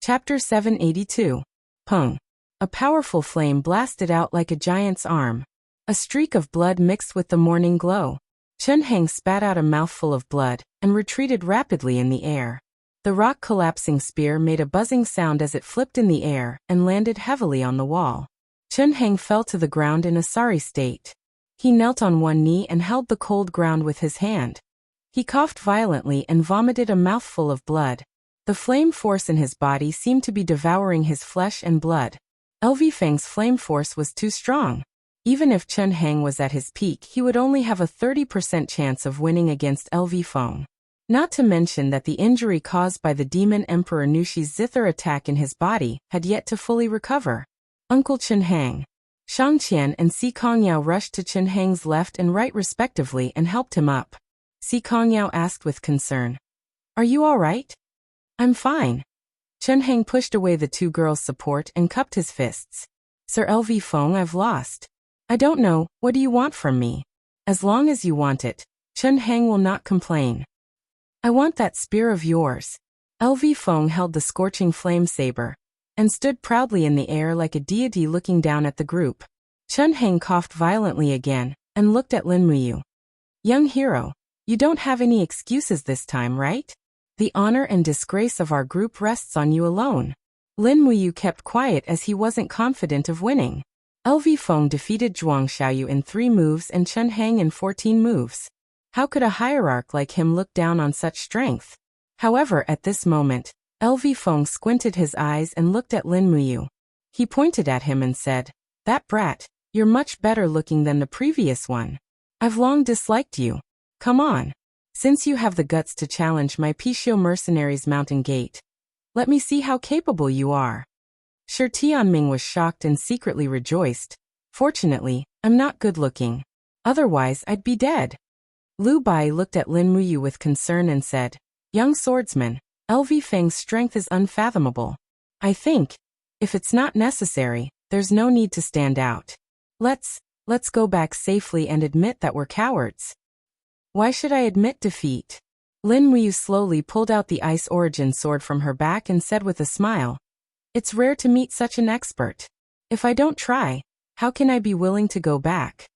Chapter 782. Pung. A powerful flame blasted out like a giant's arm. A streak of blood mixed with the morning glow. Chun-Hang spat out a mouthful of blood and retreated rapidly in the air. The rock-collapsing spear made a buzzing sound as it flipped in the air and landed heavily on the wall. Chun-Hang fell to the ground in a sorry state. He knelt on one knee and held the cold ground with his hand. He coughed violently and vomited a mouthful of blood. The flame force in his body seemed to be devouring his flesh and blood. LV Feng's flame force was too strong. Even if Chun-Hang was at his peak, he would only have a 30% chance of winning against LV Feng. Not to mention that the injury caused by the Demon Emperor Nushi's zither attack in his body had yet to fully recover. Uncle Chun-Hang. Shang Qian and Si Kongyao rushed to Chun-Hang's left and right respectively and helped him up. Si Kongyao asked with concern, "Are you all right?" "I'm fine." Chun-Hang pushed away the two girls' support and cupped his fists. "Sir LV Feng, I've lost. I don't know, what do you want from me?" "As long as you want it, Chun-Hang will not complain." "I want that spear of yours." LV Feng held the scorching flame saber and stood proudly in the air like a deity looking down at the group. Chun-Hang coughed violently again and looked at Lin Muyu. "Young hero, you don't have any excuses this time, right? The honor and disgrace of our group rests on you alone." Lin Muyu kept quiet as he wasn't confident of winning. LV Feng defeated Zhuang Xiaoyu in 3 moves and Chun-Hang in 14 moves. How could a hierarch like him look down on such strength? However, at this moment, LV Feng squinted his eyes and looked at Lin Muyu. He pointed at him and said, "That brat, you're much better looking than the previous one. I've long disliked you. Come on. Since you have the guts to challenge my Pishio mercenaries' mountain gate, let me see how capable you are." Shi Tianming was shocked and secretly rejoiced. "Fortunately, I'm not good looking. Otherwise I'd be dead." Lu Bai looked at Lin Muyu with concern and said, "Young swordsman, LV Feng's strength is unfathomable. I think, if it's not necessary, there's no need to stand out. Let's go back safely and admit that we're cowards." "Why should I admit defeat?" Lin Muyu slowly pulled out the Ice Origin sword from her back and said with a smile, "It's rare to meet such an expert. If I don't try, how can I be willing to go back?"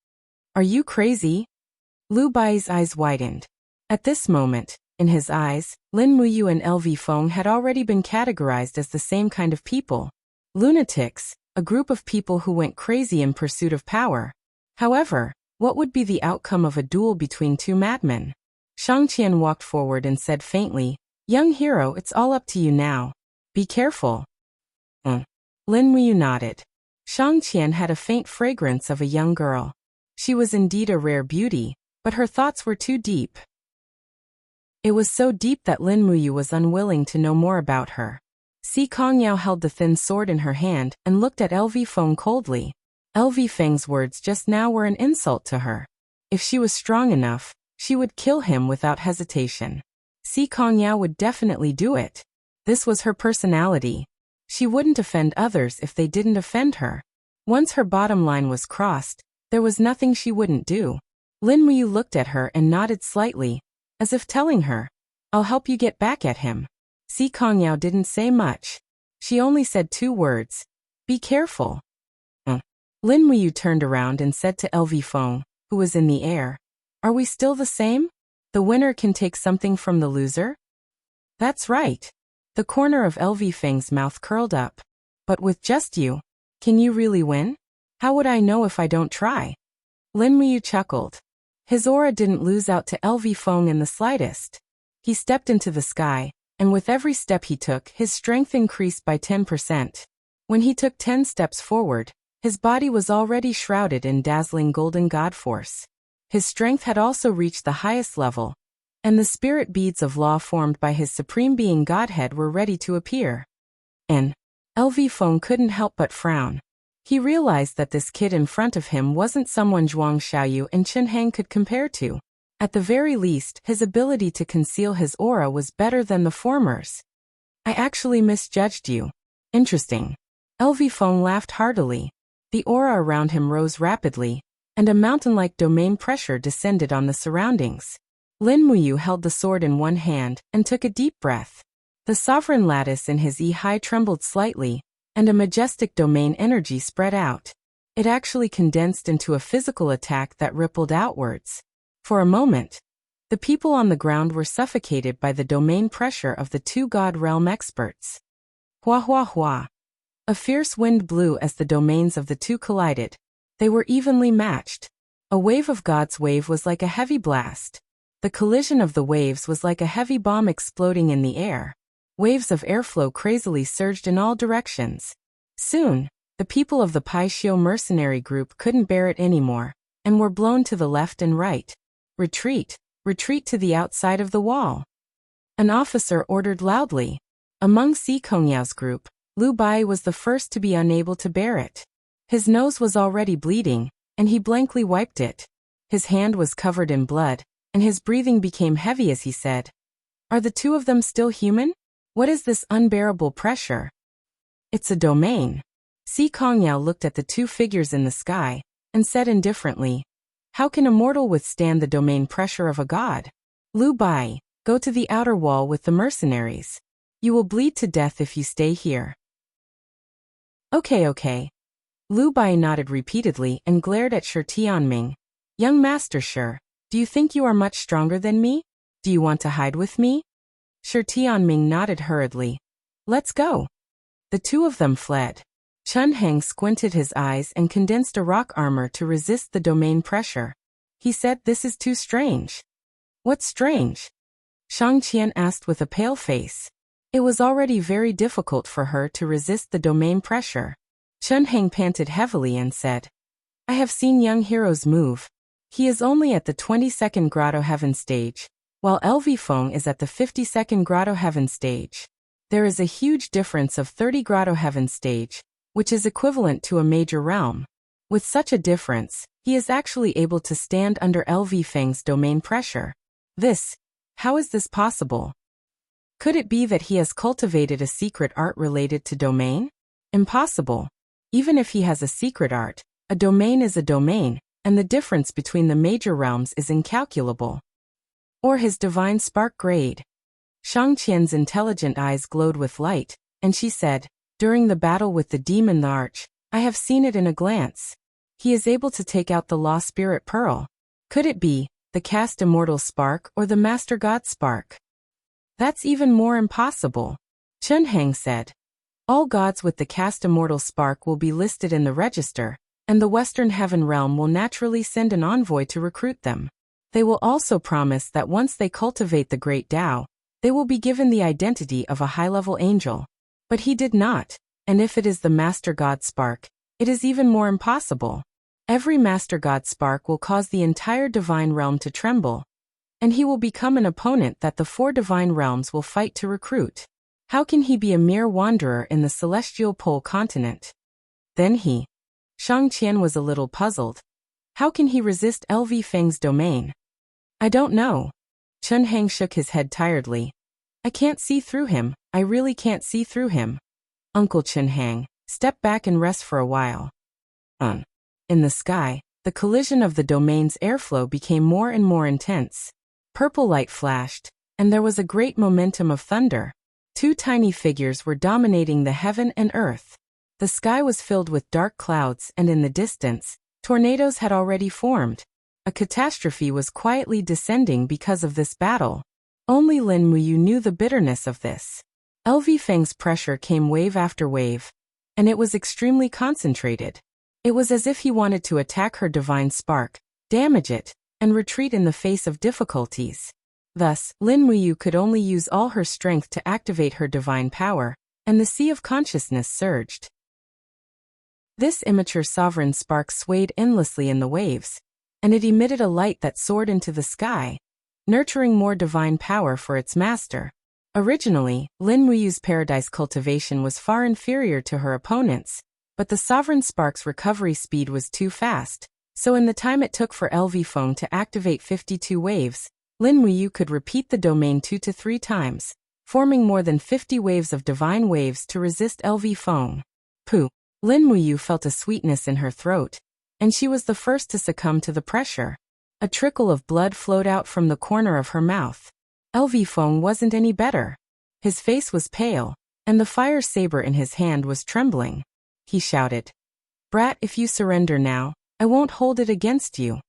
"Are you crazy?" Lu Bai's eyes widened. At this moment, in his eyes, Lin Muyu and LV Feng had already been categorized as the same kind of people. Lunatics, a group of people who went crazy in pursuit of power. However, what would be the outcome of a duel between 2 madmen? Shang Qian walked forward and said faintly, "Young hero, it's all up to you now. Be careful." Lin Muyu nodded. Shang Qian had a faint fragrance of a young girl. She was indeed a rare beauty, but her thoughts were too deep. It was so deep that Lin Muyu was unwilling to know more about her. Si Kongyao held the thin sword in her hand and looked at LV Feng coldly. LV Feng's words just now were an insult to her. If she was strong enough, she would kill him without hesitation. Si Kongyao would definitely do it. This was her personality. She wouldn't offend others if they didn't offend her. Once her bottom line was crossed, there was nothing she wouldn't do. Lin Muyu looked at her and nodded slightly, as if telling her, "I'll help you get back at him." Si Kongyao didn't say much. She only said 2 words, "Be careful." Lin Muyu turned around and said to LV Feng, who was in the air, "Are we still the same? The winner can take something from the loser?" "That's right." The corner of LV Feng's mouth curled up. "But with just you, can you really win? How would I know if I don't try?" Lin Muyu chuckled. His aura didn't lose out to LV Feng in the slightest. He stepped into the sky, and with every step he took, his strength increased by 10%. When he took 10 steps forward, his body was already shrouded in dazzling golden god force. His strength had also reached the highest level, and the spirit beads of law formed by his supreme being Godhead were ready to appear. And LV Feng couldn't help but frown. He realized that this kid in front of him wasn't someone Zhuang Xiaoyu and Chun-Hang could compare to. At the very least, his ability to conceal his aura was better than the former's. "I actually misjudged you. Interesting." LV Feng laughed heartily. The aura around him rose rapidly, and a mountain-like domain pressure descended on the surroundings. Lin Muyu held the sword in one hand and took a deep breath. The sovereign lattice in his high trembled slightly, and a majestic domain energy spread out. It actually condensed into a physical attack that rippled outwards. For a moment, the people on the ground were suffocated by the domain pressure of the two God realm experts. Hua hua hua. A fierce wind blew as the domains of the two collided. They were evenly matched. A wave of God's wave was like a heavy blast. The collision of the waves was like a heavy bomb exploding in the air. Waves of airflow crazily surged in all directions. Soon, the people of the Paishio mercenary group couldn't bear it anymore, and were blown to the left and right. Retreat, retreat to the outside of the wall. An officer ordered loudly. Among Si Kongyao's group, Lu Bai was the first to be unable to bear it. His nose was already bleeding, and he blankly wiped it. His hand was covered in blood, and his breathing became heavy as he said, "Are the two of them still human? What is this unbearable pressure?" "It's a domain." Si Kongyao looked at the two figures in the sky, and said indifferently, "How can a mortal withstand the domain pressure of a god? Lu Bai, go to the outer wall with the mercenaries. You will bleed to death if you stay here." Okay. Lu Bai nodded repeatedly and glared at Shi Tianming. "Young Master Shi, do you think you are much stronger than me? Do you want to hide with me?" Shi Tianming nodded hurriedly. "Let's go." The two of them fled. Chun Heng squinted his eyes and condensed a rock armor to resist the domain pressure. He said, "This is too strange." "What's strange?" Shang Qian asked with a pale face. It was already very difficult for her to resist the domain pressure. Chun Heng panted heavily and said, "I have seen young heroes move. He is only at the 22nd Grotto Heaven stage, while LV Feng is at the 52nd Grotto Heaven stage. There is a huge difference of 30 Grotto Heaven stage, which is equivalent to a major realm. With such a difference, he is actually able to stand under LV Feng's domain pressure. How is this possible? Could it be that he has cultivated a secret art related to domain? Impossible. Even if he has a secret art, a domain is a domain, and the difference between the major realms is incalculable. Or his divine spark grade." Shang Qian's intelligent eyes glowed with light, and she said, "During the battle with the demon the Arch, I have seen it in a glance. He is able to take out the Law Spirit Pearl. Could it be the Cast Immortal Spark or the Master God Spark?" "That's even more impossible," Chun Heng said. "All gods with the Cast Immortal Spark will be listed in the register, and the Western Heaven Realm will naturally send an envoy to recruit them. They will also promise that once they cultivate the Great Tao, they will be given the identity of a high-level angel. But he did not, and if it is the Master God Spark, it is even more impossible. Every Master God Spark will cause the entire Divine Realm to tremble, and he will become an opponent that the 4 Divine Realms will fight to recruit. How can he be a mere wanderer in the celestial pole continent? Then Shang Qian was a little puzzled. How can he resist LV Feng's domain? "I don't know." Chun Heng shook his head tiredly. "I can't see through him. I really can't see through him." "Uncle Chun Heng, step back and rest for a while." In the sky, the collision of the domain's airflow became more and more intense. Purple light flashed, and there was a great momentum of thunder. 2 tiny figures were dominating the heaven and earth. The sky was filled with dark clouds, and in the distance, tornadoes had already formed. A catastrophe was quietly descending because of this battle. Only Lin Muyu knew the bitterness of this. LV Feng's pressure came wave after wave, and it was extremely concentrated. It was as if he wanted to attack her divine spark, damage it, and retreat in the face of difficulties. Thus, Lin Muyu could only use all her strength to activate her divine power, and the sea of consciousness surged. This immature sovereign spark swayed endlessly in the waves, and it emitted a light that soared into the sky, nurturing more divine power for its master. Originally, Lin Muyu's paradise cultivation was far inferior to her opponent's, but the sovereign spark's recovery speed was too fast, so in the time it took for LV Feng to activate 52 waves, Lin Muyu could repeat the domain 2 to 3 times, forming more than 50 waves of divine waves to resist LV Feng. Pooh! Lin Muyu felt a sweetness in her throat, and she was the first to succumb to the pressure. A trickle of blood flowed out from the corner of her mouth. LV Feng wasn't any better. His face was pale, and the fire saber in his hand was trembling. He shouted, "Brat, if you surrender now, I won't hold it against you."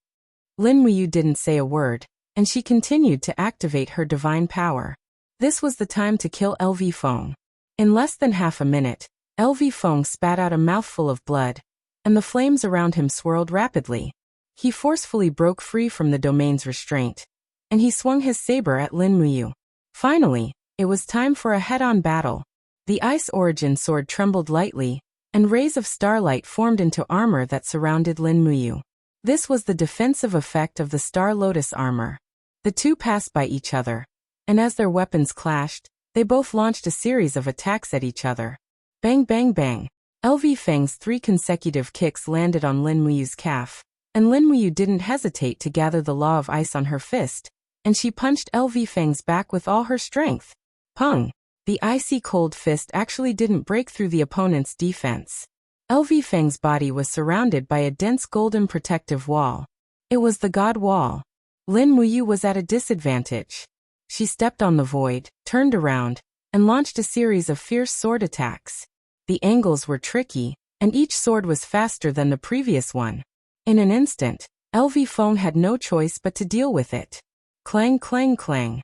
Lin Muyu didn't say a word, and she continued to activate her divine power. This was the time to kill LV Feng. In less than half a minute, LV Feng spat out a mouthful of blood, and the flames around him swirled rapidly. He forcefully broke free from the domain's restraint, and he swung his saber at Lin Muyu. Finally, it was time for a head-on battle. The Ice Origin sword trembled lightly, and rays of starlight formed into armor that surrounded Lin Muyu. This was the defensive effect of the Star Lotus armor. The two passed by each other, and as their weapons clashed, they both launched a series of attacks at each other. Bang bang bang. LV Feng's 3 consecutive kicks landed on Lin Muyu's calf, and Lin Muyu didn't hesitate to gather the Law of Ice on her fist, and she punched LV Feng's back with all her strength. Pung! The icy cold fist actually didn't break through the opponent's defense. LV Feng's body was surrounded by a dense golden protective wall. It was the God Wall. Lin Muyu was at a disadvantage. She stepped on the void, turned around, and launched a series of fierce sword attacks. The angles were tricky, and each sword was faster than the previous one. In an instant, LV Feng had no choice but to deal with it. Clang clang clang.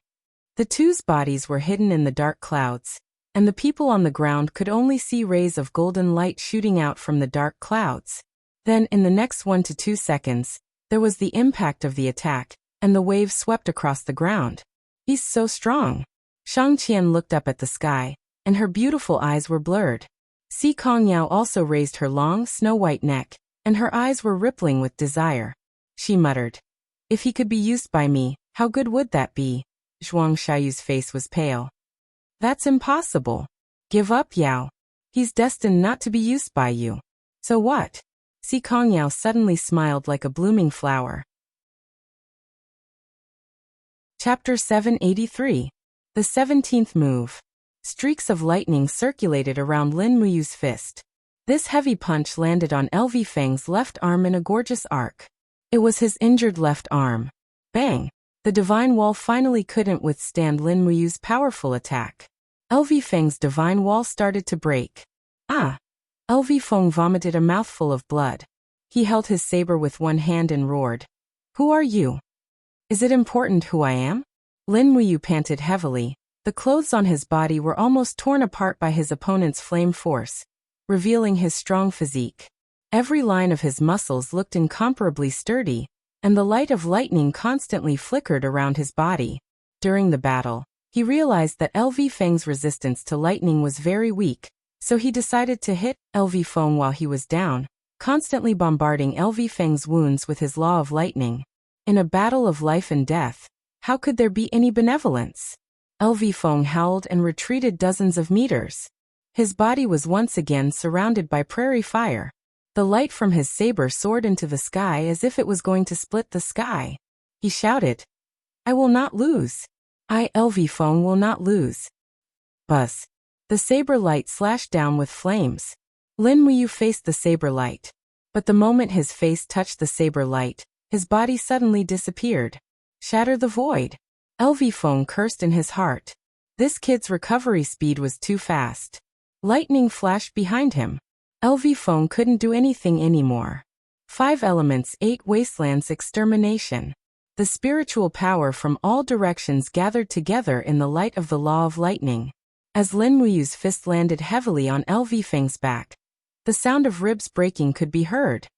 The two's bodies were hidden in the dark clouds, and the people on the ground could only see rays of golden light shooting out from the dark clouds. Then, in the next 1 to 2 seconds, there was the impact of the attack, and the waves swept across the ground. "He's so strong." Shang Qian looked up at the sky, and her beautiful eyes were blurred. Si Kongyao also raised her long, snow-white neck, and her eyes were rippling with desire. She muttered, "If he could be used by me, how good would that be?" Zhuang Xiaoyu's face was pale. "That's impossible. Give up, Yao. He's destined not to be used by you." "So what?" Si Kongyao suddenly smiled like a blooming flower. Chapter 783. The 17th Move. Streaks of lightning circulated around Lin Muyu's fist. This heavy punch landed on LV Feng's left arm in a gorgeous arc. It was his injured left arm. Bang! The divine wall finally couldn't withstand Lin Muyu's powerful attack. LV Feng's divine wall started to break. Ah! LV Feng vomited a mouthful of blood. He held his saber with one hand and roared, "Who are you? Is it important who I am?" Lin Muyu panted heavily. The clothes on his body were almost torn apart by his opponent's flame force, revealing his strong physique. Every line of his muscles looked incomparably sturdy, and the light of lightning constantly flickered around his body. During the battle, he realized that LV Feng's resistance to lightning was very weak, so he decided to hit LV Feng while he was down, constantly bombarding LV Feng's wounds with his Law of Lightning. In a battle of life and death, how could there be any benevolence? LV Feng howled and retreated dozens of meters. His body was once again surrounded by prairie fire. The light from his saber soared into the sky as if it was going to split the sky. He shouted, "I will not lose. I, LV Feng, will not lose." Buzz. The saber light slashed down with flames. Lin Muyu faced the saber light, but the moment his face touched the saber light, his body suddenly disappeared. Shatter the void. LV Feng cursed in his heart. This kid's recovery speed was too fast. Lightning flashed behind him. LV Feng couldn't do anything anymore. 5 elements, 8 wastelands extermination. The spiritual power from all directions gathered together in the light of the Law of Lightning. As Lin Muyu's fist landed heavily on LV Feng's back, the sound of ribs breaking could be heard.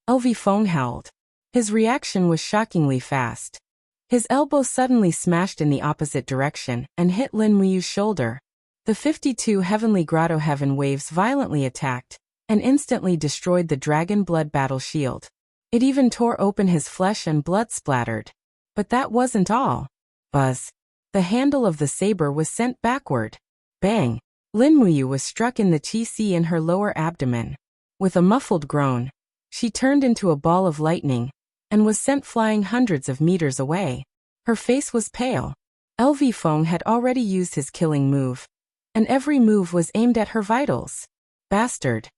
LV Feng howled. His reaction was shockingly fast. His elbow suddenly smashed in the opposite direction and hit Lin Muyu's shoulder. The 52 heavenly grotto heaven waves violently attacked, and instantly destroyed the dragon blood battle shield. It even tore open his flesh and blood splattered. But that wasn't all. Buzz. The handle of the saber was sent backward. Bang! Lin Muyu was struck in the chi-si in her lower abdomen. With a muffled groan, she turned into a ball of lightning, and was sent flying hundreds of meters away. Her face was pale. LV Feng had already used his killing move, and every move was aimed at her vitals. Bastard!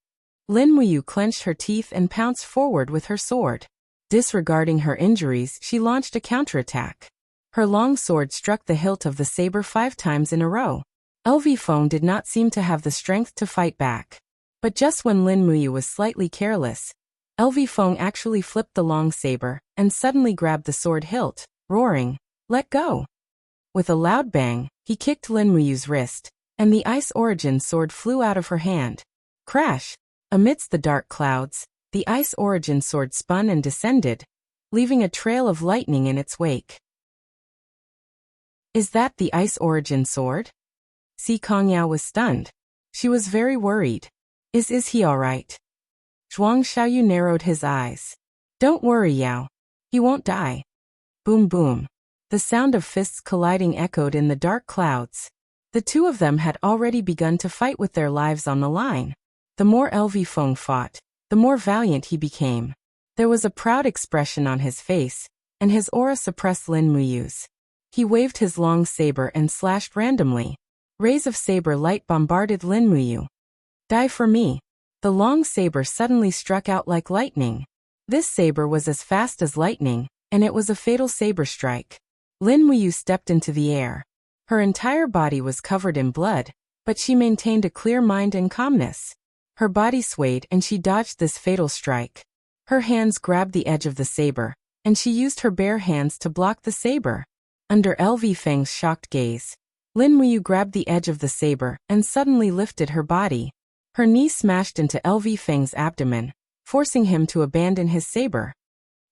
Lin Muyu clenched her teeth and pounced forward with her sword. Disregarding her injuries, she launched a counterattack. Her long sword struck the hilt of the saber 5 times in a row. LV Feng did not seem to have the strength to fight back. But just when Lin Muyu was slightly careless, LV Feng actually flipped the long saber and suddenly grabbed the sword hilt, roaring, "Let go!" With a loud bang, he kicked Lin Muyu's wrist, and the Ice Origin sword flew out of her hand. Crash! Amidst the dark clouds, the Ice Origin sword spun and descended, leaving a trail of lightning in its wake. Is that the Ice Origin sword? Si Kongyao was stunned. She was very worried. Is he alright? Zhuang Xiaoyu narrowed his eyes. Don't worry, Yao. He won't die. Boom boom. The sound of fists colliding echoed in the dark clouds. The two of them had already begun to fight with their lives on the line. The more LV Feng fought, the more valiant he became. There was a proud expression on his face, and his aura suppressed Lin Muyu's. He waved his long saber and slashed randomly. Rays of saber light bombarded Lin Muyu. Die for me. The long saber suddenly struck out like lightning. This saber was as fast as lightning, and it was a fatal saber strike. Lin Muyu stepped into the air. Her entire body was covered in blood, but she maintained a clear mind and calmness. Her body swayed and she dodged this fatal strike. Her hands grabbed the edge of the saber, and she used her bare hands to block the saber. Under LV Feng's shocked gaze, Lin Muyu grabbed the edge of the saber and suddenly lifted her body. Her knee smashed into LV Feng's abdomen, forcing him to abandon his saber.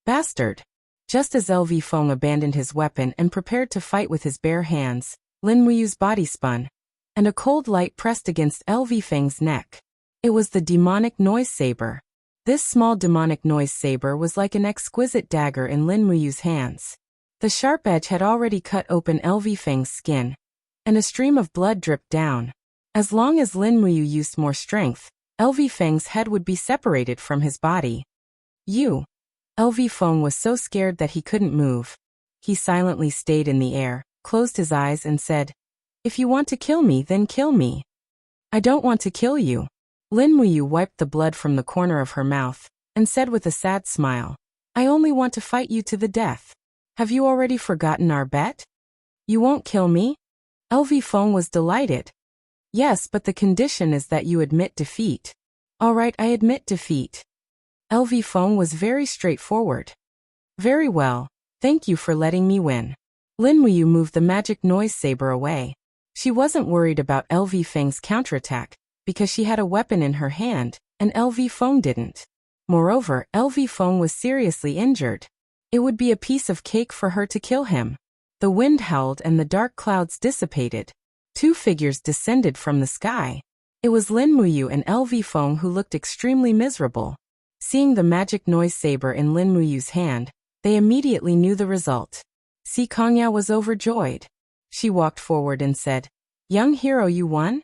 Bastard! Just as LV Feng abandoned his weapon and prepared to fight with his bare hands, Lin Muyu's body spun, and a cold light pressed against LV Feng's neck. It was the demonic noise saber. This small demonic noise saber was like an exquisite dagger in Lin Muyu's hands. The sharp edge had already cut open LV Feng's skin, and a stream of blood dripped down. As long as Lin Muyu used more strength, LV Feng's head would be separated from his body. LV Feng was so scared that he couldn't move. He silently stayed in the air, closed his eyes and said, "If you want to kill me, then kill me." "I don't want to kill you." Lin Muyu wiped the blood from the corner of her mouth, and said with a sad smile, "I only want to fight you to the death. Have you already forgotten our bet? You won't kill me?" LV Feng was delighted. "Yes, but the condition is that you admit defeat." "All right, I admit defeat." LV Feng was very straightforward. "Very well, thank you for letting me win." Lin Muyu moved the magic noise saber away. She wasn't worried about LV Feng's counterattack, because she had a weapon in her hand, and LV Feng didn't. Moreover, LV Feng was seriously injured. It would be a piece of cake for her to kill him. The wind howled and the dark clouds dissipated. Two figures descended from the sky. It was Lin Muyu and LV Feng who looked extremely miserable. Seeing the magic noise saber in Lin Muyu's hand, they immediately knew the result. Si Kongyao was overjoyed. She walked forward and said, "Young hero, you won?"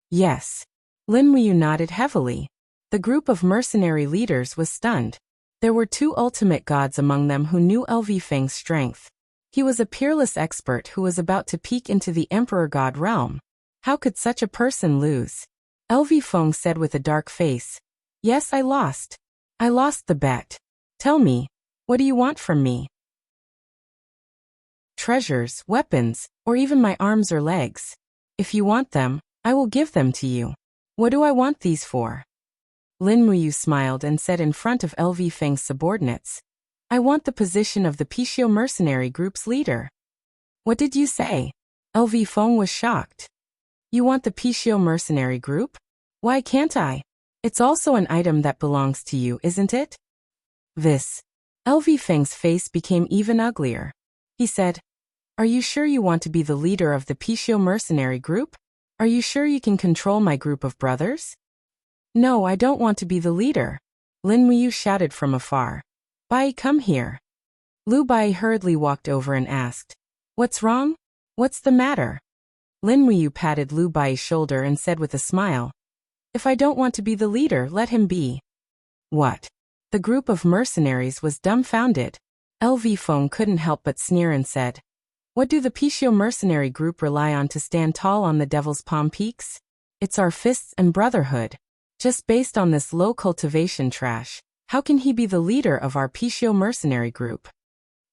"Yes." Lin Muyu nodded heavily. The group of mercenary leaders was stunned. There were two ultimate gods among them who knew LV Feng's strength. He was a peerless expert who was about to peek into the Emperor God realm. How could such a person lose? LV Feng said with a dark face, "Yes, I lost. I lost the bet. Tell me, what do you want from me?" "Treasures, weapons, or even my arms or legs. If you want them, I will give them to you." "What do I want these for?" Lin Muyu smiled and said in front of LV Feng's subordinates, "I want the position of the Pishio mercenary group's leader." "What did you say?" LV Feng was shocked. "You want the Pishio mercenary group? Why can't I? It's also an item that belongs to you, isn't it?" LV Feng's face became even uglier. He said, "Are you sure you want to be the leader of the Pishio mercenary group? Are you sure you can control my group of brothers?" "No, I don't want to be the leader." Lin Muyu shouted from afar. "Bai, come here." Lu Bai hurriedly walked over and asked, "What's wrong? What's the matter?" Lin Muyu patted Lu Bai's shoulder and said with a smile, "If I don't want to be the leader, let him be." "What?" The group of mercenaries was dumbfounded. LV Feng couldn't help but sneer and said, "What do the Pishio mercenary group rely on to stand tall on the Devil's Palm Peaks? It's our fists and brotherhood. Just based on this low cultivation trash, how can he be the leader of our Pishio mercenary group?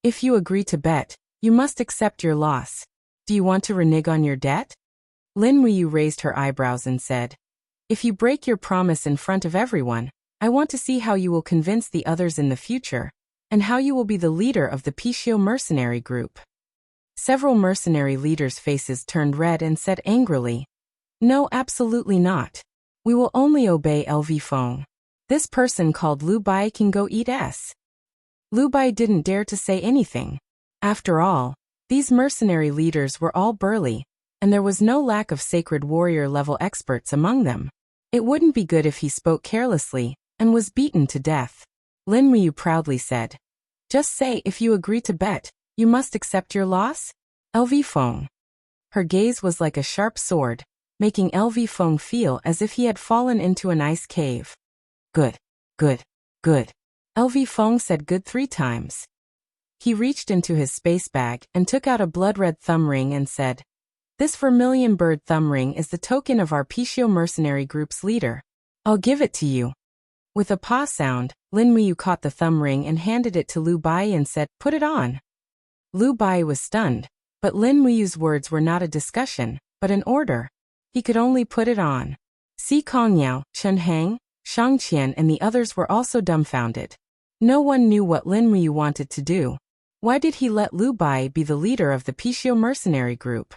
If you agree to bet, you must accept your loss. Do you want to renege on your debt?" Lin Muyu raised her eyebrows and said, "If you break your promise in front of everyone, I want to see how you will convince the others in the future, and how you will be the leader of the Pishio mercenary group." Several mercenary leaders' faces turned red and said angrily, "No, absolutely not. We will only obey LV Feng. This person called Lu Bai can go eat s." Lu Bai didn't dare to say anything. After all, these mercenary leaders were all burly, and there was no lack of sacred warrior-level experts among them. It wouldn't be good if he spoke carelessly and was beaten to death. Lin Muyu proudly said, "Just say if you agree to bet, you must accept your loss?" LV Feng. Her gaze was like a sharp sword, making LV Feng feel as if he had fallen into an ice cave. "Good, good, good." LV Feng said good 3 times. He reached into his space bag and took out a blood-red thumb ring and said, "This vermilion bird thumb ring is the token of our Pishio mercenary group's leader. I'll give it to you." With a paw sound, Lin Muyu caught the thumb ring and handed it to Lu Bai and said, "Put it on." Lu Bai was stunned, but Lin Muyu's words were not a discussion, but an order. He could only put it on. Si Kongyao, Chen Hang, Shang Qian and the others were also dumbfounded. No one knew what Lin Muyu wanted to do. Why did he let Lu Bai be the leader of the Pishio mercenary group?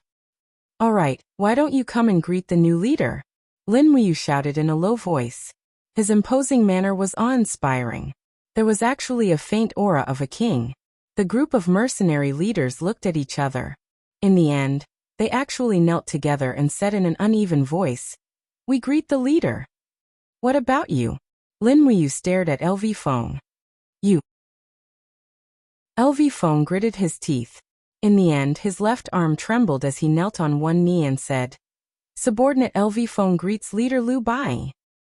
"All right, why don't you come and greet the new leader?" Lin Muyu shouted in a low voice. His imposing manner was awe-inspiring. There was actually a faint aura of a king. The group of mercenary leaders looked at each other. In the end, they actually knelt together and said in an uneven voice, "We greet the leader." "What about you?" Lin Muyu stared at LV Feng. "You." LV Feng gritted his teeth. In the end, his left arm trembled as he knelt on one knee and said, "Subordinate LV Feng greets leader Lu Bai."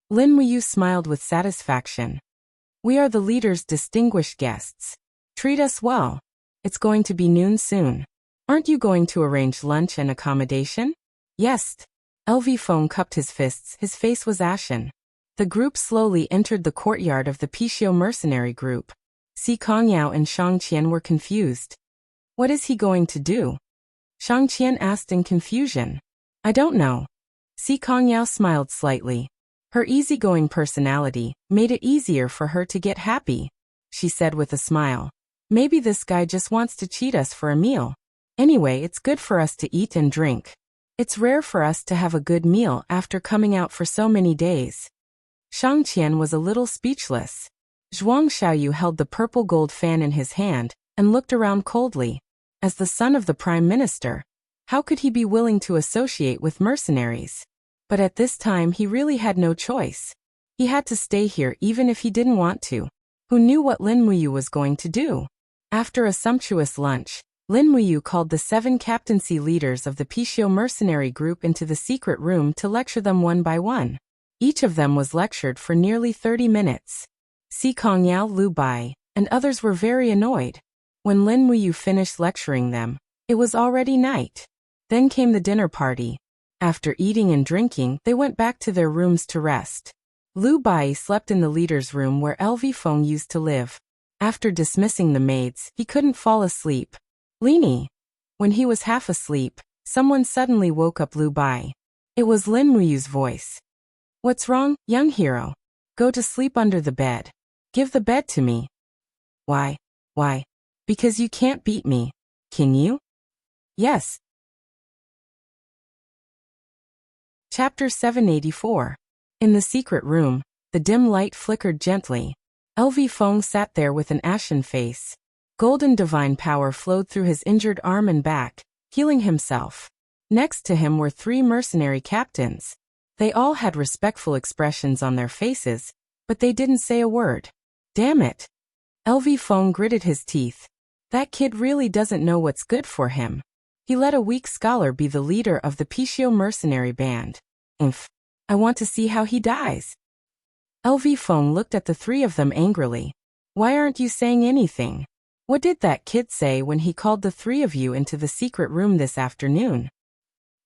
Lin Muyu smiled with satisfaction. "We are the leader's distinguished guests. Treat us well. It's going to be noon soon. Aren't you going to arrange lunch and accommodation?" "Yes." LV Feng cupped his fists, his face was ashen. The group slowly entered the courtyard of the Pishio mercenary group. Si Kongyao and Shang Qian were confused. "What is he going to do?" Shang Qian asked in confusion. "I don't know." Si Kongyao smiled slightly. Her easygoing personality made it easier for her to get happy. She said with a smile, "Maybe this guy just wants to cheat us for a meal. Anyway, it's good for us to eat and drink. It's rare for us to have a good meal after coming out for so many days." Shang Qian was a little speechless. Zhuang Xiaoyu held the purple gold fan in his hand and looked around coldly. As the son of the prime minister, how could he be willing to associate with mercenaries? But at this time he really had no choice. He had to stay here even if he didn't want to. Who knew what Lin Muyu was going to do? After a sumptuous lunch, Lin Muyu called the 7 captaincy leaders of the Pishio mercenary group into the secret room to lecture them one by one. Each of them was lectured for nearly 30 minutes. Si Kongyao, Lu Bai, and others were very annoyed. When Lin Muyu finished lecturing them, it was already night. Then came the dinner party. After eating and drinking, they went back to their rooms to rest. Lu Bai slept in the leader's room where LV Feng used to live. After dismissing the maids, he couldn't fall asleep. "Lini." When he was half asleep, someone suddenly woke up Lu Bai. It was Lin Muyu's voice. "What's wrong, young hero? Go to sleep under the bed. Give the bed to me." Why? Because you can't beat me. Can you?" "Yes." Chapter 784. In the secret room, the dim light flickered gently. LV Feng sat there with an ashen face. Golden divine power flowed through his injured arm and back, healing himself. Next to him were 3 mercenary captains. They all had respectful expressions on their faces, but they didn't say a word. Damn it. LV Feng gritted his teeth. That kid really doesn't know what's good for him. He let a weak scholar be the leader of the Pishio mercenary band. I want to see how he dies. LV Feng looked at the 3 of them angrily. Why aren't you saying anything? What did that kid say when he called the 3 of you into the secret room this afternoon?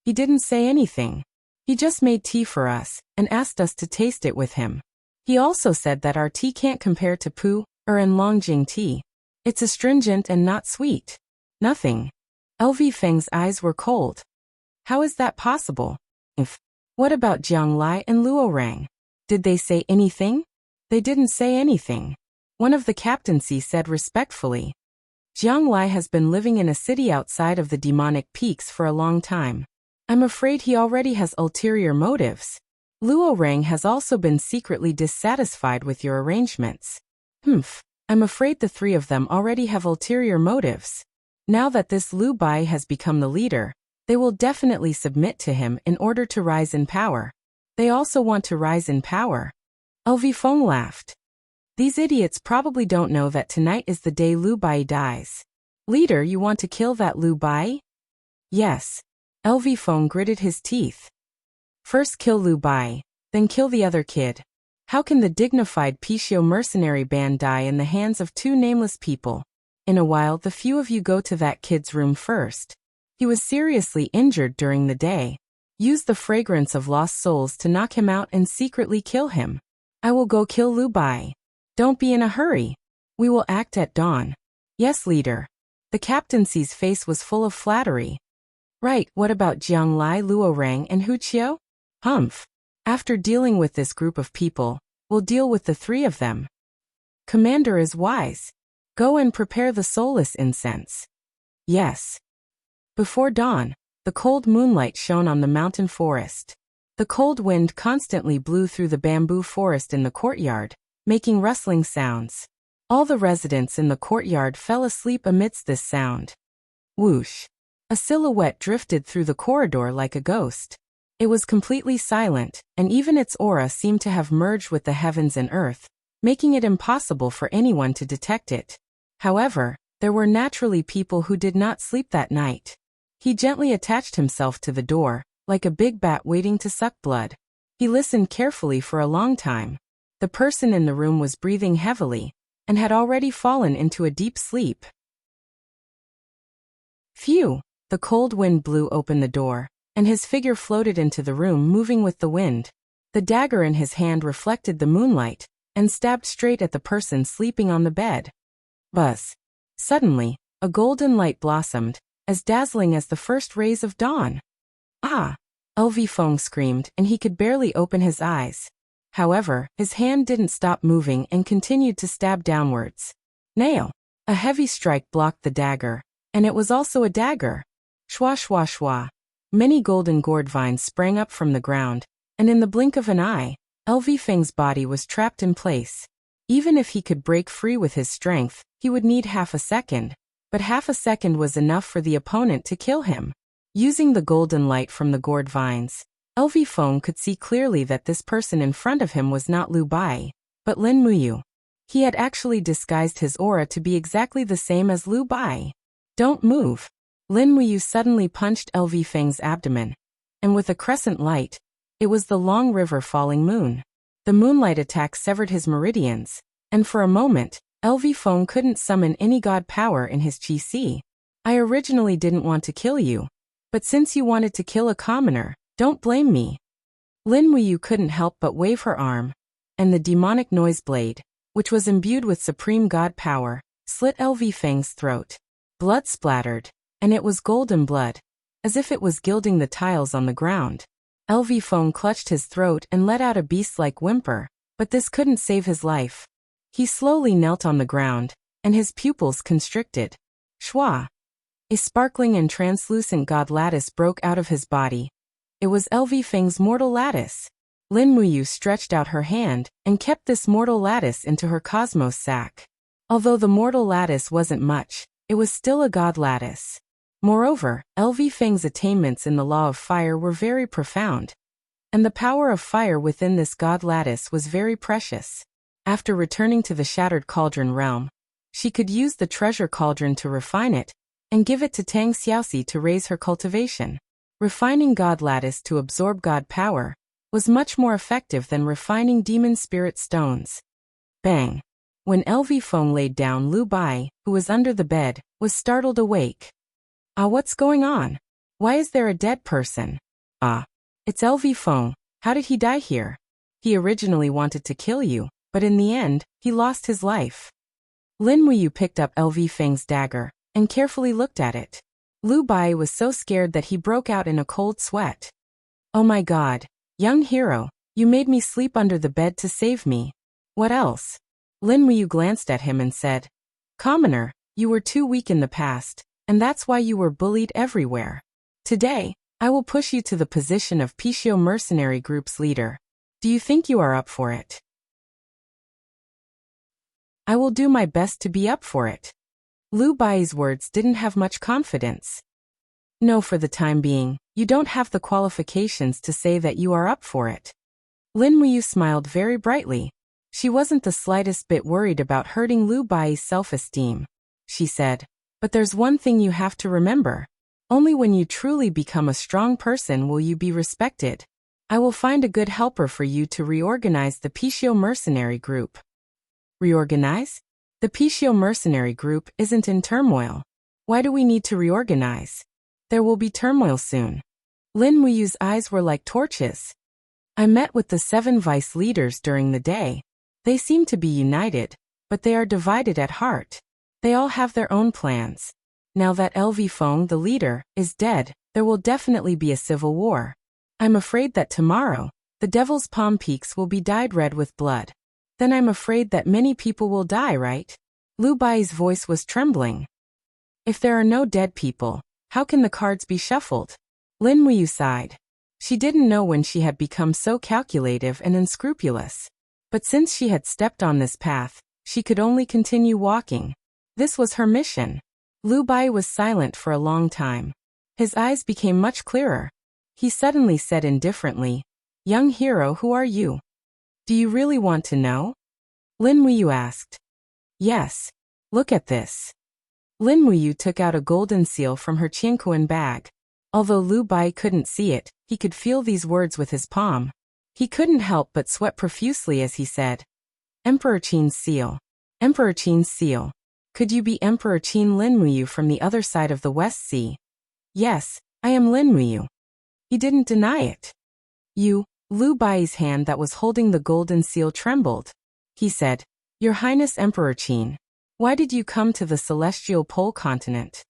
He didn't say anything. He just made tea for us and asked us to taste it with him. He also said that our tea can't compare to Pu and Longjing tea. It's astringent and not sweet. Nothing. LV Feng's eyes were cold. How is that possible? What about Jiang Lai and Luo Rang? Did they say anything? They didn't say anything. One of the captaincy said respectfully. Jiang Lai has been living in a city outside of the demonic peaks for a long time. I'm afraid he already has ulterior motives. Luo Rang has also been secretly dissatisfied with your arrangements. I'm afraid the three of them already have ulterior motives. Now that this Lu Bai has become the leader, they will definitely submit to him in order to rise in power. They also want to rise in power. LV Feng laughed. These idiots probably don't know that tonight is the day Lu Bai dies. Leader, you want to kill that Lu Bai? Yes. LV Feng gritted his teeth. First kill Lu Bai, then kill the other kid. How can the dignified Pishio mercenary band die in the hands of two nameless people? In a while, the few of you go to that kid's room first. He was seriously injured during the day. Use the fragrance of lost souls to knock him out and secretly kill him. I will go kill Lu Bai. Don't be in a hurry. We will act at dawn. Yes, leader. The captaincy's face was full of flattery. Right, what about Jiang Lai, Luo Rang, and Wuxia? After dealing with this group of people, we'll deal with the three of them. Commander is wise. Go and prepare the soulless incense. Yes. Before dawn, the cold moonlight shone on the mountain forest. The cold wind constantly blew through the bamboo forest in the courtyard, making rustling sounds. All the residents in the courtyard fell asleep amidst this sound. Whoosh! A silhouette drifted through the corridor like a ghost. It was completely silent, and even its aura seemed to have merged with the heavens and earth, making it impossible for anyone to detect it. However, there were naturally people who did not sleep that night. He gently attached himself to the door, like a big bat waiting to suck blood. He listened carefully for a long time. The person in the room was breathing heavily, and had already fallen into a deep sleep. Phew! The cold wind blew open the door, and his figure floated into the room, moving with the wind. The dagger in his hand reflected the moonlight, and stabbed straight at the person sleeping on the bed. Buzz! Suddenly, a golden light blossomed, as dazzling as the first rays of dawn. Ah! LV Feng screamed, and he could barely open his eyes. However, his hand didn't stop moving and continued to stab downwards. Nail! A heavy strike blocked the dagger, and it was also a dagger. Shwa shwa shwa. Many golden gourd vines sprang up from the ground, and in the blink of an eye, LV Feng's body was trapped in place. Even if he could break free with his strength, he would need half a second, but half a second was enough for the opponent to kill him. Using the golden light from the gourd vines, LV Feng could see clearly that this person in front of him was not Lu Bai, but Lin Muyu. He had actually disguised his aura to be exactly the same as Lu Bai. Don't move. Lin Muyu suddenly punched LV Feng's abdomen, and with a crescent light, it was the long river falling moon. The moonlight attack severed his meridians, and for a moment, LV Feng couldn't summon any god power in his chi. I originally didn't want to kill you, but since you wanted to kill a commoner, don't blame me. Lin Muyu couldn't help but wave her arm, and the demonic noise blade, which was imbued with supreme god power, slit LV Feng's throat. Blood splattered, and it was golden blood, as if it was gilding the tiles on the ground. LV Feng clutched his throat and let out a beast-like whimper, but this couldn't save his life. He slowly knelt on the ground, and his pupils constricted. Shwa! A sparkling and translucent god lattice broke out of his body. It was LV Feng's mortal lattice. Lin Muyu stretched out her hand and kept this mortal lattice into her cosmos sac. Although the mortal lattice wasn't much, it was still a god lattice. Moreover, LV Feng's attainments in the law of fire were very profound, and the power of fire within this god lattice was very precious. After returning to the Shattered Cauldron realm, she could use the treasure cauldron to refine it, and give it to Tang Xiaoxi to raise her cultivation. Refining god lattice to absorb god power was much more effective than refining demon spirit stones. Bang! When LV Feng laid down, Lu Bai, who was under the bed, was startled awake. Ah, what's going on? Why is there a dead person? Ah, it's LV Feng. How did he die here? He originally wanted to kill you, but in the end, he lost his life. Lin Muyu picked up LV Feng's dagger, and carefully looked at it. Lu Bai was so scared that he broke out in a cold sweat. Oh my God, young hero, you made me sleep under the bed to save me. What else? Lin Muyu glanced at him and said, Commoner, you were too weak in the past, and that's why you were bullied everywhere. Today, I will push you to the position of Pishio Mercenary Group's leader. Do you think you are up for it? I will do my best to be up for it. Lu Bai's words didn't have much confidence. No, for the time being, you don't have the qualifications to say that you are up for it. Lin Muyu smiled very brightly. She wasn't the slightest bit worried about hurting Lu Bai's self-esteem. She said, but there's one thing you have to remember. Only when you truly become a strong person will you be respected. I will find a good helper for you to reorganize the Pishio Mercenary Group. Reorganize? The Pishio Mercenary Group isn't in turmoil. Why do we need to reorganize? There will be turmoil soon. Lin Muyu's eyes were like torches. I met with the 7 vice leaders during the day. They seem to be united, but they are divided at heart. They all have their own plans. Now that LV Feng, the leader, is dead, there will definitely be a civil war. I'm afraid that tomorrow, the Devil's Palm Peaks will be dyed red with blood. Then I'm afraid that many people will die, right? Lu Bai's voice was trembling. If there are no dead people, how can the cards be shuffled? Lin Muyu sighed. She didn't know when she had become so calculative and unscrupulous. But since she had stepped on this path, she could only continue walking. This was her mission. Lu Bai was silent for a long time. His eyes became much clearer. He suddenly said indifferently, Young hero, who are you? Do you really want to know? Lin Muyu asked. Yes. Look at this. Lin Muyu took out a golden seal from her Qianquan bag. Although Lu Bai couldn't see it, he could feel these words with his palm. He couldn't help but sweat profusely as he said, Emperor Qin's seal. Emperor Qin's seal. Could you be Emperor Qin Lin Muyu from the other side of the West Sea? Yes, I am Lin Muyu. He didn't deny it. You, Lu Bai's hand that was holding the golden seal trembled. He said, Your Highness Emperor Qin, why did you come to the celestial pole continent?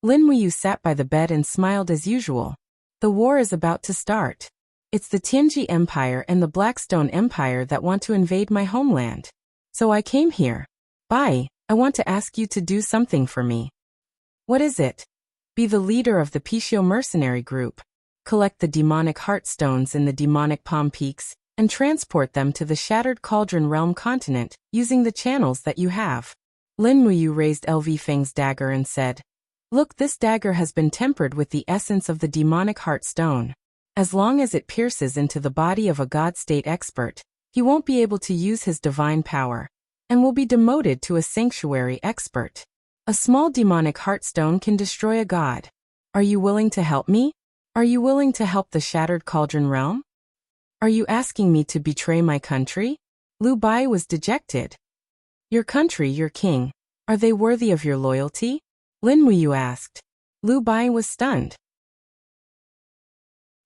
Lin Muyu sat by the bed and smiled as usual. The war is about to start. It's the Tianji Empire and the Blackstone Empire that want to invade my homeland. So I came here. Bai, I want to ask you to do something for me. What is it? Be the leader of the Pishio Mercenary Group. Collect the demonic heartstones in the demonic Palm Peaks, and transport them to the Shattered Cauldron Realm continent, using the channels that you have. Lin Muyu raised LV Feng's dagger and said, Look, this dagger has been tempered with the essence of the demonic heartstone. As long as it pierces into the body of a God State expert, he won't be able to use his divine power, and will be demoted to a sanctuary expert. A small demonic heartstone can destroy a god. Are you willing to help me? Are you willing to help the Shattered Cauldron Realm? Are you asking me to betray my country? Lu Bai was dejected. Your country, your king, are they worthy of your loyalty? Lin Muyu asked. Lu Bai was stunned.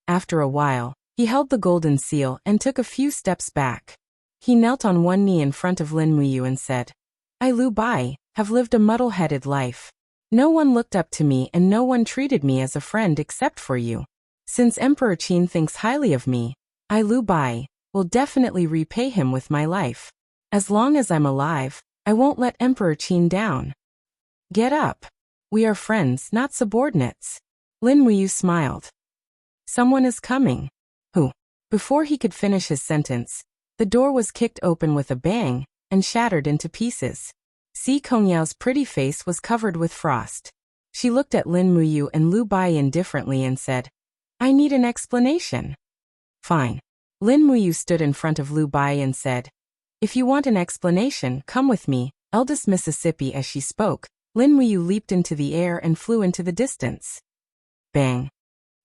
After a while, he held the golden seal and took a few steps back. He knelt on one knee in front of Lin Muyu and said, I, Lu Bai, have lived a muddle-headed life. No one looked up to me and no one treated me as a friend except for you. Since Emperor Qin thinks highly of me, I, Lu Bai, will definitely repay him with my life. As long as I'm alive, I won't let Emperor Qin down. Get up. We are friends, not subordinates. Lin Muyu smiled. Someone is coming. Who? Before he could finish his sentence, the door was kicked open with a bang and shattered into pieces. Si Kongyao's pretty face was covered with frost. She looked at Lin Muyu and Lu Bai indifferently and said, I need an explanation. Fine. Lin Muyu stood in front of Lu Bai and said, If you want an explanation, come with me, eldest Mississippi. As she spoke, Lin Muyu leaped into the air and flew into the distance. Bang.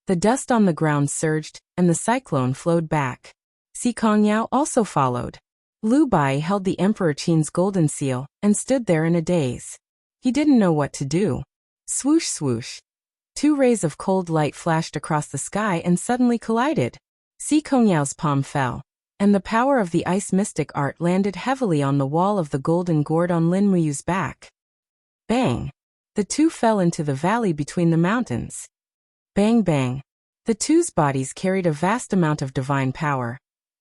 The dust on the ground surged, and the cyclone flowed back. Si Kongyao also followed. Lu Bai held the Emperor Qin's golden seal and stood there in a daze. He didn't know what to do. Swoosh swoosh. 2 rays of cold light flashed across the sky and suddenly collided. Si Kongyao's palm fell, and the power of the ice mystic art landed heavily on the wall of the golden gourd on Lin Muyu's back. Bang! The two fell into the valley between the mountains. Bang bang. The two's bodies carried a vast amount of divine power,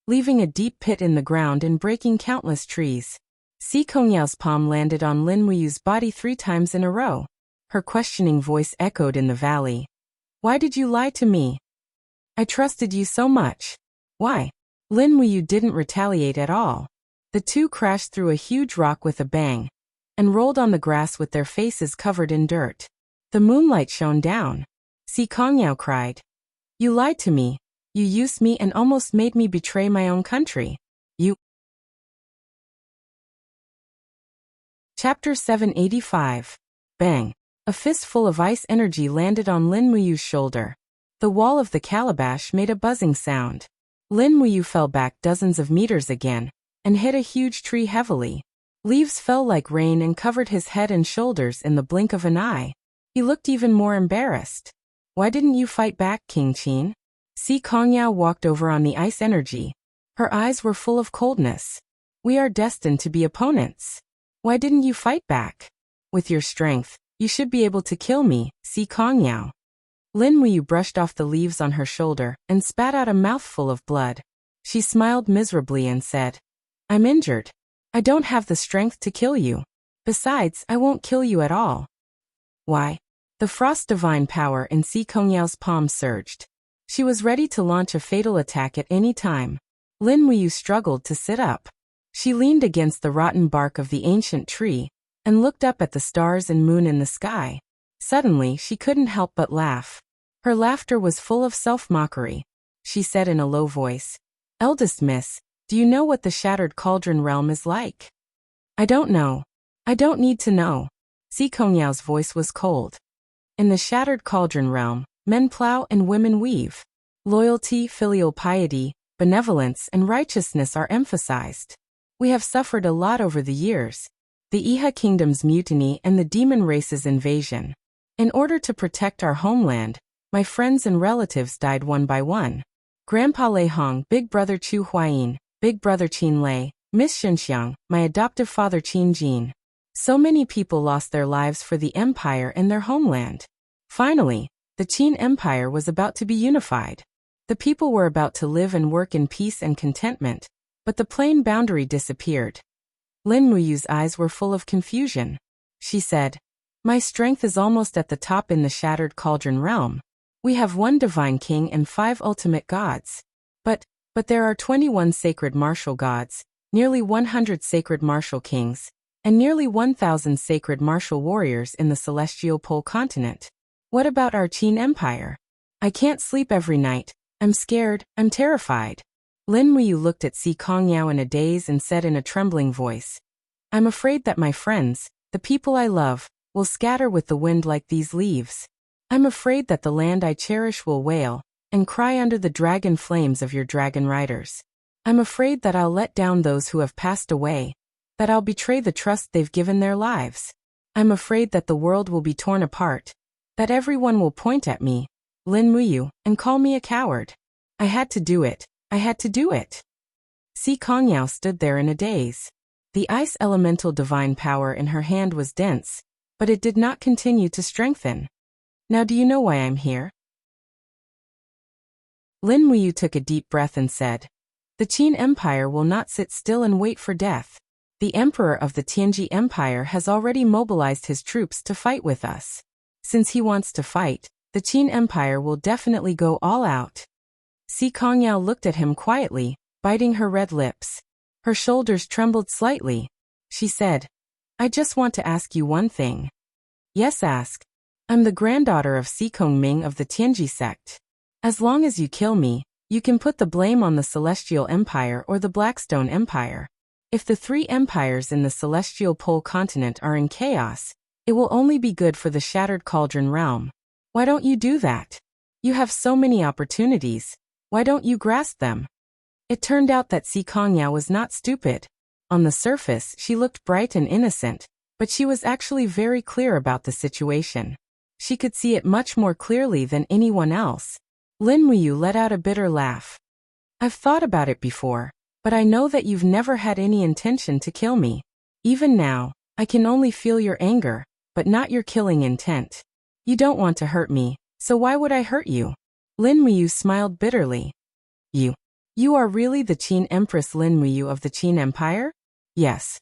leaving a deep pit in the ground and breaking countless trees. Si Kongyao's palm landed on Lin Muyu's body 3 times in a row. Her questioning voice echoed in the valley. Why did you lie to me? I trusted you so much. Why? Lin Muyu didn't retaliate at all. The two crashed through a huge rock with a bang, and rolled on the grass with their faces covered in dirt. The moonlight shone down. Si Kongyao cried. You lied to me. You used me and almost made me betray my own country. You. Chapter 785. Bang. A fistful of ice energy landed on Lin Muyu's shoulder. The wall of the calabash made a buzzing sound. Lin Muyu fell back dozens of meters again, and hit a huge tree heavily. Leaves fell like rain and covered his head and shoulders in the blink of an eye. He looked even more embarrassed. Why didn't you fight back, King Qin? Si Kongyao walked over on the ice energy. Her eyes were full of coldness. We are destined to be opponents. Why didn't you fight back? With your strength, you should be able to kill me, Si Kongyao. Lin Muyu brushed off the leaves on her shoulder and spat out a mouthful of blood. She smiled miserably and said, I'm injured. I don't have the strength to kill you. Besides, I won't kill you at all. Why? The frost divine power in Si Kongyao's palm surged. She was ready to launch a fatal attack at any time. Lin Muyu struggled to sit up. She leaned against the rotten bark of the ancient tree and looked up at the stars and moon in the sky. Suddenly, she couldn't help but laugh. Her laughter was full of self-mockery. She said in a low voice, Eldest miss, do you know what the Shattered Cauldron realm is like? I don't know. I don't need to know. Si Kongyao's voice was cold. In the Shattered Cauldron realm, men plow and women weave. Loyalty, filial piety, benevolence, and righteousness are emphasized. We have suffered a lot over the years. The Iha Kingdom's mutiny and the demon race's invasion. In order to protect our homeland, my friends and relatives died one by one. Grandpa Lei Hong, Big Brother Chu Huayin, Big Brother Qin Lei, Miss Xinxiang, my adoptive father Qin Jin. So many people lost their lives for the empire and their homeland. Finally, the Qin Empire was about to be unified. The people were about to live and work in peace and contentment, but the plain boundary disappeared. Lin Muyu's eyes were full of confusion. She said, My strength is almost at the top in the Shattered Cauldron realm. We have 1 divine king and 5 ultimate gods. But there are 21 sacred martial gods, nearly 100 sacred martial kings, and nearly 1,000 sacred martial warriors in the celestial pole continent. What about our Qin Empire? I can't sleep every night. I'm scared, I'm terrified. Lin Muyu looked at Si Kongyao in a daze and said in a trembling voice, I'm afraid that my friends, the people I love, will scatter with the wind like these leaves. I'm afraid that the land I cherish will wail and cry under the dragon flames of your dragon riders. I'm afraid that I'll let down those who have passed away, that I'll betray the trust they've given their lives. I'm afraid that the world will be torn apart, that everyone will point at me, Lin Muyu, and call me a coward. I had to do it. I had to do it. Si Kongyao stood there in a daze. The ice elemental divine power in her hand was dense, but it did not continue to strengthen. Now do you know why I'm here? Lin Muyu took a deep breath and said, The Qin Empire will not sit still and wait for death. The Emperor of the Tianji Empire has already mobilized his troops to fight with us. Since he wants to fight, the Qin Empire will definitely go all out. Si Kongyao looked at him quietly, biting her red lips. Her shoulders trembled slightly. She said, I just want to ask you one thing. Yes, ask. I'm the granddaughter of Si Kongming of the Tianji sect. As long as you kill me, you can put the blame on the Celestial Empire or the Blackstone Empire. If the 3 empires in the Celestial Pole continent are in chaos, it will only be good for the Shattered Cauldron realm. Why don't you do that? You have so many opportunities. Why don't you grasp them? It turned out that Si Kongyao was not stupid. On the surface, she looked bright and innocent, but she was actually very clear about the situation. She could see it much more clearly than anyone else. Lin Muyu let out a bitter laugh. I've thought about it before, but I know that you've never had any intention to kill me. Even now, I can only feel your anger, but not your killing intent. You don't want to hurt me, so why would I hurt you? Lin Muyu smiled bitterly. You are really the Qin Empress Lin Muyu of the Qin Empire? Yes.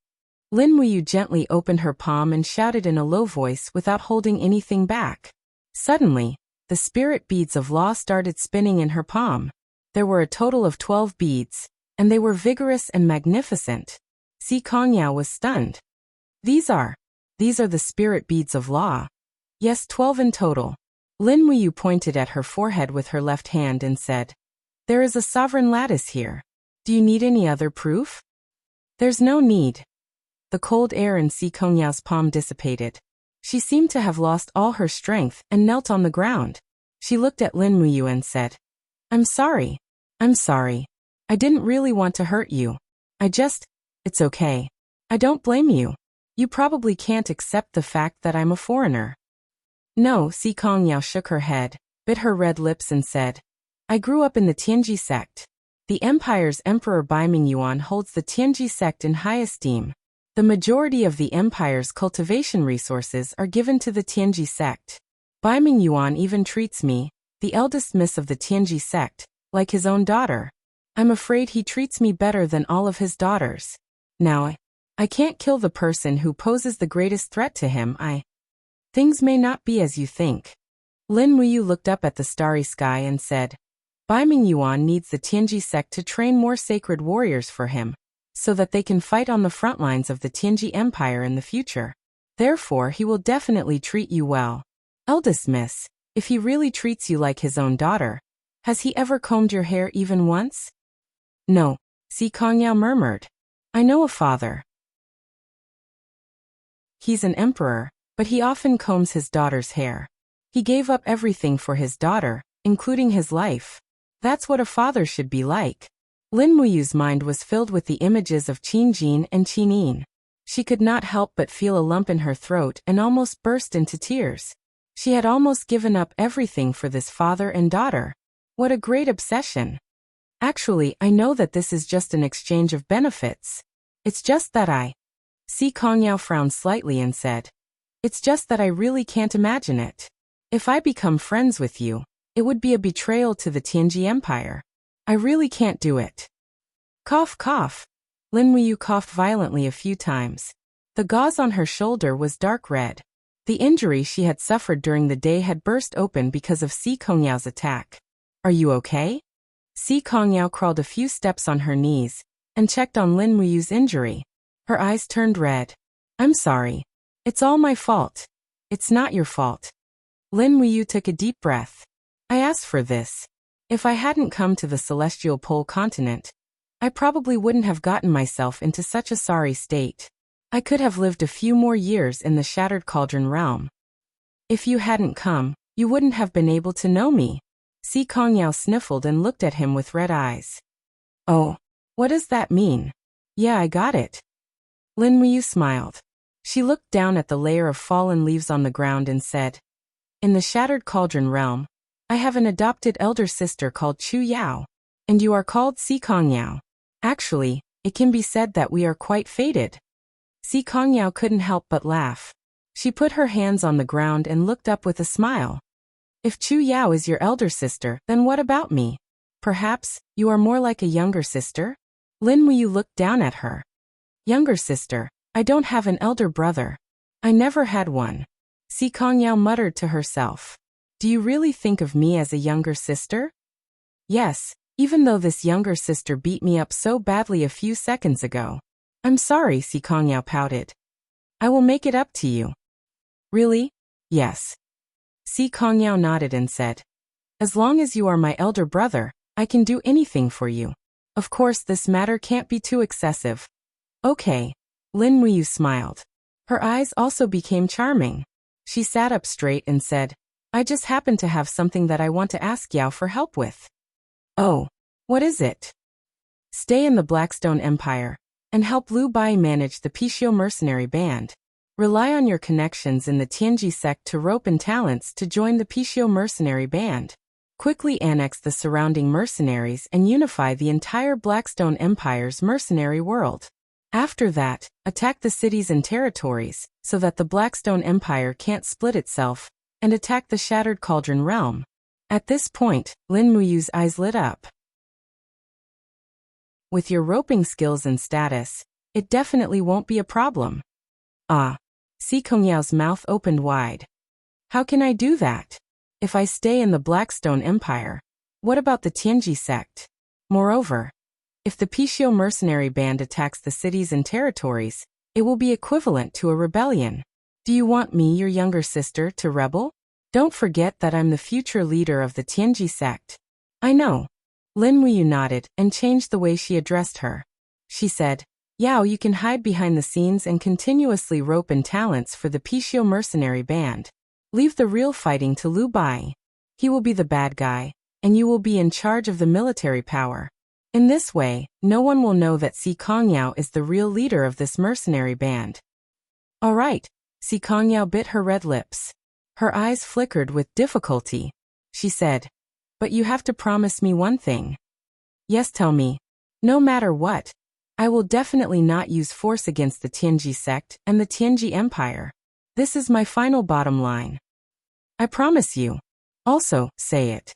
Lin Muyu gently opened her palm and shouted in a low voice without holding anything back. Suddenly, the spirit beads of law started spinning in her palm. There were a total of 12 beads, and they were vigorous and magnificent. Si Kongyao was stunned. These are the spirit beads of law. Yes, 12 in total. Lin Muyu pointed at her forehead with her left hand and said, "There is a sovereign lattice here. Do you need any other proof?" "There's no need." The cold air in Si Kongyao's palm dissipated. She seemed to have lost all her strength and knelt on the ground. She looked at Lin Muyu and said, I'm sorry. I didn't really want to hurt you. It's okay. I don't blame you. You probably can't accept the fact that I'm a foreigner." No, Si Kongyao shook her head, bit her red lips and said, "I grew up in the Tianji sect. The empire's emperor Baiming Yuan holds the Tianji sect in high esteem. The majority of the empire's cultivation resources are given to the Tianji sect. Baiming Yuan even treats me, the eldest miss of the Tianji sect, like his own daughter. I'm afraid he treats me better than all of his daughters. Now, I can't kill the person who poses the greatest threat to him. Things may not be as you think." Lin Muyu looked up at the starry sky and said, "Baiming Yuan needs the Tianji sect to train more sacred warriors for him, so that they can fight on the front lines of the Tianji Empire in the future. Therefore, he will definitely treat you well. Eldest miss, if he really treats you like his own daughter, has he ever combed your hair even once?" "No," Si Kongyao murmured. "I know a father. He's an emperor, but he often combs his daughter's hair. He gave up everything for his daughter, including his life. That's what a father should be like." Lin Muyu's mind was filled with the images of Qin Jin and Qin Yin. She could not help but feel a lump in her throat and almost burst into tears. She had almost given up everything for this father and daughter. What a great obsession. "Actually, I know that this is just an exchange of benefits. It's just that Si Kongyao frowned slightly and said, "It's just that I really can't imagine it. If I become friends with you, it would be a betrayal to the Tianji Empire. I really can't do it." Cough, cough. Lin Muyu coughed violently a few times. The gauze on her shoulder was dark red. The injury she had suffered during the day had burst open because of Si Kongyao's attack. "Are you okay?" Si Kongyao crawled a few steps on her knees and checked on Lin Muyu's injury. Her eyes turned red. "I'm sorry. It's all my fault." "It's not your fault." Lin Muyu took a deep breath. "I asked for this. If I hadn't come to the celestial pole continent, I probably wouldn't have gotten myself into such a sorry state. I could have lived a few more years in the Shattered Cauldron realm. If you hadn't come, you wouldn't have been able to know me." Si Kongyao sniffled and looked at him with red eyes. "Oh, what does that mean?" "Yeah, I got it." Lin Muyu smiled. She looked down at the layer of fallen leaves on the ground and said, "In the Shattered Cauldron realm, I have an adopted elder sister called Chu Yao, and you are called Si Kongyao. Actually, it can be said that we are quite fated." Si Kongyao couldn't help but laugh. She put her hands on the ground and looked up with a smile. "If Chu Yao is your elder sister, then what about me? Perhaps, you are more like a younger sister?" Lin Muyu looked down at her. "Younger sister? I don't have an elder brother. I never had one." Si Kongyao muttered to herself. "Do you really think of me as a younger sister?" "Yes, even though this younger sister beat me up so badly a few seconds ago." "I'm sorry," Si Kongyao pouted. "I will make it up to you." "Really?" "Yes." Si Kongyao nodded and said, "As long as you are my elder brother, I can do anything for you. Of course, this matter can't be too excessive." "Okay." Lin Muyu smiled. Her eyes also became charming. She sat up straight and said, "I just happen to have something that I want to ask Yao for help with." "Oh, what is it?" "Stay in the Blackstone Empire and help Liu Bai manage the Pishio mercenary band. Rely on your connections in the Tianji sect to rope in talents to join the Pishio mercenary band. Quickly annex the surrounding mercenaries and unify the entire Blackstone Empire's mercenary world. After that, attack the cities and territories, so that the Blackstone Empire can't split itself, and attack the Shattered Cauldron realm. At this point, Lin Muyu's eyes lit up. With your roping skills and status, it definitely won't be a problem. Ah. Si Kongyao's mouth opened wide. How can I do that? If I stay in the Blackstone Empire, what about the Tianji sect? Moreover, if the Pishio mercenary band attacks the cities and territories, it will be equivalent to a rebellion. Do you want me, your younger sister, to rebel? Don't forget that I'm the future leader of the Tianji sect. I know. Lin Muyu nodded and changed the way she addressed her. She said, Yao, you can hide behind the scenes and continuously rope in talents for the Pishio mercenary band. Leave the real fighting to Lu Bai. He will be the bad guy, and you will be in charge of the military power. In this way, no one will know that Si Kongyao is the real leader of this mercenary band. All right. Si Kongyao bit her red lips. Her eyes flickered with difficulty. She said, but you have to promise me one thing. Yes, tell me. No matter what, I will definitely not use force against the Tianji sect and the Tianji Empire. This is my final bottom line. I promise you. Also, say it.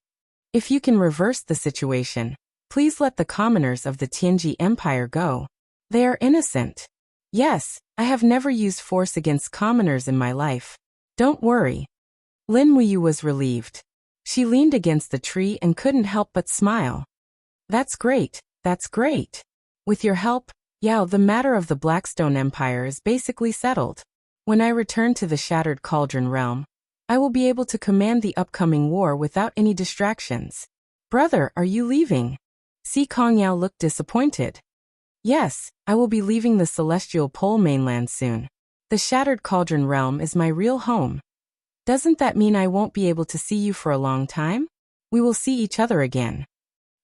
If you can reverse the situation, please let the commoners of the Tianji Empire go. They are innocent. Yes, I have never used force against commoners in my life. Don't worry. Lin Muyu was relieved. She leaned against the tree and couldn't help but smile. That's great, that's great. With your help, Yao, the matter of the Blackstone Empire is basically settled. When I return to the Shattered Cauldron realm, I will be able to command the upcoming war without any distractions. Brother, are you leaving? Si Kongyao looked disappointed. Yes, I will be leaving the Celestial Pole mainland soon. The Shattered Cauldron realm is my real home. Doesn't that mean I won't be able to see you for a long time? We will see each other again.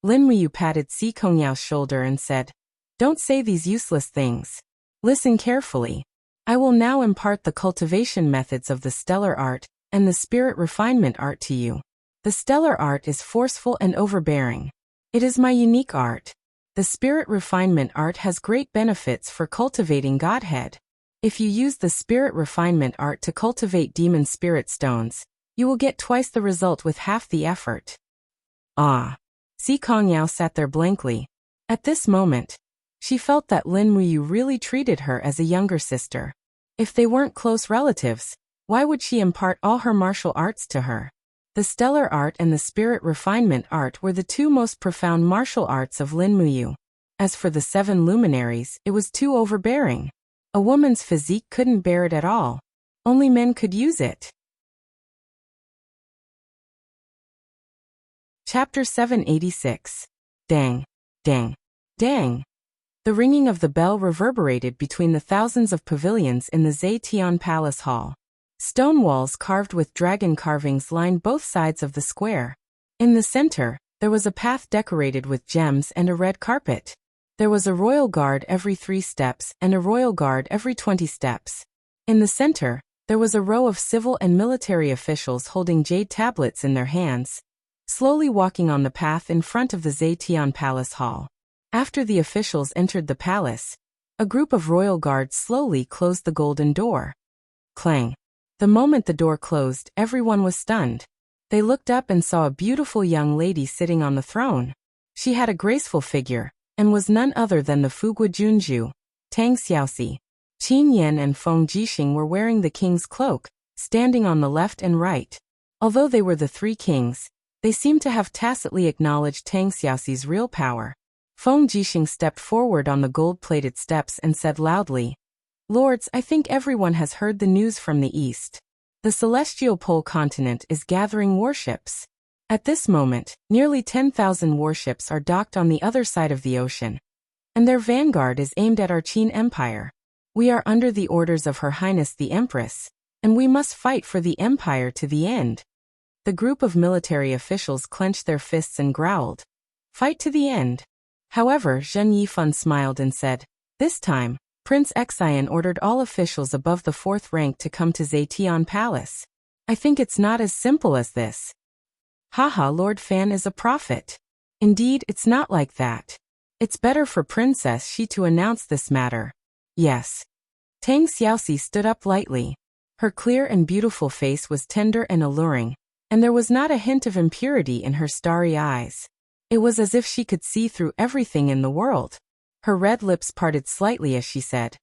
Lin Muyu patted Si Kongyao's shoulder and said, Don't say these useless things. Listen carefully. I will now impart the cultivation methods of the stellar art and the spirit refinement art to you. The stellar art is forceful and overbearing. It is my unique art. The spirit refinement art has great benefits for cultivating Godhead. If you use the spirit refinement art to cultivate demon spirit stones, you will get twice the result with half the effort. Ah. Si Kongyao sat there blankly. At this moment, she felt that Lin Muyu really treated her as a younger sister. If they weren't close relatives, why would she impart all her martial arts to her? The stellar art and the spirit refinement art were the two most profound martial arts of Lin Muyu. As for the 7 luminaries, it was too overbearing. A woman's physique couldn't bear it at all. Only men could use it. Chapter 786. Dang, dang, dang. The ringing of the bell reverberated between the thousands of pavilions in the Zetian Palace Hall. Stone walls carved with dragon carvings lined both sides of the square. In the center, there was a path decorated with gems and a red carpet. There was a royal guard every 3 steps and a royal guard every 20 steps. In the center, there was a row of civil and military officials holding jade tablets in their hands, slowly walking on the path in front of the Zetian Palace Hall. After the officials entered the palace, a group of royal guards slowly closed the golden door. Clang. The moment the door closed, everyone was stunned. They looked up and saw a beautiful young lady sitting on the throne. She had a graceful figure, and was none other than the Fugua Junju, Tang Xiaoxi. Qin Yan and Feng Jixing were wearing the king's cloak, standing on the left and right. Although they were the 3 kings, they seemed to have tacitly acknowledged Tang Xiaoxi's real power. Feng Jixing stepped forward on the gold-plated steps and said loudly, Lords, I think everyone has heard the news from the east. The celestial pole continent is gathering warships. At this moment, nearly 10,000 warships are docked on the other side of the ocean, and their vanguard is aimed at our Qin Empire. We are under the orders of Her Highness the Empress, and we must fight for the empire to the end. The group of military officials clenched their fists and growled, Fight to the end. However, Zhen Yifan smiled and said, This time, Prince Xian ordered all officials above the 4th rank to come to Zetian Palace. I think it's not as simple as this. Haha, Lord Fan is a prophet. Indeed, it's not like that. It's better for Princess Shi to announce this matter. Yes. Tang Xiaoxi stood up lightly. Her clear and beautiful face was tender and alluring, and there was not a hint of impurity in her starry eyes. It was as if she could see through everything in the world. Her red lips parted slightly as she said,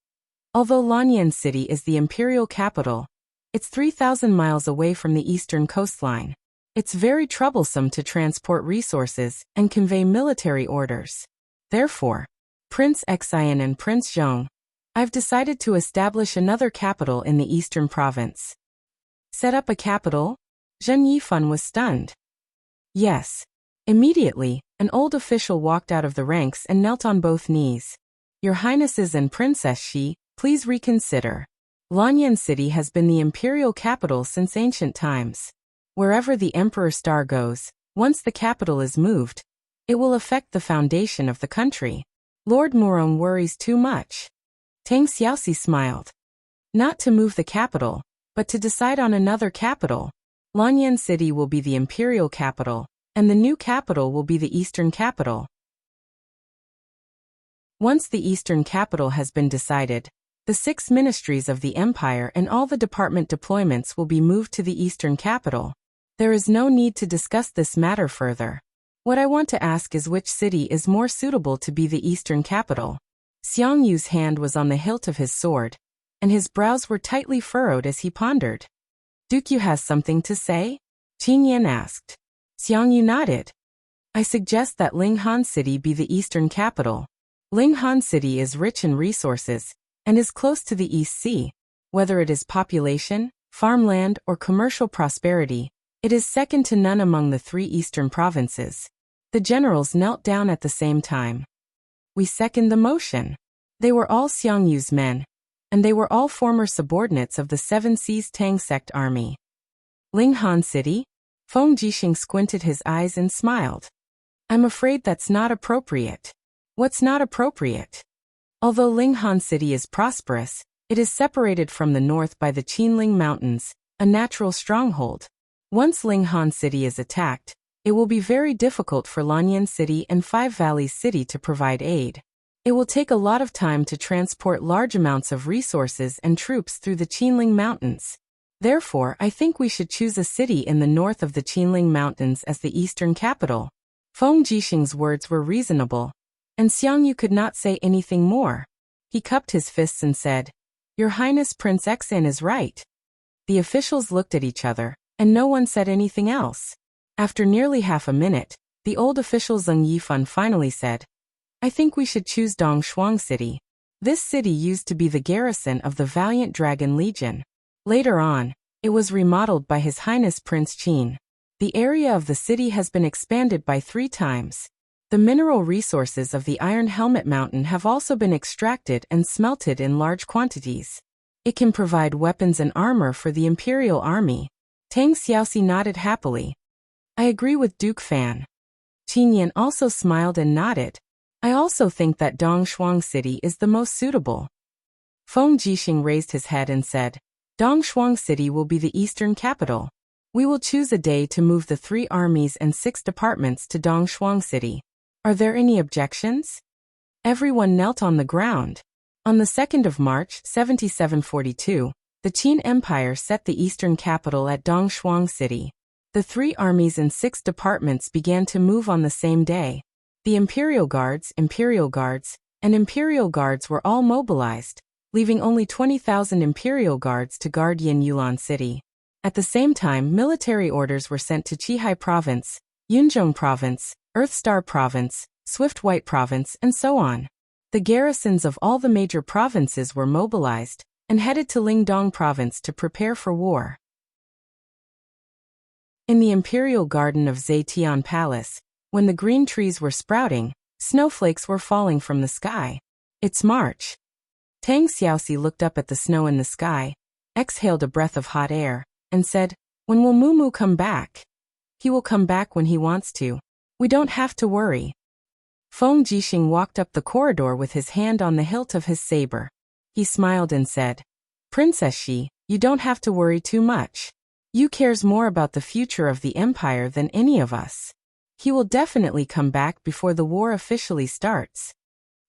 "Although Lanyan City is the imperial capital, it's 3,000 miles away from the eastern coastline. It's very troublesome to transport resources and convey military orders. Therefore, Prince Xian and Prince Zhong, I've decided to establish another capital in the eastern province." Set up a capital? Zhen Yifan was stunned. Yes. Immediately, an old official walked out of the ranks and knelt on both knees. "Your Highnesses and Princess Shi, please reconsider. Lanyan City has been the imperial capital since ancient times. Wherever the Emperor Star goes, once the capital is moved, it will affect the foundation of the country. Lord Murong worries too much." Tang Xiaoxi smiled. "Not to move the capital, but to decide on another capital. Lanyan City will be the imperial capital, and the new capital will be the eastern capital. Once the eastern capital has been decided, the 6 ministries of the empire and all the department deployments will be moved to the eastern capital. There is no need to discuss this matter further. What I want to ask is which city is more suitable to be the eastern capital." Xiang Yu's hand was on the hilt of his sword, and his brows were tightly furrowed as he pondered. "Duke Yu has something to say?" Qin Yan asked. Xiang Yu nodded. "I suggest that Linghan City be the eastern capital. Linghan City is rich in resources, and is close to the East Sea. Whether it is population, farmland, or commercial prosperity, it is second to none among the 3 eastern provinces." The generals knelt down at the same time. "We second the motion." They were all Xiang Yu's men, and they were all former subordinates of the 7 Seas Tang sect army. "Linghan City?" Feng Jixing squinted his eyes and smiled. "I'm afraid that's not appropriate." "What's not appropriate?" "Although Linghan City is prosperous, it is separated from the north by the Qinling Mountains, a natural stronghold. Once Linghan City is attacked, it will be very difficult for Lanyan City and Five Valleys City to provide aid. It will take a lot of time to transport large amounts of resources and troops through the Qinling Mountains. Therefore, I think we should choose a city in the north of the Qinling Mountains as the eastern capital." Feng Jixing's words were reasonable, and Xiang Yu could not say anything more. He cupped his fists and said, "Your Highness Prince Xian is right." The officials looked at each other, and no one said anything else. After nearly half a minute, the old official Zheng Yifan finally said, "I think we should choose Dongshuang City. This city used to be the garrison of the valiant Dragon Legion. Later on, it was remodeled by His Highness Prince Qin. The area of the city has been expanded by 3 times. The mineral resources of the Iron Helmet Mountain have also been extracted and smelted in large quantities. It can provide weapons and armor for the Imperial Army." Tang Xiaoxi nodded happily. "I agree with Duke Fan." Qin Yan also smiled and nodded. "I also think that Dongshuang City is the most suitable." Feng Jixing raised his head and said, "Dongshuang City will be the eastern capital. We will choose a day to move the 3 armies and 6 departments to Dongshuang City. Are there any objections?" Everyone knelt on the ground. On the 2nd of March, 7742, the Qin Empire set the eastern capital at Dongshuang City. The 3 armies and 6 departments began to move on the same day. The Imperial Guards, and Imperial Guards were all mobilized, leaving only 20,000 Imperial Guards to guard Yin Yulan City. At the same time, military orders were sent to Qihai Province, Yunzhong Province, Earthstar Province, Swift White Province, and so on. The garrisons of all the major provinces were mobilized and headed to Lingdong Province to prepare for war. In the Imperial Garden of Zetian Palace, when the green trees were sprouting, snowflakes were falling from the sky. "It's March." Tang Xiaoxi looked up at the snow in the sky, exhaled a breath of hot air, and said, "When will Mumu come back?" "He will come back when he wants to. We don't have to worry." Feng Jixing walked up the corridor with his hand on the hilt of his saber. He smiled and said, "Princess Shi, you don't have to worry too much. Yu cares more about the future of the empire than any of us. He will definitely come back before the war officially starts."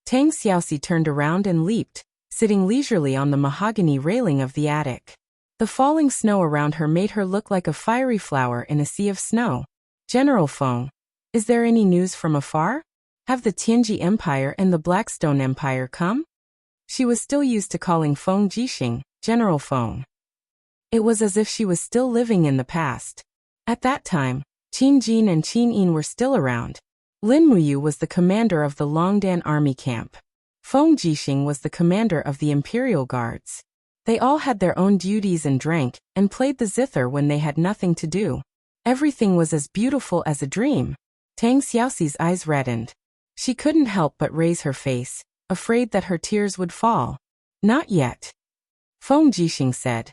Tang Xiaoxi turned around and leaped, sitting leisurely on the mahogany railing of the attic. The falling snow around her made her look like a fiery flower in a sea of snow. General Feng, is there any news from afar? Have the Tianji Empire and the Blackstone Empire come? She was still used to calling Feng Jixing General Feng. It was as if she was still living in the past. At that time, Qin Jin and Qin Yin were still around. Lin Muyu was the commander of the Longdan army camp. Feng Jixing was the commander of the Imperial Guards. They all had their own duties and drank and played the zither when they had nothing to do. Everything was as beautiful as a dream. Tang Xiaoxi's eyes reddened. She couldn't help but raise her face, afraid that her tears would fall. Not yet. Feng Jixing said.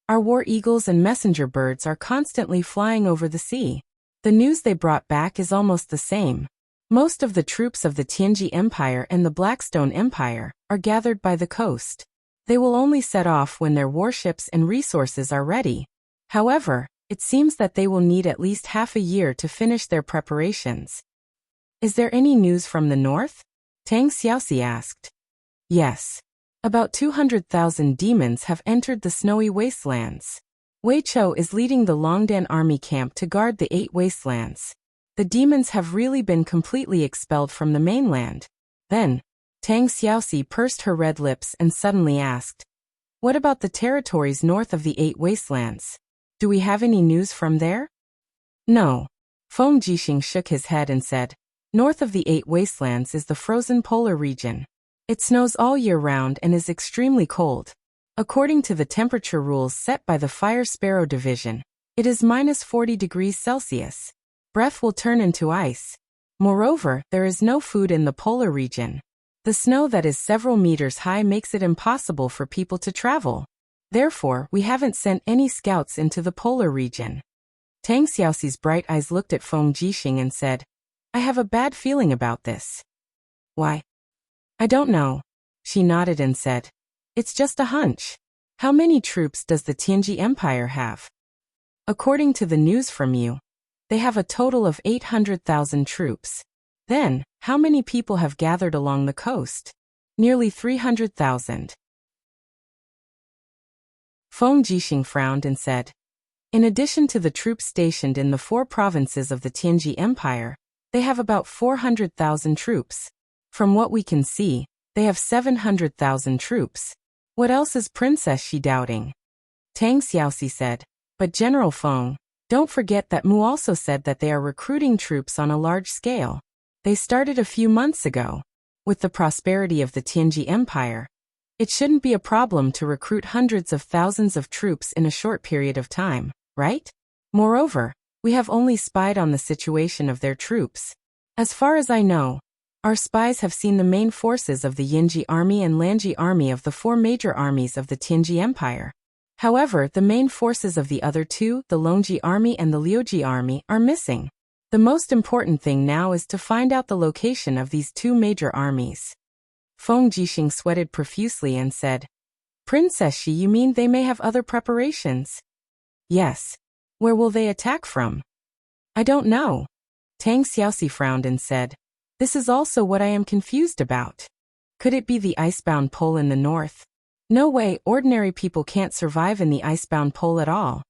Our war eagles and messenger birds are constantly flying over the sea. The news they brought back is almost the same. Most of the troops of the Tianji Empire and the Blackstone Empire are gathered by the coast. They will only set off when their warships and resources are ready. However, it seems that they will need at least half a year to finish their preparations. Is there any news from the north? Tang Xiaoxi asked. Yes. About 200,000 demons have entered the snowy wastelands. Wei Chou is leading the Longdan army camp to guard the 8 wastelands. The demons have really been completely expelled from the mainland. Then, Tang Xiaoxi pursed her red lips and suddenly asked, what about the territories north of the 8 wastelands? Do we have any news from there? No. Feng Jixing shook his head and said, north of the 8 wastelands is the frozen polar region. It snows all year round and is extremely cold. According to the temperature rules set by the Fire Sparrow Division, it is -40 degrees Celsius. Breath will turn into ice. Moreover, there is no food in the polar region. The snow that is several meters high makes it impossible for people to travel. Therefore, we haven't sent any scouts into the polar region. Tang Xiaoxi's bright eyes looked at Feng Jixing and said, I have a bad feeling about this. Why? I don't know. She nodded and said, it's just a hunch. How many troops does the Tianji Empire have? According to the news from you, they have a total of 800,000 troops. Then, how many people have gathered along the coast? Nearly 300,000. Feng Jixing frowned and said, in addition to the troops stationed in the 4 provinces of the Tianji Empire, they have about 400,000 troops. From what we can see, they have 700,000 troops. What else is Princess Shi doubting? Tang Xiaoxi said, but General Feng, don't forget that Mu also said that they are recruiting troops on a large scale. They started a few months ago. With the prosperity of the Tianji Empire, it shouldn't be a problem to recruit hundreds of thousands of troops in a short period of time, right? Moreover, we have only spied on the situation of their troops. As far as I know, our spies have seen the main forces of the Yinji army and Lanji army of the 4 major armies of the Tianji Empire. However, the main forces of the other 2, the Longji army and the Liuji army, are missing. The most important thing now is to find out the location of these 2 major armies. Feng Jixing sweated profusely and said, Princess Shi, you mean they may have other preparations? Yes. Where will they attack from? I don't know. Tang Xiaoxi frowned and said, this is also what I am confused about. Could it be the icebound pole in the north? No way, ordinary people can't survive in the icebound pole at all.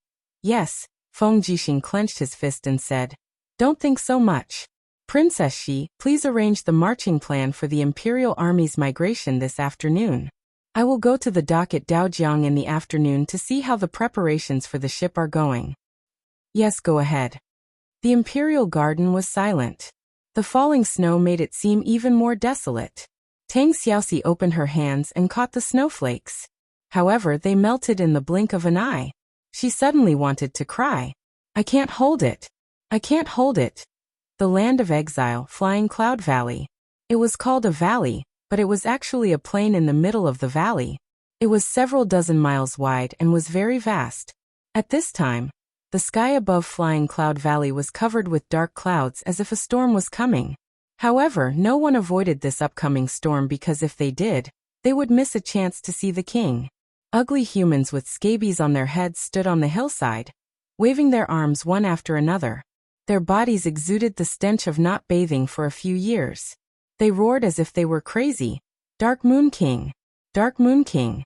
Yes, Feng Jixing clenched his fist and said, don't think so much. Princess Shi, please arrange the marching plan for the Imperial Army's migration this afternoon. I will go to the dock at Daojiang in the afternoon to see how the preparations for the ship are going. Yes, go ahead. The Imperial Garden was silent. The falling snow made it seem even more desolate. Tang Xiaoxi opened her hands and caught the snowflakes. However, they melted in the blink of an eye. She suddenly wanted to cry. I can't hold it. I can't hold it. The land of exile, Flying Cloud Valley. It was called a valley, but it was actually a plain in the middle of the valley. It was several dozen miles wide and was very vast. At this time, the sky above Flying Cloud Valley was covered with dark clouds as if a storm was coming. However, no one avoided this upcoming storm because if they did, they would miss a chance to see the king. Ugly humans with scabies on their heads stood on the hillside, waving their arms one after another. Their bodies exuded the stench of not bathing for a few years. They roared as if they were crazy. Dark Moon King. Dark Moon King.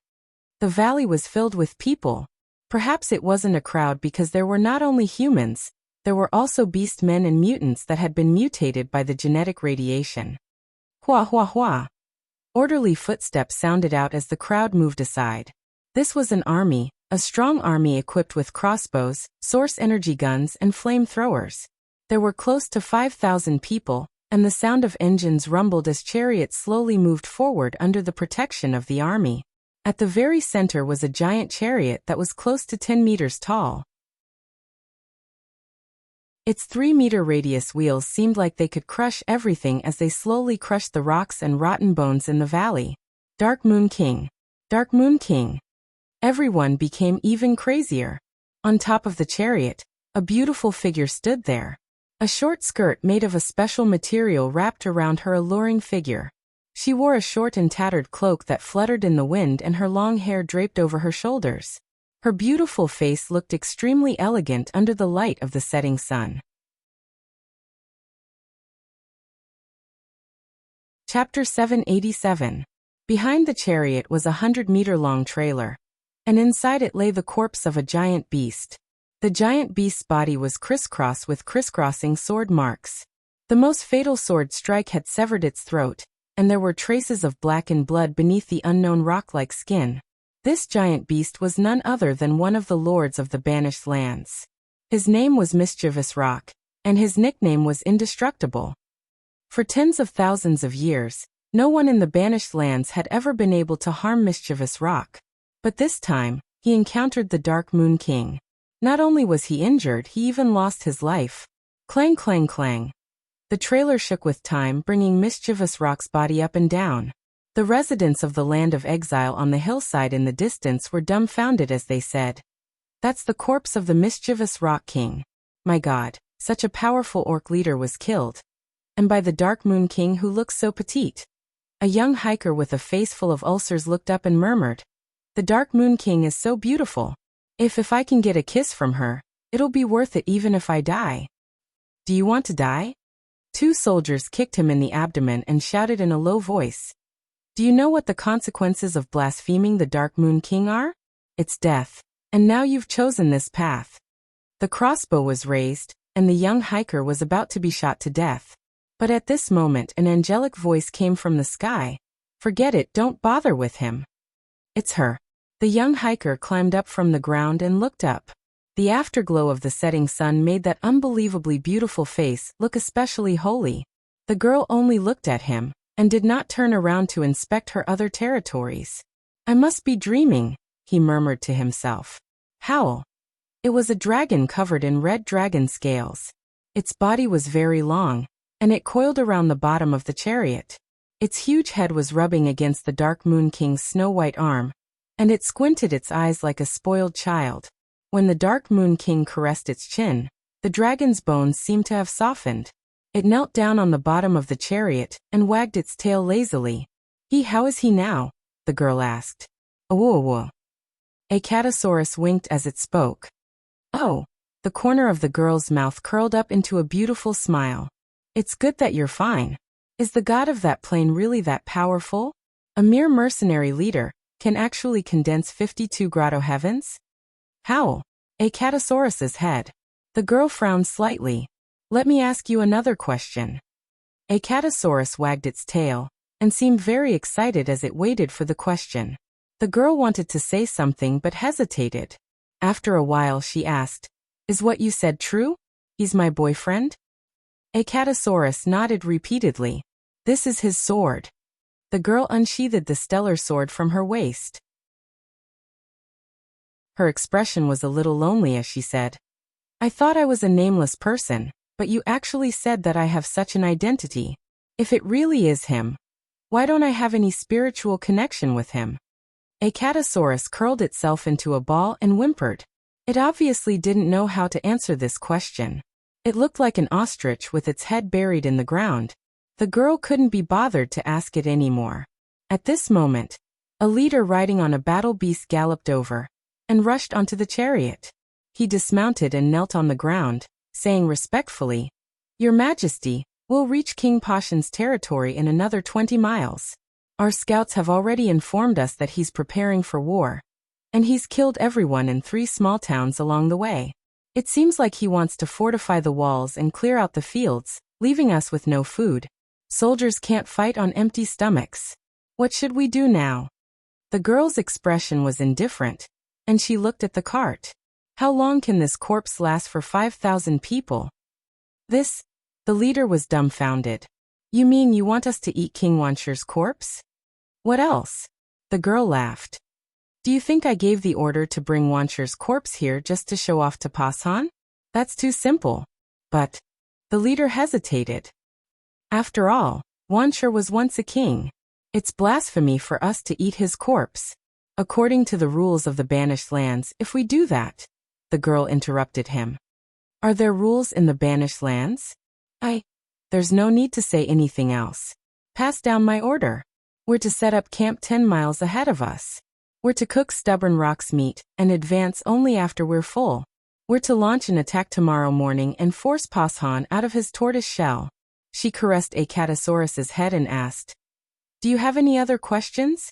The valley was filled with people. Perhaps it wasn't a crowd because there were not only humans, there were also beast men and mutants that had been mutated by the genetic radiation. Hua hua hua. Orderly footsteps sounded out as the crowd moved aside. This was an army, a strong army equipped with crossbows, source energy guns, and flamethrowers. There were close to 5,000 people, and the sound of engines rumbled as chariots slowly moved forward under the protection of the army. At the very center was a giant chariot that was close to 10 meters tall. Its 3-meter radius wheels seemed like they could crush everything as they slowly crushed the rocks and rotten bones in the valley. Dark Moon King. Dark Moon King. Everyone became even crazier. On top of the chariot, a beautiful figure stood there. A short skirt made of a special material wrapped around her alluring figure. She wore a short and tattered cloak that fluttered in the wind and her long hair draped over her shoulders. Her beautiful face looked extremely elegant under the light of the setting sun. Chapter 787. Behind the chariot was a 100-meter-long trailer, and inside it lay the corpse of a giant beast. The giant beast's body was crisscrossed with crisscrossing sword marks. The most fatal sword strike had severed its throat, and there were traces of blackened blood beneath the unknown rock-like skin. This giant beast was none other than one of the lords of the Banished Lands. His name was Mischievous Rock, and his nickname was Indestructible. For tens of thousands of years, no one in the Banished Lands had ever been able to harm Mischievous Rock. But this time, he encountered the Dark Moon King. Not only was he injured, he even lost his life. Clang clang clang. The trailer shook with time, bringing Mischievous Rock's body up and down. The residents of the land of exile on the hillside in the distance were dumbfounded as they said, "That's the corpse of the Mischievous Rock King. My God, such a powerful orc leader was killed. And by the Dark Moon King who looks so petite." A young hiker with a face full of ulcers looked up and murmured, "The Dark Moon King is so beautiful. If I can get a kiss from her, it'll be worth it even if I die." "Do you want to die?" Two soldiers kicked him in the abdomen and shouted in a low voice, "Do you know what the consequences of blaspheming the Dark Moon King are? It's death. And now you've chosen this path." The crossbow was raised, and the young hiker was about to be shot to death. But at this moment an angelic voice came from the sky. "Forget it, don't bother with him. It's her." The young hiker climbed up from the ground and looked up. The afterglow of the setting sun made that unbelievably beautiful face look especially holy. The girl only looked at him, and did not turn around to inspect her other territories. "I must be dreaming," he murmured to himself. Howl. It was a dragon covered in red dragon scales. Its body was very long, and it coiled around the bottom of the chariot. Its huge head was rubbing against the Dark Moon King's snow-white arm, and it squinted its eyes like a spoiled child. When the Dark Moon King caressed its chin, the dragon's bones seemed to have softened. It knelt down on the bottom of the chariot and wagged its tail lazily. How is he now?" the girl asked. "Awoo-awoo." A catasaurus winked as it spoke. "Oh." The corner of the girl's mouth curled up into a beautiful smile. "It's good that you're fine. Is the god of that plane really that powerful? A mere mercenary leader can actually condense 52 grotto heavens?" Howl. A catasaurus's head. The girl frowned slightly. "Let me ask you another question." A catasaurus wagged its tail, and seemed very excited as it waited for the question. The girl wanted to say something but hesitated. After a while she asked, "Is what you said true? He's my boyfriend?" A catasaurus nodded repeatedly. "This is his sword." The girl unsheathed the stellar sword from her waist. Her expression was a little lonely as she said, "I thought I was a nameless person, but you actually said that I have such an identity. If it really is him, why don't I have any spiritual connection with him?" A catasaurus curled itself into a ball and whimpered. It obviously didn't know how to answer this question. It looked like an ostrich with its head buried in the ground. The girl couldn't be bothered to ask it anymore. At this moment, a leader riding on a battle beast galloped over and rushed onto the chariot. He dismounted and knelt on the ground, saying respectfully, "Your Majesty, we'll reach King Pashan's territory in another 20 miles. Our scouts have already informed us that he's preparing for war. And he's killed everyone in 3 small towns along the way. It seems like he wants to fortify the walls and clear out the fields, leaving us with no food. Soldiers can't fight on empty stomachs. What should we do now? The girl's expression was indifferent, and she looked at the cart. How long can this corpse last for 5,000 people? The leader was dumbfounded. You mean you want us to eat King Wuxia's corpse? What else? The girl laughed. Do you think I gave the order to bring Wuxia's corpse here just to show off to Pashan? That's too simple. But the leader hesitated. After all, Wuxia was once a king. It's blasphemy for us to eat his corpse. According to the rules of the banished lands, if we do that, the girl interrupted him. Are there rules in the banished lands? There's no need to say anything else. Pass down my order. We're to set up camp 10 miles ahead of us. We're to cook stubborn rock's meat and advance only after we're full. We're to launch an attack tomorrow morning and force Pashan out of his tortoise shell. She caressed Acatosaurus's head and asked, Do you have any other questions?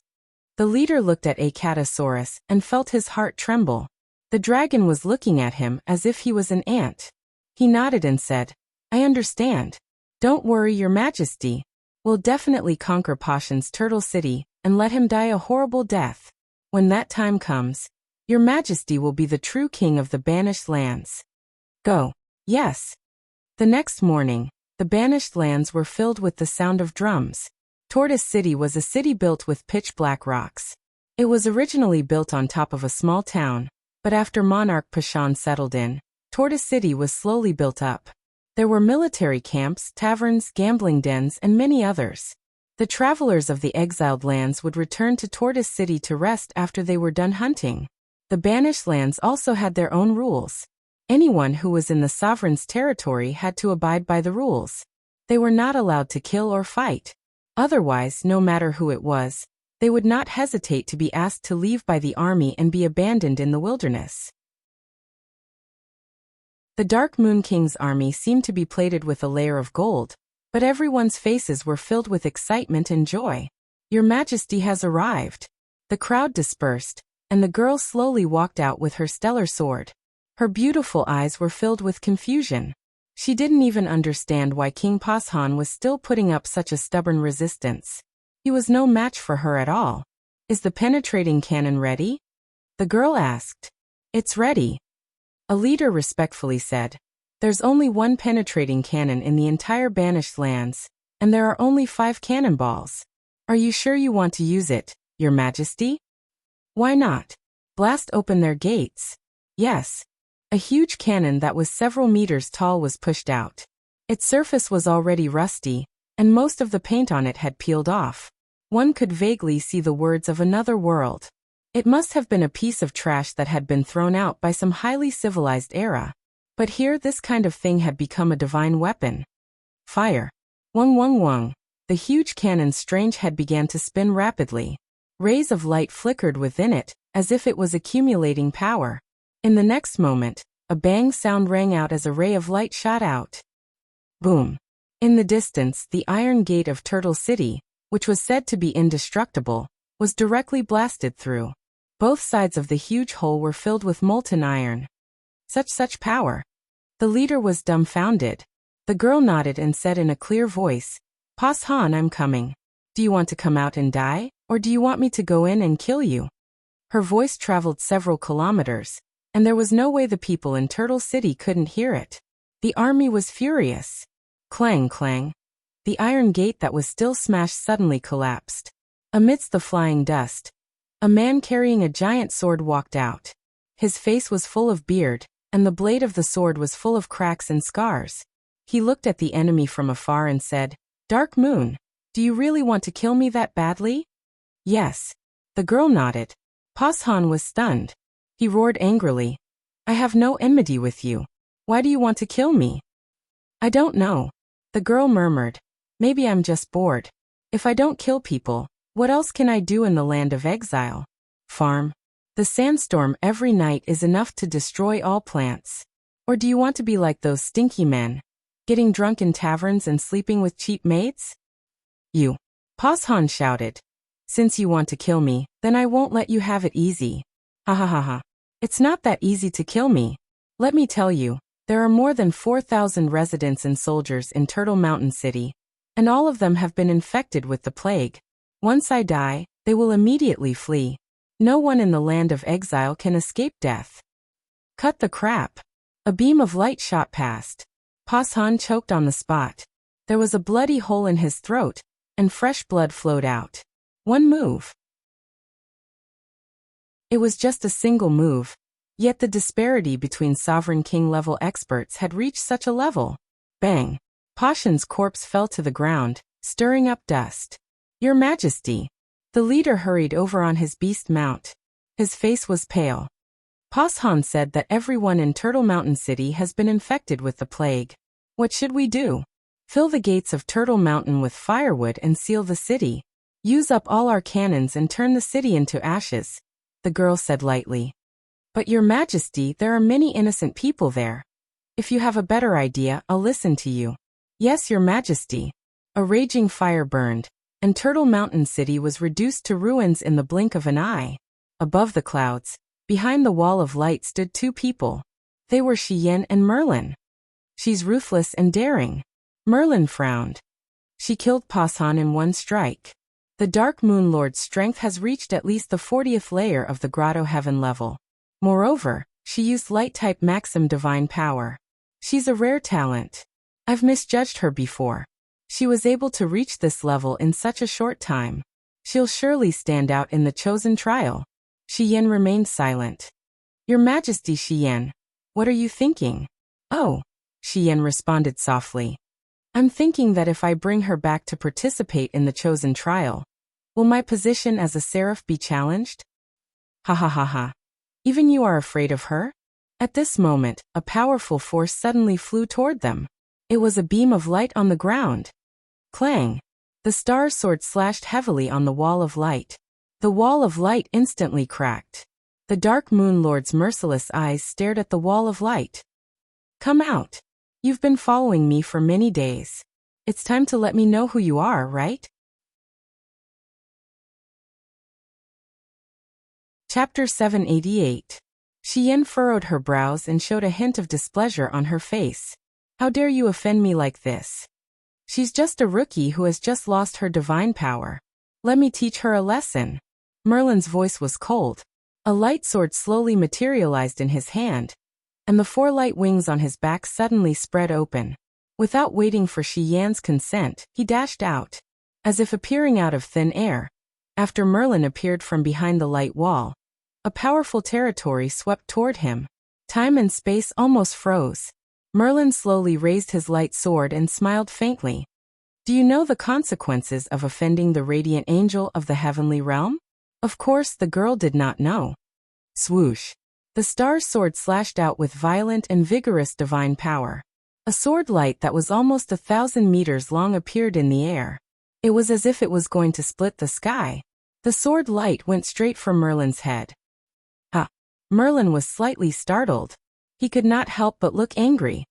The leader looked at Acatosaurus and felt his heart tremble. The dragon was looking at him as if he was an ant. He nodded and said, I understand. Don't worry, Your Majesty. We'll definitely conquer Pashan's turtle city and let him die a horrible death. When that time comes, Your Majesty will be the true king of the banished lands. Go. Yes. The next morning, the banished lands were filled with the sound of drums. Tortoise City was a city built with pitch-black rocks. It was originally built on top of a small town, but after monarch Pashan settled in, Tortoise City was slowly built up. There were military camps, taverns, gambling dens, and many others. The travelers of the exiled lands would return to Tortoise City to rest after they were done hunting. The banished lands also had their own rules. Anyone who was in the sovereign's territory had to abide by the rules. They were not allowed to kill or fight. Otherwise, no matter who it was, they would not hesitate to be asked to leave by the army and be abandoned in the wilderness. The Dark Moon King's army seemed to be plated with a layer of gold, but everyone's faces were filled with excitement and joy. Your Majesty has arrived. The crowd dispersed, and the girl slowly walked out with her stellar sword. Her beautiful eyes were filled with confusion. She didn't even understand why King Pashan was still putting up such a stubborn resistance. He was no match for her at all. Is the penetrating cannon ready? The girl asked. It's ready. A leader respectfully said. There's only one penetrating cannon in the entire banished lands, and there are only 5 cannonballs. Are you sure you want to use it, Your Majesty? Why not? Blast open their gates. Yes. A huge cannon that was several meters tall was pushed out. Its surface was already rusty, and most of the paint on it had peeled off. One could vaguely see the words of another world. It must have been a piece of trash that had been thrown out by some highly civilized era. But here this kind of thing had become a divine weapon. Fire. Wung wung wung. The huge cannon's strange head began to spin rapidly. Rays of light flickered within it, as if it was accumulating power. In the next moment, a bang sound rang out as a ray of light shot out. Boom. In the distance, the iron gate of Turtle City, which was said to be indestructible, was directly blasted through. Both sides of the huge hole were filled with molten iron. Such power. The leader was dumbfounded. The girl nodded and said in a clear voice, Pashan, I'm coming. Do you want to come out and die, or do you want me to go in and kill you? Her voice traveled several kilometers, and there was no way the people in Turtle City couldn't hear it. The army was furious. Clang, clang. The iron gate that was still smashed suddenly collapsed. Amidst the flying dust, a man carrying a giant sword walked out. His face was full of beard, and the blade of the sword was full of cracks and scars. He looked at the enemy from afar and said, Dark Moon, do you really want to kill me that badly? Yes. The girl nodded. Pashan was stunned. He roared angrily. I have no enmity with you. Why do you want to kill me? I don't know. The girl murmured. Maybe I'm just bored. If I don't kill people, what else can I do in the land of exile? Farm. The sandstorm every night is enough to destroy all plants. Or do you want to be like those stinky men, getting drunk in taverns and sleeping with cheap maids? You. Pashan shouted. Since you want to kill me, then I won't let you have it easy. Ha ha ha ha. It's not that easy to kill me. Let me tell you, there are more than 4,000 residents and soldiers in Turtle Mountain City, and all of them have been infected with the plague. Once I die, they will immediately flee. No one in the land of exile can escape death. Cut the crap. A beam of light shot past. Pashan choked on the spot. There was a bloody hole in his throat, and fresh blood flowed out. One move. It was just a single move, yet the disparity between Sovereign King-level experts had reached such a level. Bang! Pashan's corpse fell to the ground, stirring up dust. Your Majesty. The leader hurried over on his beast mount. His face was pale. Pashan said that everyone in Turtle Mountain City has been infected with the plague. What should we do? Fill the gates of Turtle Mountain with firewood and seal the city. Use up all our cannons and turn the city into ashes, the girl said lightly. But Your Majesty, there are many innocent people there. If you have a better idea, I'll listen to you. Yes, Your Majesty. A raging fire burned, and Turtle Mountain City was reduced to ruins in the blink of an eye. Above the clouds, behind the wall of light stood two people. They were Shiyen and Merlin. She's ruthless and daring. Merlin frowned. She killed Pashan in one strike. The Dark Moon Lord's strength has reached at least the 40th layer of the Grotto Heaven level. Moreover, she used Light-type Maxim Divine Power. She's a rare talent. I've misjudged her before. She was able to reach this level in such a short time. She'll surely stand out in the chosen trial. Shiyen remained silent. Your Majesty Shiyen, what are you thinking? Oh, Shiyen responded softly. I'm thinking that if I bring her back to participate in the chosen trial, will my position as a seraph be challenged? Ha ha ha ha. Even you are afraid of her? At this moment, a powerful force suddenly flew toward them. It was a beam of light on the ground. Clang! The star sword slashed heavily on the wall of light. The wall of light instantly cracked. The Dark Moon Lord's merciless eyes stared at the wall of light. Come out. You've been following me for many days. It's time to let me know who you are, right? Chapter 788. Shiyen furrowed her brows and showed a hint of displeasure on her face. How dare you offend me like this? She's just a rookie who has just lost her divine power. Let me teach her a lesson. Merlin's voice was cold. A light sword slowly materialized in his hand, and the 4 light wings on his back suddenly spread open. Without waiting for Shiyen's consent, he dashed out, as if appearing out of thin air. After Merlin appeared from behind the light wall, a powerful territory swept toward him. Time and space almost froze. Merlin slowly raised his light sword and smiled faintly. Do you know the consequences of offending the radiant angel of the heavenly realm? Of course, the girl did not know. Swoosh. The star's sword slashed out with violent and vigorous divine power. A sword light that was almost 1,000 meters long appeared in the air. It was as if it was going to split the sky. The sword light went straight for Merlin's head. Ha! Merlin was slightly startled. He could not help but look angry.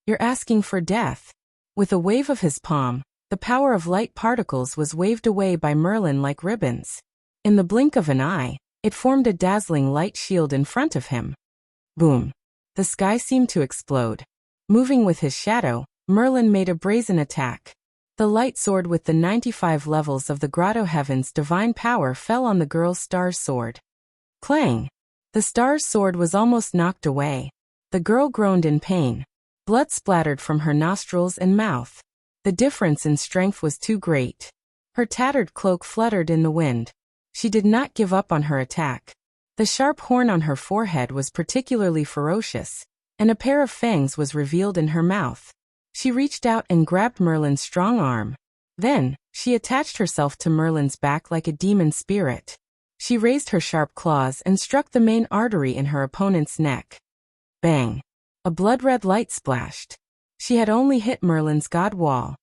You're asking for death. With a wave of his palm, the power of light particles was waved away by Merlin like ribbons. In the blink of an eye, it formed a dazzling light shield in front of him. Boom! The sky seemed to explode. Moving with his shadow, Merlin made a brazen attack. The light sword with the 95 levels of the Grotto Heaven's divine power fell on the girl's star's sword. Clang! The star's sword was almost knocked away. The girl groaned in pain. Blood splattered from her nostrils and mouth. The difference in strength was too great. Her tattered cloak fluttered in the wind. She did not give up on her attack. The sharp horn on her forehead was particularly ferocious, and a pair of fangs was revealed in her mouth. She reached out and grabbed Merlin's strong arm. Then, she attached herself to Merlin's back like a demon spirit. She raised her sharp claws and struck the main artery in her opponent's neck. Bang! A blood-red light splashed. She had only hit Merlin's god wall.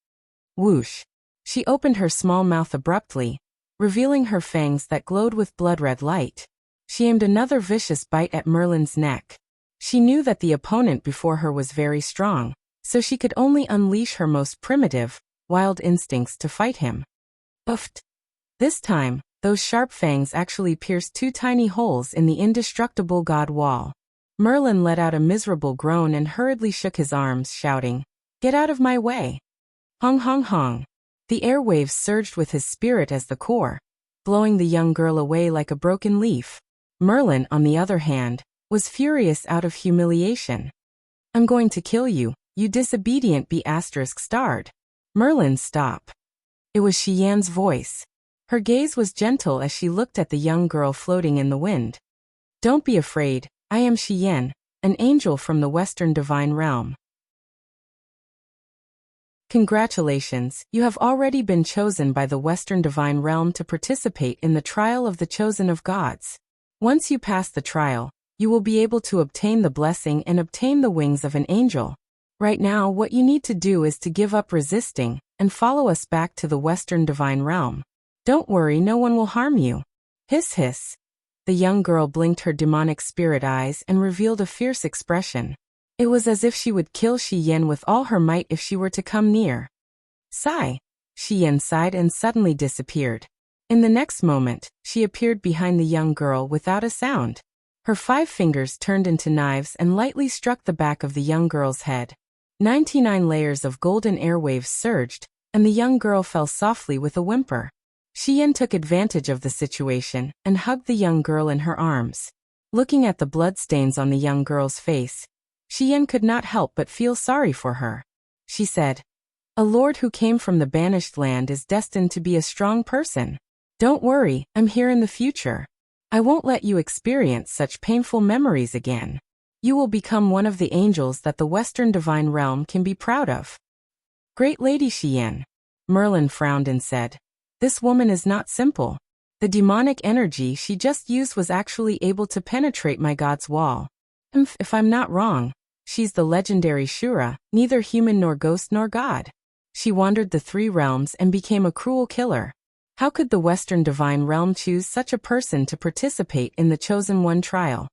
Whoosh! She opened her small mouth abruptly, revealing her fangs that glowed with blood-red light. She aimed another vicious bite at Merlin's neck. She knew that the opponent before her was very strong, so she could only unleash her most primitive, wild instincts to fight him. Uffed! This time, Those sharp fangs actually pierced 2 tiny holes in the indestructible god wall. Merlin let out a miserable groan and hurriedly shook his arms, shouting, "Get out of my way!" Hong hong hong. The airwaves surged with his spirit as the core, blowing the young girl away like a broken leaf. Merlin, on the other hand, was furious out of humiliation. "I'm going to kill you, you disobedient B*****. Merlin, stop." It was Xian's voice. Her gaze was gentle as she looked at the young girl floating in the wind. "Don't be afraid, I am Xian, an angel from the Western Divine Realm. Congratulations, you have already been chosen by the Western Divine Realm to participate in the trial of the chosen of gods. Once you pass the trial, you will be able to obtain the blessing and obtain the wings of an angel. Right now, what you need to do is to give up resisting and follow us back to the Western Divine Realm. Don't worry, no one will harm you." Hiss hiss. The young girl blinked her demonic spirit eyes and revealed a fierce expression. It was as if she would kill Xian with all her might if she were to come near. Sigh. Xian sighed and suddenly disappeared. In the next moment, she appeared behind the young girl without a sound. Her 5 fingers turned into knives and lightly struck the back of the young girl's head. 99 layers of golden airwaves surged, and the young girl fell softly with a whimper. Xian took advantage of the situation and hugged the young girl in her arms. Looking at the bloodstains on the young girl's face, Xian could not help but feel sorry for her. She said, "A lord who came from the banished land is destined to be a strong person. Don't worry, I'm here in the future. I won't let you experience such painful memories again. You will become one of the angels that the Western Divine Realm can be proud of." "Great Lady Xian." Merlin frowned and said, "This woman is not simple. The demonic energy she just used was actually able to penetrate my god's wall. If I'm not wrong, she's the legendary Shura, neither human nor ghost nor god. She wandered the 3 realms and became a cruel killer. How could the Western Divine Realm choose such a person to participate in the Chosen One trial?"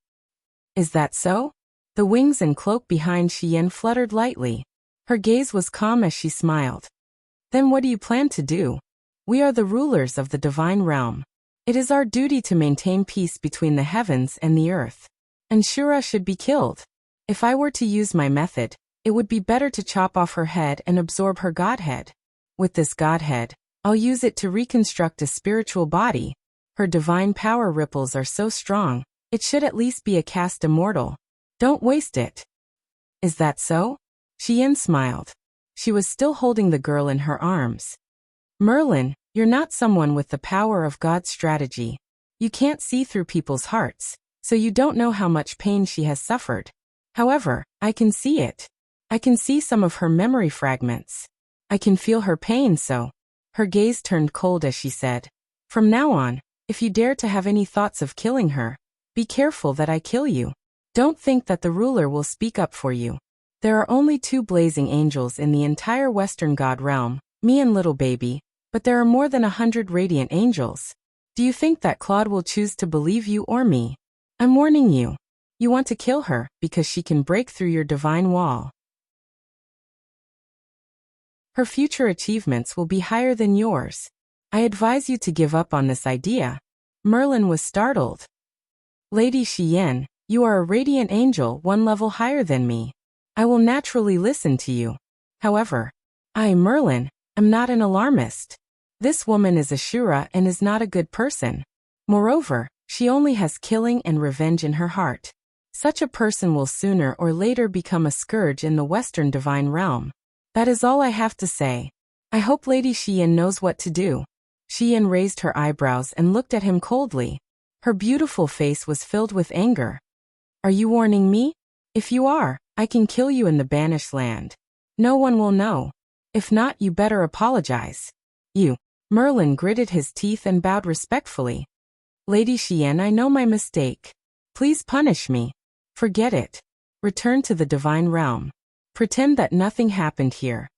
"Is that so?" The wings and cloak behind Xian fluttered lightly. Her gaze was calm as she smiled. "Then what do you plan to do? We are the rulers of the Divine Realm. It is our duty to maintain peace between the heavens and the earth. And Shura should be killed. If I were to use my method, it would be better to chop off her head and absorb her godhead. With this godhead, I'll use it to reconstruct a spiritual body. Her divine power ripples are so strong, it should at least be a cast immortal. Don't waste it." "Is that so?" Xian smiled. She was still holding the girl in her arms. "Merlin, you're not someone with the power of God's strategy. You can't see through people's hearts, so you don't know how much pain she has suffered. However, I can see it. I can see some of her memory fragments. I can feel her pain so." Her gaze turned cold as she said, "From now on, if you dare to have any thoughts of killing her, be careful that I kill you. Don't think that the ruler will speak up for you. There are only 2 blazing angels in the entire Western God realm, me and little baby, but there are more than 100 radiant angels. Do you think that Claude will choose to believe you or me? I'm warning you. You want to kill her because she can break through your divine wall. Her future achievements will be higher than yours. I advise you to give up on this idea." Merlin was startled. "Lady Xian, you are a radiant angel 1 level higher than me. I will naturally listen to you. However, I, Merlin, am not an alarmist. This woman is a Shura and is not a good person. Moreover, she only has killing and revenge in her heart. Such a person will sooner or later become a scourge in the Western Divine Realm. That is all I have to say. I hope Lady Xian knows what to do." Xian raised her eyebrows and looked at him coldly. Her beautiful face was filled with anger. "Are you warning me? If you are, I can kill you in the banished land. No one will know. If not, you better apologize." "You." Merlin gritted his teeth and bowed respectfully. "Lady Xian, I know my mistake. Please punish me. Forget it. Return to the Divine Realm. Pretend that nothing happened here."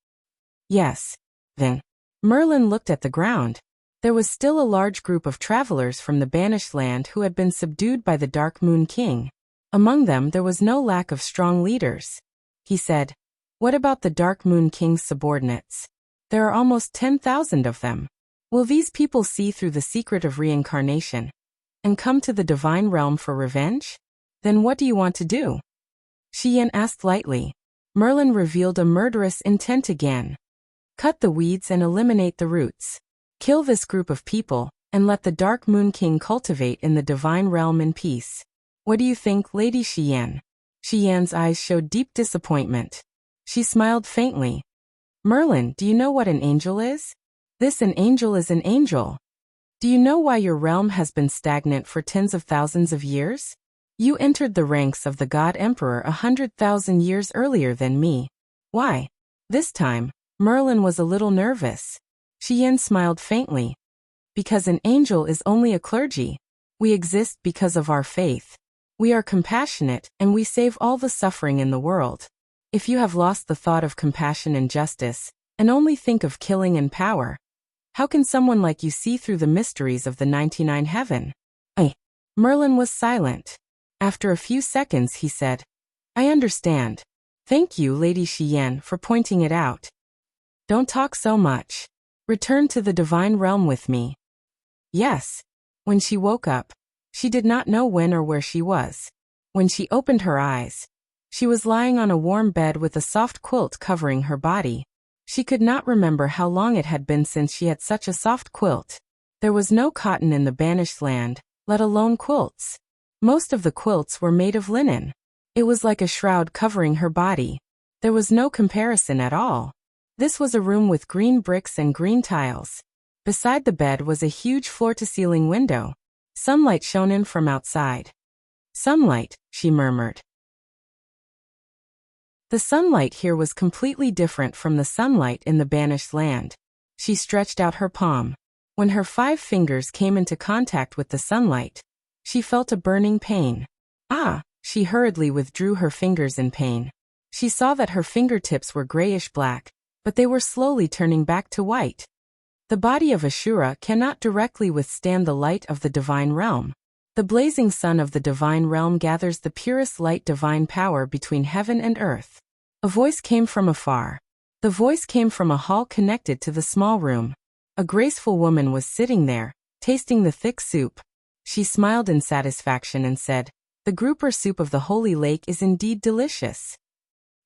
"Yes." Then, Merlin looked at the ground. There was still a large group of travelers from the banished land who had been subdued by the Dark Moon King. Among them there was no lack of strong leaders. He said, "What about the Dark Moon King's subordinates? There are almost 10,000 of them. Will these people see through the secret of reincarnation and come to the divine realm for revenge? Then what do you want to do? Xian asked lightly. Merlin revealed a murderous intent again. Cut the weeds and eliminate the roots. Kill this group of people, and let the Dark Moon King cultivate in the divine realm in peace. What do you think, Lady Xian? Xian's eyes showed deep disappointment. She smiled faintly. Merlin, do you know what an angel is? An angel is an angel. Do you know why your realm has been stagnant for tens of thousands of years? You entered the ranks of the God Emperor 100,000 years earlier than me. Why? This time, Merlin was a little nervous. Xian smiled faintly. Because an angel is only a clergy. We exist because of our faith. We are compassionate, and we save all the suffering in the world. If you have lost the thought of compassion and justice, and only think of killing and power, how can someone like you see through the mysteries of the 99 heaven? Merlin was silent. After a few seconds he said, I understand. Thank you, Lady Xian, for pointing it out. Don't talk so much. Return to the divine realm with me. Yes. When she woke up, she did not know when or where she was. When she opened her eyes, she was lying on a warm bed with a soft quilt covering her body. She could not remember how long it had been since she had such a soft quilt. There was no cotton in the banished land, let alone quilts. Most of the quilts were made of linen. It was like a shroud covering her body. There was no comparison at all. This was a room with green bricks and green tiles. Beside the bed was a huge floor-to-ceiling window. Sunlight shone in from outside. Sunlight, she murmured. The sunlight here was completely different from the sunlight in the banished land. She stretched out her palm. When her 5 fingers came into contact with the sunlight, she felt a burning pain. She hurriedly withdrew her fingers in pain. She saw that her fingertips were grayish-black, but they were slowly turning back to white. The body of Ashura cannot directly withstand the light of the divine realm. The blazing sun of the divine realm gathers the purest light divine power between heaven and earth. A voice came from afar. The voice came from a hall connected to the small room. A graceful woman was sitting there, tasting the thick soup. She smiled in satisfaction and said, The grouper soup of the holy lake is indeed delicious.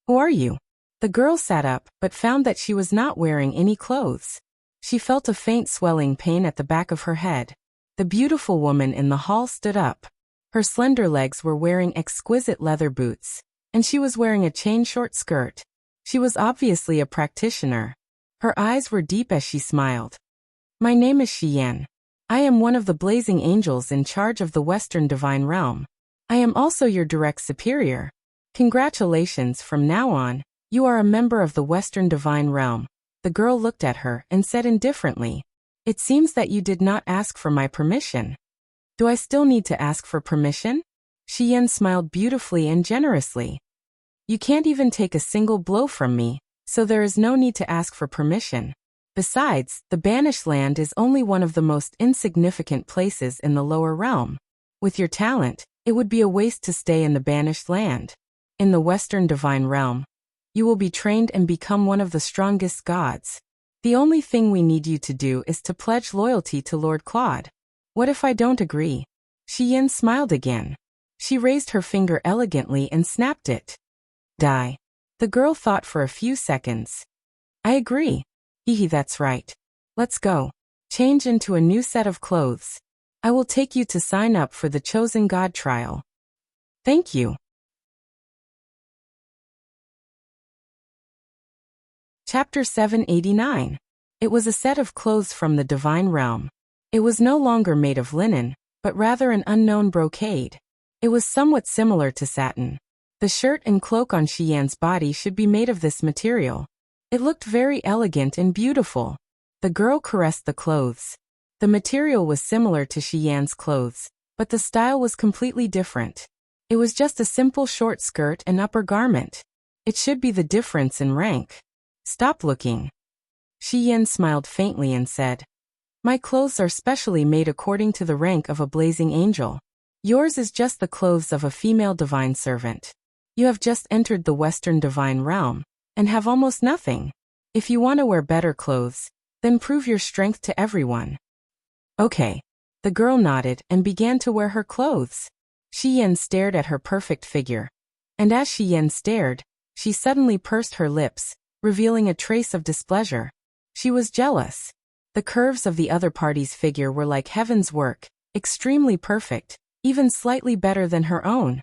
Who are you? The girl sat up, but found that she was not wearing any clothes. She felt a faint swelling pain at the back of her head. The beautiful woman in the hall stood up. Her slender legs were wearing exquisite leather boots, and she was wearing a chain short skirt. She was obviously a practitioner. Her eyes were deep as she smiled. My name is Xian. I am one of the blazing angels in charge of the Western Divine Realm. I am also your direct superior. Congratulations, from now on, you are a member of the Western Divine Realm. The girl looked at her and said indifferently, It seems that you did not ask for my permission. Do I still need to ask for permission? Xian smiled beautifully and generously. You can't even take a single blow from me, so there is no need to ask for permission. Besides, the banished land is only one of the most insignificant places in the lower realm. With your talent, it would be a waste to stay in the banished land. In the Western Divine Realm, you will be trained and become one of the strongest gods. The only thing we need you to do is to pledge loyalty to Lord Claude. What if I don't agree? Xian smiled again. She raised her finger elegantly and snapped it. Die. The girl thought for a few seconds. I agree. That's right. Let's go. Change into a new set of clothes. I will take you to sign up for the Chosen God trial. Thank you. Chapter 789. It was a set of clothes from the divine realm. It was no longer made of linen, but rather an unknown brocade. It was somewhat similar to satin. The shirt and cloak on Xian's body should be made of this material. It looked very elegant and beautiful. The girl caressed the clothes. The material was similar to Xian's clothes, but the style was completely different. It was just a simple short skirt and upper garment. It should be the difference in rank. Stop looking. Xian smiled faintly and said, My clothes are specially made according to the rank of a blazing angel. Yours is just the clothes of a female divine servant. You have just entered the Western Divine Realm, and have almost nothing. If you want to wear better clothes, Then prove your strength to everyone. Okay. The girl nodded and began to wear her clothes. Shi Yan stared at her perfect figure. And as Shi Yan stared, she suddenly pursed her lips, revealing a trace of displeasure. She was jealous. The curves of the other party's figure were like heaven's work, extremely perfect, even slightly better than her own.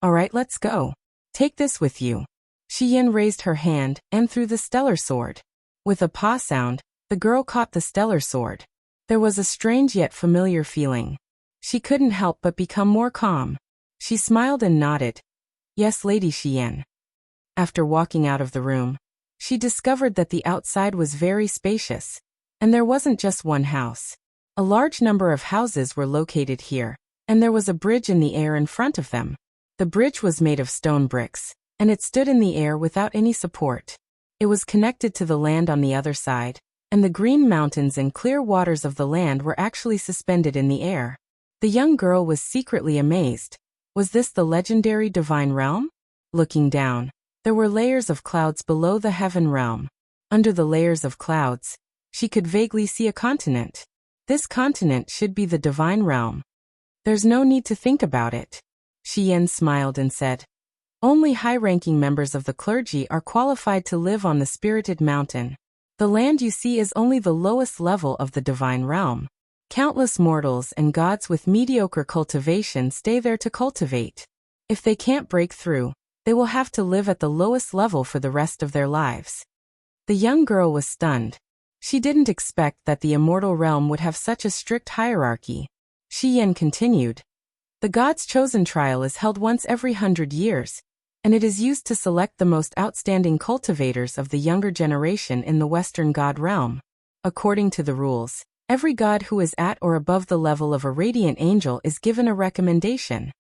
All right, let's go. Take this with you. Shi Yan raised her hand and threw the stellar sword. With a paw sound, the girl caught the stellar sword. There was a strange yet familiar feeling. She couldn't help but become more calm. She smiled and nodded. Yes, Lady Shi Yan. After walking out of the room, she discovered that the outside was very spacious. And there wasn't just one house. A large number of houses were located here, and there was a bridge in the air in front of them. The bridge was made of stone bricks, and it stood in the air without any support. It was connected to the land on the other side, and the green mountains and clear waters of the land were actually suspended in the air. The young girl was secretly amazed. Was this the legendary divine realm? Looking down, there were layers of clouds below the heaven realm. Under the layers of clouds, she could vaguely see a continent. This continent should be the divine realm. There's no need to think about it. Shi Yan smiled and said, only high-ranking members of the clergy are qualified to live on the spirited mountain. The land you see is only the lowest level of the divine realm. Countless mortals and gods with mediocre cultivation stay there to cultivate. If they can't break through, they will have to live at the lowest level for the rest of their lives. The young girl was stunned. She didn't expect that the immortal realm would have such a strict hierarchy. Shi Yan continued. The God's Chosen trial is held once every 100 years, and it is used to select the most outstanding cultivators of the younger generation in the Western God realm. According to the rules, every god who is at or above the level of a radiant angel is given a recommendation.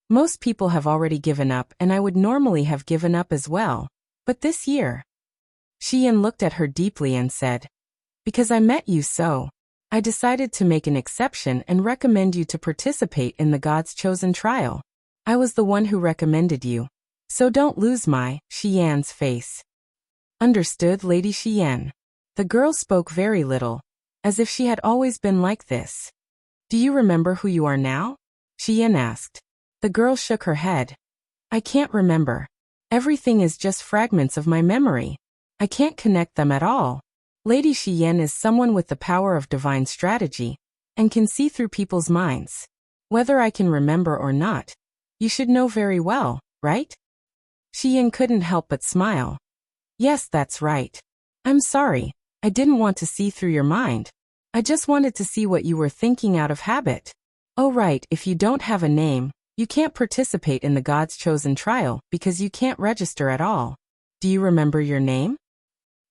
Most people have already given up, and I would normally have given up as well, but this year. Shi Yan looked at her deeply and said, because I met you so, I decided to make an exception and recommend you to participate in the God's Chosen trial. I was the one who recommended you, so don't lose my Shi Yan's face. Understood, Lady Shi Yan. The girl spoke very little, as if she had always been like this. Do you remember who you are now? Shi Yan asked. The girl shook her head. I can't remember. Everything is just fragments of my memory. I can't connect them at all. Lady Shi Yan is someone with the power of divine strategy, and can see through people's minds. Whether I can remember or not, you should know very well, right? Shi Yan couldn't help but smile. Yes, that's right. I'm sorry, I didn't want to see through your mind. I just wanted to see what you were thinking out of habit. Oh right, if you don't have a name, you can't participate in the God's Chosen trial because you can't register at all. Do you remember your name?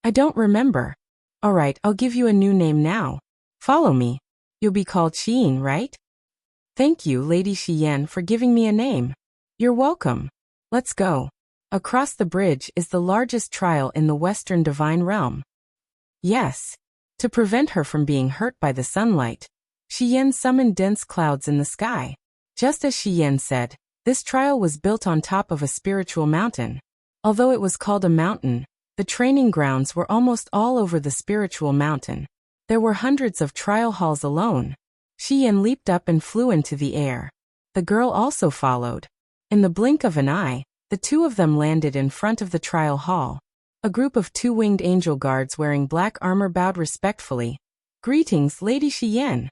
I don't remember. All right, I'll give you a new name now. Follow me. You'll be called Xiyin, right? Thank you, Lady Shi Yan, for giving me a name. You're welcome. Let's go. Across the bridge is the largest trial in the Western Divine Realm. Yes. To prevent her from being hurt by the sunlight, Shi Yan summoned dense clouds in the sky. Just as Shi Yan said, this trial was built on top of a spiritual mountain. Although it was called a mountain, the training grounds were almost all over the spiritual mountain. There were hundreds of trial halls alone. Shi Yan leaped up and flew into the air. The girl also followed. In the blink of an eye, the two of them landed in front of the trial hall. A group of two-winged angel guards wearing black armor bowed respectfully. Greetings, Lady Shi Yan.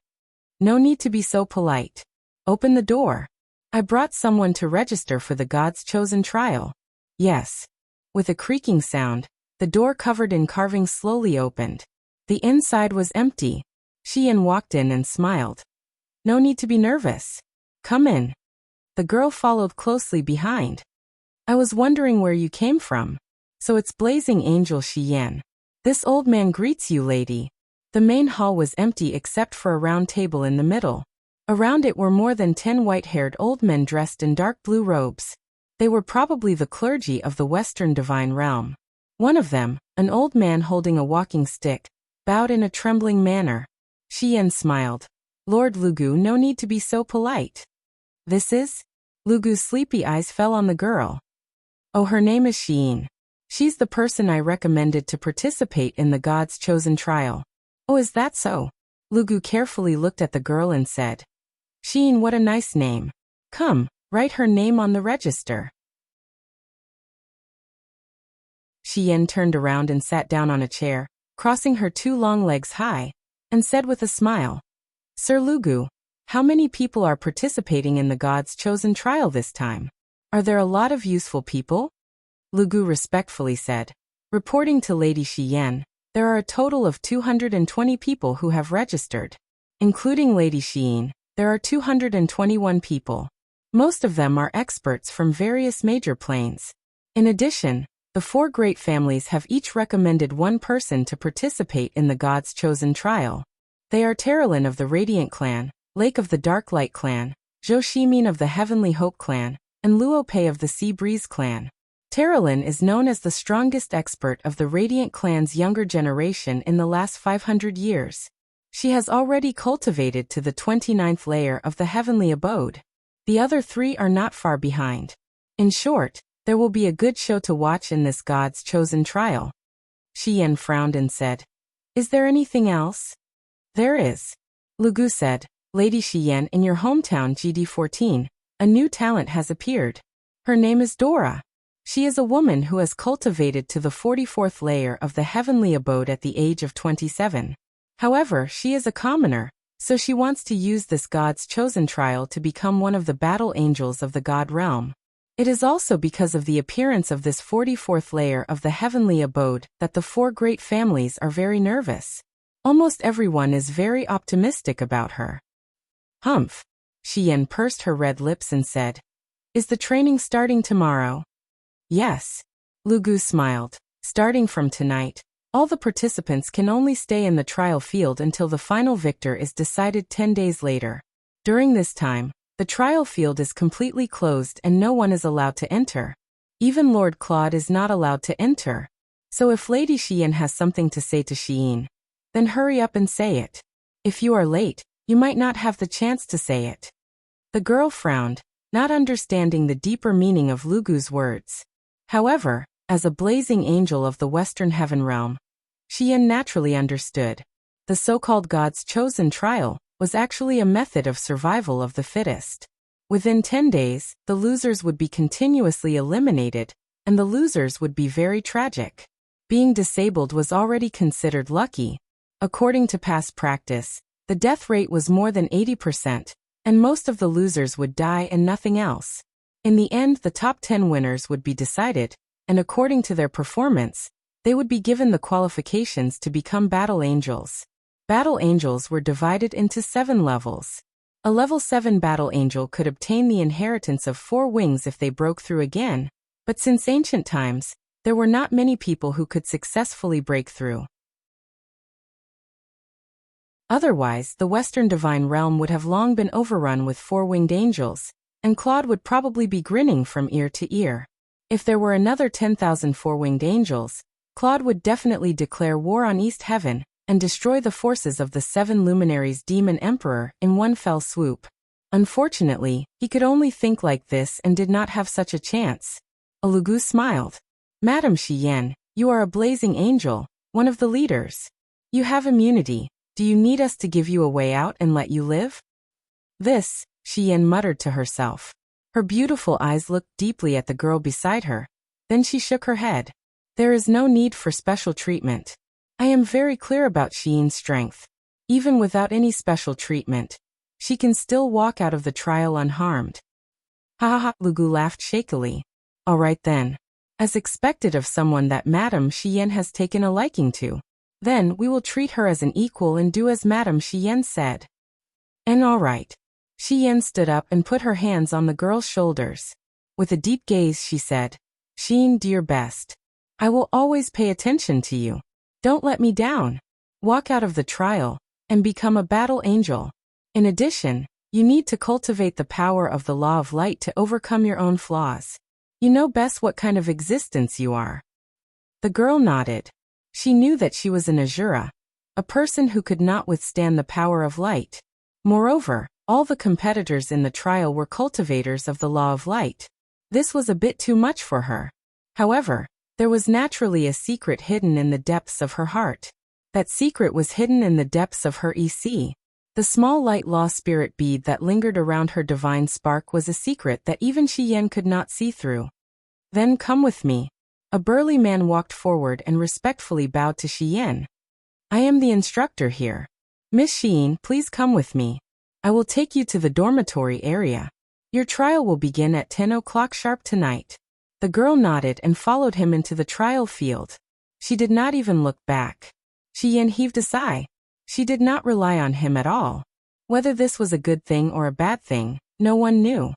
No need to be so polite. Open the door. I brought someone to register for the God's Chosen trial. Yes. With a creaking sound, the door covered in carving slowly opened. The inside was empty. Shi Yan walked in and smiled. No need to be nervous. Come in. The girl followed closely behind. I was wondering where you came from. So it's Blazing Angel Shi Yan. This old man greets you, lady. The main hall was empty except for a round table in the middle. Around it were more than 10 white-haired old men dressed in dark blue robes. They were probably the clergy of the Western Divine Realm. One of them, an old man holding a walking stick, bowed in a trembling manner. Shi Yan smiled. Lord Lugu, no need to be so polite. This is? Lugu's sleepy eyes fell on the girl. Oh, her name is Xiyin. She's the person I recommended to participate in the God's chosen trial. Oh, is that so? Lugu carefully looked at the girl and said, Sheen, what a nice name. Come, write her name on the register. Xian turned around and sat down on a chair, crossing her two long legs high, and said with a smile, Sir Lugu, how many people are participating in the God's chosen trial this time? Are there a lot of useful people? Lugu respectfully said, reporting to Lady Xian, there are a total of 220 people who have registered. Including Lady Xian, there are 221 people. Most of them are experts from various major planes. In addition, the four great families have each recommended one person to participate in the God's chosen trial. They are Terralin of the Radiant Clan, Lake of the Dark Light Clan, Zhou Shimin of the Heavenly Hope Clan, and Luo Pei of the Sea Breeze Clan. Terralin is known as the strongest expert of the Radiant Clan's younger generation in the last 500 years. She has already cultivated to the 29th layer of the Heavenly Abode. The other three are not far behind. In short, there will be a good show to watch in this God's chosen trial. Xian frowned and said, Is there anything else? There is. Lugu said, Lady Xian, in your hometown GD14, a new talent has appeared. Her name is Dora. She is a woman who has cultivated to the 44th layer of the Heavenly Abode at the age of 27. However, she is a commoner, so she wants to use this God's chosen trial to become one of the battle angels of the God realm. It is also because of the appearance of this 44th layer of the Heavenly Abode that the four great families are very nervous. Almost everyone is very optimistic about her. Humph. Xian pursed her red lips and said, Is the training starting tomorrow? Yes. Lugu smiled. Starting from tonight, all the participants can only stay in the trial field until the final victor is decided 10 days later. During this time, the trial field is completely closed and no one is allowed to enter. Even Lord Claude is not allowed to enter. So if Lady Xian has something to say to Xian, then hurry up and say it. If you are late, you might not have the chance to say it. The girl frowned, not understanding the deeper meaning of Lugu's words. However, as a blazing angel of the Western Heaven realm, Xian naturally understood. The so-called God's chosen trial was actually a method of survival of the fittest. Within 10 days, the losers would be continuously eliminated, and the losers would be very tragic. Being disabled was already considered lucky. According to past practice, the death rate was more than 80%, and most of the losers would die and nothing else. In the end, the top 10 winners would be decided, and according to their performance, they would be given the qualifications to become battle angels. Battle angels were divided into 7 levels. A level 7 battle angel could obtain the inheritance of 4 wings if they broke through again, but since ancient times, there were not many people who could successfully break through. Otherwise, the Western Divine Realm would have long been overrun with 4-winged angels, and Claude would probably be grinning from ear to ear. If there were another 10,000 4-winged angels, Claude would definitely declare war on East Heaven and destroy the forces of the 7 luminaries Demon Emperor in one fell swoop. Unfortunately, he could only think like this and did not have such a chance. Lugu smiled. Madam Xian, you are a blazing angel, one of the leaders. You have immunity. Do you need us to give you a way out and let you live? This, Xian muttered to herself. Her beautiful eyes looked deeply at the girl beside her. Then she shook her head. There is no need for special treatment. I am very clear about Xian's strength. Even without any special treatment, she can still walk out of the trial unharmed. Ha ha ha, Lugu laughed shakily. All right then. As expected of someone that Madam Xian has taken a liking to. Then we will treat her as an equal and do as Madam Xian said. And all right. Xian stood up and put her hands on the girl's shoulders. With a deep gaze she said, Xian, do your best. I will always pay attention to you. Don't let me down. Walk out of the trial and become a battle angel. In addition, you need to cultivate the power of the law of light to overcome your own flaws. You know best what kind of existence you are. The girl nodded. She knew that she was an Azura, a person who could not withstand the power of light. Moreover, all the competitors in the trial were cultivators of the law of light. This was a bit too much for her. However, There was naturally a secret hidden in the depths of her heart. That secret was hidden in the depths of her EC. The small light law spirit bead that lingered around her divine spark was a secret that even Shi Yan could not see through. Then come with me. A burly man walked forward and respectfully bowed to Shi Yan. I am the instructor here. Miss Sheen, please come with me. I will take you to the dormitory area. Your trial will begin at 10 o'clock sharp tonight. The girl nodded and followed him into the trial field. She did not even look back. Shi Yan heaved a sigh. She did not rely on him at all. Whether this was a good thing or a bad thing, no one knew.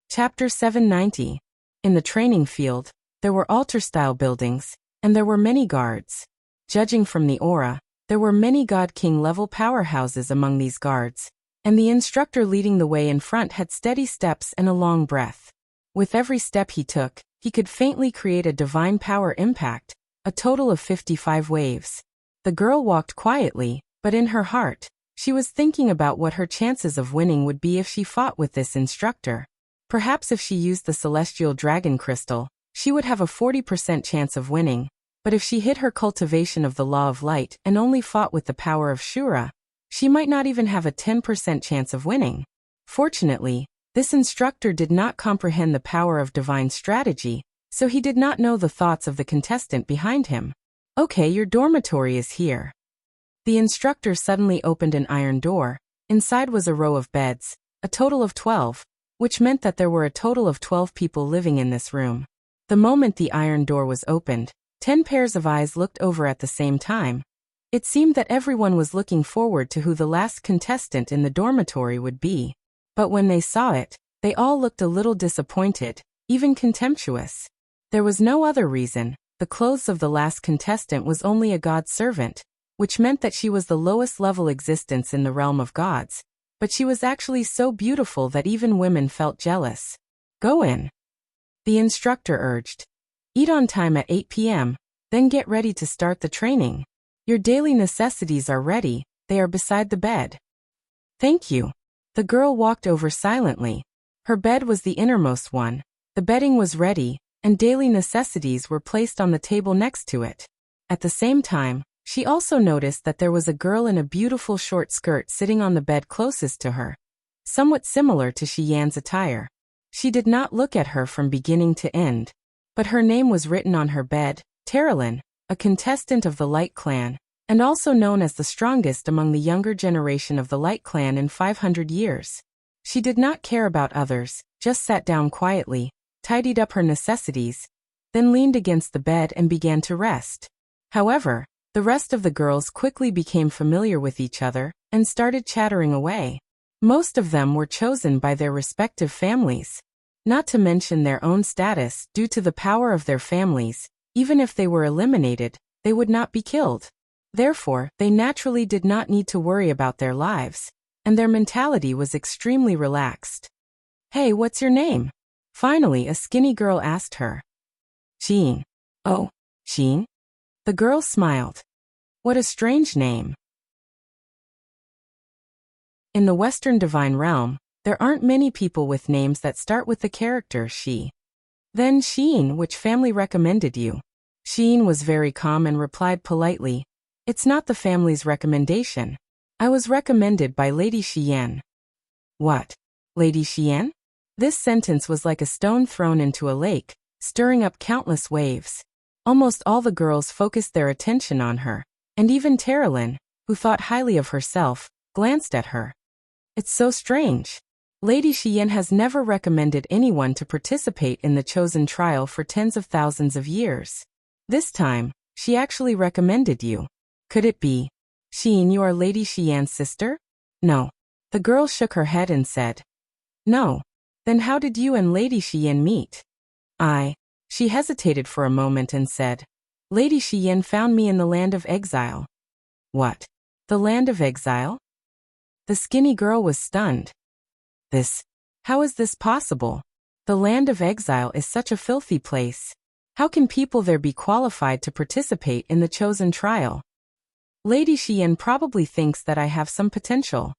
Chapter 790. In the training field, there were altar-style buildings, and there were many guards. Judging from the aura, there were many God King level powerhouses among these guards, and the instructor leading the way in front had steady steps and a long breath. With every step he took, he could faintly create a divine power impact, a total of 55 waves. The girl walked quietly, but in her heart, she was thinking about what her chances of winning would be if she fought with this instructor. Perhaps if she used the celestial dragon crystal, she would have a 40% chance of winning, but if she hid her cultivation of the law of light and only fought with the power of Shura, she might not even have a 10% chance of winning. Fortunately, this instructor did not comprehend the power of divine strategy, so he did not know the thoughts of the contestant behind him. Okay, your dormitory is here. The instructor suddenly opened an iron door. Inside was a row of beds, a total of 12, which meant that there were a total of 12 people living in this room. The moment the iron door was opened, 10 pairs of eyes looked over at the same time. It seemed that everyone was looking forward to who the last contestant in the dormitory would be. But when they saw it, they all looked a little disappointed, even contemptuous. There was no other reason. The clothes of the last contestant was only a god servant, which meant that she was the lowest level existence in the realm of gods. But she was actually so beautiful that even women felt jealous. Go in. The instructor urged. Eat on time at 8 p.m., then get ready to start the training. Your daily necessities are ready, they are beside the bed. Thank you. The girl walked over silently. Her bed was the innermost one. The bedding was ready, and daily necessities were placed on the table next to it. At the same time, she also noticed that there was a girl in a beautiful short skirt sitting on the bed closest to her, somewhat similar to Shi Yan's attire. She did not look at her from beginning to end, but her name was written on her bed, Terilyn, a contestant of the Light Clan, and also known as the strongest among the younger generation of the Light Clan in 500 years. She did not care about others, just sat down quietly, tidied up her necessities, then leaned against the bed and began to rest. However, the rest of the girls quickly became familiar with each other and started chattering away. Most of them were chosen by their respective families. Not to mention their own status due to the power of their families, even if they were eliminated, they would not be killed. Therefore, they naturally did not need to worry about their lives, and their mentality was extremely relaxed. Hey, what's your name? Finally, a skinny girl asked her. Sheen. Oh, Sheen? The girl smiled. What a strange name. In the Western Divine Realm, there aren't many people with names that start with the character She. Then Sheen, which family recommended you? Sheen was very calm and replied politely, It's not the family's recommendation. I was recommended by Lady Xian. What? Lady Xian? This sentence was like a stone thrown into a lake, stirring up countless waves. Almost all the girls focused their attention on her, and even Terilyn, who thought highly of herself, glanced at her. It's so strange. Lady Xian has never recommended anyone to participate in the chosen trial for tens of thousands of years. This time, she actually recommended you. Could it be? Sheen, you are Lady Xian's sister? No. The girl shook her head and said. No. Then how did you and Lady Xian meet? She hesitated for a moment and said. Lady Xian found me in the land of exile. What? The land of exile? The skinny girl was stunned. How is this possible? The land of exile is such a filthy place. How can people there be qualified to participate in the chosen trial? Lady Xian probably thinks that I have some potential.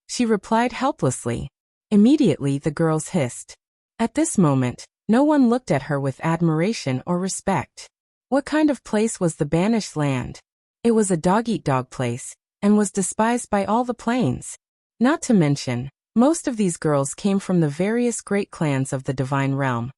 She replied helplessly. Immediately the girls hissed. At this moment, no one looked at her with admiration or respect. What kind of place was the banished land? It was a dog-eat-dog place, and was despised by all the plains. Not to mention, most of these girls came from the various great clans of the divine realm,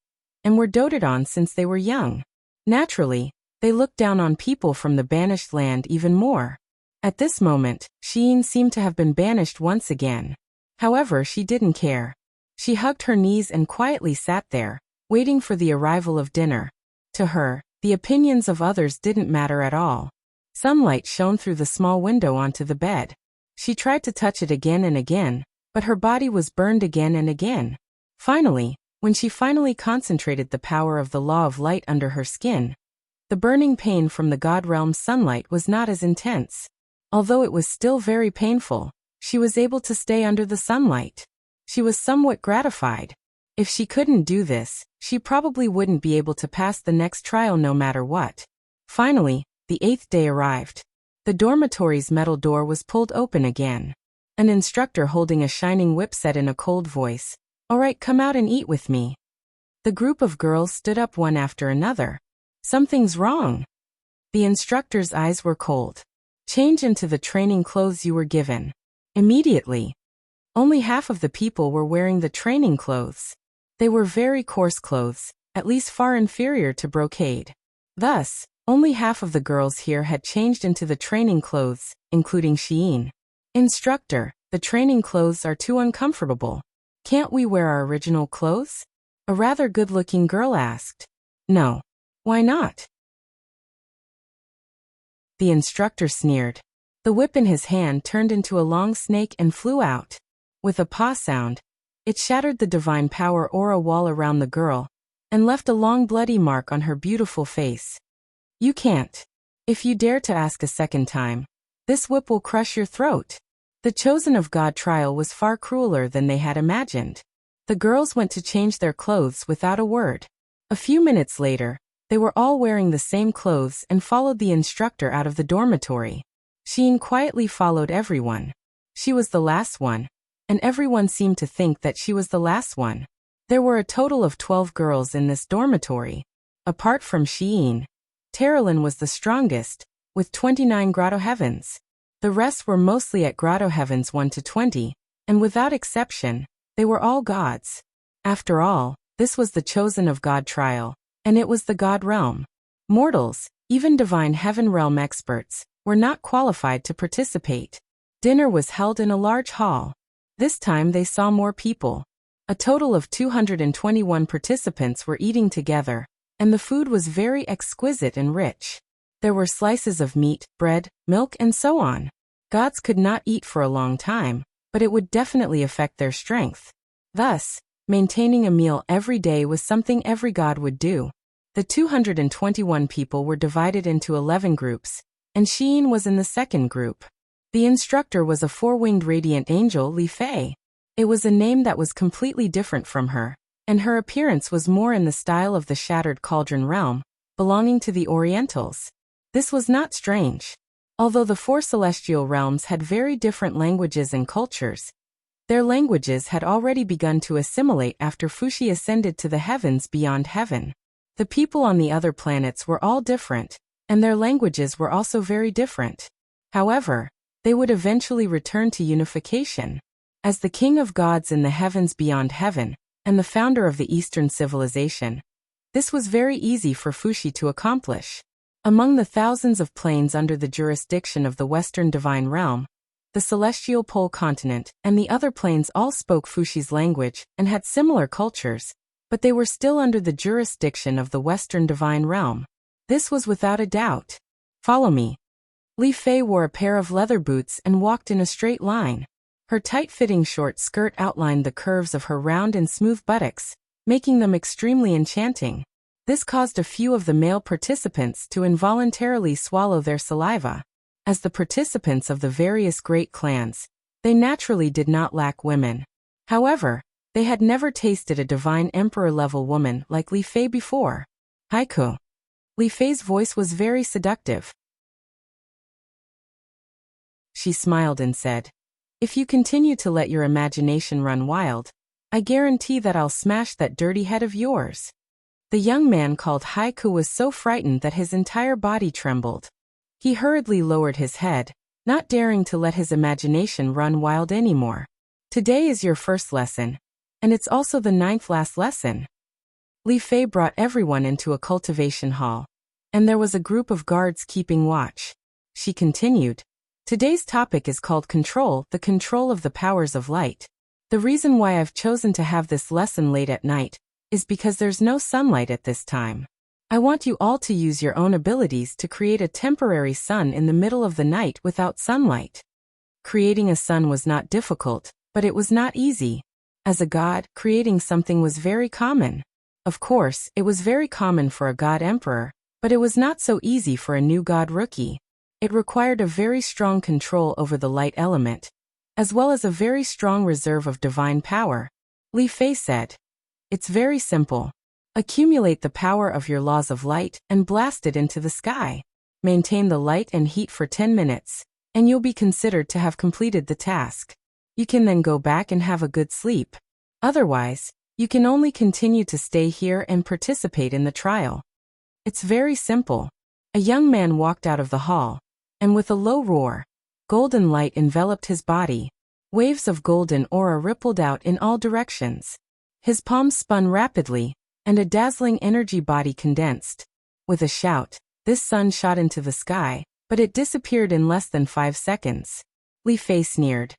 and were doted on since they were young. Naturally, they looked down on people from the banished land even more. At this moment, Shein seemed to have been banished once again. However, she didn't care. She hugged her knees and quietly sat there, waiting for the arrival of dinner. To her, the opinions of others didn't matter at all. Sunlight shone through the small window onto the bed. She tried to touch it again and again, but her body was burned again and again. Finally, when she finally concentrated the power of the law of light under her skin, the burning pain from the god realm's sunlight was not as intense. Although it was still very painful, she was able to stay under the sunlight. She was somewhat gratified. If she couldn't do this, she probably wouldn't be able to pass the next trial no matter what. Finally, the 8th day arrived. The dormitory's metal door was pulled open again. An instructor holding a shining whip said in a cold voice, "All right, come out and eat with me." The group of girls stood up one after another. "Something's wrong." The instructor's eyes were cold. "Change into the training clothes you were given." Immediately. Only half of the people were wearing the training clothes. They were very coarse clothes, at least far inferior to brocade. Thus, only half of the girls here had changed into the training clothes, including Shein. "Instructor, the training clothes are too uncomfortable. Can't we wear our original clothes?" A rather good-looking girl asked. "No. Why not?" The instructor sneered. The whip in his hand turned into a long snake and flew out. With a paw sound, it shattered the divine power aura wall around the girl, and left a long bloody mark on her beautiful face. "You can't. If you dare to ask a second time, this whip will crush your throat." The Chosen of God trial was far crueler than they had imagined. The girls went to change their clothes without a word. A few minutes later, they were all wearing the same clothes and followed the instructor out of the dormitory. Shein quietly followed everyone. She was the last one, and everyone seemed to think that she was the last one. There were a total of 12 girls in this dormitory. Apart from Shein, Terralyn was the strongest, with 29 grotto heavens. The rest were mostly at grotto heavens 1 to 20, and without exception, they were all gods. After all, this was the Chosen of God trial, and it was the God realm. Mortals, even divine heaven realm experts, were not qualified to participate. Dinner was held in a large hall. This time they saw more people. A total of 221 participants were eating together, and the food was very exquisite and rich. There were slices of meat, bread, milk, and so on. Gods could not eat for a long time, but it would definitely affect their strength. Thus, maintaining a meal every day was something every god would do. The 221 people were divided into 11 groups, and Shein was in the second group. The instructor was a four-winged radiant angel, Li Fei. It was a name that was completely different from her, and her appearance was more in the style of the shattered cauldron realm, belonging to the Orientals. This was not strange. Although the four celestial realms had very different languages and cultures, their languages had already begun to assimilate after Fuxi ascended to the heavens beyond heaven. The people on the other planets were all different, and their languages were also very different. However, they would eventually return to unification. As the king of gods in the heavens beyond heaven, and the founder of the Eastern civilization, this was very easy for Fuxi to accomplish. Among the thousands of planes under the jurisdiction of the Western Divine Realm, the Celestial Pole Continent and the other planes all spoke Fuxi's language and had similar cultures, but they were still under the jurisdiction of the Western Divine Realm. This was without a doubt. "Follow me." Li Fei wore a pair of leather boots and walked in a straight line. Her tight-fitting short skirt outlined the curves of her round and smooth buttocks, making them extremely enchanting. This caused a few of the male participants to involuntarily swallow their saliva. As the participants of the various great clans, they naturally did not lack women. However, they had never tasted a divine emperor-level woman like Li Fei before. "Haiku." Li Fei's voice was very seductive. She smiled and said, "If you continue to let your imagination run wild, I guarantee that I'll smash that dirty head of yours." The young man called Haiku was so frightened that his entire body trembled. He hurriedly lowered his head, not daring to let his imagination run wild anymore. "Today is your first lesson, and it's also the 9th last lesson." Li Fei brought everyone into a cultivation hall, and there was a group of guards keeping watch. She continued, "Today's topic is called control, the control of the powers of light. The reason why I've chosen to have this lesson late at night is because there's no sunlight at this time. I want you all to use your own abilities to create a temporary sun in the middle of the night without sunlight." Creating a sun was not difficult, but it was not easy. As a god, creating something was very common. Of course, it was very common for a god emperor, but it was not so easy for a new god rookie. It required a very strong control over the light element, as well as a very strong reserve of divine power. Li Fei said, "It's very simple. Accumulate the power of your laws of light and blast it into the sky. Maintain the light and heat for 10 minutes, and you'll be considered to have completed the task. You can then go back and have a good sleep. Otherwise, you can only continue to stay here and participate in the trial." It's very simple. A young man walked out of the hall, and with a low roar, golden light enveloped his body. Waves of golden aura rippled out in all directions. His palms spun rapidly, and a dazzling energy body condensed. With a shout, this sun shot into the sky, but it disappeared in less than 5 seconds. Li Fei sneered.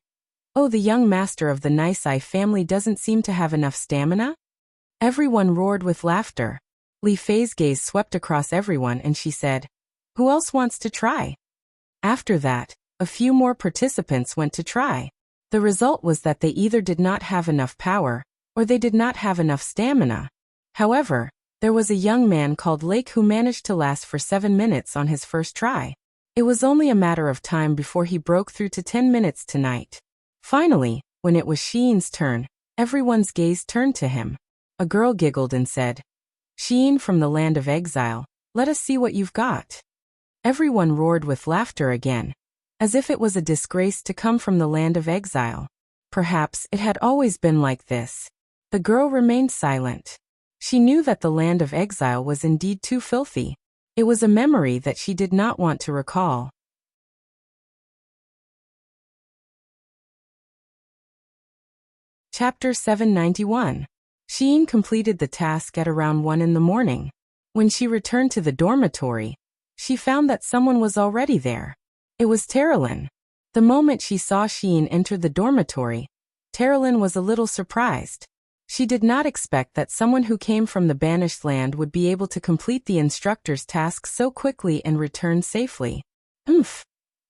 "Oh, the young master of the Nisei family doesn't seem to have enough stamina?" Everyone roared with laughter. Li Fei's gaze swept across everyone and she said, "Who else wants to try?" After that, a few more participants went to try. The result was that they either did not have enough power, or they did not have enough stamina. However, there was a young man called Lake who managed to last for 7 minutes on his first try. It was only a matter of time before he broke through to 10 minutes tonight. Finally, when it was Xian's turn, everyone's gaze turned to him. A girl giggled and said, "Xian from the land of exile, let us see what you've got." Everyone roared with laughter again, as if it was a disgrace to come from the land of exile. Perhaps it had always been like this. The girl remained silent. She knew that the land of exile was indeed too filthy. It was a memory that she did not want to recall. Chapter 791. Xian completed the task at around 1 in the morning. When she returned to the dormitory, she found that someone was already there. It was Terralyn. The moment she saw Xian enter the dormitory, Terralyn was a little surprised. She did not expect that someone who came from the banished land would be able to complete the instructor's task so quickly and return safely. "Oomph!"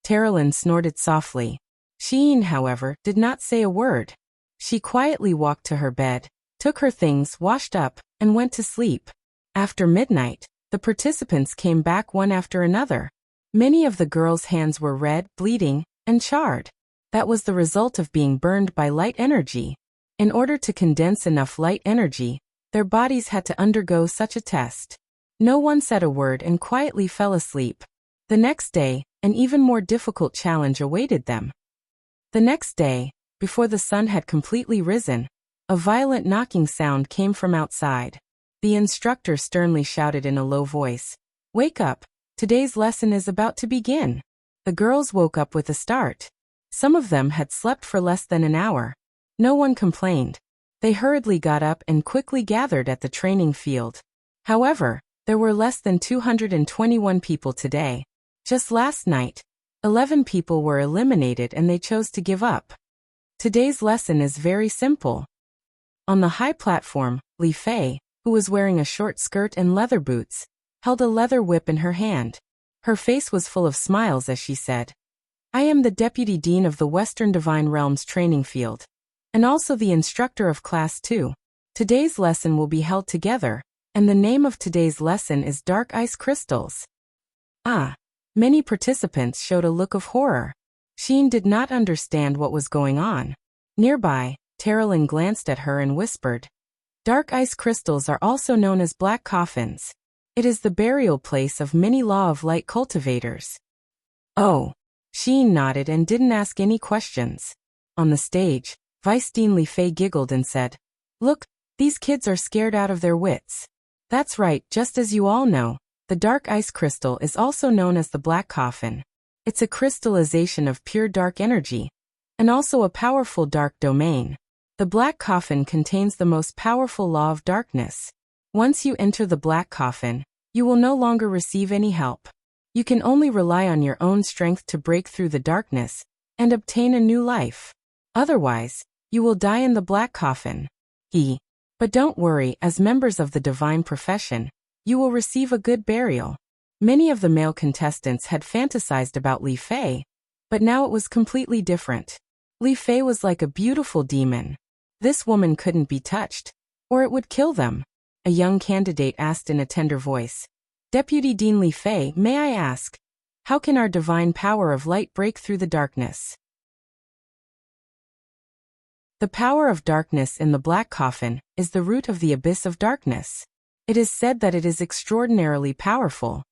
Terralyn snorted softly. Xian, however, did not say a word. She quietly walked to her bed, took her things, washed up, and went to sleep. After midnight, the participants came back one after another. Many of the girls' hands were red, bleeding, and charred. That was the result of being burned by light energy. In order to condense enough light energy, their bodies had to undergo such a test. No one said a word and quietly fell asleep. The next day, an even more difficult challenge awaited them. The next day, before the sun had completely risen, a violent knocking sound came from outside. The instructor sternly shouted in a low voice, "Wake up! Today's lesson is about to begin." The girls woke up with a start. Some of them had slept for less than an hour. No one complained. They hurriedly got up and quickly gathered at the training field. However, there were less than 221 people today. Just last night, 11 people were eliminated and they chose to give up. Today's lesson is very simple. On the high platform, Li Fei, who was wearing a short skirt and leather boots, held a leather whip in her hand. Her face was full of smiles as she said, "I am the Deputy Dean of the Western Divine Realms training field, and also the instructor of Class 2. Today's lesson will be held together, and the name of today's lesson is Dark Ice Crystals." Ah! Many participants showed a look of horror. Xian did not understand what was going on. Nearby, Terralyn glanced at her and whispered, "Dark ice crystals are also known as black coffins. It is the burial place of many Law of Light cultivators." "Oh." Xian nodded and didn't ask any questions. On the stage, Vice Dean Li Fei giggled and said, Look, these kids are scared out of their wits. That's right, just as you all know, the dark ice crystal is also known as the black coffin. It's a crystallization of pure dark energy, and also a powerful dark domain. The black coffin contains the most powerful law of darkness. Once you enter the black coffin, you will no longer receive any help. You can only rely on your own strength to break through the darkness and obtain a new life. Otherwise, you will die in the black coffin. But don't worry, as members of the divine profession, you will receive a good burial. Many of the male contestants had fantasized about Li Fei, but now it was completely different. Li Fei was like a beautiful demon. This woman couldn't be touched, or it would kill them. A young candidate asked in a tender voice. Deputy Dean Li Fei, may I ask, how can our divine power of light break through the darkness? The power of darkness in the black coffin is the root of the abyss of darkness. It is said that it is extraordinarily powerful.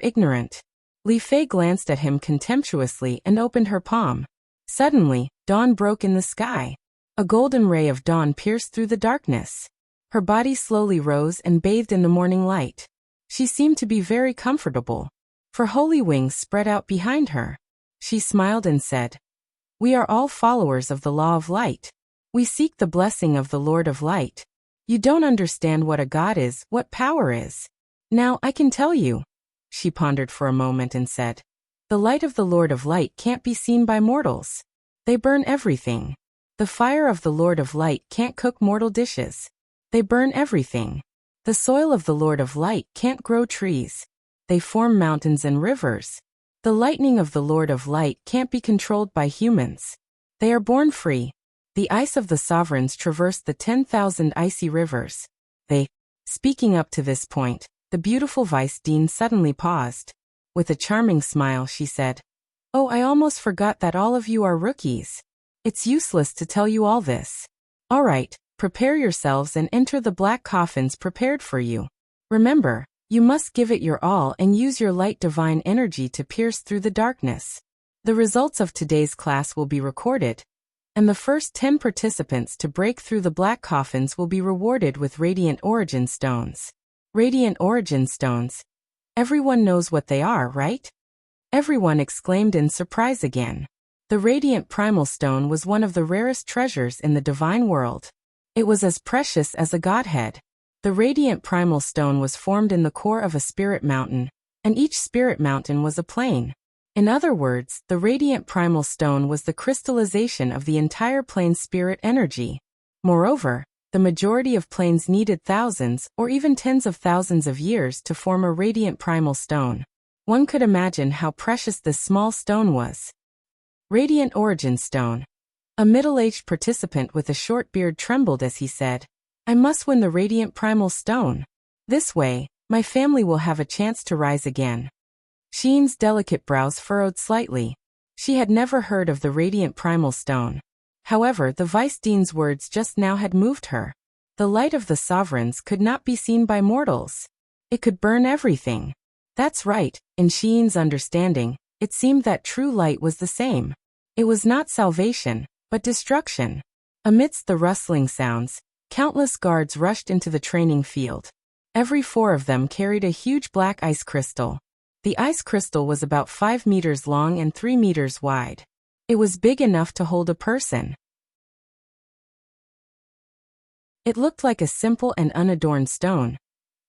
Ignorant. Li Fei glanced at him contemptuously and opened her palm. Suddenly, dawn broke in the sky. A golden ray of dawn pierced through the darkness. Her body slowly rose and bathed in the morning light. She seemed to be very comfortable, for holy wings spread out behind her. She smiled and said, "We are all followers of the law of light. We seek the blessing of the Lord of Light. You don't understand what a god is, what power is. Now I can tell you." She pondered for a moment and said, "The light of the Lord of Light can't be seen by mortals. They burn everything. The fire of the Lord of Light can't cook mortal dishes. They burn everything. The soil of the Lord of Light can't grow trees. They form mountains and rivers. The lightning of the Lord of Light can't be controlled by humans. They are born free. The ice of the sovereigns traversed the 10,000 icy rivers. Speaking up to this point, the beautiful Vice Dean suddenly paused. With a charming smile, she said, "Oh, I almost forgot that all of you are rookies. It's useless to tell you all this. All right, prepare yourselves and enter the black coffins prepared for you. Remember, you must give it your all and use your light divine energy to pierce through the darkness. The results of today's class will be recorded, and the first 10 participants to break through the black coffins will be rewarded with Radiant Origin Stones." Radiant Origin Stones. Everyone knows what they are, right? Everyone exclaimed in surprise again. The Radiant Primal Stone was one of the rarest treasures in the divine world. It was as precious as a godhead. The Radiant Primal Stone was formed in the core of a spirit mountain, and each spirit mountain was a plane. In other words, the Radiant Primal Stone was the crystallization of the entire plane's spirit energy. Moreover, the majority of planes needed thousands or even tens of thousands of years to form a Radiant Primal Stone. One could imagine how precious this small stone was. Radiant Origin Stone. A middle-aged participant with a short beard trembled as he said, "I must win the Radiant Primal Stone. This way, my family will have a chance to rise again." Sheen's delicate brows furrowed slightly. She had never heard of the Radiant Primal Stone. However, the Vice Dean's words just now had moved her. The light of the sovereigns could not be seen by mortals. It could burn everything. That's right, in Sheen's understanding, it seemed that true light was the same. It was not salvation, but destruction. Amidst the rustling sounds, countless guards rushed into the training field. Every 4 of them carried a huge black ice crystal. The ice crystal was about 5 meters long and 3 meters wide. It was big enough to hold a person. It looked like a simple and unadorned stone,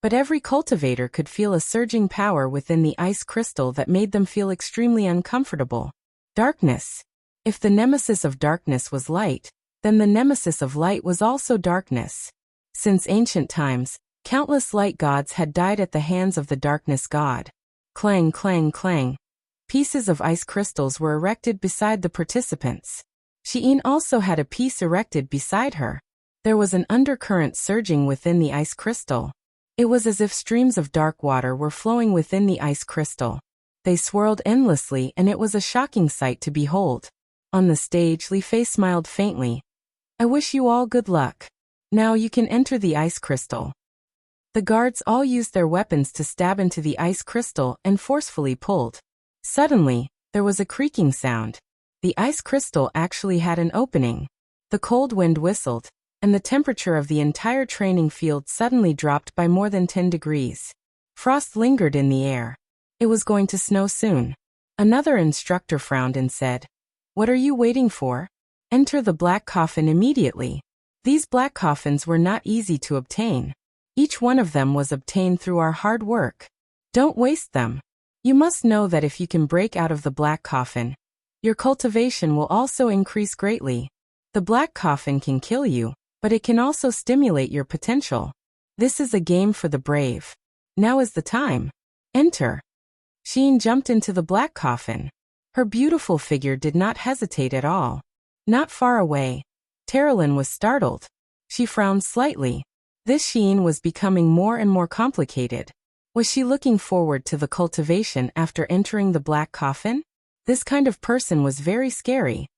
but every cultivator could feel a surging power within the ice crystal that made them feel extremely uncomfortable. Darkness. If the nemesis of darkness was light, then the nemesis of light was also darkness. Since ancient times, countless light gods had died at the hands of the darkness god. Clang, clang, clang. Pieces of ice crystals were erected beside the participants. Sheen also had a piece erected beside her. There was an undercurrent surging within the ice crystal. It was as if streams of dark water were flowing within the ice crystal. They swirled endlessly and it was a shocking sight to behold. On the stage, Li Fei smiled faintly. "I wish you all good luck. Now you can enter the ice crystal." The guards all used their weapons to stab into the ice crystal and forcefully pulled. Suddenly, there was a creaking sound. The ice crystal actually had an opening. The cold wind whistled, and the temperature of the entire training field suddenly dropped by more than 10 degrees. Frost lingered in the air. It was going to snow soon. Another instructor frowned and said, "What are you waiting for? Enter the black coffin immediately." These black coffins were not easy to obtain. Each one of them was obtained through our hard work. Don't waste them. You must know that if you can break out of the black coffin, your cultivation will also increase greatly. The black coffin can kill you, but it can also stimulate your potential. This is a game for the brave. Now is the time. Enter. Sheen jumped into the black coffin. Her beautiful figure did not hesitate at all. Not far away, Terilyn was startled. She frowned slightly. This Sheen was becoming more and more complicated. Was she looking forward to the cultivation after entering the black coffin? This kind of person was very scary.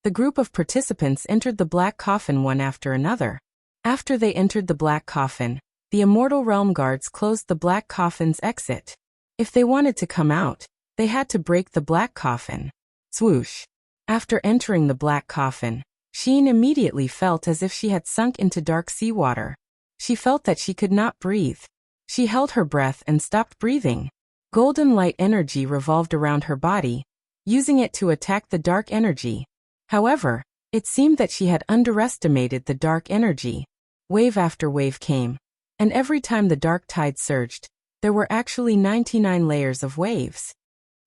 The group of participants entered the black coffin one after another. After they entered the black coffin, the immortal realm guards closed the black coffin's exit. If they wanted to come out, they had to break the black coffin. Swoosh. After entering the black coffin, Sheen immediately felt as if she had sunk into dark seawater. She felt that she could not breathe. She held her breath and stopped breathing. Golden light energy revolved around her body, using it to attack the dark energy. However, it seemed that she had underestimated the dark energy. Wave after wave came, and every time the dark tide surged, there were actually 99 layers of waves.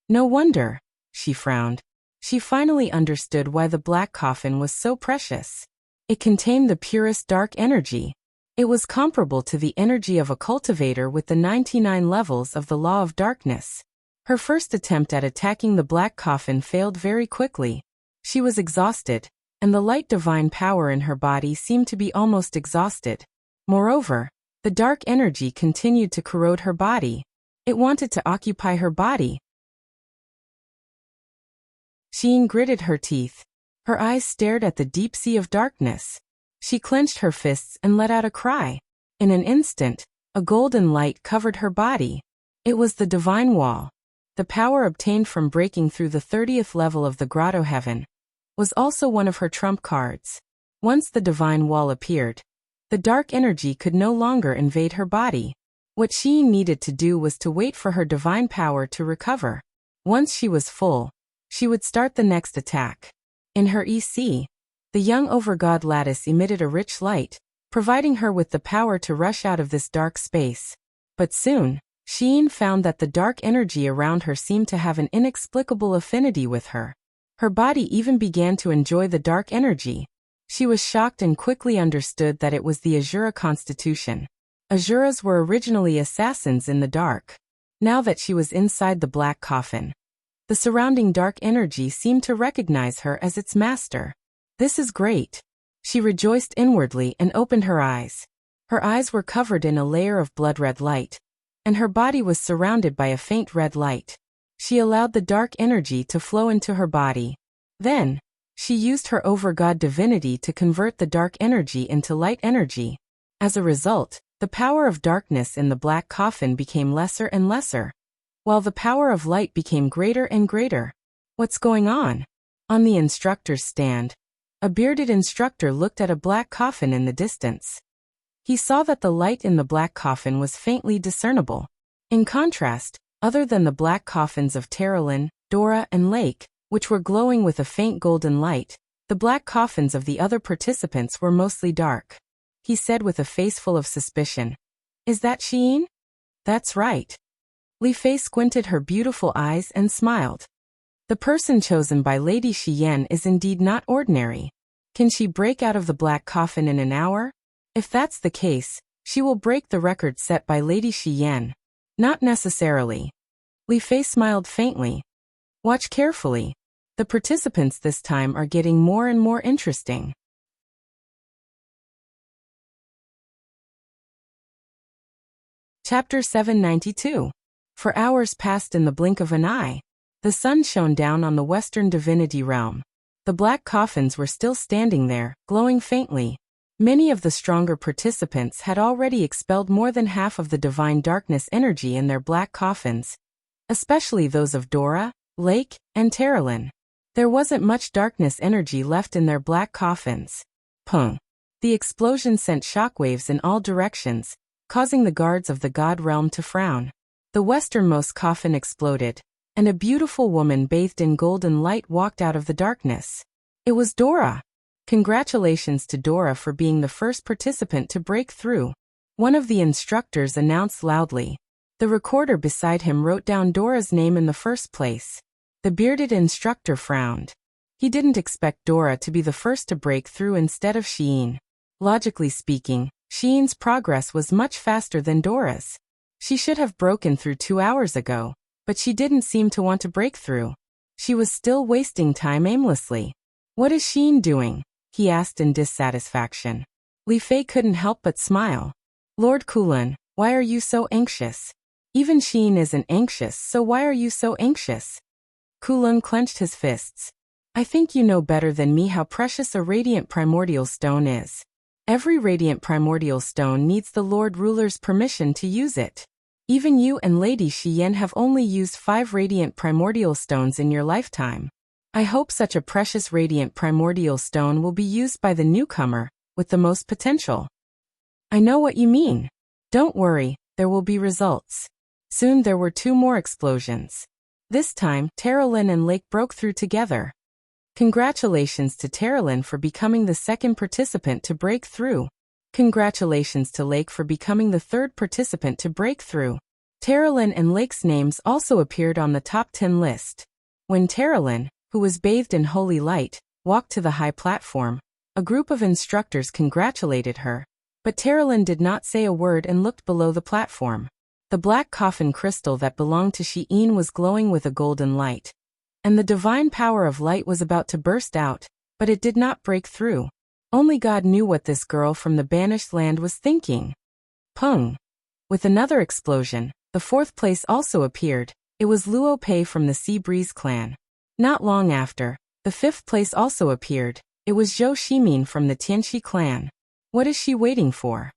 No wonder, she frowned. She finally understood why the black coffin was so precious. It contained the purest dark energy. It was comparable to the energy of a cultivator with the 99 levels of the law of darkness. Her first attempt at attacking the black coffin failed very quickly. She was exhausted, and the light divine power in her body seemed to be almost exhausted. Moreover, the dark energy continued to corrode her body. It wanted to occupy her body. Sheen gritted her teeth. Her eyes stared at the deep sea of darkness. She clenched her fists and let out a cry. In an instant, a golden light covered her body. It was the divine wall. The power obtained from breaking through the 30th level of the grotto heaven was also one of her trump cards. Once the divine wall appeared, the dark energy could no longer invade her body. What she needed to do was to wait for her divine power to recover. Once she was full, she would start the next attack. In her EC, the young overgod lattice emitted a rich light, providing her with the power to rush out of this dark space. But soon, Sheen found that the dark energy around her seemed to have an inexplicable affinity with her. Her body even began to enjoy the dark energy. She was shocked and quickly understood that it was the Azura constitution. Azuras were originally assassins in the dark. Now that she was inside the black coffin, the surrounding dark energy seemed to recognize her as its master. This is great. She rejoiced inwardly and opened her eyes. Her eyes were covered in a layer of blood-red light, and her body was surrounded by a faint red light. She allowed the dark energy to flow into her body. Then, she used her overgod divinity to convert the dark energy into light energy. As a result, the power of darkness in the black coffin became lesser and lesser, while the power of light became greater and greater. What's going on? On the instructor's stand, a bearded instructor looked at a black coffin in the distance. He saw that the light in the black coffin was faintly discernible. In contrast, other than the black coffins of Terilyn, Dora, and Lake, which were glowing with a faint golden light, the black coffins of the other participants were mostly dark. He said with a face full of suspicion, "Is that Sheen?" "That's right." Li Fei squinted her beautiful eyes and smiled. The person chosen by Lady Xian is indeed not ordinary. Can she break out of the black coffin in an hour? If that's the case, she will break the record set by Lady Xian. Not necessarily. Li Fei smiled faintly. Watch carefully. The participants this time are getting more and more interesting. Chapter 792. For hours passed in the blink of an eye. The sun shone down on the western divinity realm. The black coffins were still standing there, glowing faintly. Many of the stronger participants had already expelled more than half of the divine darkness energy in their black coffins, especially those of Dora, Lake, and Terilyn. There wasn't much darkness energy left in their black coffins. Pung. The explosion sent shockwaves in all directions, causing the guards of the god realm to frown. The westernmost coffin exploded, and a beautiful woman bathed in golden light walked out of the darkness. It was Dora. Congratulations to Dora for being the first participant to break through, one of the instructors announced loudly. The recorder beside him wrote down Dora's name in the first place. The bearded instructor frowned. He didn't expect Dora to be the first to break through instead of Xiyin. Logically speaking, Xiyin's progress was much faster than Dora's. She should have broken through 2 hours ago, but she didn't seem to want to break through. She was still wasting time aimlessly. What is Xiyin doing? He asked in dissatisfaction. Li Fei couldn't help but smile. Lord Kulin, why are you so anxious? Even Xiyin isn't anxious, so why are you so anxious? Kulin clenched his fists. I think you know better than me how precious a radiant primordial stone is. Every radiant primordial stone needs the Lord Ruler's permission to use it. Even you and Lady Xiyan have only used 5 radiant primordial stones in your lifetime. I hope such a precious radiant primordial stone will be used by the newcomer, with the most potential. I know what you mean. Don't worry, there will be results. Soon there were 2 more explosions. This time, Terralyn and Lake broke through together. Congratulations to Terralyn for becoming the second participant to break through. Congratulations to Lake for becoming the third participant to break through. Terralyn and Lake's names also appeared on the top 10 list. When Terralyn, who was bathed in holy light, walked to the high platform, a group of instructors congratulated her. But Terralyn did not say a word and looked below the platform. The black coffin crystal that belonged to Xiyin was glowing with a golden light. And the divine power of light was about to burst out, but it did not break through. Only God knew what this girl from the banished land was thinking. Pung! With another explosion, the 4th place also appeared. It was Luo Pei from the Sea Breeze clan. Not long after, the 5th place also appeared. It was Zhou Ximin from the Tianxi clan. What is she waiting for?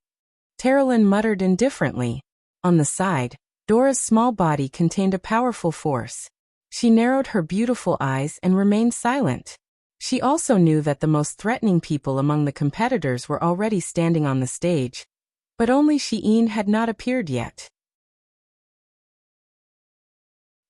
Terralyn muttered indifferently. On the side, Dora's small body contained a powerful force. She narrowed her beautiful eyes and remained silent. She also knew that the most threatening people among the competitors were already standing on the stage, but only Xiyin had not appeared yet.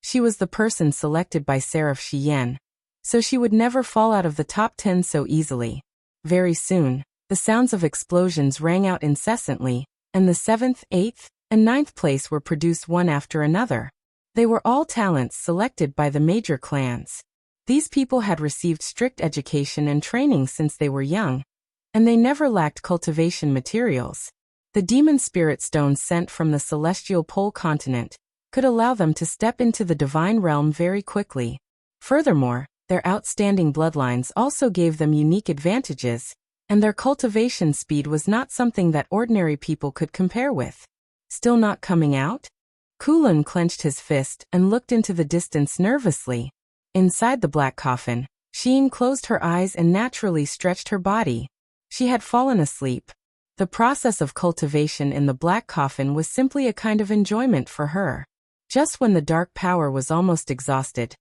She was the person selected by Seraph Xiyan, so she would never fall out of the top 10 so easily. Very soon, the sounds of explosions rang out incessantly, and the 7th, 8th, and 9th place were produced one after another. They were all talents selected by the major clans. These people had received strict education and training since they were young, and they never lacked cultivation materials. The demon spirit stones sent from the celestial pole continent could allow them to step into the divine realm very quickly. Furthermore, their outstanding bloodlines also gave them unique advantages, and their cultivation speed was not something that ordinary people could compare with. Still not coming out? Kulin clenched his fist and looked into the distance nervously. Inside the black coffin, Xiyin closed her eyes and naturally stretched her body. She had fallen asleep. The process of cultivation in the black coffin was simply a kind of enjoyment for her. Just when the dark power was almost exhausted,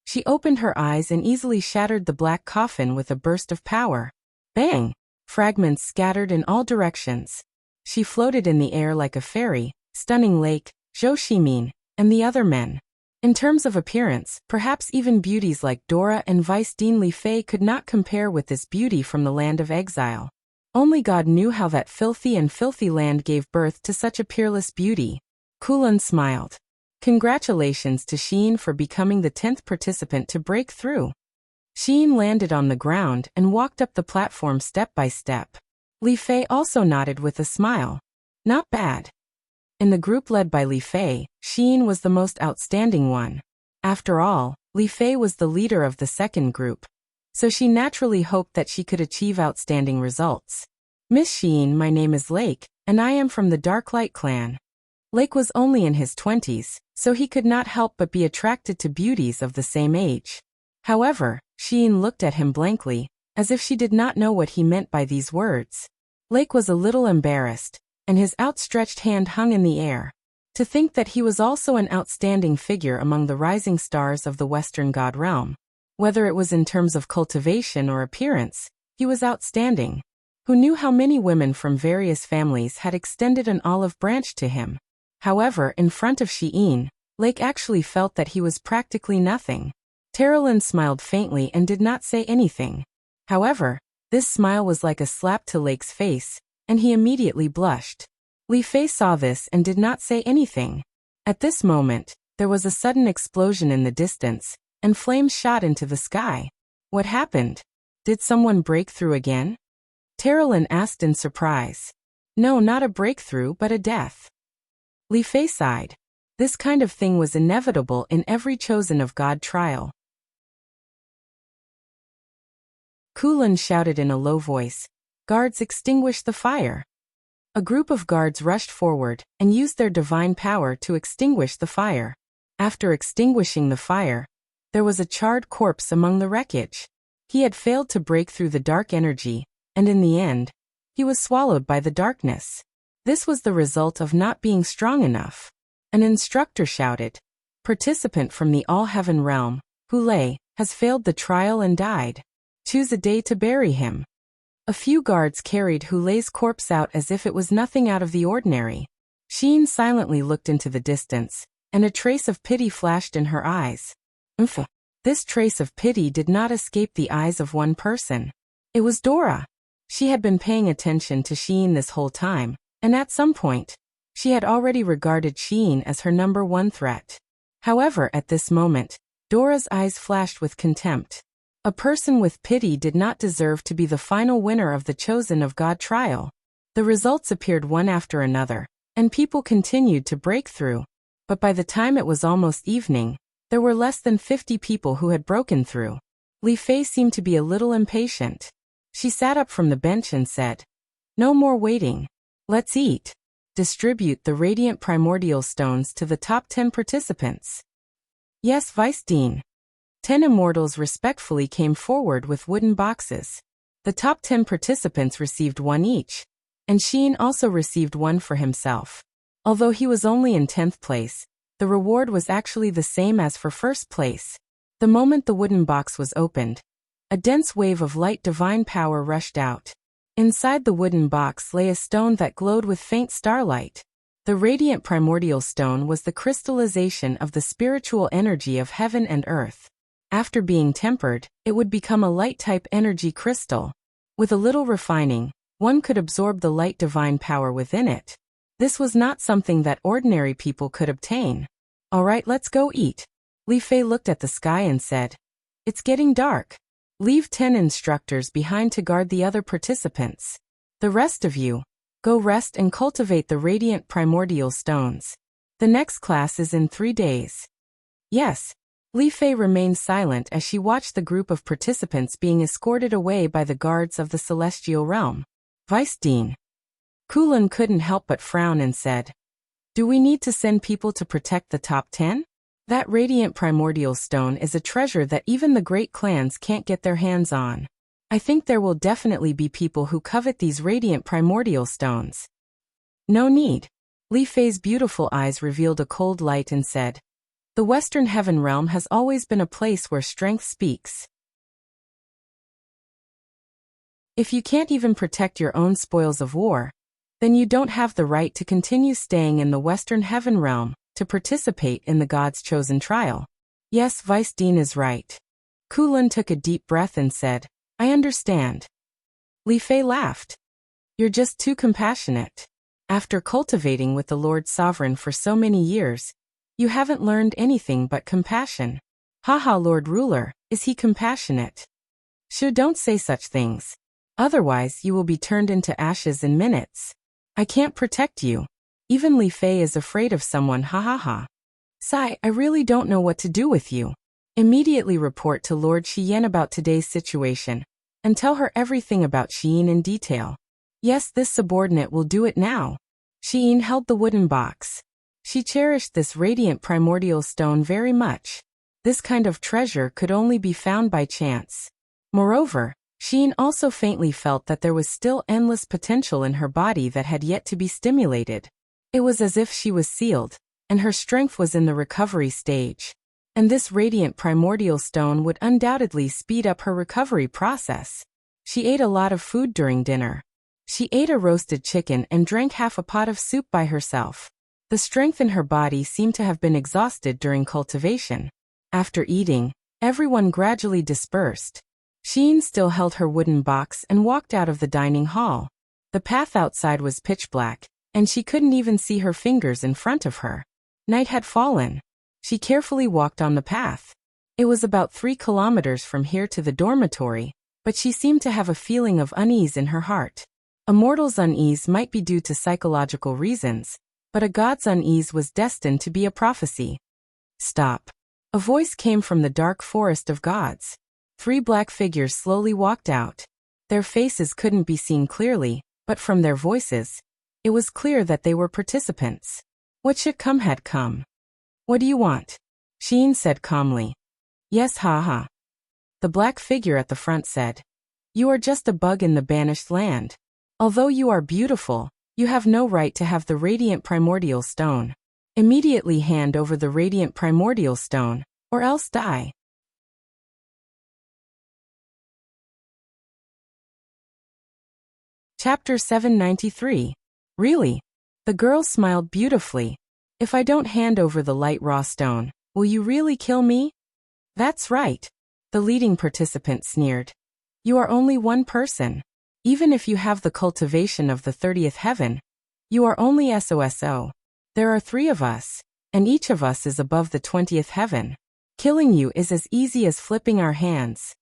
she opened her eyes and easily shattered the black coffin with a burst of power. Bang! Fragments scattered in all directions. She floated in the air like a fairy, stunning Lake, Zhou Ximin, and the other men. In terms of appearance, perhaps even beauties like Dora and Vice Dean Li Fei could not compare with this beauty from the land of exile. Only God knew how that filthy land gave birth to such a peerless beauty. Kulin smiled. Congratulations to Xiyin for becoming the 10th participant to break through. Xiyin landed on the ground and walked up the platform step by step. Li Fei also nodded with a smile. Not bad. In the group led by Li Fei, Xiyin was the most outstanding one. After all, Li Fei was the leader of the second group, so she naturally hoped that she could achieve outstanding results. Miss Xiyin, my name is Lake, and I am from the Darklight clan. Lake was only in his 20s, so he could not help but be attracted to beauties of the same age. However, Xiyin looked at him blankly, as if she did not know what he meant by these words. Lake was a little embarrassed, and his outstretched hand hung in the air. To think that he was also an outstanding figure among the rising stars of the Western God realm. Whether it was in terms of cultivation or appearance, he was outstanding. who knew how many women from various families had extended an olive branch to him. However, in front of Shein, Lake actually felt that he was practically nothing. Terralyn smiled faintly and did not say anything. However, this smile was like a slap to Lake's face, and he immediately blushed. Li Fei saw this and did not say anything. At this moment, there was a sudden explosion in the distance, and flames shot into the sky. What happened? Did someone break through again? Terralyn asked in surprise. No, not a breakthrough but a death. Li Fei sighed. This kind of thing was inevitable in every chosen of God trial. Kulin shouted in a low voice, "Guards, extinguish the fire." A group of guards rushed forward and used their divine power to extinguish the fire. After extinguishing the fire, there was a charred corpse among the wreckage. He had failed to break through the dark energy, and in the end, he was swallowed by the darkness. This was the result of not being strong enough. An instructor shouted, "Participant from the All-Heaven realm, Hule, has failed the trial and died. Choose a day to bury him." A few guards carried Hule's corpse out as if it was nothing out of the ordinary. Shein silently looked into the distance, and a trace of pity flashed in her eyes. This trace of pity did not escape the eyes of one person. It was Dora. She had been paying attention to Shein this whole time, and at some point, she had already regarded Shein as her number one threat. However, at this moment, Dora's eyes flashed with contempt. A person with pity did not deserve to be the final winner of the Chosen of God trial. The results appeared one after another, and people continued to break through. But by the time it was almost evening, there were less than 50 people who had broken through. Li Fei seemed to be a little impatient. She sat up from the bench and said, "No more waiting. Let's eat. Distribute the radiant primordial stones to the top 10 participants." "Yes, Vice Dean." 10 immortals respectfully came forward with wooden boxes. The top 10 participants received one each, and Shein also received one for himself. Although he was only in 10th place, the reward was actually the same as for first place. The moment the wooden box was opened, a dense wave of light divine power rushed out. Inside the wooden box lay a stone that glowed with faint starlight. The radiant primordial stone was the crystallization of the spiritual energy of heaven and earth. After being tempered, it would become a light-type energy crystal. With a little refining, one could absorb the light divine power within it. This was not something that ordinary people could obtain. "All right, let's go eat." Li Fei looked at the sky and said, "It's getting dark. Leave 10 instructors behind to guard the other participants. The rest of you, go rest and cultivate the radiant primordial stones. The next class is in 3 days." "Yes." Li Fei remained silent as she watched the group of participants being escorted away by the guards of the celestial realm. "Vice Dean." Kulin couldn't help but frown and said, "Do we need to send people to protect the top 10? That radiant primordial stone is a treasure that even the great clans can't get their hands on. I think there will definitely be people who covet these radiant primordial stones." "No need." Li Fei's beautiful eyes revealed a cold light and said, "The Western Heaven Realm has always been a place where strength speaks. If you can't even protect your own spoils of war, then you don't have the right to continue staying in the Western Heaven Realm to participate in the God's chosen trial." "Yes, Vice Dean is right." Kulin took a deep breath and said, "I understand." Li Fei laughed. "You're just too compassionate. After cultivating with the Lord Sovereign for so many years, you haven't learned anything but compassion." "Haha, Lord Ruler, is he compassionate?" "Shoo, don't say such things. Otherwise you will be turned into ashes in minutes. I can't protect you. Even Li Fei is afraid of someone, ha ha ha. Sai, I really don't know what to do with you. Immediately report to Lord Xiyan about today's situation, and tell her everything about Xiyin in detail." "Yes, this subordinate will do it now." Xiyin held the wooden box. She cherished this radiant primordial stone very much. This kind of treasure could only be found by chance. Moreover, Xiyin also faintly felt that there was still endless potential in her body that had yet to be stimulated. It was as if she was sealed, and her strength was in the recovery stage. And this radiant primordial stone would undoubtedly speed up her recovery process. She ate a lot of food during dinner. She ate a roasted chicken and drank half a pot of soup by herself. The strength in her body seemed to have been exhausted during cultivation. After eating, everyone gradually dispersed. Sheen still held her wooden box and walked out of the dining hall. The path outside was pitch black, and she couldn't even see her fingers in front of her. Night had fallen. She carefully walked on the path. It was about 3 kilometers from here to the dormitory, but she seemed to have a feeling of unease in her heart. A mortal's unease might be due to psychological reasons, but a god's unease was destined to be a prophecy. Stop. A voice came from the dark forest of gods. 3 black figures slowly walked out. Their faces couldn't be seen clearly, but from their voices, it was clear that they were participants. What should come had come. What do you want? Sheen said calmly. Yes, haha. The black figure at the front said. You are just a bug in the banished land. Although you are beautiful, you have no right to have the radiant primordial stone. Immediately hand over the radiant primordial stone, or else die. Chapter 793. Really? The girl smiled beautifully. If I don't hand over the light raw stone, will you really kill me? That's right. The leading participant sneered. You are only one person. Even if you have the cultivation of the 30th heaven, you are only SOSO. There are 3 of us, and each of us is above the 20th heaven. Killing you is as easy as flipping our hands.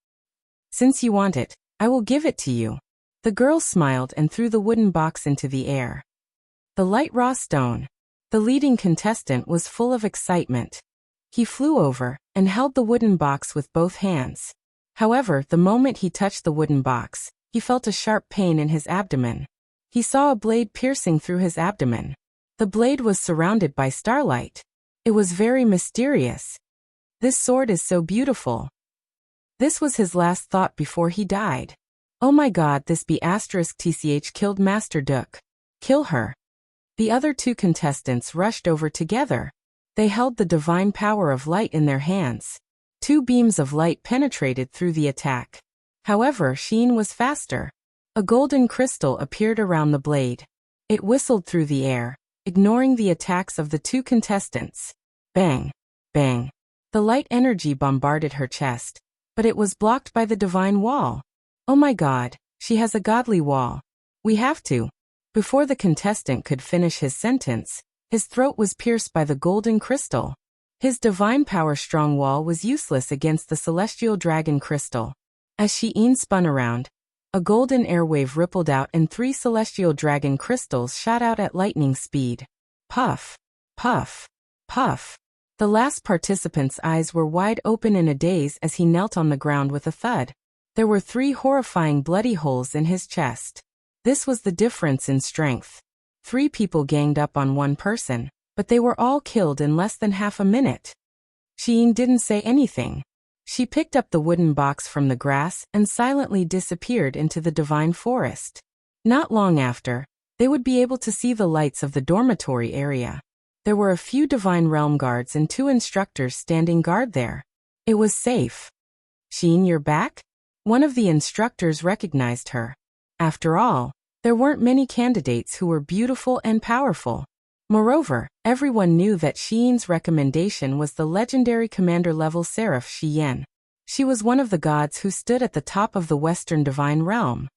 Since you want it, I will give it to you. The girl smiled and threw the wooden box into the air. The light raw stone. The leading contestant was full of excitement. He flew over and held the wooden box with both hands. However, the moment he touched the wooden box, he felt a sharp pain in his abdomen. He saw a blade piercing through his abdomen. The blade was surrounded by starlight. It was very mysterious. This sword is so beautiful. This was his last thought before he died. Oh my god, this B*TCH killed Master Duke. Kill her. The other 2 contestants rushed over together. They held the divine power of light in their hands. 2 beams of light penetrated through the attack. However, Sheen was faster. A golden crystal appeared around the blade. It whistled through the air, ignoring the attacks of the 2 contestants. Bang! Bang! The light energy bombarded her chest, but it was blocked by the divine wall. Oh my god, she has a godly wall. We have to. Before the contestant could finish his sentence, his throat was pierced by the golden crystal. His divine power strong wall was useless against the celestial dragon crystal. As Sheen spun around, a golden airwave rippled out and 3 celestial dragon crystals shot out at lightning speed. Puff! Puff! Puff! The last participant's eyes were wide open in a daze as he knelt on the ground with a thud. There were 3 horrifying bloody holes in his chest. This was the difference in strength. 3 people ganged up on 1 person, but they were all killed in less than half a minute. Sheen didn't say anything. She picked up the wooden box from the grass and silently disappeared into the divine forest. Not long after, they would be able to see the lights of the dormitory area. There were a few divine realm guards and 2 instructors standing guard there. It was safe. Sheen, you're back? One of the instructors recognized her. After all, there weren't many candidates who were beautiful and powerful. Moreover, everyone knew that Sheen's recommendation was the legendary commander-level Seraph Shiyen. She was one of the gods who stood at the top of the Western Divine Realm.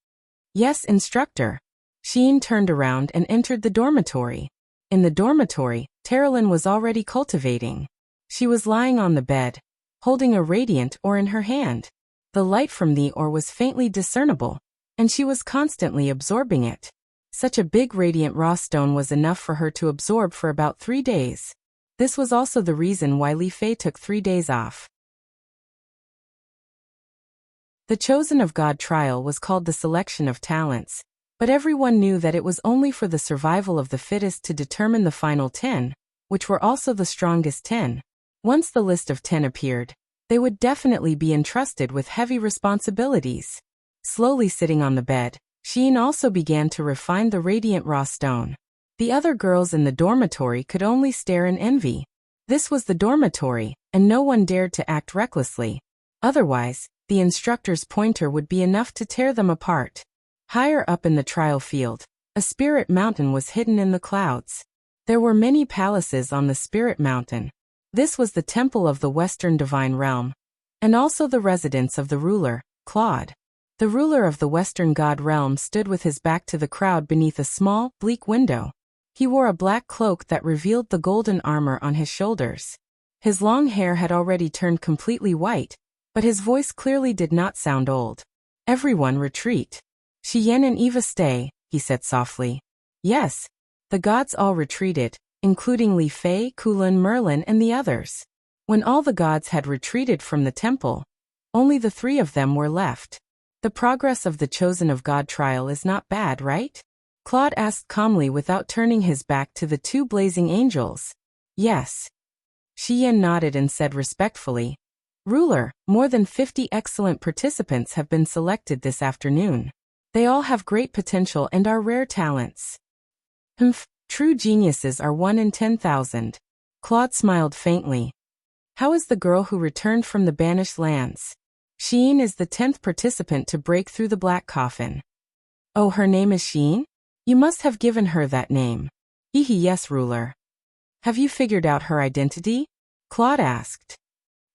Yes, instructor. Sheen turned around and entered the dormitory. In the dormitory, Terilyn was already cultivating. She was lying on the bed, holding a radiant ore in her hand. The light from the ore was faintly discernible, and she was constantly absorbing it. Such a big radiant raw stone was enough for her to absorb for about 3 days. This was also the reason why Li Fei took 3 days off. The Chosen of God trial was called the selection of talents, but everyone knew that it was only for the survival of the fittest to determine the final 10, which were also the strongest 10. Once the list of 10 appeared, they would definitely be entrusted with heavy responsibilities. Slowly sitting on the bed, Sheen also began to refine the radiant raw stone. The other girls in the dormitory could only stare in envy. This was the dormitory, and no one dared to act recklessly. Otherwise, the instructor's pointer would be enough to tear them apart. Higher up in the trial field, a spirit mountain was hidden in the clouds. There were many palaces on the spirit mountain. This was the temple of the Western divine realm, and also the residence of the ruler, Claude. The ruler of the Western god realm stood with his back to the crowd beneath a small, bleak window. He wore a black cloak that revealed the golden armor on his shoulders. His long hair had already turned completely white, but his voice clearly did not sound old. Everyone retreat. Xian and Eva stay, he said softly. Yes. The gods all retreated, including Li Fei, Kulin, Merlin, and the others. When all the gods had retreated from the temple, only the 3 of them were left. The progress of the Chosen of God trial is not bad, right? Claude asked calmly without turning his back to the 2 blazing angels. Yes. Xian nodded and said respectfully, Ruler, more than 50 excellent participants have been selected this afternoon. They all have great potential and are rare talents. True geniuses are 1 in 10,000. Claude smiled faintly. How is the girl who returned from the banished lands? Xian is the 10th participant to break through the black coffin. Oh, her name is Xian? You must have given her that name. Yes, ruler. Have you figured out her identity? Claude asked.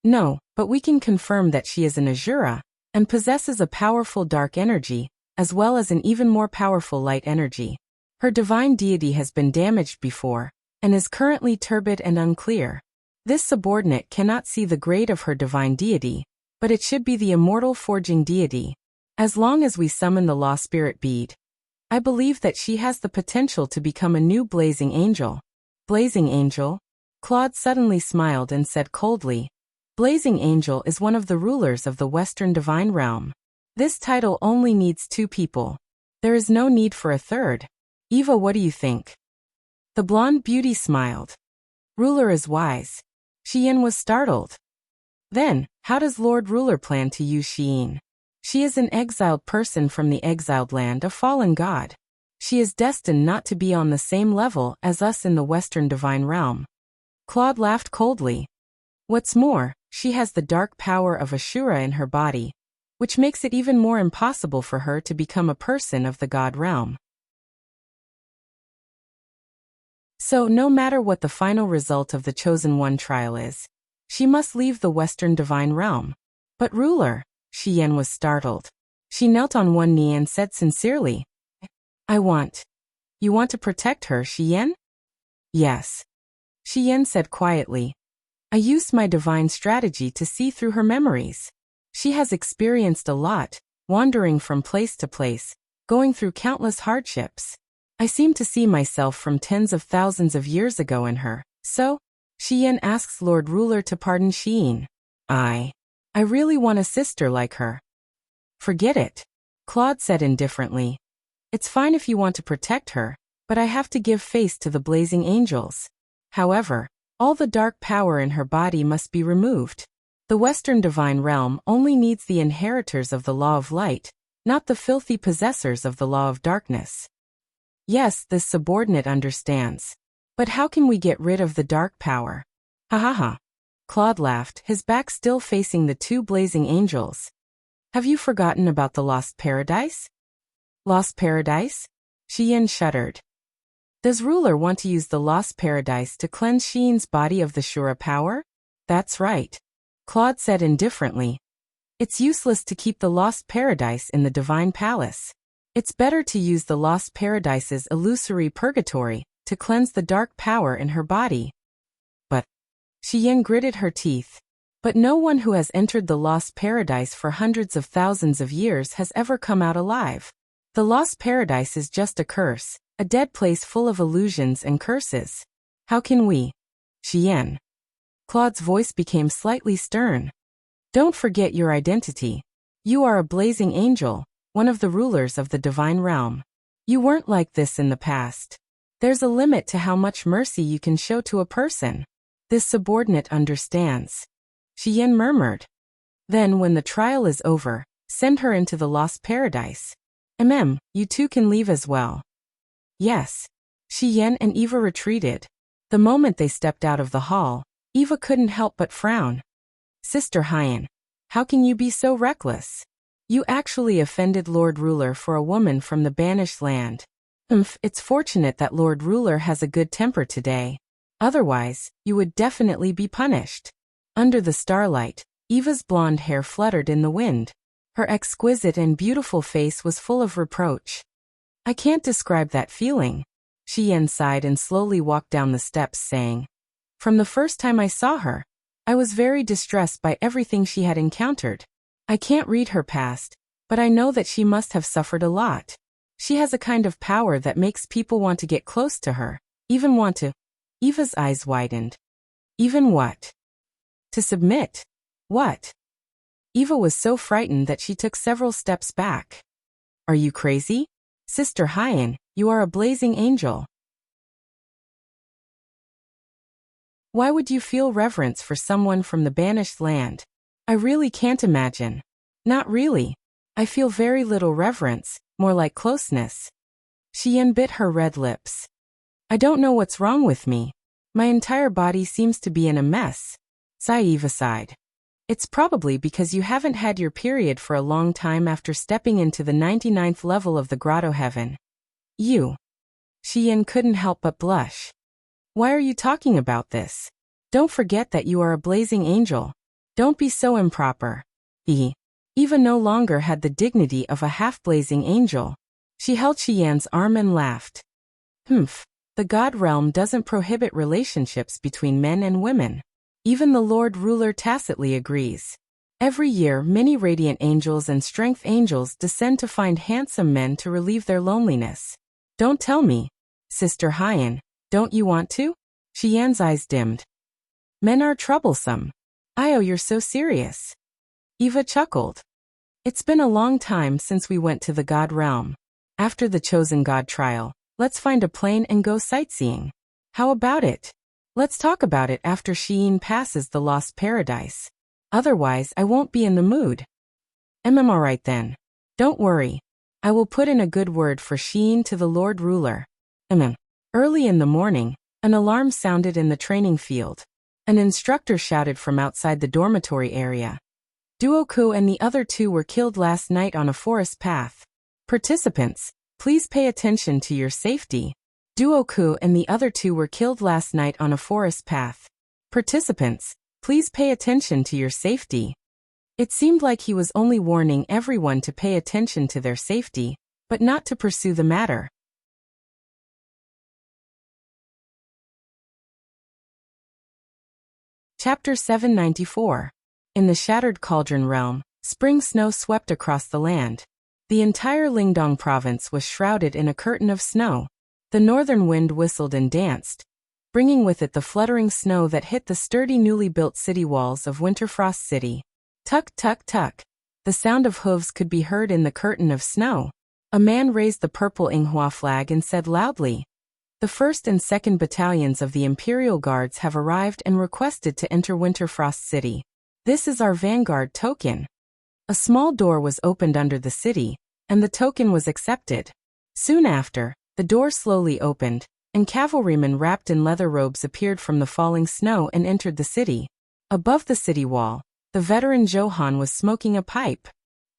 No, but we can confirm that she is an Azura, and possesses a powerful dark energy, as well as an even more powerful light energy. Her divine deity has been damaged before, and is currently turbid and unclear. This subordinate cannot see the grade of her divine deity, but it should be the immortal forging deity. As long as we summon the law spirit bead, I believe that she has the potential to become a new blazing angel. Blazing angel? Claude suddenly smiled and said coldly, Blazing angel is one of the rulers of the Western divine realm. This title only needs 2 people. There is no need for a third. Eva, what do you think? The blonde beauty smiled. Ruler is wise. Xian was startled. Then, how does Lord Ruler plan to use Xian? She is an exiled person from the exiled land, a fallen god. She is destined not to be on the same level as us in the Western divine realm. Claude laughed coldly. What's more, she has the dark power of Ashura in her body, which makes it even more impossible for her to become a person of the god realm. So no matter what the final result of the Chosen One trial is, she must leave the Western divine realm. But ruler, Xian was startled. She knelt on one knee and said sincerely, You want to protect her, Xian? Yes. Xian said quietly. I used my divine strategy to see through her memories. She has experienced a lot, wandering from place to place, going through countless hardships. I seem to see myself from tens of thousands of years ago in her. So, Xian asks Lord Ruler to pardon Xian. I really want a sister like her. Forget it. Claude said indifferently. It's fine if you want to protect her, but I have to give face to the blazing angels. However, all the dark power in her body must be removed. The Western divine realm only needs the inheritors of the law of light, not the filthy possessors of the law of darkness. Yes, this subordinate understands. But how can we get rid of the dark power? Ha ha ha. Claude laughed, his back still facing the 2 blazing angels. Have you forgotten about the lost paradise? Lost paradise? Xian shuddered. Does ruler want to use the lost paradise to cleanse Xian's body of the Shura power? That's right. Claude said indifferently. It's useless to keep the lost paradise in the divine palace. It's better to use the lost paradise's illusory purgatory to cleanse the dark power in her body. But Xian gritted her teeth. But no one who has entered the lost paradise for hundreds of thousands of years has ever come out alive. The lost paradise is just a curse, a dead place full of illusions and curses. How can we? Xian. Claude's voice became slightly stern. Don't forget your identity. You are a blazing angel, one of the rulers of the divine realm. You weren't like this in the past. There's a limit to how much mercy you can show to a person. This subordinate understands. Xian murmured. Then when the trial is over, send her into the lost paradise. You 2 can leave as well. Yes. Xian and Eva retreated. The moment they stepped out of the hall, Eva couldn't help but frown. Sister Hyan, how can you be so reckless? You actually offended Lord Ruler for a woman from the banished land. It's fortunate that Lord Ruler has a good temper today. Otherwise, you would definitely be punished. Under the starlight, Eva's blonde hair fluttered in the wind. Her exquisite and beautiful face was full of reproach. I can't describe that feeling. Xian sighed and slowly walked down the steps, saying, From the first time I saw her, I was very distressed by everything she had encountered. I can't read her past, but I know that she must have suffered a lot. She has a kind of power that makes people want to get close to her, even want to. Eva's eyes widened. Even what? To submit. What? Eva was so frightened that she took several steps back. Are you crazy? Sister Hyan, you are a blazing angel. Why would you feel reverence for someone from the banished land? I really can't imagine. Not really. I feel very little reverence, more like closeness. Xian bit her red lips. I don't know what's wrong with me. My entire body seems to be in a mess. Eva sighed. It's probably because you haven't had your period for a long time after stepping into the 99th level of the grotto heaven. You. Xian couldn't help but blush. Why are you talking about this? Don't forget that you are a blazing angel. Don't be so improper. Eva no longer had the dignity of a half-blazing angel. She held Xian's arm and laughed. The God realm doesn't prohibit relationships between men and women. Even the Lord Ruler tacitly agrees. Every year, many radiant angels and strength angels descend to find handsome men to relieve their loneliness. Don't tell me. Sister Hyan, don't you want to? Xian's eyes dimmed. Men are troublesome. You're so serious. Eva chuckled. It's been a long time since we went to the God realm. After the chosen God trial, let's find a plane and go sightseeing. How about it? Let's talk about it after Xian passes the Lost Paradise. Otherwise, I won't be in the mood. Alright then. Don't worry. I will put in a good word for Xian to the Lord Ruler. Early in the morning, an alarm sounded in the training field. An instructor shouted from outside the dormitory area. Duoku and the other two were killed last night on a forest path. Participants, please pay attention to your safety. Duoku and the other two were killed last night on a forest path. Participants, please pay attention to your safety. It seemed like he was only warning everyone to pay attention to their safety, but not to pursue the matter. Chapter 794. In the Shattered Cauldron Realm, spring snow swept across the land. The entire Lingdong province was shrouded in a curtain of snow. The northern wind whistled and danced, bringing with it the fluttering snow that hit the sturdy newly built city walls of Winterfrost City. Tuck, tuck, tuck. The sound of hooves could be heard in the curtain of snow. A man raised the purple Yinghua flag and said loudly, The 1st and 2nd battalions of the Imperial Guards have arrived and requested to enter Winterfrost City. This is our vanguard token. A small door was opened under the city, and the token was accepted. Soon after, the door slowly opened, and cavalrymen wrapped in leather robes appeared from the falling snow and entered the city. Above the city wall, the veteran Johann was smoking a pipe.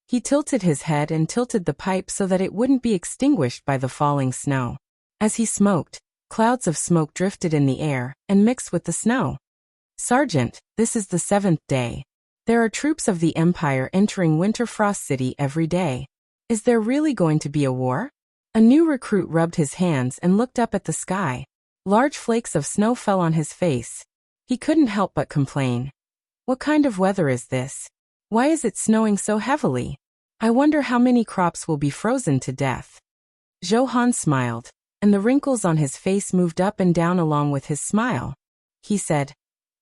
He tilted his head and tilted the pipe so that it wouldn't be extinguished by the falling snow. As he smoked, clouds of smoke drifted in the air and mixed with the snow. Sergeant, this is the 7th day. There are troops of the Empire entering Winterfrost City every day. Is there really going to be a war? A new recruit rubbed his hands and looked up at the sky. Large flakes of snow fell on his face. He couldn't help but complain. What kind of weather is this? Why is it snowing so heavily? I wonder how many crops will be frozen to death. Johann smiled, and the wrinkles on his face moved up and down along with his smile. He said,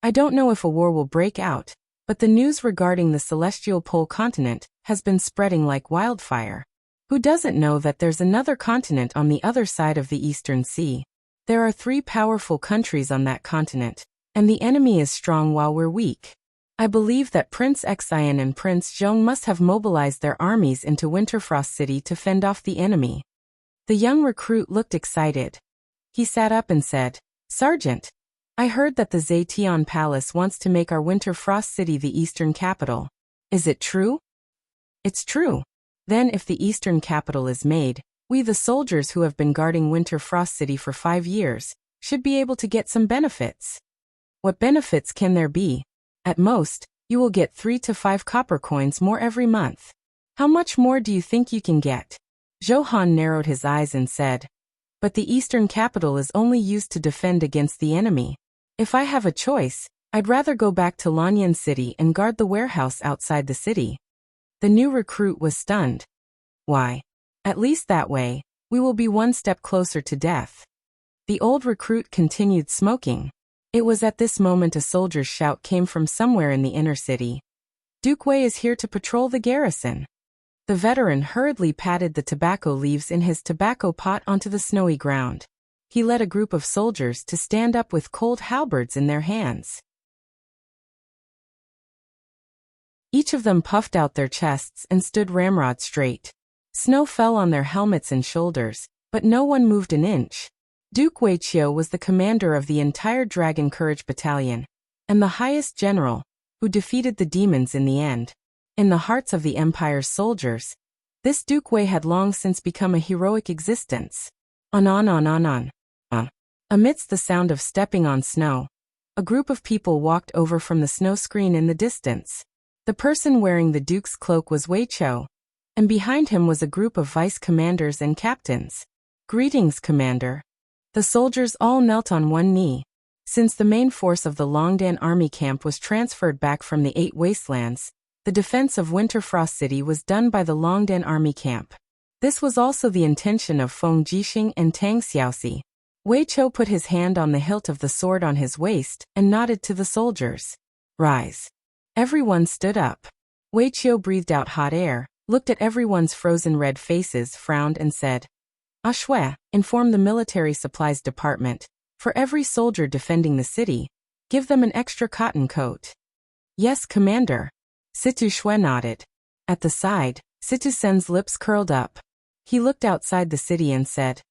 I don't know if a war will break out, but the news regarding the celestial pole continent has been spreading like wildfire. Who doesn't know that there's another continent on the other side of the Eastern Sea? There are 3 powerful countries on that continent, and the enemy is strong while we're weak. I believe that Prince Xian and Prince Zhong must have mobilized their armies into Winterfrost City to fend off the enemy. The young recruit looked excited. He sat up and said, Sergeant, I heard that the Zetian Palace wants to make our Winterfrost City the eastern capital. Is it true? It's true. Then if the eastern capital is made, we the soldiers who have been guarding Winter Frost City for 5 years, should be able to get some benefits. What benefits can there be? At most, you will get 3 to 5 copper coins more every month. How much more do you think you can get? Johann narrowed his eyes and said, but the eastern capital is only used to defend against the enemy. If I have a choice, I'd rather go back to Lanyan City and guard the warehouse outside the city. The new recruit was stunned. Why? At least that way, we will be one step closer to death. The old recruit continued smoking. It was at this moment a soldier's shout came from somewhere in the inner city. Duke Wei is here to patrol the garrison. The veteran hurriedly patted the tobacco leaves in his tobacco pot onto the snowy ground. He led a group of soldiers to stand up with cold halberds in their hands. Each of them puffed out their chests and stood ramrod straight. Snow fell on their helmets and shoulders, but no one moved an inch. Duke Wuxia was the commander of the entire Dragon Courage Battalion, and the highest general, who defeated the demons in the end. In the hearts of the Empire's soldiers, this Duke Wei had long since become a heroic existence. On. Amidst the sound of stepping on snow, a group of people walked over from the snow screen in the distance. The person wearing the Duke's cloak was Wei Chou, and behind him was a group of vice commanders and captains. Greetings, Commander. The soldiers all knelt on one knee. Since the main force of the Longdan army camp was transferred back from the 8 wastelands, the defense of Winter Frost City was done by the Longdan army camp. This was also the intention of Feng Jixing and Tang Xiaoxi. Wei Chou put his hand on the hilt of the sword on his waist and nodded to the soldiers. Rise. Everyone stood up. Wei Chou breathed out hot air, looked at everyone's frozen red faces, frowned and said, Ashue, inform the military supplies department. For every soldier defending the city, give them an extra cotton coat. Yes, Commander. Situ Shui nodded. At the side, Situ Sen's lips curled up. He looked outside the city and said,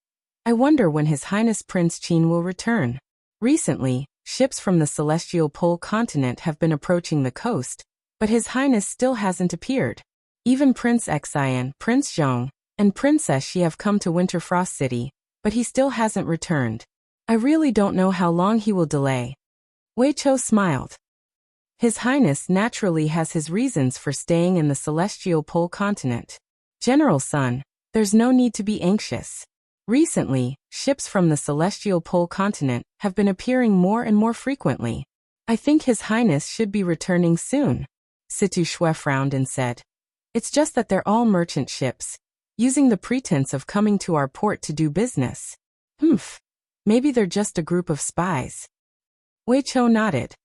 I wonder when His Highness Prince Qin will return. Recently, ships from the celestial pole continent have been approaching the coast, but His Highness still hasn't appeared. Even Prince Xian, Prince Zhong, and Princess Xi have come to Winter Frost City, but he still hasn't returned. I really don't know how long he will delay. Wei Chou smiled. His Highness naturally has his reasons for staying in the celestial pole continent. General Sun, there's no need to be anxious. Recently, ships from the celestial pole continent have been appearing more and more frequently. I think His Highness should be returning soon. Situ Shui frowned and said, It's just that they're all merchant ships, using the pretense of coming to our port to do business. Maybe they're just a group of spies. Wei Chou nodded.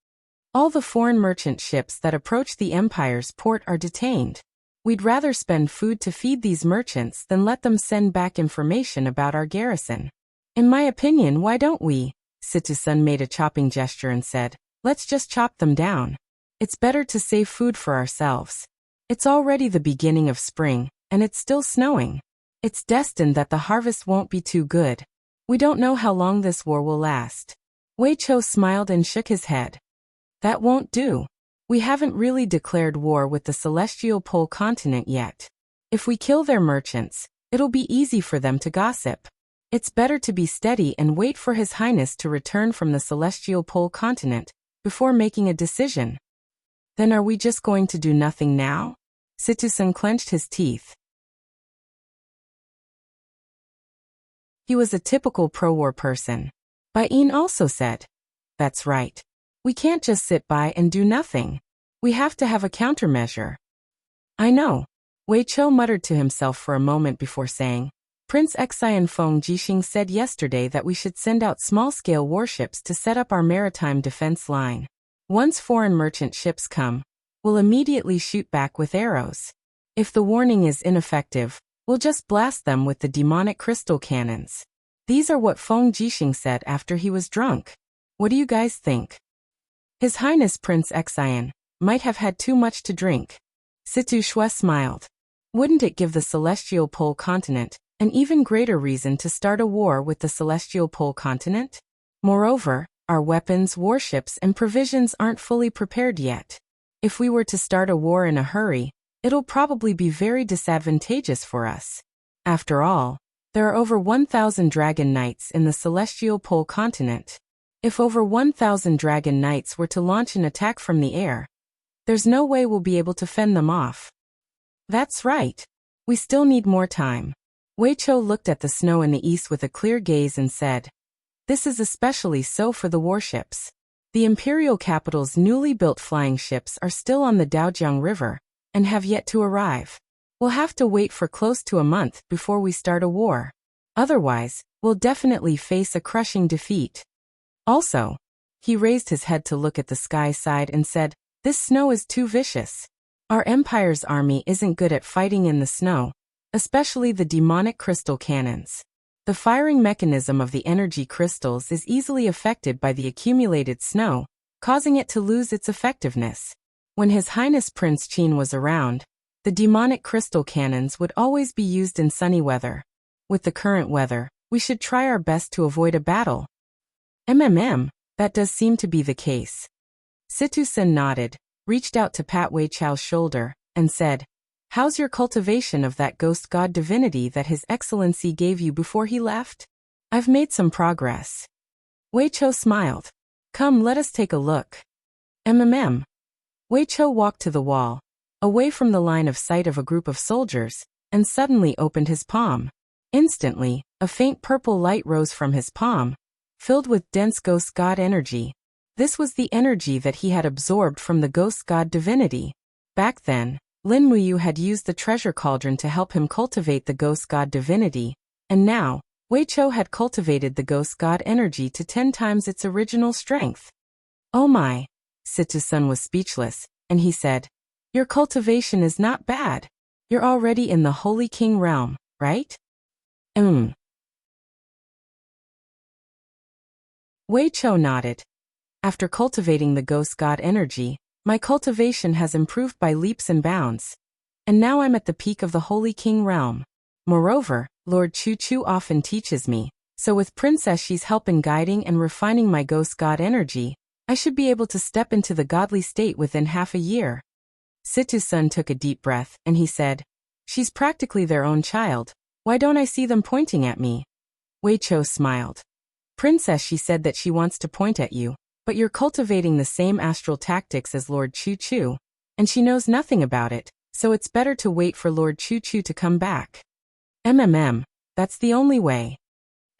All the foreign merchant ships that approach the Empire's port are detained. We'd rather spend food to feed these merchants than let them send back information about our garrison. In my opinion, why don't we? Situ-sun made a chopping gesture and said, Let's just chop them down. It's better to save food for ourselves. It's already the beginning of spring, and it's still snowing. It's destined that the harvest won't be too good. We don't know how long this war will last. Wei Chou smiled and shook his head. That won't do. We haven't really declared war with the celestial pole continent yet. If we kill their merchants, it'll be easy for them to gossip. It's better to be steady and wait for His Highness to return from the celestial pole continent before making a decision. Then are we just going to do nothing now? Situ-sun clenched his teeth. He was a typical pro-war person. Bai Yin also said, That's right. We can't just sit by and do nothing. We have to have a countermeasure. I know. Wei Chou muttered to himself for a moment before saying, Prince Xian Feng Jixing said yesterday that we should send out small-scale warships to set up our maritime defense line. Once foreign merchant ships come, we'll immediately shoot back with arrows. If the warning is ineffective, we'll just blast them with the demonic crystal cannons. These are what Feng Jixing said after he was drunk. What do you guys think? His Highness Prince Xian might have had too much to drink. Situ Shui smiled. Wouldn't it give the celestial pole continent an even greater reason to start a war with the celestial pole continent? Moreover, our weapons, warships, and provisions aren't fully prepared yet. If we were to start a war in a hurry, It'll probably be very disadvantageous for us. After all, there are over 1,000 dragon knights in the celestial pole continent. If over 1,000 dragon knights were to launch an attack from the air, there's no way we'll be able to fend them off. That's right. We still need more time. Wei Chou looked at the snow in the east with a clear gaze and said, "This is especially so for the warships. The imperial capital's newly built flying ships are still on the Daojiang River and have yet to arrive. We'll have to wait for close to a month before we start a war. Otherwise, we'll definitely face a crushing defeat." Also, he raised his head to look at the sky side and said, "This snow is too vicious. Our empire's army isn't good at fighting in the snow, especially the demonic crystal cannons. The firing mechanism of the energy crystals is easily affected by the accumulated snow, causing it to lose its effectiveness. When His Highness Prince Qin was around, the demonic crystal cannons would always be used in sunny weather. With the current weather, we should try our best to avoid a battle." That does seem to be the case. Situ Sen nodded, reached out to pat Wei Chou's shoulder, and said, "How's your cultivation of that ghost god divinity that His Excellency gave you before he left?" "I've made some progress." Wei Chou smiled. "Come, let us take a look." Wei Chou walked to the wall, away from the line of sight of a group of soldiers, and suddenly opened his palm. Instantly, a faint purple light rose from his palm, filled with dense ghost god energy. This was the energy that he had absorbed from the ghost god divinity. Back then, Lin Muyu had used the treasure cauldron to help him cultivate the ghost god divinity, and now, Wei Chou had cultivated the ghost god energy to 10 times its original strength. "Oh my!" Situ-san was speechless, and he said, "Your cultivation is not bad. You're already in the Holy King realm, right?" Wei Chou nodded. "After cultivating the ghost god energy, my cultivation has improved by leaps and bounds. And now I'm at the peak of the Holy King realm. Moreover, Lord Chu Chu often teaches me, so with Princess she's help in guiding and refining my ghost god energy, I should be able to step into the godly state within half a year." Situ-san took a deep breath, and he said, "She's practically their own child. Why don't I see them pointing at me?" Wei Chou smiled. "Princess, she said that she wants to point at you, but you're cultivating the same astral tactics as Lord Chu Chu, and she knows nothing about it, so it's better to wait for Lord Chu Chu to come back. That's the only way."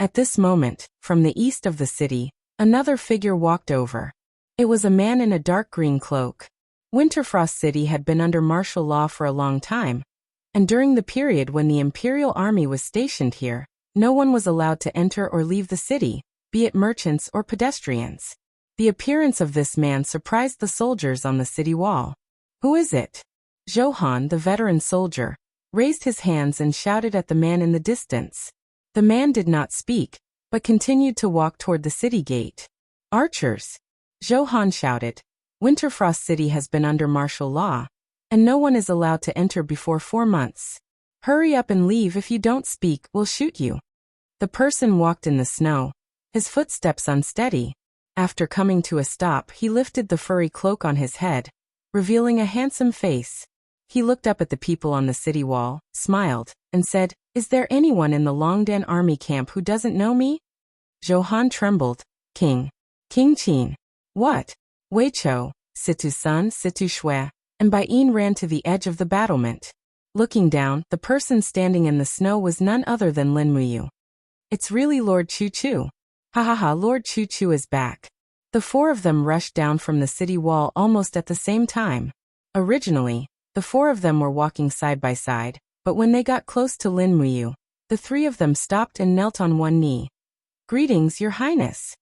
At this moment, from the east of the city, another figure walked over. It was a man in a dark green cloak. Winterfrost City had been under martial law for a long time, and during the period when the Imperial Army was stationed here, no one was allowed to enter or leave the city, be it merchants or pedestrians. The appearance of this man surprised the soldiers on the city wall. "Who is it?" Johan, the veteran soldier, raised his hands and shouted at the man in the distance. The man did not speak, but continued to walk toward the city gate. "Archers!" Johan shouted. "Winterfrost City has been under martial law, and no one is allowed to enter before 4 months. Hurry up and leave. If you don't speak, we'll shoot you." The person walked in the snow, his footsteps unsteady. After coming to a stop, he lifted the furry cloak on his head, revealing a handsome face. He looked up at the people on the city wall, smiled, and said, "Is there anyone in the Longdan army camp who doesn't know me?" Johan trembled. King Qin. "What?" Wei Chou, Situ-san, Situ-shui, and Baiyin ran to the edge of the battlement. Looking down, the person standing in the snow was none other than Lin Muyu. "It's really Lord Chu Chu. Ha ha ha, Lord Chu Chu is back." The 4 of them rushed down from the city wall almost at the same time. Originally, the 4 of them were walking side by side, but when they got close to Lin Muyu, the 3 of them stopped and knelt on one knee. "Greetings, Your Highness."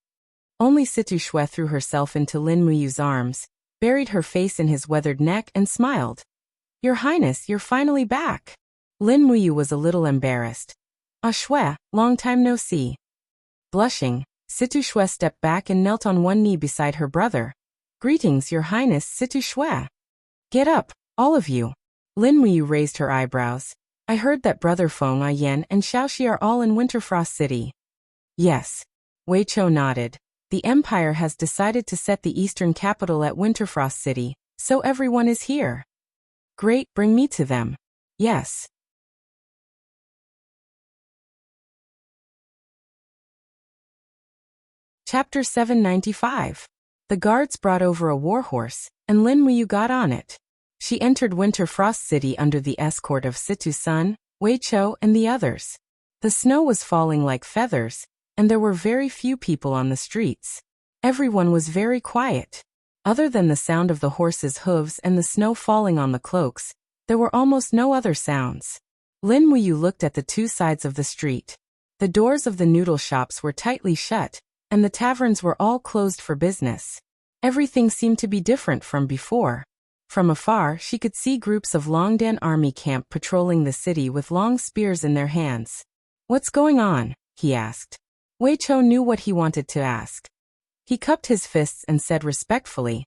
Only Situ-shui threw herself into Lin Muyu's arms, buried her face in his weathered neck and smiled. "Your Highness, you're finally back." Lin Muyu was a little embarrassed. "Ah Shui, long time no see." Blushing, Situ-shui stepped back and knelt on one knee beside her brother. "Greetings, Your Highness, Situ-shui." "Get up, all of you." Lin Muyu raised her eyebrows. "I heard that Brother Feng Ayen and Xiaoxi are all in Winterfrost City." "Yes." Wei Chou nodded. "The Empire has decided to set the eastern capital at Winterfrost City, so everyone is here." Great, bring me to them. Yes. Chapter 795. The guards brought over a warhorse, and Lin Muyu got on it. She entered Winter Frost City under the escort of Situ-sun, Wei Chou, and the others. The snow was falling like feathers, and there were very few people on the streets. Everyone was very quiet. Other than the sound of the horses' hooves and the snow falling on the cloaks, there were almost no other sounds. Lin Muyu looked at the two sides of the street. The doors of the noodle shops were tightly shut, and the taverns were all closed for business. Everything seemed to be different from before. From afar, she could see groups of Longdan army camp patrolling the city with long spears in their hands. What's going on? He asked. Wei Chou knew what he wanted to ask. He cupped his fists and said respectfully,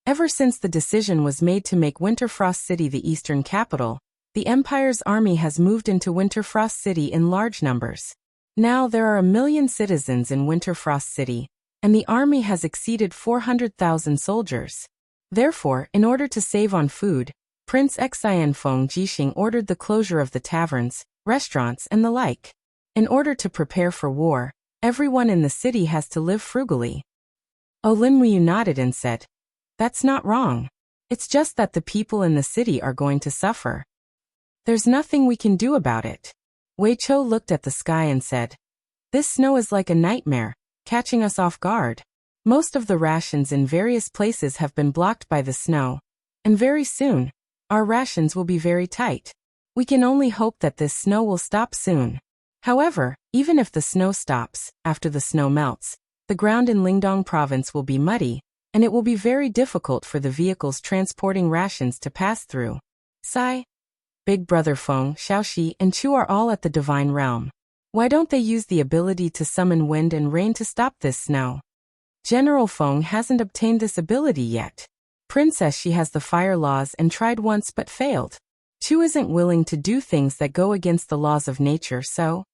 ever since the decision was made to make Winterfrost City the eastern capital, the Empire's army has moved into Winterfrost City in large numbers. Now there are 1 million citizens in Winterfrost City, and the army has exceeded 400,000 soldiers. Therefore, in order to save on food, Prince Xian Feng Jixing ordered the closure of the taverns, restaurants, and the like. In order to prepare for war, everyone in the city has to live frugally. Lin Muyu nodded and said, that's not wrong. It's just that the people in the city are going to suffer. There's nothing we can do about it. Wei Chou looked at the sky and said, this snow is like a nightmare, catching us off guard. Most of the rations in various places have been blocked by the snow, and very soon, our rations will be very tight. We can only hope that this snow will stop soon. However, even if the snow stops, after the snow melts, the ground in Lingdong province will be muddy, and it will be very difficult for the vehicles transporting rations to pass through. Sigh. Big Brother Feng, Xiaoxi, and Chu are all at the Divine Realm. Why don't they use the ability to summon wind and rain to stop this snow? General Feng hasn't obtained this ability yet. Princess Shi has the fire laws and tried once but failed. Chu isn't willing to do things that go against the laws of nature, so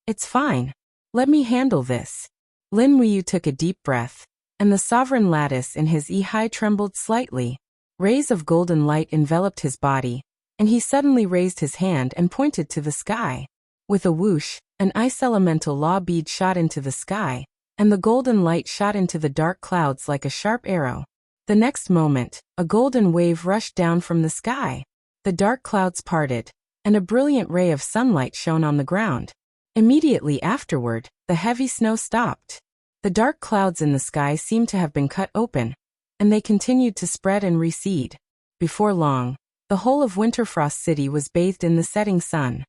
it's fine. Let me handle this. Lin Muyu took a deep breath, and the sovereign lattice in his Ehai trembled slightly. Rays of golden light enveloped his body, and he suddenly raised his hand and pointed to the sky. With a whoosh, an ice elemental law bead shot into the sky, and the golden light shot into the dark clouds like a sharp arrow. The next moment, a golden wave rushed down from the sky. The dark clouds parted, and a brilliant ray of sunlight shone on the ground. Immediately afterward, the heavy snow stopped. The dark clouds in the sky seemed to have been cut open, and they continued to spread and recede. Before long, the whole of Winterfrost City was bathed in the setting sun.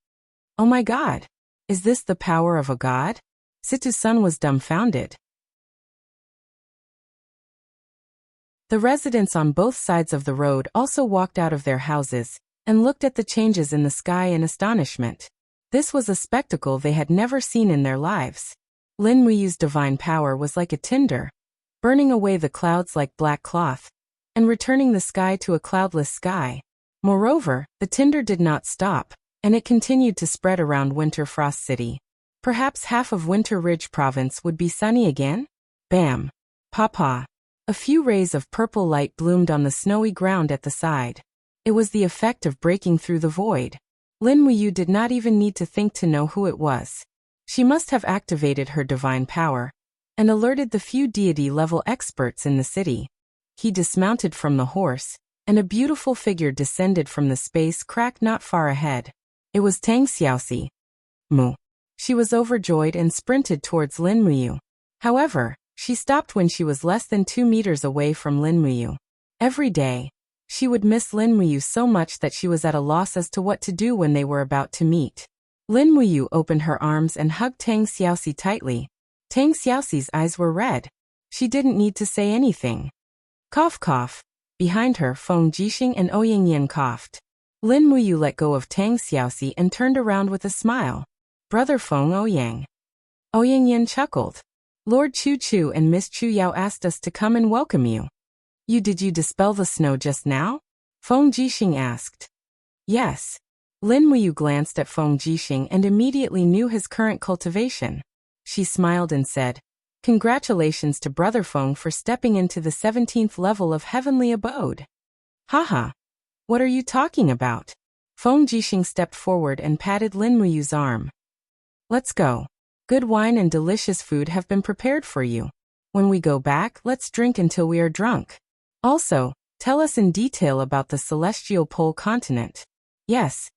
Oh my God! Is this the power of a god? Situ-sun was dumbfounded. The residents on both sides of the road also walked out of their houses and looked at the changes in the sky in astonishment. This was a spectacle they had never seen in their lives. Lin Muyu's divine power was like a tinder, burning away the clouds like black cloth, and returning the sky to a cloudless sky. Moreover, the tinder did not stop, and it continued to spread around Winterfrost City. Perhaps half of Winter Ridge Province would be sunny again? Bam! Papa! A few rays of purple light bloomed on the snowy ground at the side. It was the effect of breaking through the void. Lin Muyu did not even need to think to know who it was. She must have activated her divine power and alerted the few deity-level experts in the city. He dismounted from the horse, and a beautiful figure descended from the space crack not far ahead. It was Tang Xiaoxi. Moo. She was overjoyed and sprinted towards Lin Muyu. However, she stopped when she was less than 2 meters away from Lin Muyu. Every day, she would miss Lin Muyu so much that she was at a loss as to what to do when they were about to meet. Lin Muyu opened her arms and hugged Tang Xiaoxi tightly. Tang Xiaoxi's eyes were red. She didn't need to say anything. Cough cough. Behind her, Feng Jixing and Ouyingyan coughed. Lin Muyu let go of Tang Xiaoxi and turned around with a smile. Brother Feng Ouyang. Ouyingyan chuckled. Lord Chu Chu and Miss Chu Yao asked us to come and welcome you. Did you dispel the snow just now? Feng Jixing asked. Yes. Lin Muyu glanced at Feng Jixing and immediately knew his current cultivation. She smiled and said, congratulations to Brother Feng for stepping into the 17th level of heavenly abode. Haha. What are you talking about? Feng Jixing stepped forward and patted Lin Muyu's arm. Let's go. Good wine and delicious food have been prepared for you. When we go back, let's drink until we are drunk. Also, tell us in detail about the celestial pole continent. Yes.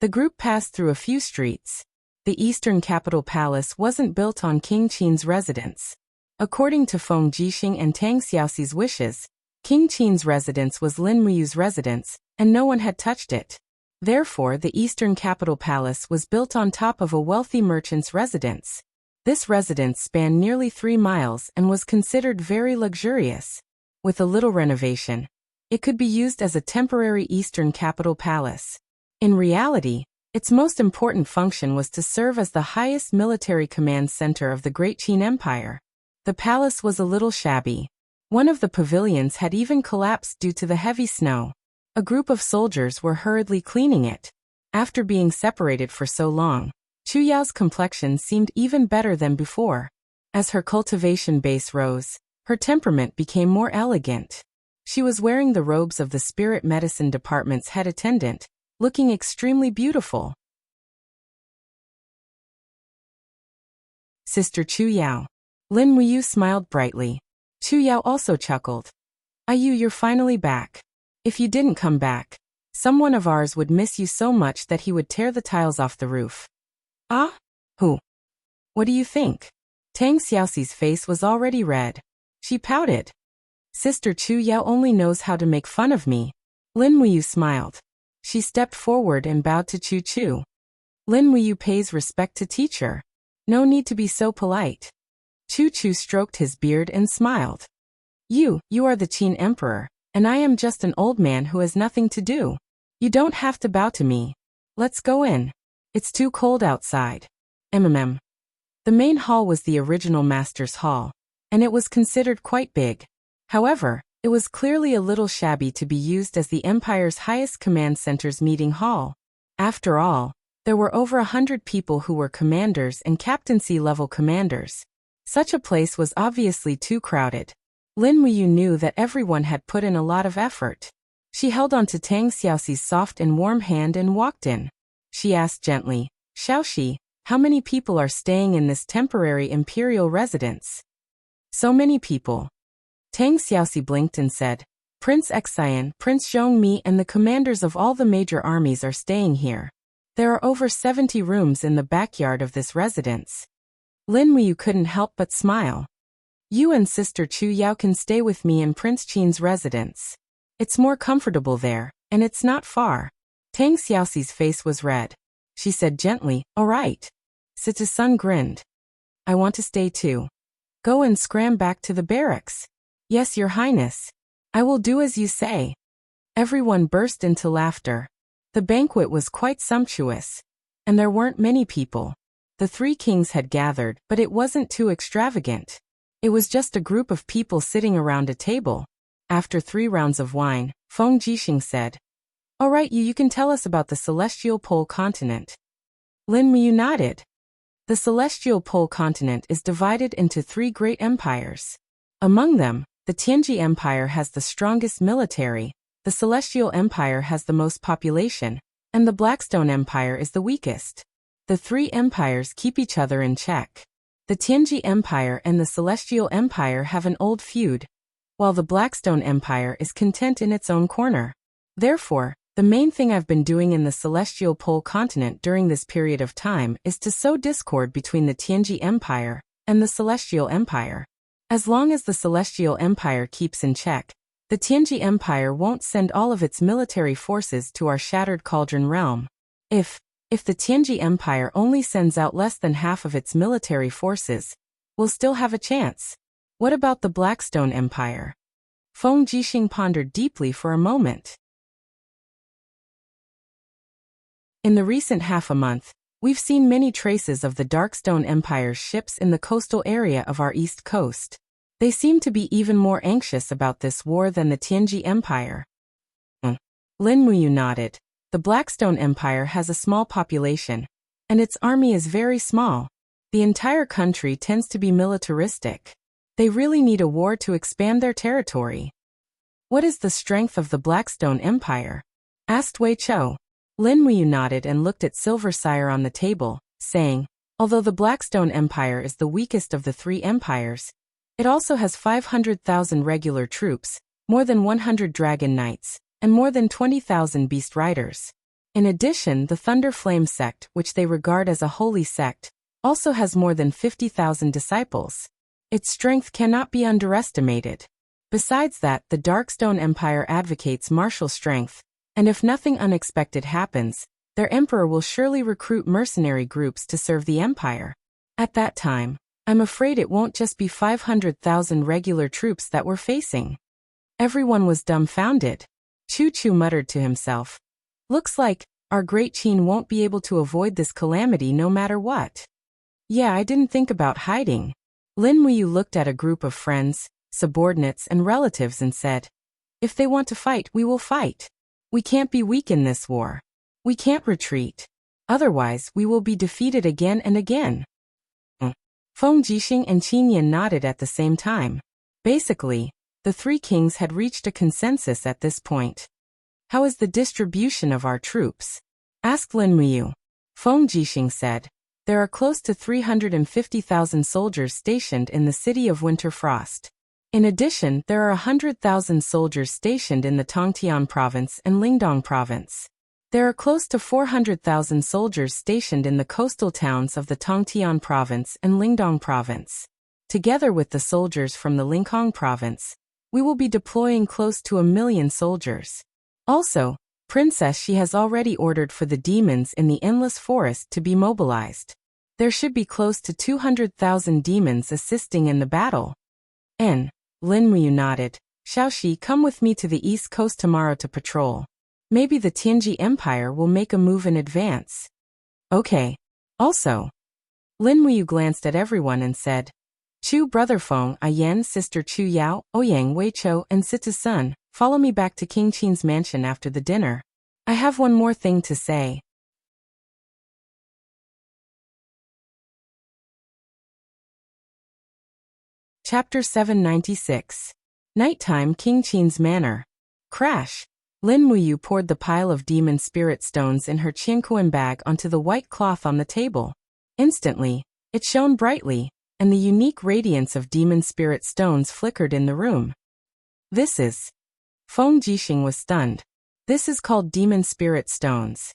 The group passed through a few streets. The Eastern Capital Palace wasn't built on King Qin's residence. According to Feng Jixing and Tang Xiaoxi's wishes, King Qin's residence was Lin Muyu's residence, and no one had touched it. Therefore, the Eastern Capital Palace was built on top of a wealthy merchant's residence. This residence spanned nearly 3 miles and was considered very luxurious. With a little renovation, it could be used as a temporary Eastern Capital Palace. In reality, its most important function was to serve as the highest military command center of the Great Qin Empire. The palace was a little shabby. One of the pavilions had even collapsed due to the heavy snow. A group of soldiers were hurriedly cleaning it. After being separated for so long, Chu Yao's complexion seemed even better than before. As her cultivation base rose, her temperament became more elegant. She was wearing the robes of the spirit medicine department's head attendant, looking extremely beautiful. Sister Chu Yao. Lin Muyu smiled brightly. Chu Yao also chuckled. Ayu, you're finally back. If you didn't come back, someone of ours would miss you so much that he would tear the tiles off the roof. Ah? Who? What do you think? Tang Xiaoxi's face was already red. She pouted. Sister Chu Yao only knows how to make fun of me. Lin Muyu smiled. She stepped forward and bowed to Chu Chu. Lin Muyu pays respect to teacher. No need to be so polite. Chu Chu stroked his beard and smiled. You are the Qin Emperor, and I am just an old man who has nothing to do. You don't have to bow to me. Let's go in. It's too cold outside. The main hall was the original master's hall, and it was considered quite big. However, it was clearly a little shabby to be used as the Empire's highest command center's meeting hall. After all, there were over 100 people who were commanders and captaincy-level commanders. Such a place was obviously too crowded. Lin Muyu knew that everyone had put in a lot of effort. She held on to Tang Xiaoxi's soft and warm hand and walked in. She asked gently, Xiaoxi, how many people are staying in this temporary imperial residence? So many people. Tang Xiaoxi blinked and said, Prince Xian, Prince Zhongmi and the commanders of all the major armies are staying here. There are over 70 rooms in the backyard of this residence. Lin Muyu couldn't help but smile. You and Sister Chu Yao can stay with me in Prince Qin's residence. It's more comfortable there, and it's not far. Tang Xiaoxi's face was red. She said gently, all right. Sita Sun grinned. I want to stay too. Go and scram back to the barracks. Yes, Your Highness. I will do as you say. Everyone burst into laughter. The banquet was quite sumptuous, and there weren't many people. The 3 kings had gathered, but it wasn't too extravagant. It was just a group of people sitting around a table. After 3 rounds of wine, Feng Jixing said, all right, you can tell us about the celestial pole continent. Lin Muyu nodded. The celestial pole continent is divided into 3 great empires. Among them, the Tianji Empire has the strongest military, the Celestial Empire has the most population, and the Blackstone Empire is the weakest. The 3 empires keep each other in check. The Tianji Empire and the Celestial Empire have an old feud, while the Blackstone Empire is content in its own corner. Therefore, the main thing I've been doing in the Celestial Pole continent during this period of time is to sow discord between the Tianji Empire and the Celestial Empire. As long as the Celestial Empire keeps in check, the Tianji Empire won't send all of its military forces to our Shattered Cauldron realm. If the Tianji Empire only sends out less than half of its military forces, we'll still have a chance. What about the Blackstone Empire? Feng Jixing pondered deeply for a moment. In the recent half a month, we've seen many traces of the Darkstone Empire's ships in the coastal area of our east coast. They seem to be even more anxious about this war than the Tianji Empire. Lin Muyu nodded. The Blackstone Empire has a small population, and its army is very small. The entire country tends to be militaristic. They really need a war to expand their territory. What is the strength of the Blackstone Empire? asked Wei Chou. Lin Muyu nodded and looked at Silver Sire on the table, saying, although the Blackstone Empire is the weakest of the three empires, it also has 500,000 regular troops, more than 100 dragon knights, and more than 20,000 beast riders. In addition, the Thunder Flame sect, which they regard as a holy sect, also has more than 50,000 disciples. Its strength cannot be underestimated. Besides that, the Darkstone Empire advocates martial strength, and if nothing unexpected happens, their emperor will surely recruit mercenary groups to serve the empire. At that time, I'm afraid it won't just be 500,000 regular troops that we're facing. Everyone was dumbfounded. Chu Chu muttered to himself. Looks like our great Qin won't be able to avoid this calamity no matter what. Yeah, I didn't think about hiding. Lin Muyu looked at a group of friends, subordinates and relatives and said, if they want to fight, we will fight. We can't be weak in this war. We can't retreat. Otherwise, we will be defeated again and again. Feng Jixing and Qin Yan nodded at the same time. Basically, the three kings had reached a consensus at this point. How is the distribution of our troops? Asked Lin Muyu. Feng Jixing said, there are close to 350,000 soldiers stationed in the city of Winterfrost. In addition, there are 100,000 soldiers stationed in the Tongtian province and Lingdong province. There are close to 400,000 soldiers stationed in the coastal towns of the Tongtian province and Lingdong province. Together with the soldiers from the Linkhong province, we will be deploying close to 1 million soldiers. Also, Princess She has already ordered for the demons in the Endless Forest to be mobilized. There should be close to 200,000 demons assisting in the battle. Lin Muyu nodded. Xiaoxi, come with me to the east coast tomorrow to patrol. Maybe the Tianji Empire will make a move in advance. Okay. Also, Lin Muyu glanced at everyone and said, Chu brother Feng, Ayan sister Chu Yao, Ouyang Wei Chou and Sita Sun, follow me back to King Qin's mansion after the dinner. I have one more thing to say. Chapter 796. Nighttime King Qin's Manor. Crash. Lin Muyu poured the pile of demon spirit stones in her Qiankuan bag onto the white cloth on the table. Instantly, it shone brightly, and the unique radiance of demon spirit stones flickered in the room. This is... Feng Jixing was stunned. This is called demon spirit stones.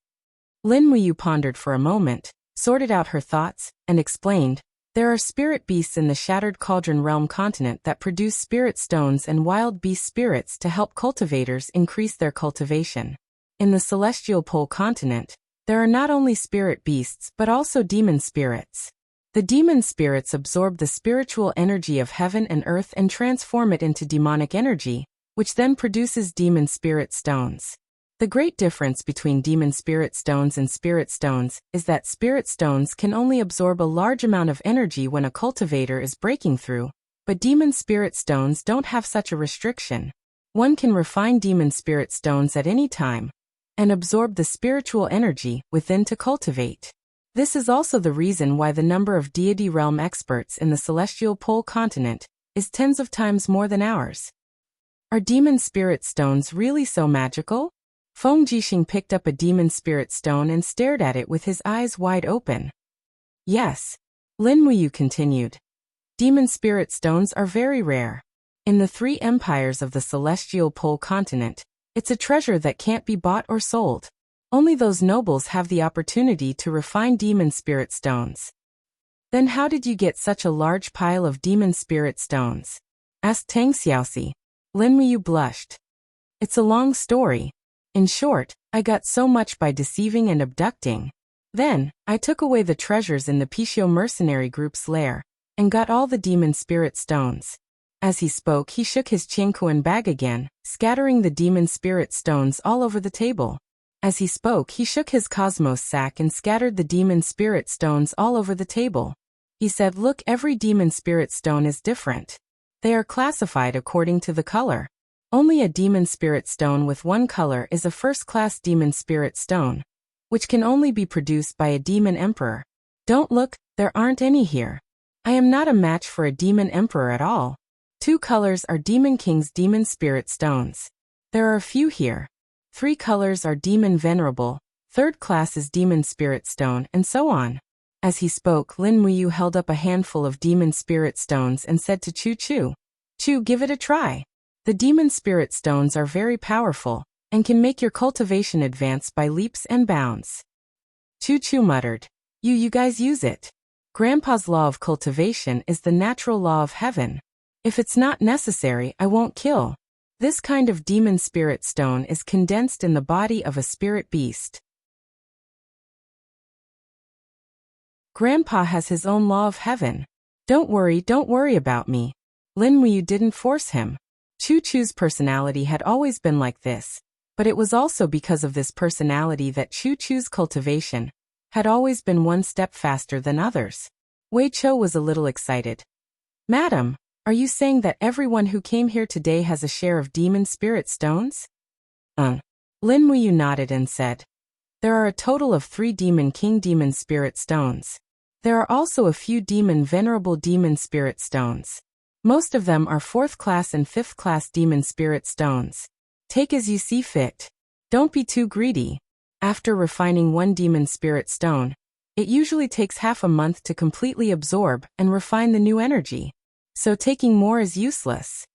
Lin Muyu pondered for a moment, sorted out her thoughts, and explained, there are spirit beasts in the Shattered Cauldron Realm continent that produce spirit stones and wild beast spirits to help cultivators increase their cultivation. In the Celestial Pole continent, there are not only spirit beasts but also demon spirits. The demon spirits absorb the spiritual energy of heaven and earth and transform it into demonic energy, which then produces demon spirit stones. The great difference between demon spirit stones and spirit stones is that spirit stones can only absorb a large amount of energy when a cultivator is breaking through, but demon spirit stones don't have such a restriction. One can refine demon spirit stones at any time and absorb the spiritual energy within to cultivate. This is also the reason why the number of deity realm experts in the Celestial Pole continent is tens of times more than ours. Are demon spirit stones really so magical? Feng Jixing picked up a demon spirit stone and stared at it with his eyes wide open. Yes. Lin Muyu continued. Demon spirit stones are very rare. In the three empires of the Celestial Pole continent, it's a treasure that can't be bought or sold. Only those nobles have the opportunity to refine demon spirit stones. Then how did you get such a large pile of demon spirit stones? Asked Tang Xiaoxi. Lin Muyu blushed. It's a long story. In short, I got so much by deceiving and abducting. Then, I took away the treasures in the Pishio mercenary group's lair, and got all the demon spirit stones. As he spoke, he shook his Qiankuan bag again, scattering the demon spirit stones all over the table. As he spoke, he shook his cosmos sack and scattered the demon spirit stones all over the table. He said, look, every demon spirit stone is different. They are classified according to the color. Only a demon spirit stone with one color is a first-class demon spirit stone, which can only be produced by a demon emperor. Don't look, there aren't any here. I am not a match for a demon emperor at all. 2 colors are Demon King's demon spirit stones. There are a few here. 3 colors are Demon Venerable, 3rd class is Demon Spirit Stone, and so on. As he spoke, Lin Muyu held up a handful of Demon Spirit Stones and said to Chu Chu, "Chu, give it a try. The Demon Spirit Stones are very powerful and can make your cultivation advance by leaps and bounds." Chu Chu muttered, You guys use it. Grandpa's law of cultivation is the natural law of heaven. If it's not necessary, I won't kill. This kind of Demon Spirit Stone is condensed in the body of a spirit beast. Grandpa has his own law of heaven. Don't worry about me. Lin Muyu didn't force him. Chu Chu's personality had always been like this, but it was also because of this personality that Chu Chu's cultivation had always been one step faster than others. Wei Cho was a little excited. Madam, are you saying that everyone who came here today has a share of Demon Spirit Stones? Lin Muyu nodded and said, There are a total of 3 Demon King Demon Spirit Stones. There are also a few Demon Venerable Demon Spirit Stones. Most of them are 4th class and 5th class Demon Spirit Stones. Take as you see fit. Don't be too greedy. After refining 1 Demon Spirit Stone, it usually takes half a month to completely absorb and refine the new energy. So taking more is useless.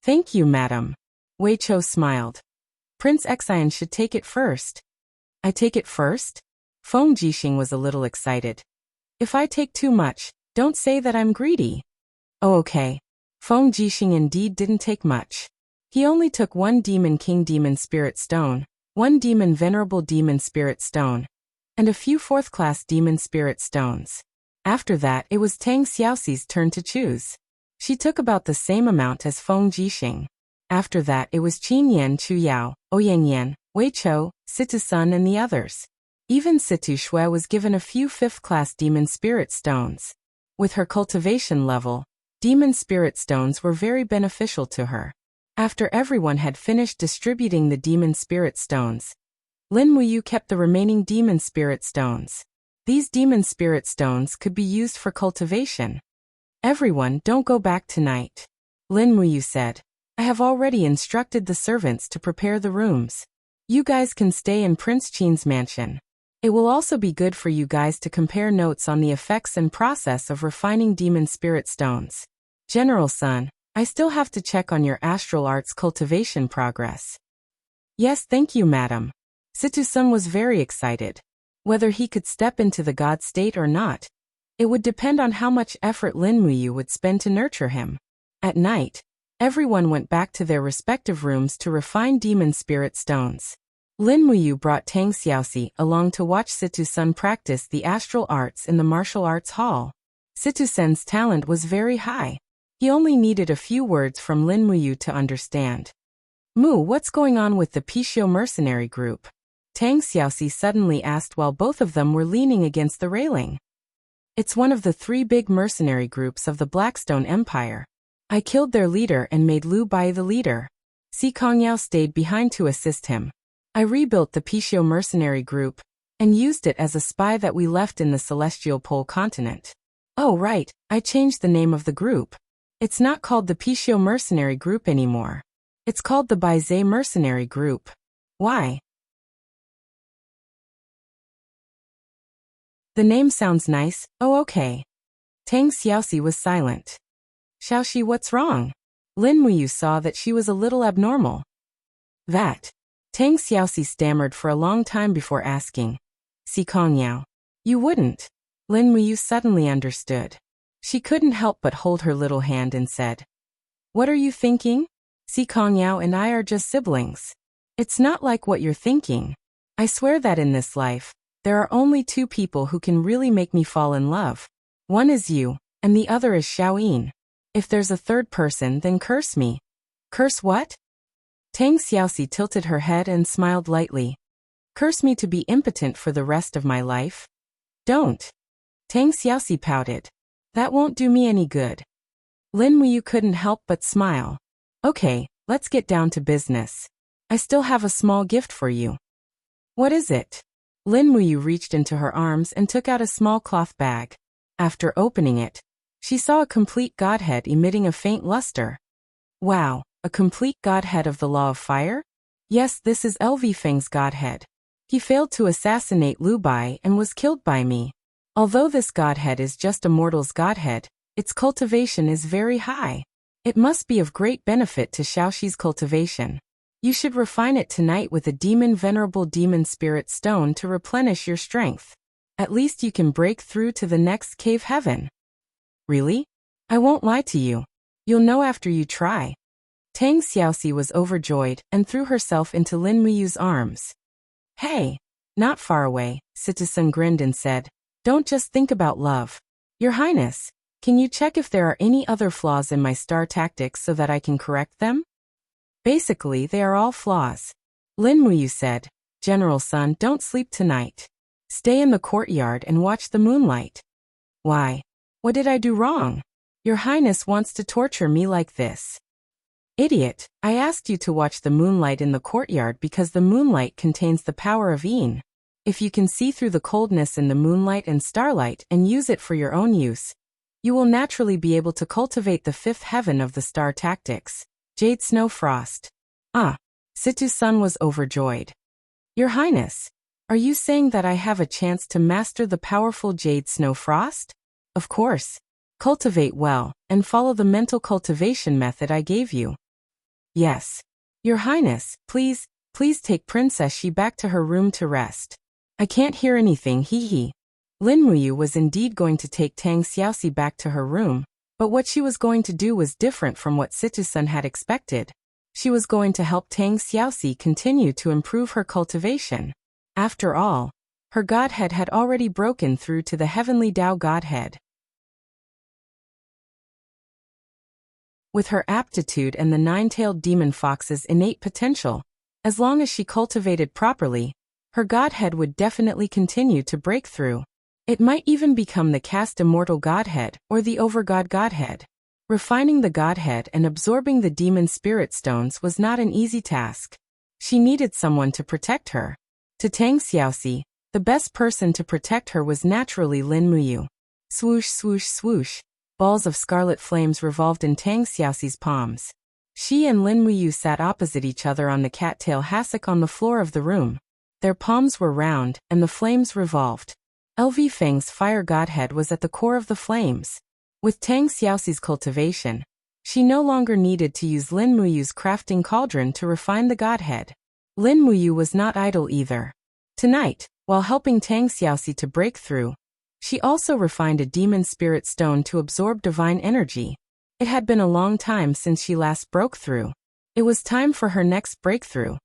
Thank you, madam. Wei Cho smiled. Prince Xian should take it first. I take it first? Feng Jixing was a little excited. If I take too much, don't say that I'm greedy. Oh, okay. Feng Jixing indeed didn't take much. He only took 1 Demon King Demon Spirit Stone, 1 Demon Venerable Demon Spirit Stone, and a few 4th class Demon Spirit Stones. After that, it was Tang Xiaoxi's turn to choose. She took about the same amount as Feng Jixing. After that, it was Qin Yan Chu Yao, Ouyang Yan, Wei Cho, Situ Sun and the others. Even Situ Shui was given a few 5th class Demon Spirit Stones. With her cultivation level, Demon Spirit Stones were very beneficial to her. After everyone had finished distributing the Demon Spirit Stones, Lin Muyu kept the remaining Demon Spirit Stones. These Demon Spirit Stones could be used for cultivation. Everyone, don't go back tonight. Lin Muyu said, I have already instructed the servants to prepare the rooms. You guys can stay in Prince Qin's mansion. It will also be good for you guys to compare notes on the effects and process of refining Demon Spirit Stones. General Sun, I still have to check on your astral arts cultivation progress. Yes, thank you, madam. Situ Sun was very excited. Whether he could step into the God state or not, it would depend on how much effort Lin Muyu would spend to nurture him. At night, everyone went back to their respective rooms to refine Demon Spirit Stones. Lin Muyu brought Tang Xiaoxi along to watch Situ Sun practice the astral arts in the martial arts hall. Situ Sun's talent was very high. He only needed a few words from Lin Muyu to understand. Mu, what's going on with the Pishio mercenary group? Tang Xiaoxi suddenly asked while both of them were leaning against the railing. It's one of the 3 big mercenary groups of the Blackstone Empire. I killed their leader and made Liu Bai the leader. Si Kongyao stayed behind to assist him. I rebuilt the Pishio mercenary group and used it as a spy that we left in the Celestial Pole continent. Oh right, I changed the name of the group. It's not called the Pishio mercenary group anymore. It's called the Baizhe mercenary group. Why? The name sounds nice. Oh okay. Tang Xiaoxi was silent. Xiaoxi, what's wrong? Lin Muyu saw that she was a little abnormal. That. Tang Xiaoxi stammered for a long time before asking. Si Kongyao. You wouldn't. Lin Muyu suddenly understood. She couldn't help but hold her little hand and said, What are you thinking? Si Kongyao and I are just siblings. It's not like what you're thinking. I swear that in this life, there are only 2 people who can really make me fall in love. One is you, and the other is Xiaoyin. If there's a 3rd person, then curse me. Curse what? Tang Xiaoxi tilted her head and smiled lightly. Curse me to be impotent for the rest of my life? Don't. Tang Xiaoxi pouted. That won't do me any good. Lin Muyu couldn't help but smile. Okay, let's get down to business. I still have a small gift for you. What is it? Lin Muyu reached into her arms and took out a small cloth bag. After opening it, she saw a complete godhead emitting a faint luster. Wow, a complete godhead of the law of fire? Yes, this is LV Feng's godhead. He failed to assassinate Lu Bai and was killed by me. Although this godhead is just a mortal's godhead, its cultivation is very high. It must be of great benefit to Xiaoxi's cultivation. You should refine it tonight with a venerable demon spirit stone to replenish your strength. At least you can break through to the next cave heaven. Really? I won't lie to you. You'll know after you try. Tang Xiaoxi was overjoyed and threw herself into Lin Muyu's arms. Hey, not far away, Citizen grinned and said, don't just think about love. Your Highness, can you check if there are any other flaws in my star tactics so that I can correct them? Basically, they are all flaws. Lin Muyu said, General Sun, don't sleep tonight. Stay in the courtyard and watch the moonlight. Why? What did I do wrong? Your Highness wants to torture me like this. Idiot, I asked you to watch the moonlight in the courtyard because the moonlight contains the power of Yin. If you can see through the coldness in the moonlight and starlight and use it for your own use, you will naturally be able to cultivate the fifth heaven of the star tactics, Jade Snow Frost. Situ Sun was overjoyed. Your Highness, are you saying that I have a chance to master the powerful Jade Snow Frost? Of course. Cultivate well, and follow the mental cultivation method I gave you. Yes. Your Highness, please take Princess Shi back to her room to rest. I can't hear anything, hee. Lin Muyu was indeed going to take Tang Xiaoxi back to her room, but what she was going to do was different from what Situ-sun had expected. She was going to help Tang Xiaoxi continue to improve her cultivation. After all, her godhead had already broken through to the heavenly Tao godhead. With her aptitude and the nine-tailed demon fox's innate potential, as long as she cultivated properly, her godhead would definitely continue to break through. It might even become the caste immortal godhead or the overgod godhead. Refining the godhead and absorbing the demon spirit stones was not an easy task. She needed someone to protect her. To Tang Xiaoxi, the best person to protect her was naturally Lin Muyu. Swoosh, swoosh, swoosh. Balls of scarlet flames revolved in Tang Xiaoxi's palms. She and Lin Muyu sat opposite each other on the cattail hassock on the floor of the room. Their palms were round, and the flames revolved. LV Feng's fire godhead was at the core of the flames. With Tang Xiaoxi's cultivation, she no longer needed to use Lin Muyu's crafting cauldron to refine the godhead. Lin Muyu was not idle either. Tonight, while helping Tang Xiaoxi to break through, she also refined a demon spirit stone to absorb divine energy. It had been a long time since she last broke through. It was time for her next breakthrough.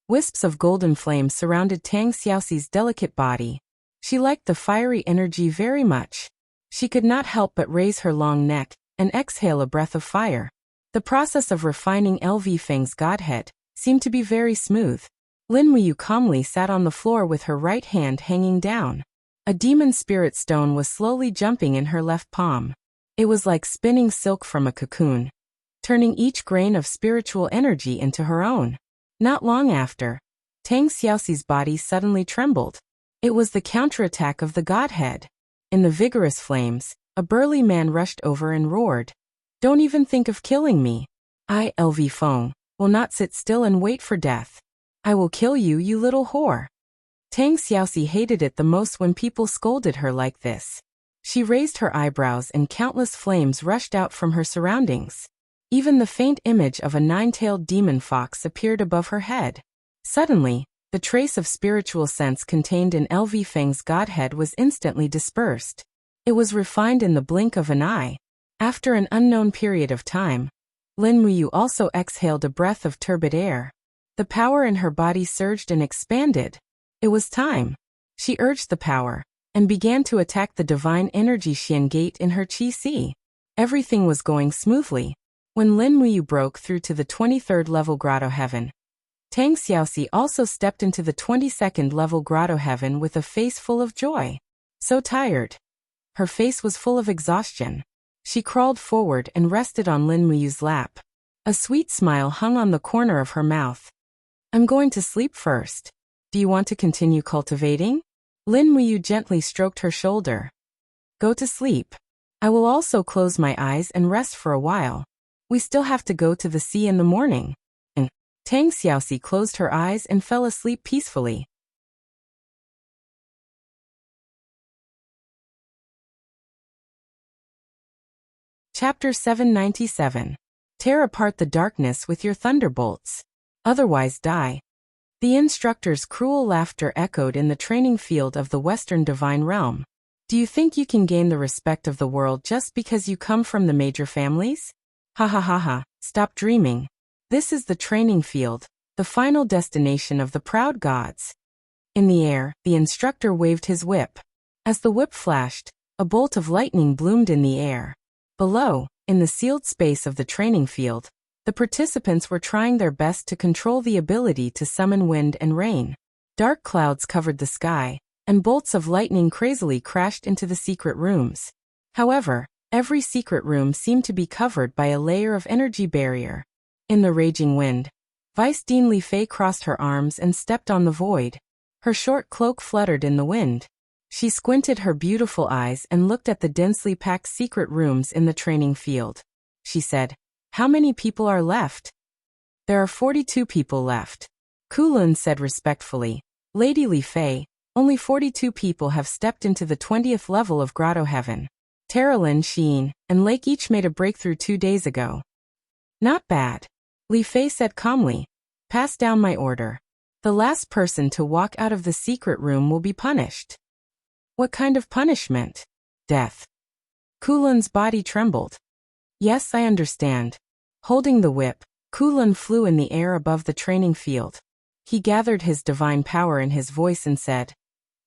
Wisps of golden flame surrounded Tang Xiaoxi's delicate body. She liked the fiery energy very much. She could not help but raise her long neck and exhale a breath of fire. The process of refining LV Feng's godhead seemed to be very smooth. Lin Muyu calmly sat on the floor with her right hand hanging down. A demon spirit stone was slowly jumping in her left palm. It was like spinning silk from a cocoon, turning each grain of spiritual energy into her own. Not long after, Tang Xiaoxi's body suddenly trembled. It was the counterattack of the godhead. In the vigorous flames, a burly man rushed over and roared, "Don't even think of killing me. I, LV Feng, will not sit still and wait for death. I will kill you, you little whore." Tang Xiaoxi hated it the most when people scolded her like this. She raised her eyebrows and countless flames rushed out from her surroundings. Even the faint image of a nine-tailed demon fox appeared above her head. Suddenly, the trace of spiritual sense contained in LV Feng's godhead was instantly dispersed. It was refined in the blink of an eye. After an unknown period of time, Lin Muyu also exhaled a breath of turbid air. The power in her body surged and expanded. It was time. She urged the power and began to attack the divine energy Xian gate in her Qi. Everything was going smoothly. When Lin Muyu broke through to the 23rd level grotto heaven, Tang Xiaoxi also stepped into the 22nd level grotto heaven with a face full of joy. So tired. Her face was full of exhaustion. She crawled forward and rested on Lin Muyu's lap. A sweet smile hung on the corner of her mouth. "I'm going to sleep first. Do you want to continue cultivating?" Lin Muyu gently stroked her shoulder. "Go to sleep. I will also close my eyes and rest for a while. We still have to go to the sea in the morning." Tang Xiaoxi closed her eyes and fell asleep peacefully. Chapter 797. Tear apart the darkness with your thunderbolts. Otherwise die. The instructor's cruel laughter echoed in the training field of the Western Divine Realm. Do you think you can gain the respect of the world just because you come from the major families? Ha ha ha ha, stop dreaming. This is the training field, the final destination of the proud gods. In the air, the instructor waved his whip. As the whip flashed, a bolt of lightning bloomed in the air. Below, in the sealed space of the training field, the participants were trying their best to control the ability to summon wind and rain. Dark clouds covered the sky, and bolts of lightning crazily crashed into the secret rooms. However, every secret room seemed to be covered by a layer of energy barrier. In the raging wind, Vice Dean Li Fei crossed her arms and stepped on the void. Her short cloak fluttered in the wind. She squinted her beautiful eyes and looked at the densely packed secret rooms in the training field. She said, "How many people are left?" "There are 42 people left." Kulun said respectfully. "Lady Li Fei, only 42 people have stepped into the 20th level of Grotto Heaven. Terralyn, Sheen, and Lake each made a breakthrough 2 days ago." "Not bad," Li Fei said calmly. "Pass down my order. The last person to walk out of the secret room will be punished." "What kind of punishment?" "Death." Kulun's body trembled. "Yes, I understand." Holding the whip, Kulun flew in the air above the training field. He gathered his divine power in his voice and said,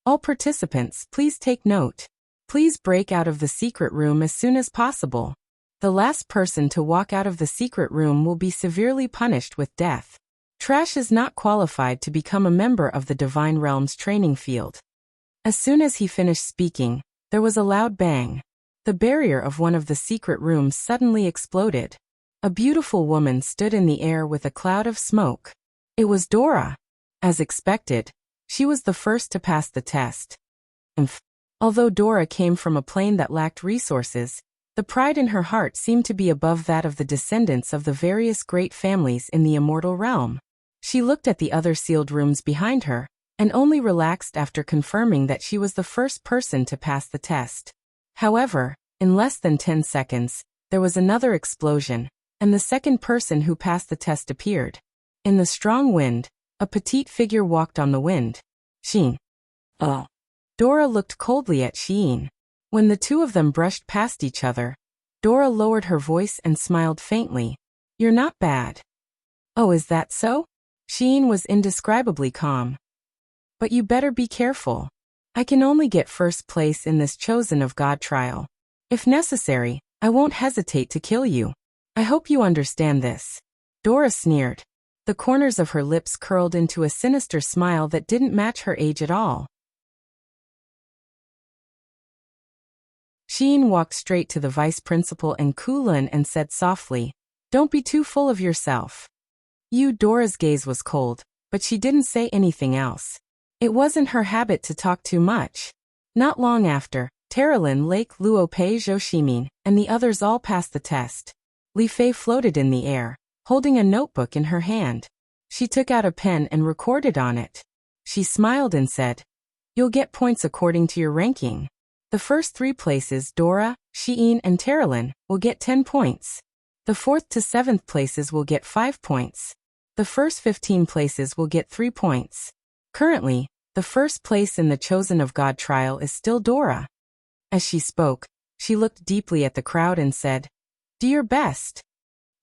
"All participants, please take note. Please break out of the secret room as soon as possible. The last person to walk out of the secret room will be severely punished with death. Trash is not qualified to become a member of the Divine Realm's training field." As soon as he finished speaking, there was a loud bang. The barrier of one of the secret rooms suddenly exploded. A beautiful woman stood in the air with a cloud of smoke. It was Dora. As expected, she was the first to pass the test. Although Dora came from a plane that lacked resources, the pride in her heart seemed to be above that of the descendants of the various great families in the immortal realm. She looked at the other sealed rooms behind her, and only relaxed after confirming that she was the first person to pass the test. However, in less than 10 seconds, there was another explosion, and the second person who passed the test appeared. In the strong wind, a petite figure walked on the wind. "Sheen." "Oh." Dora looked coldly at Sheen. When the two of them brushed past each other, Dora lowered her voice and smiled faintly. "You're not bad." "Oh, is that so?" Sheen was indescribably calm. "But you better be careful. I can only get first place in this Chosen of God trial. If necessary, I won't hesitate to kill you. I hope you understand this." Dora sneered. The corners of her lips curled into a sinister smile that didn't match her age at all. Sheen walked straight to the vice principal and Kulun and said softly, "Don't be too full of yourself." Dora's gaze was cold, but she didn't say anything else. It wasn't her habit to talk too much. Not long after, Terralyn, Lake, Luo Pei, Zhou Ximin, and the others all passed the test. Li Fei floated in the air, holding a notebook in her hand. She took out a pen and recorded on it. She smiled and said, "You'll get points according to your ranking. The first 3 places, Dora, Shein, and Terralyn, will get 10 points. The 4th to 7th places will get 5 points. The first 15 places will get 3 points. Currently, the first place in the Chosen of God trial is still Dora." As she spoke, she looked deeply at the crowd and said, "Do your best."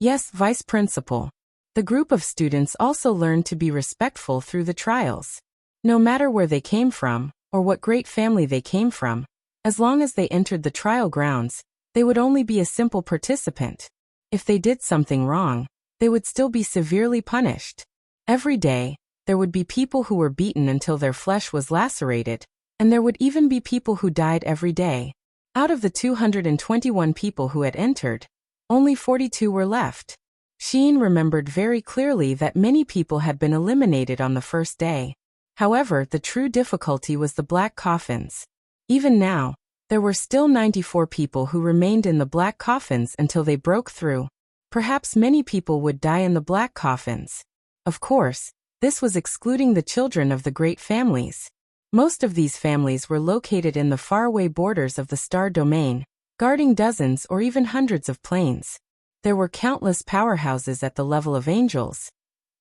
"Yes, Vice Principal." The group of students also learned to be respectful through the trials. No matter where they came from, or what great family they came from, as long as they entered the trial grounds, they would only be a simple participant. If they did something wrong, they would still be severely punished. Every day, there would be people who were beaten until their flesh was lacerated, and there would even be people who died every day. Out of the 221 people who had entered, only 42 were left. Sheen remembered very clearly that many people had been eliminated on the first day. However, the true difficulty was the black coffins. Even now, there were still 94 people who remained in the black coffins until they broke through. Perhaps many people would die in the black coffins. Of course, this was excluding the children of the great families. Most of these families were located in the faraway borders of the star domain, guarding dozens or even hundreds of planes. There were countless powerhouses at the level of angels,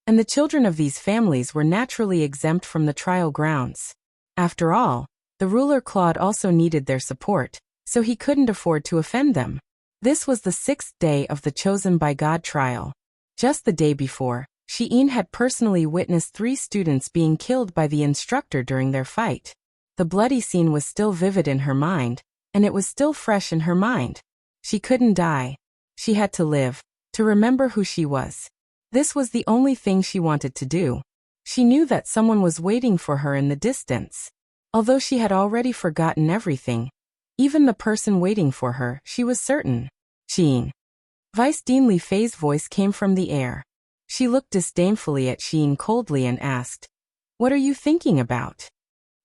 and the children of these families were naturally exempt from the trial grounds. After all, the ruler Claude also needed their support, so he couldn't afford to offend them. This was the 6th day of the chosen by God trial. Just the day before, Shein had personally witnessed 3 students being killed by the instructor during their fight. The bloody scene was still vivid in her mind, and it was still fresh in her mind. She couldn't die. She had to live, to remember who she was. This was the only thing she wanted to do. She knew that someone was waiting for her in the distance. Although she had already forgotten everything, even the person waiting for her, she was certain. Shein. Vice Dean Li Fei's voice came from the air. She looked disdainfully at Shein coldly and asked, "What are you thinking about?"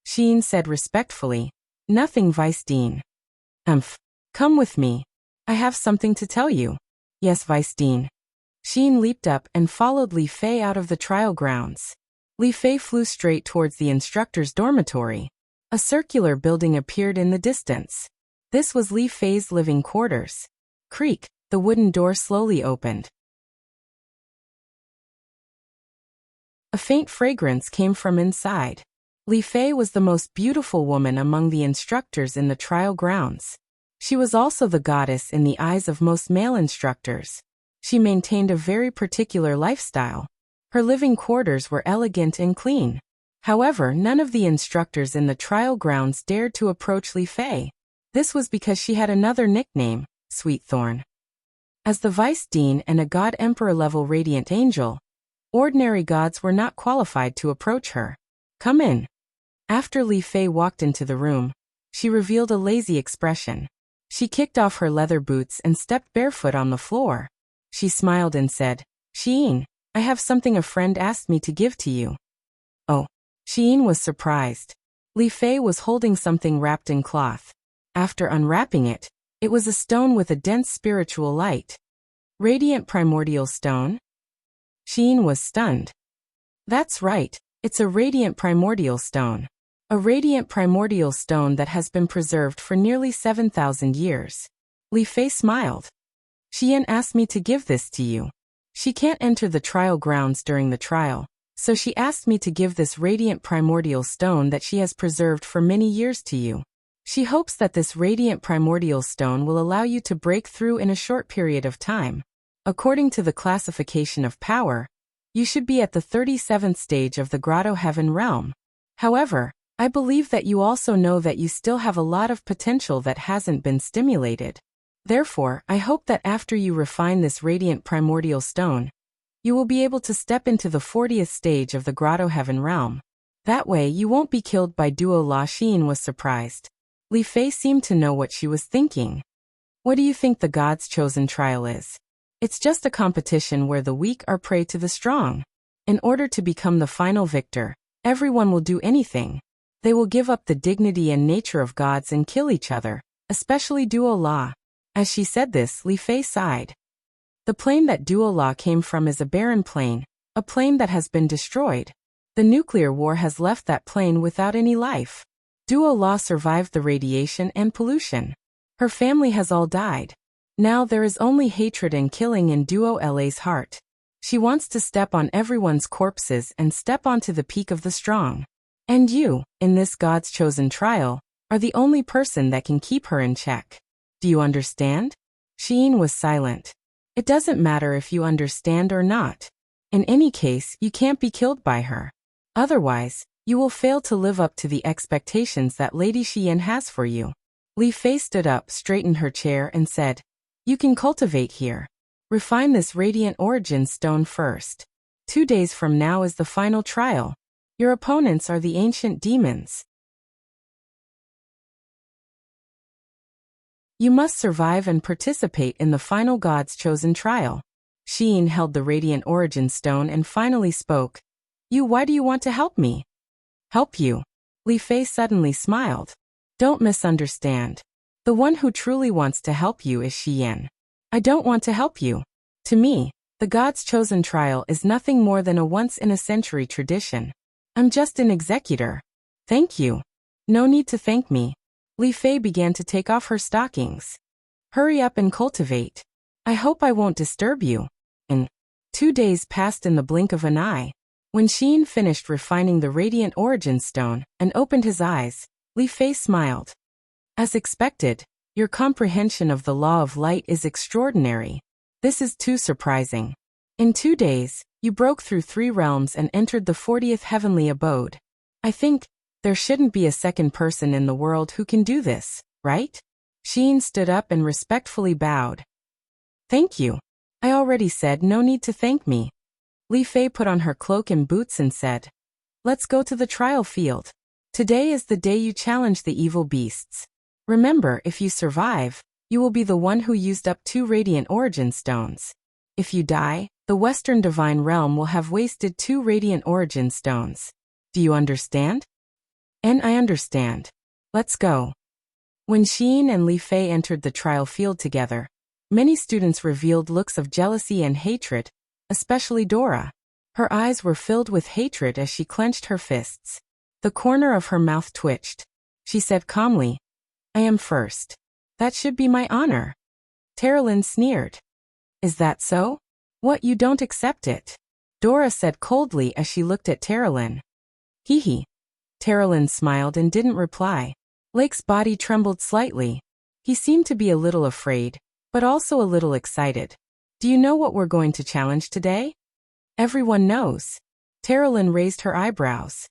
Shein said respectfully, "Nothing, Vice Dean." Come with me. I have something to tell you." "Yes, Vice Dean." Shein leaped up and followed Li Fei out of the trial grounds. Li Fei flew straight towards the instructor's dormitory. A circular building appeared in the distance. This was Li Fei's living quarters. Creak, the wooden door slowly opened. A faint fragrance came from inside. Li Fei was the most beautiful woman among the instructors in the trial grounds. She was also the goddess in the eyes of most male instructors. She maintained a very particular lifestyle. Her living quarters were elegant and clean. However, none of the instructors in the trial grounds dared to approach Li Fei. This was because she had another nickname, Sweet Thorn. As the Vice Dean and a God Emperor level Radiant Angel, ordinary gods were not qualified to approach her. "Come in." After Li Fei walked into the room, she revealed a lazy expression. She kicked off her leather boots and stepped barefoot on the floor. She smiled and said, "Shein, I have something a friend asked me to give to you." "Oh." Shein was surprised. Li Fei was holding something wrapped in cloth. After unwrapping it, it was a stone with a dense spiritual light. Radiant primordial stone? Shein was stunned. "That's right, it's a radiant primordial stone. A radiant primordial stone that has been preserved for nearly 7,000 years. Li Fei smiled. "Xian asked me to give this to you. She can't enter the trial grounds during the trial, so she asked me to give this radiant primordial stone that she has preserved for many years to you. She hopes that this radiant primordial stone will allow you to break through in a short period of time. According to the classification of power, you should be at the 37th stage of the Grotto Heaven realm. However, I believe that you also know that you still have a lot of potential that hasn't been stimulated. Therefore, I hope that after you refine this radiant primordial stone, you will be able to step into the 40th stage of the Grotto Heaven realm. That way you won't be killed by Duo La." Shein was surprised. Li Fei seemed to know what she was thinking. "What do you think the God's chosen trial is? It's just a competition where the weak are prey to the strong. In order to become the final victor, everyone will do anything. They will give up the dignity and nature of gods and kill each other, especially Duo La." As she said this, Li Fei sighed. The plane that Duo La came from is a barren plane, a plane that has been destroyed. The nuclear war has left that plane without any life. Duo La survived the radiation and pollution. Her family has all died. Now there is only hatred and killing in Duo La's heart. She wants to step on everyone's corpses and step onto the peak of the strong. And you, in this God's chosen trial, are the only person that can keep her in check. Do you understand? Shein was silent. It doesn't matter if you understand or not. In any case, you can't be killed by her. Otherwise, you will fail to live up to the expectations that Lady Xian has for you. Li Fei stood up, straightened her chair, and said, "You can cultivate here. Refine this radiant origin stone first. 2 days from now is the final trial. Your opponents are the ancient demons. You must survive and participate in the final God's chosen trial." Shein held the radiant origin stone and finally spoke. Why do you want to help me?" "Help you?" Li Fei suddenly smiled. "Don't misunderstand. The one who truly wants to help you is Xian. I don't want to help you. To me, The God's chosen trial is nothing more than a once-in-a-century tradition. I'm just an executor. Thank you. No need to thank me. Li Fei began to take off her stockings. Hurry up and cultivate. I hope I won't disturb you. And 2 days passed in the blink of an eye. When Xin finished refining the radiant origin stone and opened his eyes, Li Fei smiled. As expected, your comprehension of the law of light is extraordinary. This is too surprising. In 2 days, you broke through 3 realms and entered the 40th heavenly abode. I think there shouldn't be a second person in the world who can do this, right? Xin stood up and respectfully bowed. Thank you. I already said no need to thank me. Li Fei put on her cloak and boots and said, let's go to the trial field. Today is the day you challenge the evil beasts. Remember, if you survive, you will be the one who used up 2 radiant origin stones. If you die, the Western Divine Realm will have wasted 2 radiant origin stones. Do you understand? And I understand. Let's go. When Xin and Li Fei entered the trial field together, many students revealed looks of jealousy and hatred, especially Dora. Her eyes were filled with hatred as she clenched her fists. The corner of her mouth twitched. She said calmly, I am first. That should be my honor. Terralyn sneered. Is that so? What, you don't accept it? Dora said coldly as she looked at Terralyn. Hee hee. Terralyn smiled and didn't reply. Lake's body trembled slightly. He seemed to be a little afraid, but also a little excited. Do you know what we're going to challenge today? Everyone knows. Terralyn raised her eyebrows.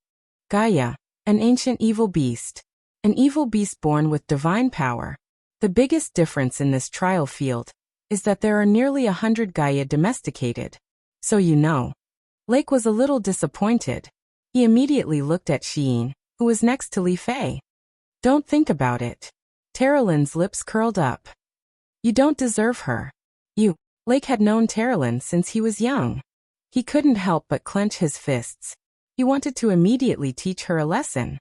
Gaia, an ancient evil beast. An evil beast born with divine power. The biggest difference in this trial field is that there are nearly 100 Gaia domesticated. So you know. Lake was a little disappointed. He immediately looked at Xin, who was next to Li Fei. Don't think about it. Terralyn's lips curled up. You don't deserve her. Lake had known Terralyn since he was young. He couldn't help but clench his fists. He wanted to immediately teach her a lesson.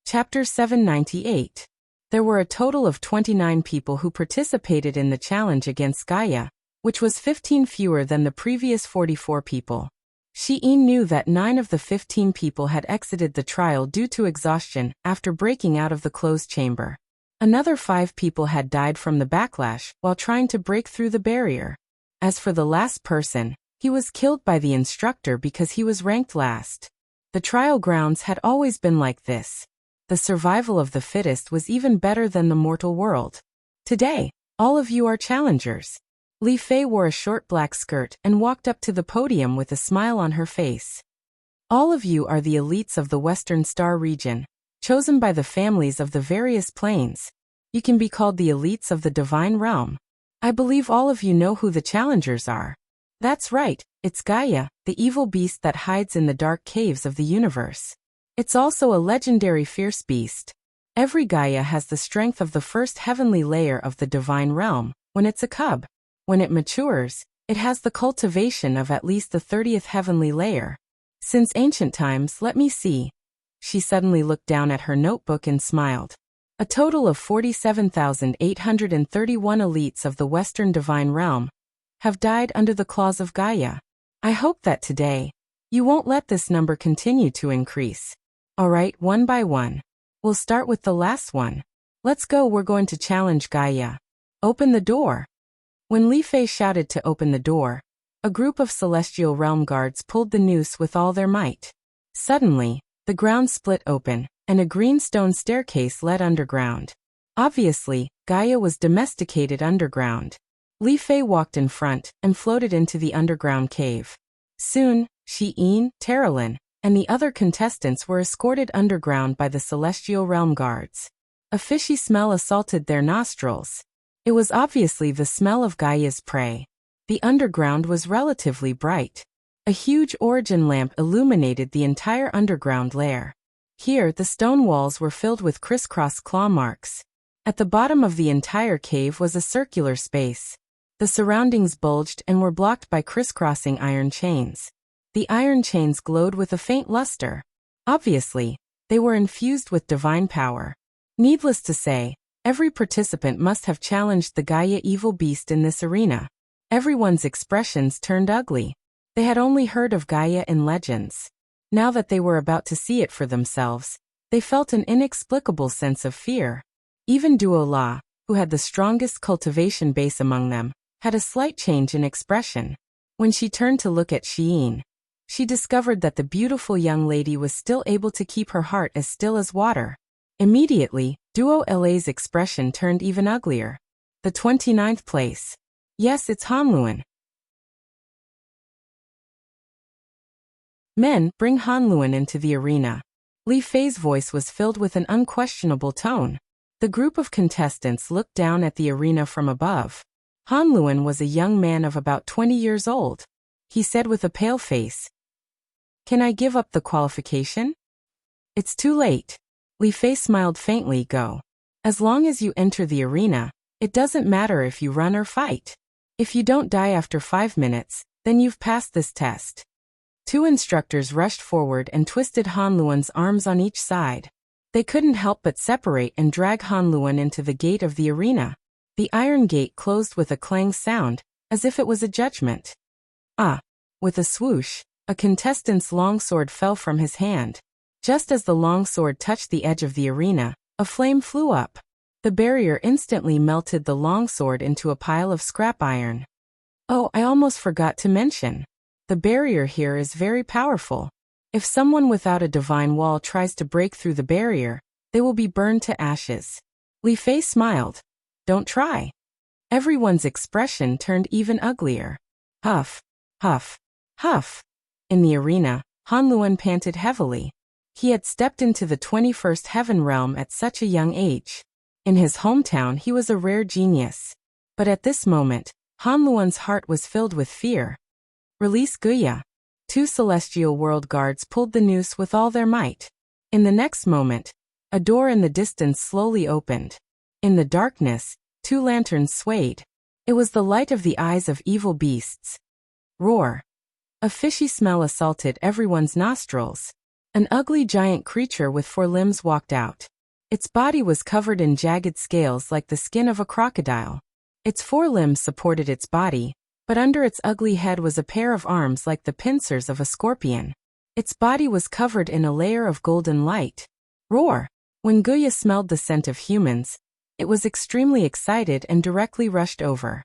Chapter 798. There were a total of 29 people who participated in the challenge against Gaia, which was 15 fewer than the previous 44 people. Shein knew that 9 of the 15 people had exited the trial due to exhaustion after breaking out of the closed chamber. Another 5 people had died from the backlash while trying to break through the barrier. As for the last person, he was killed by the instructor because he was ranked last. The trial grounds had always been like this. The survival of the fittest was even better than the mortal world. Today, all of you are challengers. Li Fei wore a short black skirt and walked up to the podium with a smile on her face. All of you are the elites of the Western Star region, chosen by the families of the various planes. You can be called the elites of the Divine Realm. I believe all of you know who the challengers are. That's right, it's Gaia, the evil beast that hides in the dark caves of the universe. It's also a legendary fierce beast. Every Gaia has the strength of the first heavenly layer of the Divine Realm when it's a cub. When it matures, it has the cultivation of at least the 30th heavenly layer. Since ancient times, let me see. She suddenly looked down at her notebook and smiled. A total of 47,831 elites of the Western Divine Realm have died under the claws of Gaia. I hope that today, you won't let this number continue to increase. Alright, one by one. We'll start with the last one. Let's go, we're going to challenge Gaia. Open the door. When Li Fei shouted to open the door, a group of celestial realm guards pulled the noose with all their might. Suddenly, the ground split open, and a green stone staircase led underground. Obviously, Gaia was domesticated underground. Li Fei walked in front and floated into the underground cave. Soon, Shein, Terralyn, and the other contestants were escorted underground by the celestial realm guards. A fishy smell assaulted their nostrils. It was obviously the smell of Gaia's prey. The underground was relatively bright. A huge origin lamp illuminated the entire underground lair. Here, the stone walls were filled with crisscross claw marks. At the bottom of the entire cave was a circular space. The surroundings bulged and were blocked by crisscrossing iron chains. The iron chains glowed with a faint luster. Obviously, they were infused with divine power. Needless to say, every participant must have challenged the Gaia evil beast in this arena. Everyone's expressions turned ugly. They had only heard of Gaia in legends. Now that they were about to see it for themselves, they felt an inexplicable sense of fear. Even Duo La, who had the strongest cultivation base among them, had a slight change in expression. When she turned to look at Xiyin, she discovered that the beautiful young lady was still able to keep her heart as still as water. Immediately, Duo La's expression turned even uglier. The 29th place. Yes, it's Hanluan. Men, bring Hanluan into the arena. Li Fei's voice was filled with an unquestionable tone. The group of contestants looked down at the arena from above. Hanluan was a young man of about 20 years old. He said with a pale face, "Can I give up the qualification?" "It's too late." Li Fei smiled faintly. "Go. As long as you enter the arena, it doesn't matter if you run or fight. If you don't die after 5 minutes, then you've passed this test." Two instructors rushed forward and twisted Hanluan's arms on each side. They couldn't help but separate and drag Hanluan into the gate of the arena. The iron gate closed with a clang sound, as if it was a judgment. Ah! With a swoosh, a contestant's longsword fell from his hand. Just as the longsword touched the edge of the arena, a flame flew up. The barrier instantly melted the longsword into a pile of scrap iron. Oh, I almost forgot to mention. The barrier here is very powerful. If someone without a divine wall tries to break through the barrier, they will be burned to ashes. Li Fei smiled. Don't try. Everyone's expression turned even uglier. Huff, huff, huff. In the arena, Hanluan panted heavily. He had stepped into the 21st heaven realm at such a young age. In his hometown he was a rare genius. But at this moment, Hanluan's heart was filled with fear. Release Guya. 2 celestial world guards pulled the noose with all their might. In the next moment, a door in the distance slowly opened. In the darkness, 2 lanterns swayed. It was the light of the eyes of evil beasts. Roar. A fishy smell assaulted everyone's nostrils. An ugly giant creature with 4 limbs walked out. Its body was covered in jagged scales like the skin of a crocodile. Its 4 limbs supported its body, but under its ugly head was a pair of arms like the pincers of a scorpion. Its body was covered in a layer of golden light. Roar! When Guya smelled the scent of humans, it was extremely excited and directly rushed over.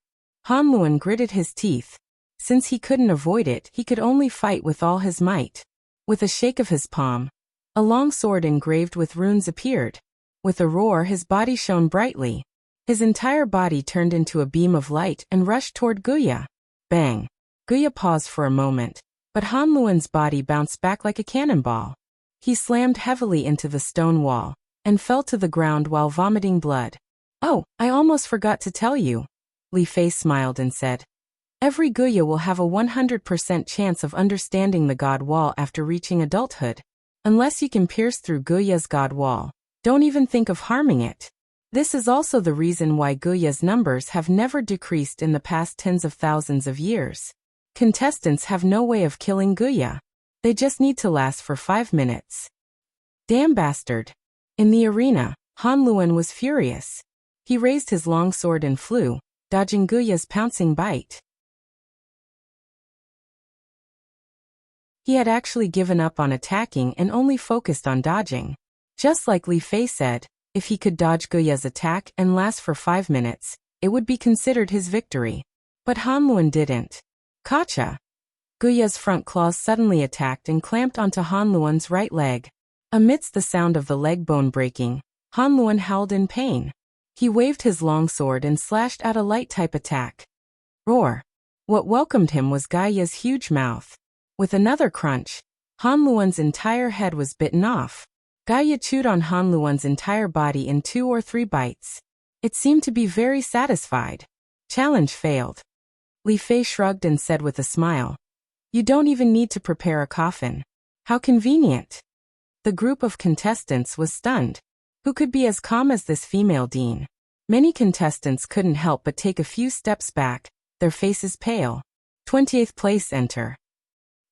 Hanluan gritted his teeth. Since he couldn't avoid it, he could only fight with all his might. With a shake of his palm, a long sword engraved with runes appeared. With a roar, his body shone brightly. His entire body turned into a beam of light and rushed toward Guya. Bang! Guya paused for a moment, but Hanluan's body bounced back like a cannonball. He slammed heavily into the stone wall and fell to the ground while vomiting blood. Oh, I almost forgot to tell you. Li Fei smiled and said, "Every Guya will have a 100% chance of understanding the God Wall after reaching adulthood. Unless you can pierce through Guya's God Wall, don't even think of harming it. This is also the reason why Guya's numbers have never decreased in the past tens of thousands of years. Contestants have no way of killing Guya. They just need to last for 5 minutes." Damn bastard. In the arena, Hanluan was furious. He raised his longsword and flew, dodging Guya's pouncing bite. He had actually given up on attacking and only focused on dodging. Just like Li Fei said, if he could dodge Guya's attack and last for 5 minutes, it would be considered his victory. But Hanluan didn't. Kacha! Guya's front claws suddenly attacked and clamped onto Hanluan's right leg. Amidst the sound of the leg bone breaking, Hanluan howled in pain. He waved his longsword and slashed out a light-type attack. Roar! What welcomed him was Guya's huge mouth. With another crunch, Hanluan's entire head was bitten off. Guya chewed on Hanluan's entire body in 2 or 3 bites. It seemed to be very satisfied. Challenge failed. Li Fei shrugged and said with a smile, "You don't even need to prepare a coffin. How convenient." The group of contestants was stunned. Who could be as calm as this female dean? Many contestants couldn't help but take a few steps back, their faces pale. 20th place enter.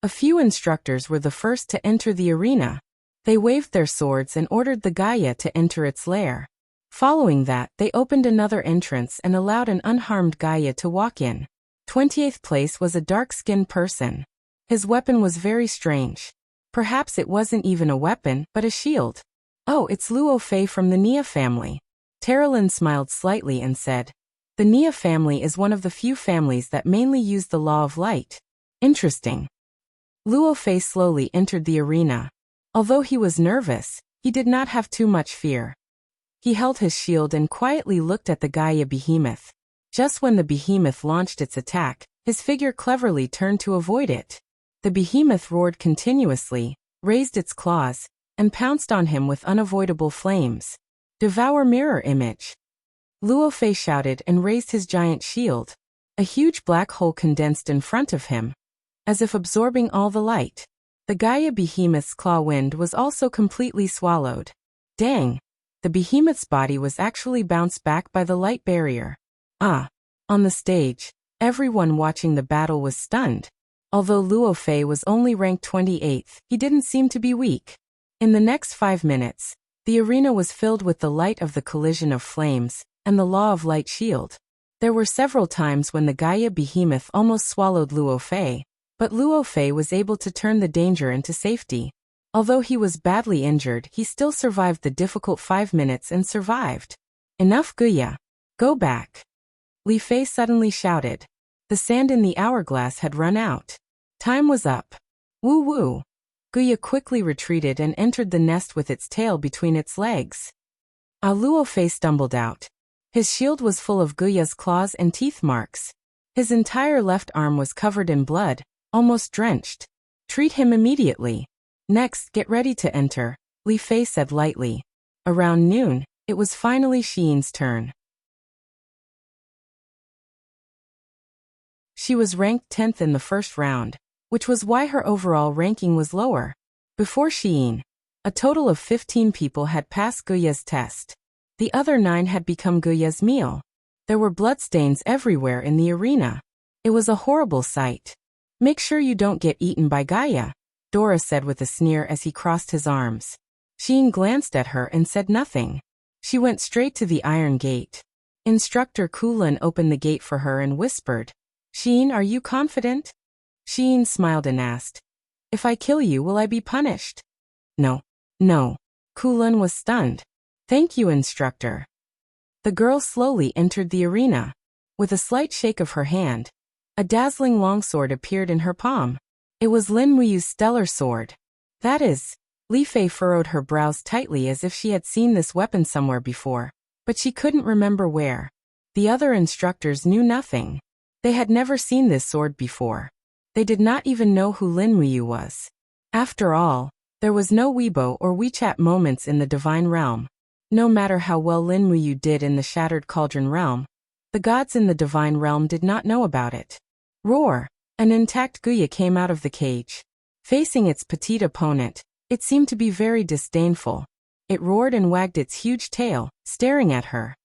A few instructors were the first to enter the arena. They waved their swords and ordered the Gaia to enter its lair. Following that, they opened another entrance and allowed an unharmed Gaia to walk in. 28th place was a dark-skinned person. His weapon was very strange. Perhaps it wasn't even a weapon, but a shield. Oh, it's Luo Fei from the Nia family. Terralyn smiled slightly and said, the Nia family is one of the few families that mainly use the law of light. Interesting. Luo Fei slowly entered the arena. Although he was nervous, he did not have too much fear. He held his shield and quietly looked at the Gaia behemoth. Just when the behemoth launched its attack, his figure cleverly turned to avoid it. The behemoth roared continuously, raised its claws, and pounced on him with unavoidable flames. Devour mirror image. Luo Fei shouted and raised his giant shield. A huge black hole condensed in front of him, as if absorbing all the light. The Gaia behemoth's claw wind was also completely swallowed. Dang! The behemoth's body was actually bounced back by the light barrier. On the stage, everyone watching the battle was stunned. Although Luo Fei was only ranked 28th, he didn't seem to be weak. In the next 5 minutes, the arena was filled with the light of the collision of flames and the law of light shield. There were several times when the Gaia behemoth almost swallowed Luo Fei, but Luo Fei was able to turn the danger into safety. Although he was badly injured, he still survived the difficult 5 minutes and survived. Enough Guya. Go back. Li Fei suddenly shouted. The sand in the hourglass had run out. Time was up. Woo woo. Guya quickly retreated and entered the nest with its tail between its legs. Luo Fei stumbled out. His shield was full of Guya's claws and teeth marks. His entire left arm was covered in blood, almost drenched. Treat him immediately. Next, get ready to enter, Li Fei said lightly. Around noon, it was finally Xian's turn. She was ranked 10th in the first round, which was why her overall ranking was lower. Before Xian, a total of 15 people had passed Guya's test. The other 9 had become Guya's meal. There were bloodstains everywhere in the arena. It was a horrible sight. Make sure you don't get eaten by Gaia, Dora said with a sneer as he crossed his arms. Xian glanced at her and said nothing. She went straight to the iron gate. Instructor Kulin opened the gate for her and whispered, Xian, are you confident? Xian smiled and asked, if I kill you, will I be punished? No. Kulin was stunned. Thank you, instructor. The girl slowly entered the arena. With a slight shake of her hand, a dazzling longsword appeared in her palm. It was Lin Muyu's stellar sword. That is, Li Fei furrowed her brows tightly as if she had seen this weapon somewhere before, but she couldn't remember where. The other instructors knew nothing. They had never seen this sword before. They did not even know who Lin Muyu was. After all, there was no Weibo or WeChat moments in the Divine Realm. No matter how well Lin Muyu did in the Shattered Cauldron Realm, the gods in the Divine Realm did not know about it. Roar! An intact Guya came out of the cage. Facing its petite opponent, it seemed to be very disdainful. It roared and wagged its huge tail, staring at her.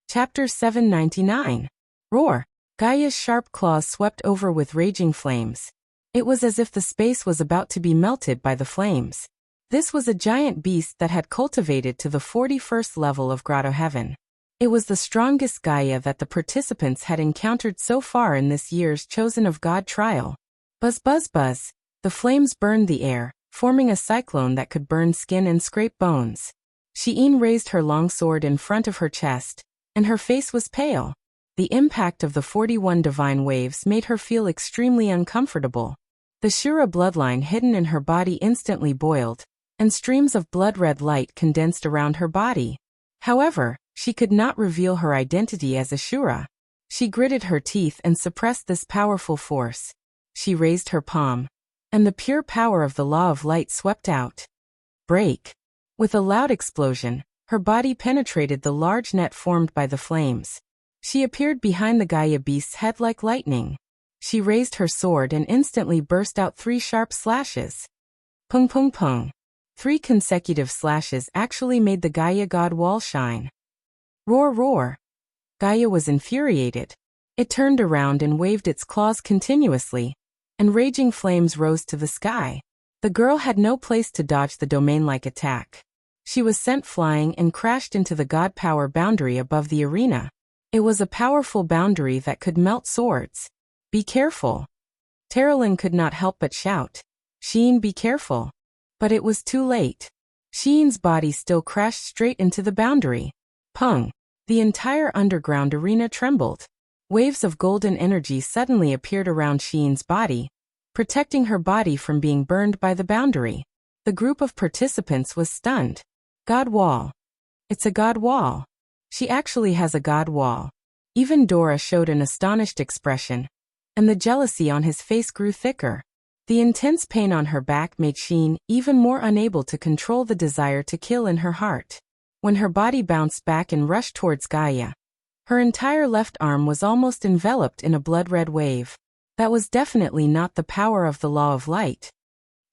Chapter 799. Roar! Gaia's sharp claws swept over with raging flames. It was as if the space was about to be melted by the flames. This was a giant beast that had cultivated to the 41st level of Grotto Heaven. It was the strongest Gaia that the participants had encountered so far in this year's Chosen of God trial. Buzz buzz buzz, the flames burned the air, forming a cyclone that could burn skin and scrape bones. Xian raised her long sword in front of her chest, and her face was pale. The impact of the 41 divine waves made her feel extremely uncomfortable. The Shura bloodline hidden in her body instantly boiled, and streams of blood-red light condensed around her body. However, she could not reveal her identity as a Shura. She gritted her teeth and suppressed this powerful force. She raised her palm, and the pure power of the law of light swept out. Break! With a loud explosion, her body penetrated the large net formed by the flames. She appeared behind the Gaia beast's head like lightning. She raised her sword and instantly burst out 3 sharp slashes. Pung pung pung. 3 consecutive slashes actually made the Gaia god wall shine. Roar roar. Gaia was infuriated. It turned around and waved its claws continuously, and raging flames rose to the sky. The girl had no place to dodge the domain-like attack. She was sent flying and crashed into the god power boundary above the arena. It was a powerful boundary that could melt swords. Be careful. Terralyn could not help but shout, Sheen, be careful. But it was too late. Sheen's body still crashed straight into the boundary. Pung! The entire underground arena trembled. Waves of golden energy suddenly appeared around Sheen's body, protecting her body from being burned by the boundary. The group of participants was stunned. God wall. It's a god wall. She actually has a god wall. Even Dora showed an astonished expression, and the jealousy on his face grew thicker. The intense pain on her back made Sheen even more unable to control the desire to kill in her heart. When her body bounced back and rushed towards Gaia, her entire left arm was almost enveloped in a blood-red wave. That was definitely not the power of the law of light.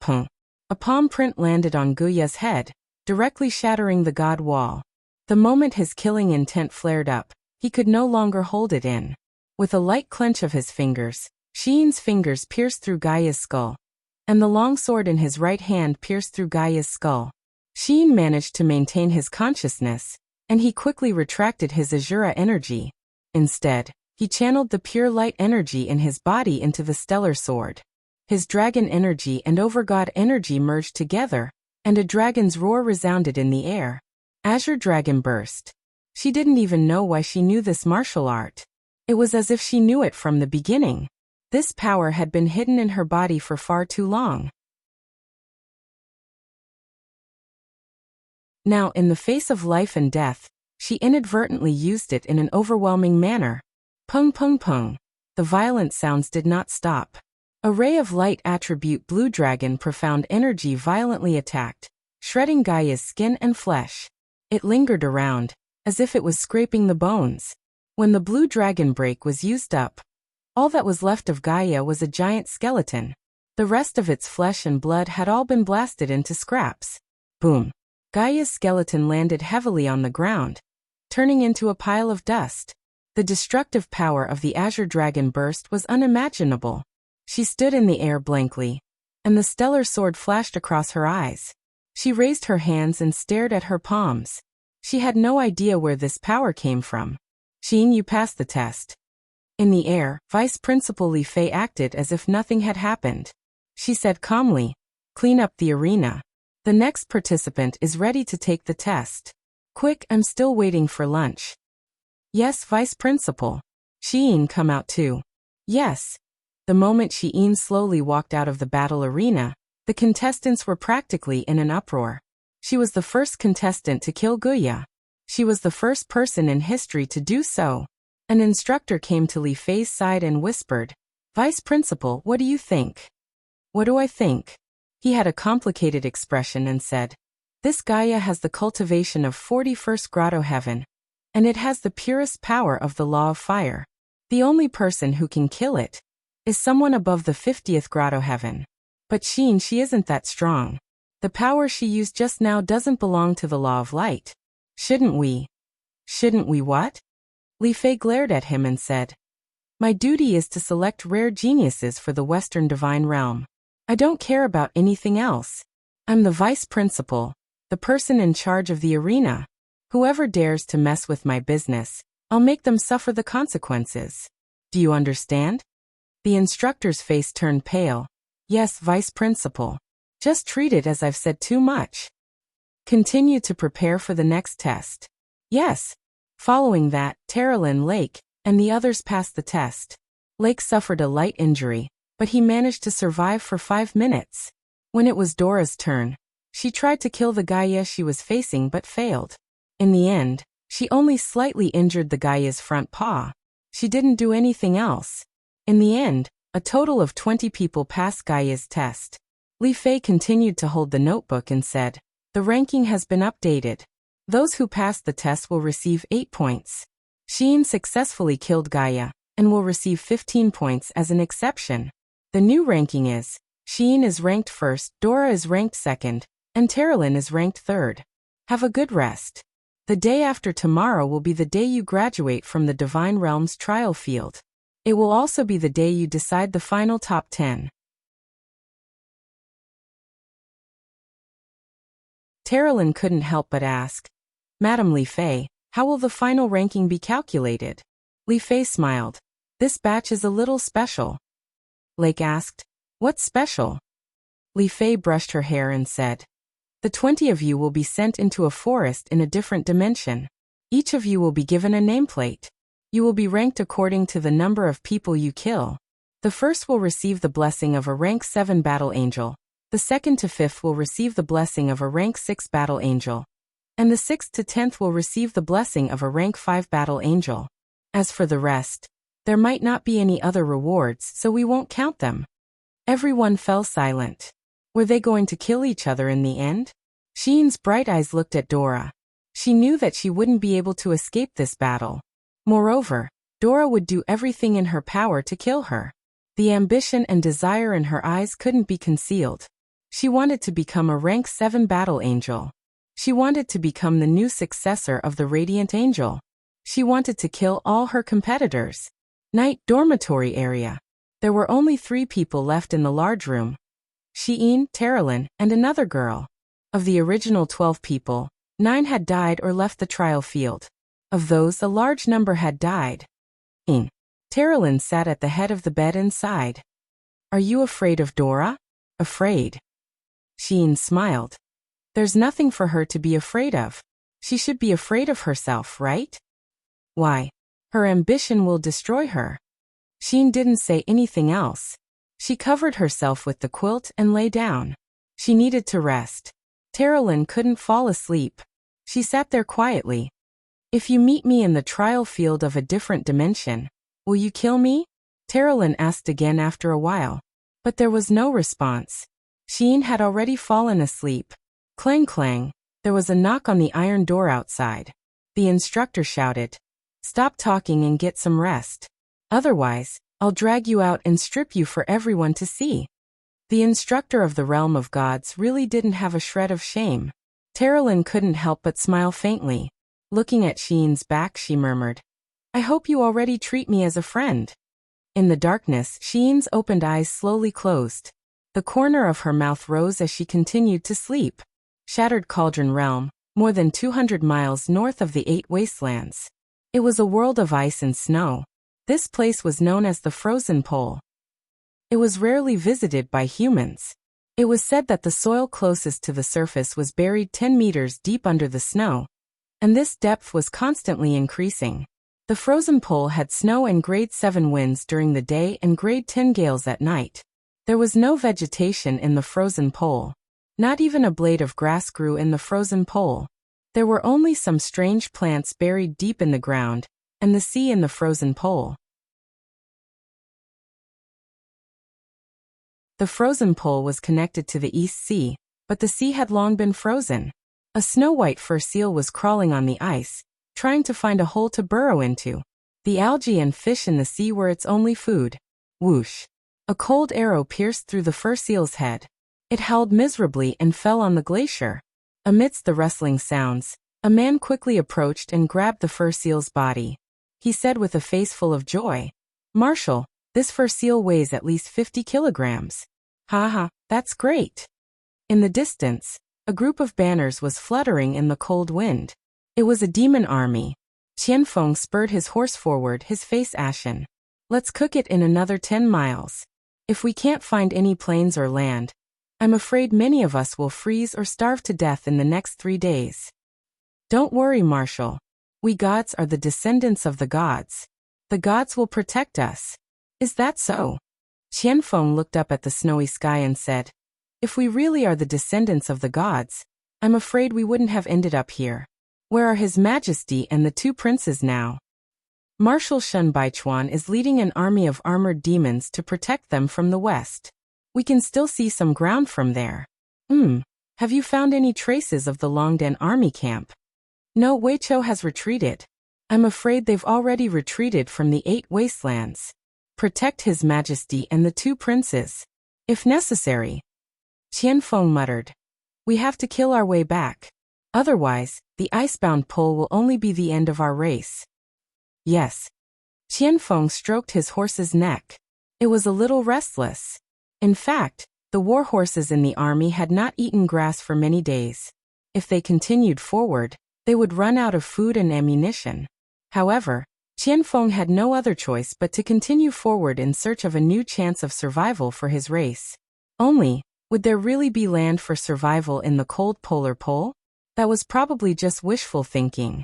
Pum. A palm print landed on Guya's head, directly shattering the god wall. The moment his killing intent flared up, he could no longer hold it in. With a light clench of his fingers, Sheen's fingers pierced through Gaia's skull, and the long sword in his right hand pierced through Gaia's skull. Sheen managed to maintain his consciousness, and he quickly retracted his Azura energy. Instead, he channeled the pure light energy in his body into the stellar sword. His dragon energy and overgod energy merged together, and a dragon's roar resounded in the air. Azure Dragon burst. She didn't even know why she knew this martial art. It was as if she knew it from the beginning. This power had been hidden in her body for far too long. Now, in the face of life and death, she inadvertently used it in an overwhelming manner. Pung pung pung. The violent sounds did not stop. A ray of light attribute Blue Dragon profound energy violently attacked, shredding Gaia's skin and flesh. It lingered around, as if it was scraping the bones. When the Blue Dragon break was used up, all that was left of Gaia was a giant skeleton. The rest of its flesh and blood had all been blasted into scraps. Boom. Gaia's skeleton landed heavily on the ground, turning into a pile of dust. The destructive power of the Azure Dragon burst was unimaginable. She stood in the air blankly, and the stellar sword flashed across her eyes. She raised her hands and stared at her palms. She had no idea where this power came from. Sheen, you passed the test. In the air, Vice Principal Li Fei acted as if nothing had happened. She said calmly, clean up the arena. The next participant is ready to take the test. Quick, I'm still waiting for lunch. Yes, Vice Principal. Sheen, come out too. Yes. The moment Sheen slowly walked out of the battle arena, the contestants were practically in an uproar. She was the first contestant to kill Guya. She was the first person in history to do so. An instructor came to Li Fei's side and whispered, Vice Principal, what do you think? What do I think? He had a complicated expression and said, this Gaia has the cultivation of 41st Grotto Heaven, and it has the purest power of the law of fire. The only person who can kill it is someone above the 50th Grotto Heaven. But Sheen, she isn't that strong. The power she used just now doesn't belong to the law of light. Shouldn't we what? Li Fei glared at him and said, my duty is to select rare geniuses for the Western Divine Realm. I don't care about anything else. I'm the Vice Principal, the person in charge of the arena. Whoever dares to mess with my business, I'll make them suffer the consequences. Do you understand? The instructor's face turned pale. Yes, Vice Principal. Just treat it as I've said too much. Continue to prepare for the next test. Yes. Following that, Terralyn, Lake, and the others passed the test. Lake suffered a light injury, but he managed to survive for 5 minutes. When it was Dora's turn, she tried to kill the Gaia she was facing but failed. In the end, she only slightly injured the Gaia's front paw. She didn't do anything else. In the end, a total of 20 people passed Gaia's test. Li Fei continued to hold the notebook and said, the ranking has been updated. Those who passed the test will receive 8 points. Sheen successfully killed Gaia, and will receive 15 points as an exception. The new ranking is, Sheen is ranked first, Dora is ranked second, and Terralyn is ranked third. Have a good rest. The day after tomorrow will be the day you graduate from the Divine Realms trial field. It will also be the day you decide the final top 10. Terralyn couldn't help but ask, Madame Li Fei, how will the final ranking be calculated? Li Fei smiled. This batch is a little special. Lake asked, what's special? Li Fei brushed her hair and said, the 20 of you will be sent into a forest in a different dimension. Each of you will be given a nameplate. You will be ranked according to the number of people you kill. The first will receive the blessing of a rank 7 battle angel. The second to 5th will receive the blessing of a rank 6 battle angel. And the 6th to 10th will receive the blessing of a rank 5 battle angel. As for the rest, there might not be any other rewards, so we won't count them. Everyone fell silent. Were they going to kill each other in the end? Sheen's bright eyes looked at Dora. She knew that she wouldn't be able to escape this battle. Moreover, Dora would do everything in her power to kill her. The ambition and desire in her eyes couldn't be concealed. She wanted to become a rank 7 battle angel. She wanted to become the new successor of the Radiant Angel. She wanted to kill all her competitors. Night dormitory area. There were only 3 people left in the large room. Sheen, Terralyn, and another girl. Of the original 12 people, 9 had died or left the trial field. Of those, a large number had died. Terralyn sat at the head of the bed and sighed. Are you afraid of Dora? Afraid? Sheen smiled. There's nothing for her to be afraid of. She should be afraid of herself, right? Why? Her ambition will destroy her. Sheen didn't say anything else. She covered herself with the quilt and lay down. She needed to rest. Terralyn couldn't fall asleep. She sat there quietly. If you meet me in the trial field of a different dimension, will you kill me? Terralyn asked again after a while. But there was no response. Sheen had already fallen asleep. Clang clang, there was a knock on the iron door outside. The instructor shouted, stop talking and get some rest. Otherwise, I'll drag you out and strip you for everyone to see. The instructor of the realm of gods really didn't have a shred of shame. Terralyn couldn't help but smile faintly. Looking at Sheen's back, she murmured, I hope you already treat me as a friend. In the darkness, Sheen's opened eyes slowly closed. The corner of her mouth rose as she continued to sleep. Shattered Cauldron Realm, more than 200 miles north of the 8 Wastelands. It was a world of ice and snow. This place was known as the Frozen Pole. It was rarely visited by humans. It was said that the soil closest to the surface was buried 10 meters deep under the snow, and this depth was constantly increasing. The Frozen Pole had snow and grade 7 winds during the day and grade 10 gales at night. There was no vegetation in the Frozen Pole. Not even a blade of grass grew in the Frozen Pole. There were only some strange plants buried deep in the ground, and the sea in the Frozen Pole. The Frozen Pole was connected to the East Sea, but the sea had long been frozen. A snow-white fur seal was crawling on the ice, trying to find a hole to burrow into. The algae and fish in the sea were its only food. Whoosh! A cold arrow pierced through the fur seal's head. It howled miserably and fell on the glacier. Amidst the rustling sounds, a man quickly approached and grabbed the fur seal's body. He said with a face full of joy, Marshal, this fur seal weighs at least 50 kilograms. Haha, that's great. In the distance, a group of banners was fluttering in the cold wind. It was a demon army. Qianfeng spurred his horse forward, his face ashen. Let's cook it in another 10 miles. If we can't find any plains or land, I'm afraid many of us will freeze or starve to death in the next 3 days. Don't worry, Marshal. We gods are the descendants of the gods. The gods will protect us. Is that so? Qianfeng looked up at the snowy sky and said, if we really are the descendants of the gods, I'm afraid we wouldn't have ended up here. Where are His Majesty and the 2 princes now? Marshal Shun Baichuan is leading an army of armored demons to protect them from the west. We can still see some ground from there. Have you found any traces of the Longdan army camp? No, Weichou has retreated. I'm afraid they've already retreated from the 8 Wastelands. Protect His Majesty and the 2 princes. If necessary. Qianfeng muttered. We have to kill our way back. Otherwise, the icebound pole will only be the end of our race. Yes. Qianfeng stroked his horse's neck. It was a little restless. In fact, the war horses in the army had not eaten grass for many days. If they continued forward, they would run out of food and ammunition. However, Qianfeng had no other choice but to continue forward in search of a new chance of survival for his race. Only, would there really be land for survival in the cold polar pole? That was probably just wishful thinking.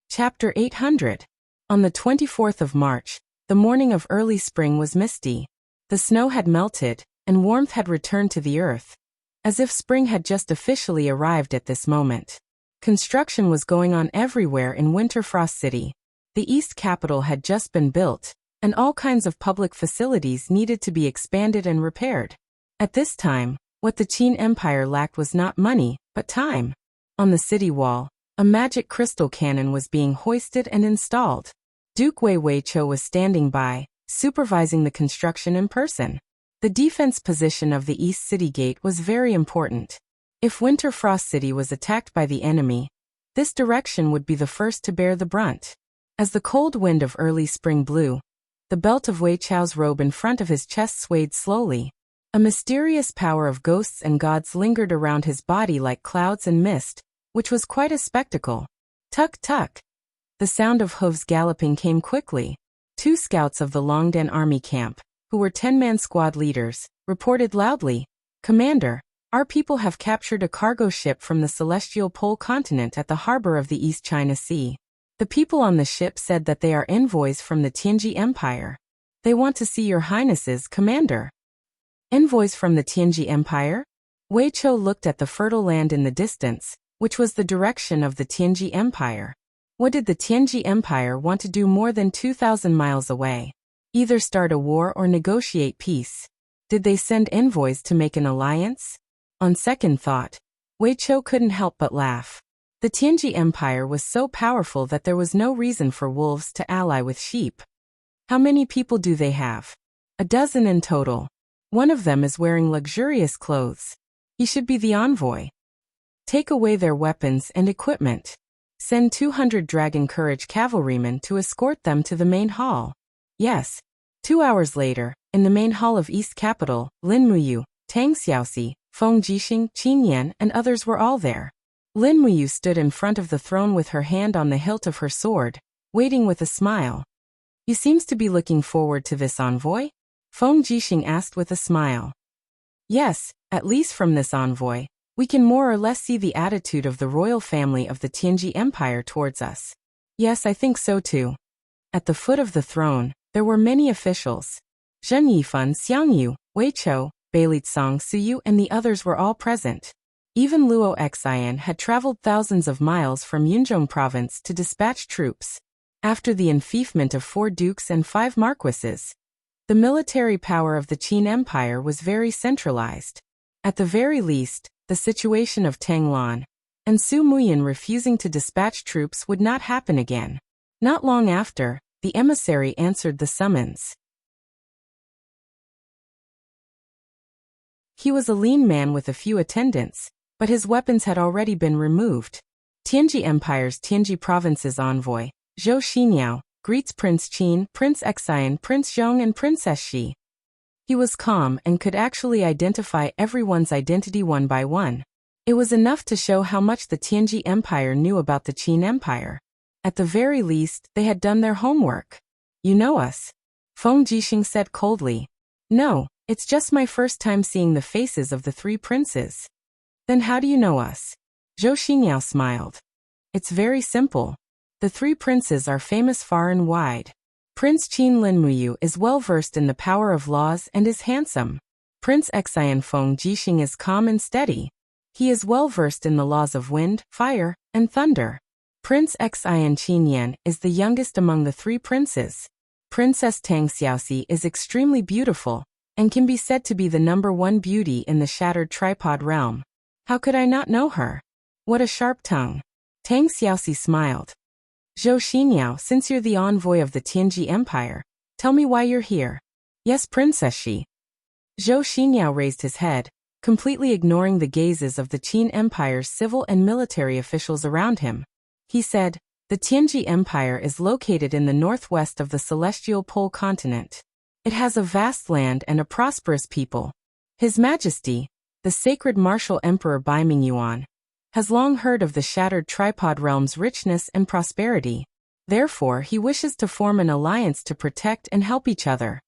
Chapter 800. On the 24th of March, the morning of early spring was misty. The snow had melted, and warmth had returned to the earth, as if spring had just officially arrived at this moment. Construction was going on everywhere in Winterfrost City. The East capital had just been built, and all kinds of public facilities needed to be expanded and repaired. At this time, what the Qin Empire lacked was not money, but time. On the city wall, a magic crystal cannon was being hoisted and installed. Duke Wei Weiqiu was standing by, supervising the construction in person. The defense position of the East City Gate was very important. If Winterfrost City was attacked by the enemy, this direction would be the first to bear the brunt. As the cold wind of early spring blew, the belt of Weiqiu's robe in front of his chest swayed slowly. A mysterious power of ghosts and gods lingered around his body like clouds and mist, which was quite a spectacle. Tuck tuck. The sound of hooves galloping came quickly. 2 scouts of the Longdan army camp, who were 10-man squad leaders, reported loudly, "Commander, our people have captured a cargo ship from the celestial pole continent at the harbor of the East China Sea. The people on the ship said that they are envoys from the Tianji Empire. They want to see your highnesses, Commander." Envoys from the Tianji Empire? Weiqiu looked at the fertile land in the distance, which was the direction of the Tianji Empire. What did the Tianji Empire want to do more than 2,000 miles away? Either start a war or negotiate peace. Did they send envoys to make an alliance? On second thought, Weiqiu couldn't help but laugh. The Tianji Empire was so powerful that there was no reason for wolves to ally with sheep. How many people do they have? 12 in total. One of them is wearing luxurious clothes. He should be the envoy. Take away their weapons and equipment. Send 200 Dragon Courage cavalrymen to escort them to the main hall. Yes. 2 hours later, in the main hall of East Capital, Lin Muyu, Tang Xiaoxi, Feng Jixing, Qin Yan, and others were all there. Lin Muyu stood in front of the throne with her hand on the hilt of her sword, waiting with a smile. "You seems to be looking forward to this envoy?" Feng Jixing asked with a smile. "Yes, at least from this envoy, we can more or less see the attitude of the royal family of the Tianji Empire towards us." "Yes, I think so too." At the foot of the throne, there were many officials. Zhen Yifan, Xiang Yu, Weiqiu, Beilitsong Suyu and the others were all present. Even Luo Xian had traveled thousands of miles from Yunzhong province to dispatch troops. After the enfeoffment of 4 dukes and 5 marquises, the military power of the Qin Empire was very centralized. At the very least, the situation of Tang Lan and Su Muyin refusing to dispatch troops would not happen again. Not long after, the emissary answered the summons. He was a lean man with a few attendants, but his weapons had already been removed. Tianji Empire's Tianji Province's envoy, Zhou Xinyao, greets Prince Qin, Prince Xian, Prince Zhong and Princess Xi. He was calm and could actually identify everyone's identity one by one. It was enough to show how much the Tianji Empire knew about the Qin Empire. At the very least, they had done their homework. "You know us?" Feng Jixing said coldly. "No, it's just my first time seeing the faces of the 3 princes." "Then how do you know us?" Zhou Xinyao smiled. "It's very simple. The 3 princes are famous far and wide. Prince Qin Lin Muyu is well versed in the power of laws and is handsome. Prince Xian Feng Jixing is calm and steady. He is well versed in the laws of wind, fire, and thunder. Prince Xian Qin Yan is the youngest among the 3 princes. Princess Tang Xiaoxi is extremely beautiful, and can be said to be the #1 beauty in the shattered tripod realm. How could I not know her? What a sharp tongue." Tang Xiaoxi smiled. "Zhou Xinyao, since you're the envoy of the Tianji Empire, tell me why you're here." "Yes, Princess Xi." Zhou Xinyao raised his head, completely ignoring the gazes of the Qin Empire's civil and military officials around him. He said, "The Tianji Empire is located in the northwest of the celestial pole continent. It has a vast land and a prosperous people. His Majesty, the sacred martial emperor Baiming Yuan, has long heard of the shattered tripod realm's richness and prosperity. Therefore, he wishes to form an alliance to protect and help each other.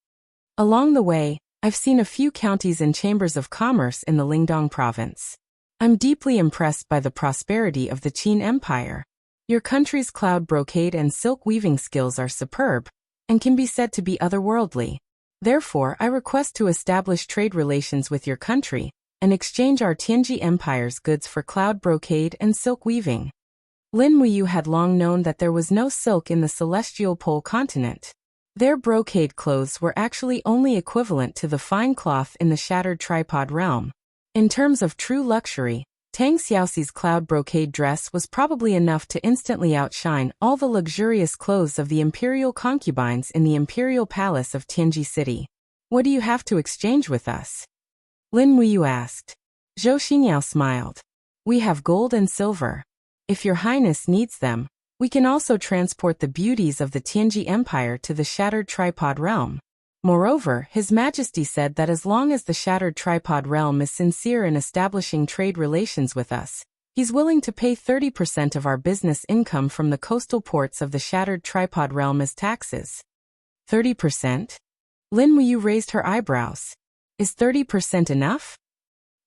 Along the way, I've seen a few counties and chambers of commerce in the Lingdong province. I'm deeply impressed by the prosperity of the Qin Empire. Your country's cloud brocade and silk weaving skills are superb, and can be said to be otherworldly. Therefore, I request to establish trade relations with your country, and exchange our Tianji Empire's goods for cloud brocade and silk weaving." Lin Muyu had long known that there was no silk in the celestial pole continent. Their brocade clothes were actually only equivalent to the fine cloth in the shattered tripod realm. In terms of true luxury, Tang Xiaoxi's cloud brocade dress was probably enough to instantly outshine all the luxurious clothes of the imperial concubines in the imperial palace of Tianji City. "What do you have to exchange with us?" Lin Muyu asked. Zhou Xingyao smiled. "We have gold and silver. If your highness needs them, we can also transport the beauties of the Tianji Empire to the shattered tripod realm." Moreover, His Majesty said that as long as the shattered tripod realm is sincere in establishing trade relations with us, he's willing to pay 30% of our business income from the coastal ports of the shattered tripod realm as taxes. 30%? Lin Muyu raised her eyebrows. Is 30% enough?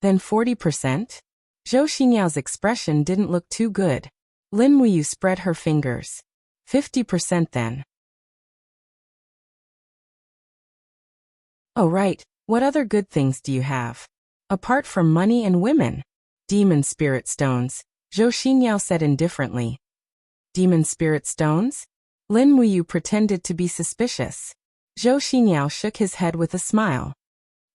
Then 40%? Zhou Xinyao's expression didn't look too good. Lin Muyu spread her fingers. 50% then. "Oh right, what other good things do you have? Apart from money and women?" "Demon spirit stones," Zhou Xingyao said indifferently. "Demon spirit stones?" Lin Muyu pretended to be suspicious. Zhou Xingyao shook his head with a smile.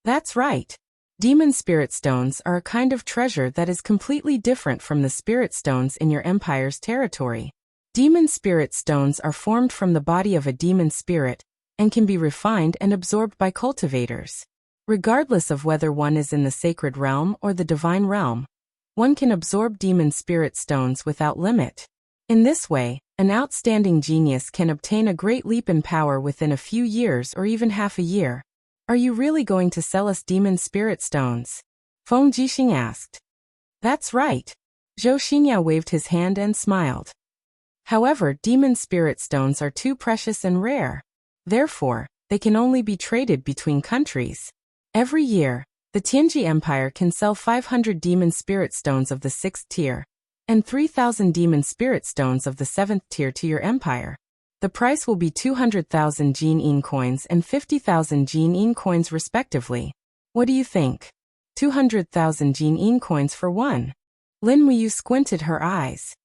"That's right. Demon spirit stones are a kind of treasure that is completely different from the spirit stones in your empire's territory. Demon spirit stones are formed from the body of a demon spirit, and can be refined and absorbed by cultivators. Regardless of whether one is in the sacred realm or the divine realm, one can absorb demon spirit stones without limit. In this way, an outstanding genius can obtain a great leap in power within a few years or even half a year. Are you really going to sell us demon spirit stones?" Feng Jixing asked. "That's right." Zhou Xingyao waved his hand and smiled. "However, demon spirit stones are too precious and rare. Therefore, they can only be traded between countries. Every year, the Tianji Empire can sell 500 demon spirit stones of the 6th tier, and 3,000 demon spirit stones of the 7th tier to your empire. The price will be 200,000 Jin-in coins and 50,000 Jin-in coins respectively. What do you think? 200,000 Jin-in coins for one." Lin Muyu squinted her eyes.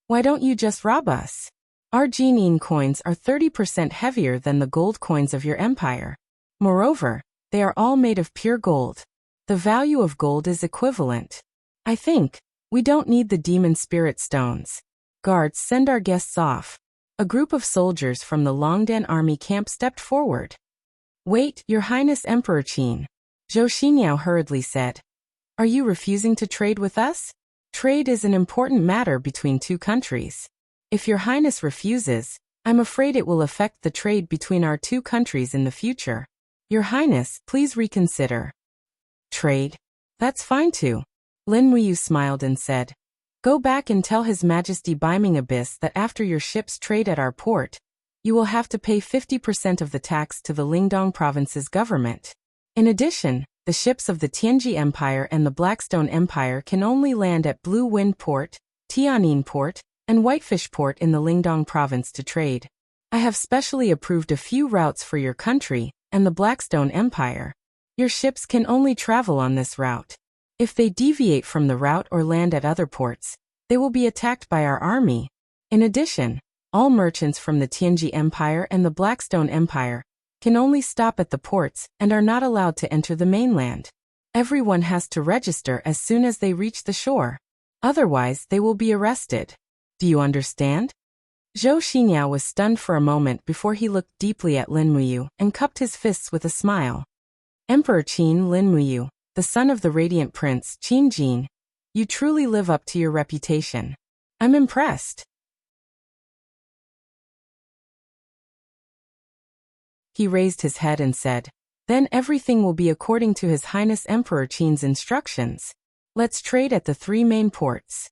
"Why don't you just rob us? Our Jin-in coins are 30% heavier than the gold coins of your empire. Moreover, they are all made of pure gold. The value of gold is equivalent. I think we don't need the demon spirit stones. Guards, send our guests off." A group of soldiers from the Longdan army camp stepped forward. "Wait, Your Highness Emperor Qin," Zhou Xingyao hurriedly said. "Are you refusing to trade with us? Trade is an important matter between two countries. If Your Highness refuses, I'm afraid it will affect the trade between our two countries in the future. Your Highness, please reconsider." "Trade? That's fine too." Lin Muyu smiled and said, "Go back and tell His Majesty Baiming Abyss that after your ships trade at our port, you will have to pay 50% of the tax to the Lingdong province's government. In addition, the ships of the Tianji Empire and the Blackstone Empire can only land at Blue Wind Port, Tianjin Port, and Whitefish Port in the Lingdong province to trade. I have specially approved a few routes for your country and the Blackstone Empire. Your ships can only travel on this route. If they deviate from the route or land at other ports, they will be attacked by our army. In addition, all merchants from the Tianji Empire and the Blackstone Empire can only stop at the ports and are not allowed to enter the mainland. Everyone has to register as soon as they reach the shore. Otherwise, they will be arrested. Do you understand?" Zhou Xingyao was stunned for a moment before he looked deeply at Lin Muyu and cupped his fists with a smile. "Emperor Qin, Lin Muyu, the son of the radiant prince, Qin Jin. You truly live up to your reputation. I'm impressed. He raised his head and said, then everything will be according to His Highness Emperor Qin's instructions. Let's trade at the 3 main ports.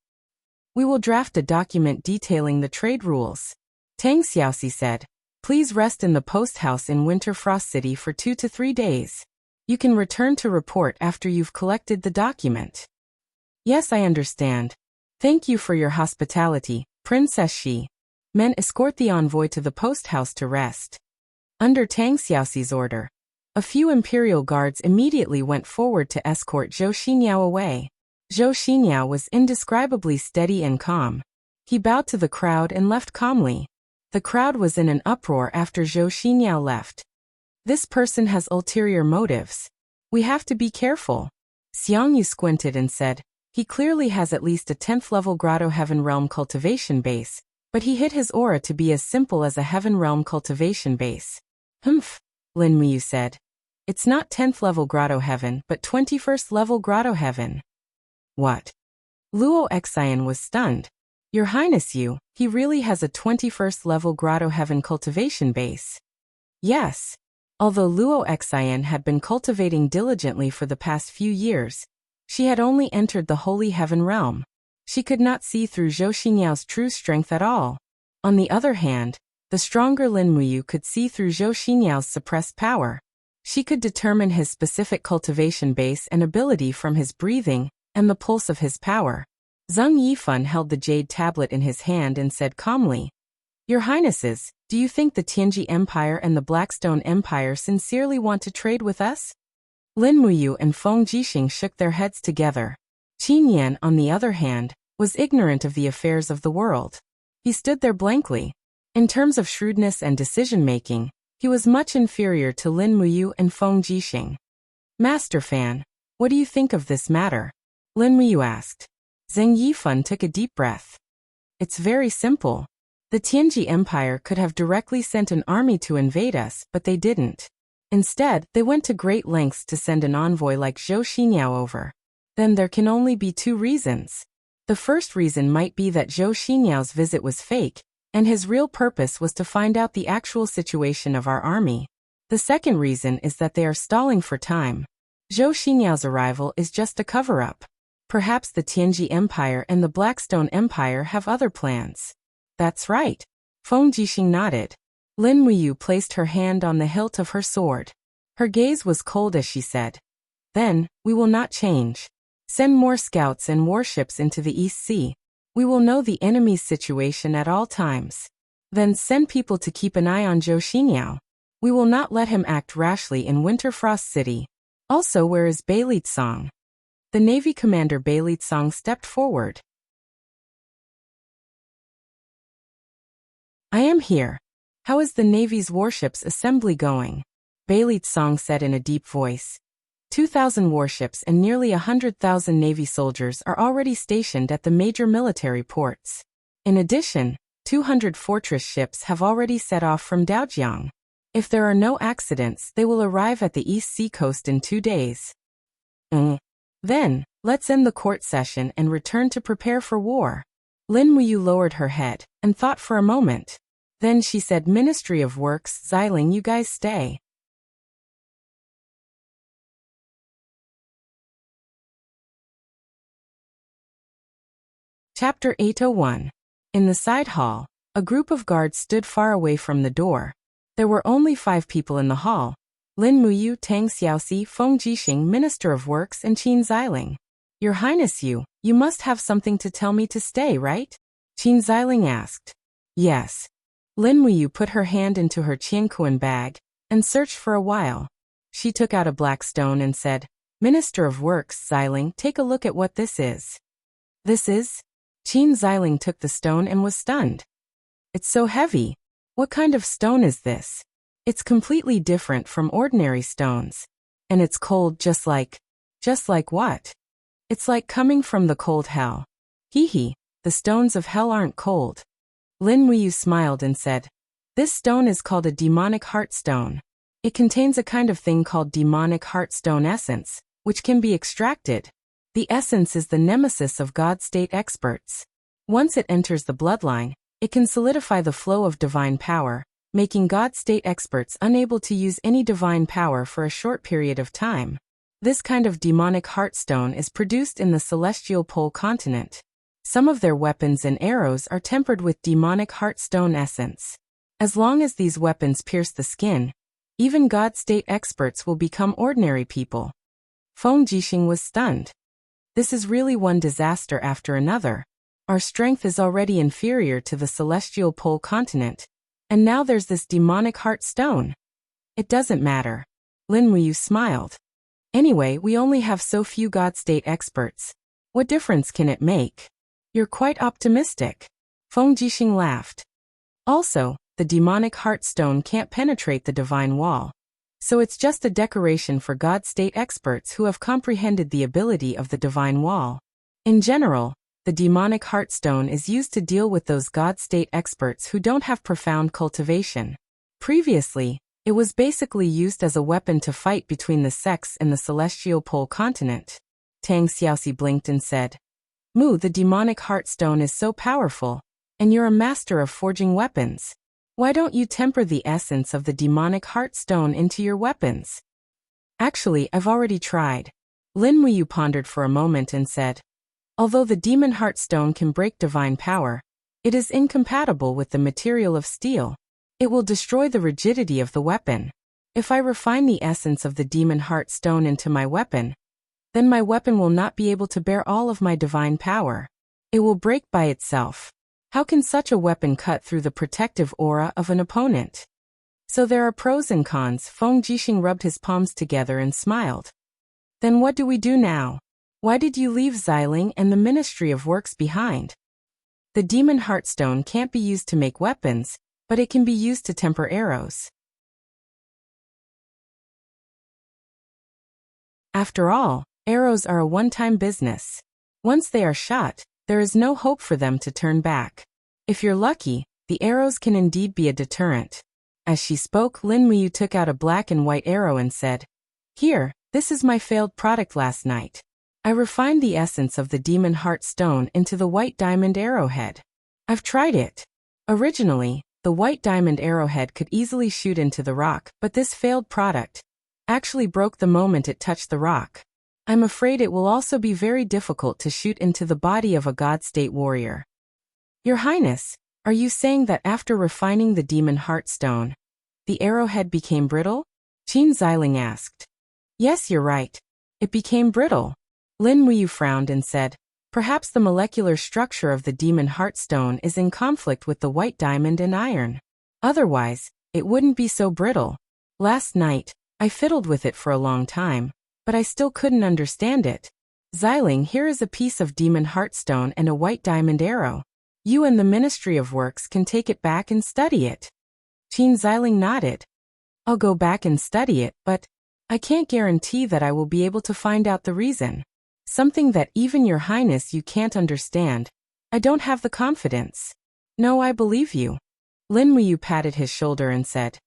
We will draft a document detailing the trade rules. Tang Xiaoxi said, please rest in the post house in Winterfrost City for 2 to 3 days. You can return to report after you've collected the document. Yes, I understand. Thank you for your hospitality, Princess Shi. Men escort the envoy to the post house to rest. Under Tang Xiaoxi's order, a few imperial guards immediately went forward to escort Zhou Xinyao away. Zhou Xinyao was indescribably steady and calm. He bowed to the crowd and left calmly. The crowd was in an uproar after Zhou Xinyao left. This person has ulterior motives. We have to be careful. Xiang Yu squinted and said, he clearly has at least a 10th level Grotto Heaven Realm cultivation base, but he hid his aura to be as simple as a Heaven Realm cultivation base. Humph, Lin Muyu said. It's not 10th level Grotto Heaven, but 21st level Grotto Heaven. What? Luo Xian was stunned. Your Highness he really has a 21st level Grotto Heaven cultivation base. Yes. Although Luo Xian had been cultivating diligently for the past few years, she had only entered the Holy Heaven Realm. She could not see through Zhou Xinyao's true strength at all. On the other hand, the stronger Lin Muyu could see through Zhou Xinyao's suppressed power. She could determine his specific cultivation base and ability from his breathing and the pulse of his power. Zheng Yifan held the jade tablet in his hand and said calmly, Your Highnesses, do you think the Tianji Empire and the Blackstone Empire sincerely want to trade with us? Lin Muyu and Feng Jixing shook their heads together. Qin Yan, on the other hand, was ignorant of the affairs of the world. He stood there blankly. In terms of shrewdness and decision-making, he was much inferior to Lin Muyu and Feng Jixing. Master Fan, what do you think of this matter? Lin Muyu asked. Zheng Yifan took a deep breath. It's very simple. The Tianji Empire could have directly sent an army to invade us, but they didn't. Instead, they went to great lengths to send an envoy like Zhou Xinyao over. Then there can only be 2 reasons. The first reason might be that Zhou Xinyao's visit was fake, and his real purpose was to find out the actual situation of our army. The second reason is that they are stalling for time. Zhou Xinyao's arrival is just a cover-up. Perhaps the Tianji Empire and the Blackstone Empire have other plans. That's right. Feng Jixing nodded. Lin Muyu placed her hand on the hilt of her sword. Her gaze was cold as she said, Then, we will not change. Send more scouts and warships into the East Sea. We will know the enemy's situation at all times. Then send people to keep an eye on Zhou Xinyao. We will not let him act rashly in Winterfrost City. Also, where is Beili Tsang? The Navy commander Beili Tsang stepped forward. I am here. How is the Navy's warships assembly going? Beili Tsang said in a deep voice. 2,000 warships and nearly 100,000 Navy soldiers are already stationed at the major military ports. In addition, 200 fortress ships have already set off from Daojiang. If there are no accidents, they will arrive at the East Sea coast in 2 days. Then, let's end the court session and return to prepare for war. Lin Muyu lowered her head and thought for a moment. Then she said, Ministry of Works, Xiling, you guys stay. Chapter 801. In the side hall, a group of guards stood far away from the door. There were only 5 people in the hall. Lin Muyu, Tang Xiaoxi, Feng Jixing, Minister of Works, and Qin Xiling. Your Highness, you must have something to tell me to stay, right? Qin Xiling asked. Yes. Lin Muyu put her hand into her Qianquan bag and searched for a while. She took out a black stone and said, Minister of Works, Xiling, take a look at what this is. This is? Qin Xiling took the stone and was stunned. It's so heavy. What kind of stone is this? It's completely different from ordinary stones. And it's cold just like what? It's like coming from the cold hell. Hee, the stones of hell aren't cold. Lin Muyu smiled and said, This stone is called a demonic heart stone. It contains a kind of thing called demonic heart stone essence, which can be extracted. The essence is the nemesis of God state experts. Once it enters the bloodline, it can solidify the flow of divine power, making God state experts unable to use any divine power for a short period of time. This kind of demonic heartstone is produced in the celestial pole continent. Some of their weapons and arrows are tempered with demonic heartstone essence. As long as these weapons pierce the skin, even God state experts will become ordinary people. Feng Jixing was stunned. This is really one disaster after another. Our strength is already inferior to the celestial pole continent, and now there's this demonic heartstone. It doesn't matter. Lin Wuyu smiled. Anyway, we only have so few God state experts. What difference can it make? You're quite optimistic. Feng Jixing laughed. Also, the demonic heartstone can't penetrate the divine wall. So it's just a decoration for God state experts who have comprehended the ability of the divine wall. In general, the demonic heartstone is used to deal with those God state experts who don't have profound cultivation. Previously, it was basically used as a weapon to fight between the sects in the celestial pole continent. Tang Xiaoxi blinked and said, Mu, the demonic heartstone is so powerful, and you're a master of forging weapons. Why don't you temper the essence of the demonic heartstone into your weapons? Actually, I've already tried. Lin Wuyu pondered for a moment and said, although the demon heartstone can break divine power, it is incompatible with the material of steel. It will destroy the rigidity of the weapon. If I refine the essence of the demon heartstone into my weapon, then my weapon will not be able to bear all of my divine power. It will break by itself. How can such a weapon cut through the protective aura of an opponent? So there are pros and cons. Feng Jixing rubbed his palms together and smiled. Then what do we do now? Why did you leave Xiling and the Ministry of Works behind? The demon heartstone can't be used to make weapons, but it can be used to temper arrows. After all, arrows are a one-time business. Once they are shot, there is no hope for them to turn back. If you're lucky, the arrows can indeed be a deterrent. As she spoke, Lin Wuyu took out a black and white arrow and said, Here, this is my failed product last night. I refined the essence of the demon heartstone into the white diamond arrowhead. I've tried it. Originally, the white diamond arrowhead could easily shoot into the rock, but this failed product actually broke the moment it touched the rock. I'm afraid it will also be very difficult to shoot into the body of a God state warrior. Your Highness, are you saying that after refining the demon heartstone, the arrowhead became brittle? Qin Xiling asked. Yes, you're right. It became brittle. Lin Wuyu frowned and said, perhaps the molecular structure of the demon heartstone is in conflict with the white diamond and iron. Otherwise, it wouldn't be so brittle. Last night, I fiddled with it for a long time, but I still couldn't understand it. Xiling, here is a piece of demon heartstone and a white diamond arrow. You and the Ministry of Works can take it back and study it. Qin Xiling nodded. I'll go back and study it, but I can't guarantee that I will be able to find out the reason. Something that even Your Highness you can't understand. I don't have the confidence. No, I believe you. Lin Wuyu patted his shoulder and said,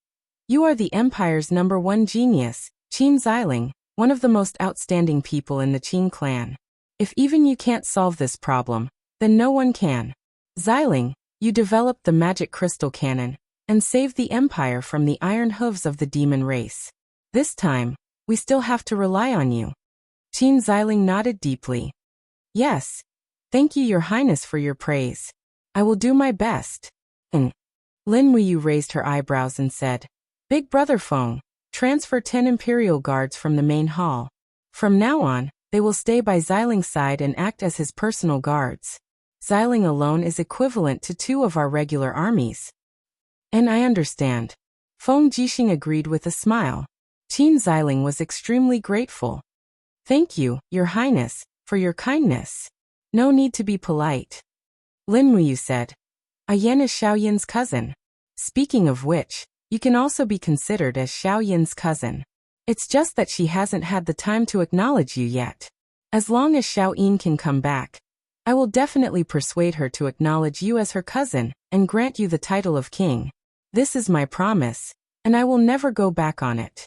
You are the Empire's #1 genius, Qin Xiling, one of the most outstanding people in the Qin clan. If even you can't solve this problem, then no one can. Xiling, you developed the magic crystal cannon, and saved the Empire from the iron hooves of the demon race. This time, we still have to rely on you. Qin Xiling nodded deeply. Yes. Thank you, Your Highness, for your praise. I will do my best. Lin Wuyu raised her eyebrows and said, Big Brother Feng, transfer 10 Imperial Guards from the main hall. From now on, they will stay by Xiling's side and act as his personal guards. Xiling alone is equivalent to 2 of our regular armies. And I understand. Feng Jixing agreed with a smile. Qin Xiling was extremely grateful. Thank you, Your Highness, for your kindness. No need to be polite. Lin Wuyu said. Yan is Xiao Yin's cousin. Speaking of which, you can also be considered as Xiao Yin's cousin. It's just that she hasn't had the time to acknowledge you yet. As long as Xiao Yin can come back, I will definitely persuade her to acknowledge you as her cousin and grant you the title of king. This is my promise, and I will never go back on it.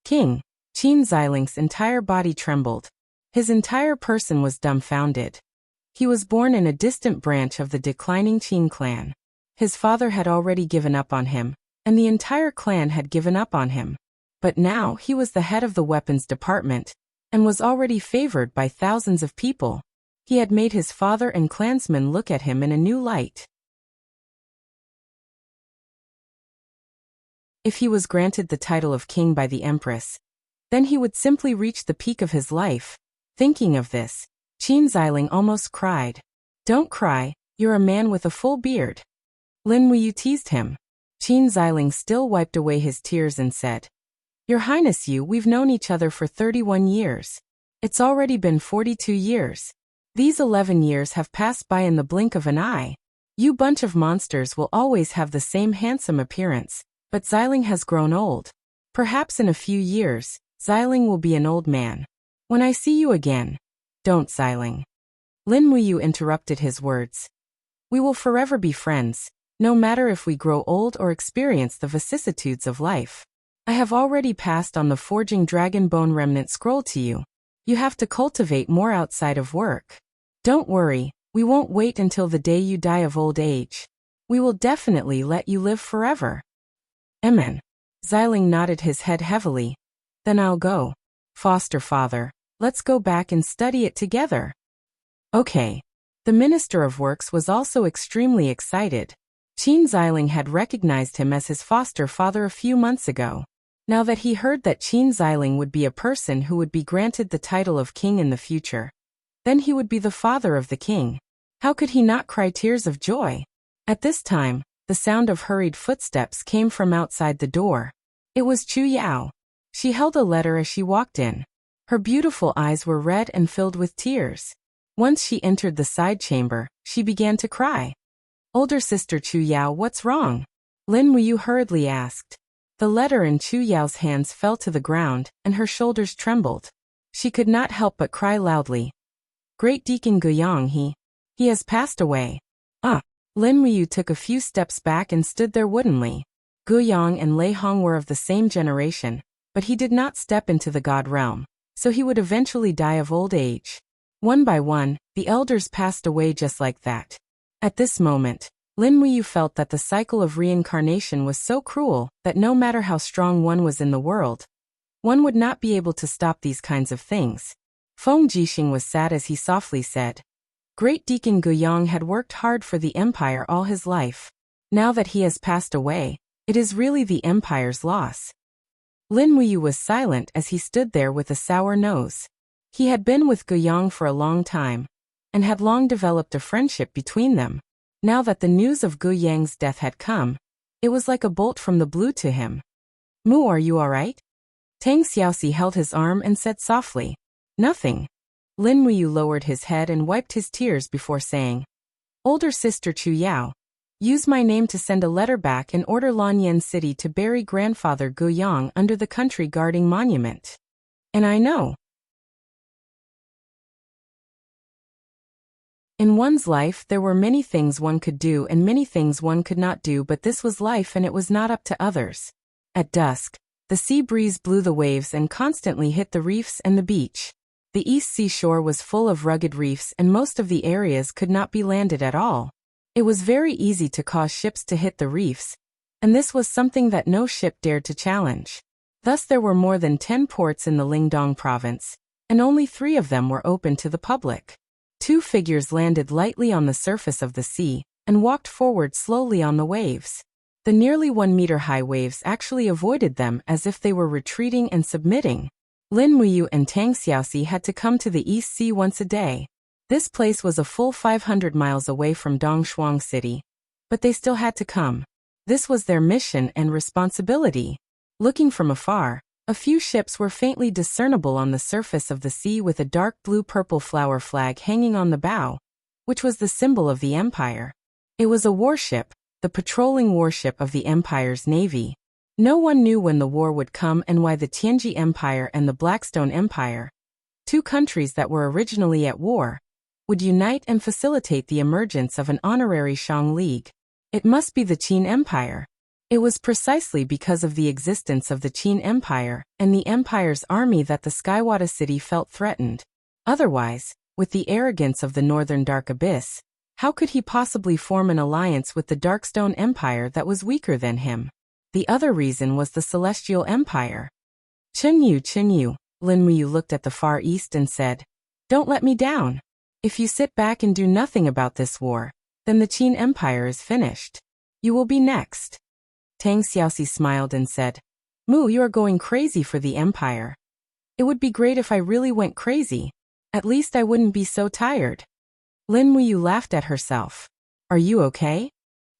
King, Qin Ziling's entire body trembled. His entire person was dumbfounded. He was born in a distant branch of the declining Qin clan. His father had already given up on him, and the entire clan had given up on him. But now he was the head of the weapons department, and was already favored by thousands of people. He had made his father and clansmen look at him in a new light. If he was granted the title of king by the empress, then he would simply reach the peak of his life. Thinking of this, Qin Ziling almost cried. "Don't cry, you're a man with a full beard." Lin Wuyu teased him. Qin Ziling still wiped away his tears and said, "Your Highness, we've known each other for 31 years. It's already been 42 years. These 11 years have passed by in the blink of an eye. You bunch of monsters will always have the same handsome appearance, but Ziling has grown old. Perhaps in a few years, Ziling will be an old man. When I see you again, don't Ziling." Lin Wuyu interrupted his words. "We will forever be friends, no matter if we grow old or experience the vicissitudes of life. I have already passed on the forging dragon bone remnant scroll to you. You have to cultivate more outside of work. Don't worry, we won't wait until the day you die of old age. We will definitely let you live forever." Amen. Ziling nodded his head heavily. "Then I'll go. Foster father, let's go back and study it together." Okay. The Minister of Works was also extremely excited. Qin Ziling had recognized him as his foster father a few months ago. Now that he heard that Qin Ziling would be a person who would be granted the title of king in the future, then he would be the father of the king. How could he not cry tears of joy? At this time, the sound of hurried footsteps came from outside the door. It was Chu Yao. She held a letter as she walked in. Her beautiful eyes were red and filled with tears. Once she entered the side chamber, she began to cry. "Older sister Chu Yao, what's wrong?" Lin Wuyu hurriedly asked. The letter in Chu Yao's hands fell to the ground, and her shoulders trembled. She could not help but cry loudly. "Great Deacon Guyang, he has passed away." Lin Wuyu took a few steps back and stood there woodenly. Guyang and Lei Hong were of the same generation, but he did not step into the god realm, so he would eventually die of old age. One by one, the elders passed away just like that. At this moment, Lin Wuyu felt that the cycle of reincarnation was so cruel that no matter how strong one was in the world, one would not be able to stop these kinds of things. Feng Jixing was sad as he softly said, "Great Deacon Guyang had worked hard for the empire all his life. Now that he has passed away, it is really the empire's loss." Lin Wuyu was silent as he stood there with a sour nose. He had been with Guyang for a long time, and had long developed a friendship between them. Now that the news of Guyang's death had come, it was like a bolt from the blue to him. "Mu, are you all right?" Tang Xiaoxi held his arm and said softly, "Nothing." Lin Wuyu lowered his head and wiped his tears before saying, "Older sister Chu Yao, use my name to send a letter back and order Lanyan City to bury grandfather Guyang under the country guarding monument." And I know. In one's life there were many things one could do and many things one could not do, but this was life and it was not up to others. At dusk, the sea breeze blew the waves and constantly hit the reefs and the beach. The east seashore was full of rugged reefs and most of the areas could not be landed at all. It was very easy to cause ships to hit the reefs, and this was something that no ship dared to challenge. Thus there were more than 10 ports in the Lingdong province, and only 3 of them were open to the public. 2 figures landed lightly on the surface of the sea, and walked forward slowly on the waves. The nearly 1-meter-high waves actually avoided them as if they were retreating and submitting. Lin Wuyu and Tang Xiaoxi had to come to the East Sea once a day. This place was a full 500 miles away from Dongshuang City, but they still had to come. This was their mission and responsibility. Looking from afar, a few ships were faintly discernible on the surface of the sea with a dark blue-purple flower flag hanging on the bow, which was the symbol of the empire. It was a warship, the patrolling warship of the empire's navy. No one knew when the war would come and why the Tianji Empire and the Blackstone Empire, 2 countries that were originally at war, would unite and facilitate the emergence of an honorary Shang League. It must be the Qin Empire. It was precisely because of the existence of the Qin Empire and the Empire's army that the Skywata city felt threatened. Otherwise, with the arrogance of the Northern Dark Abyss, how could he possibly form an alliance with the Darkstone Empire that was weaker than him? The other reason was the Celestial Empire. Chenyu, Lin Muyu looked at the Far East and said, "Don't let me down. If you sit back and do nothing about this war, then the Qin Empire is finished. You will be next." Tang Xiaoxi smiled and said, "Mu, you are going crazy for the Empire. It would be great if I really went crazy. At least I wouldn't be so tired." Lin Muyu laughed at herself. "Are you okay?"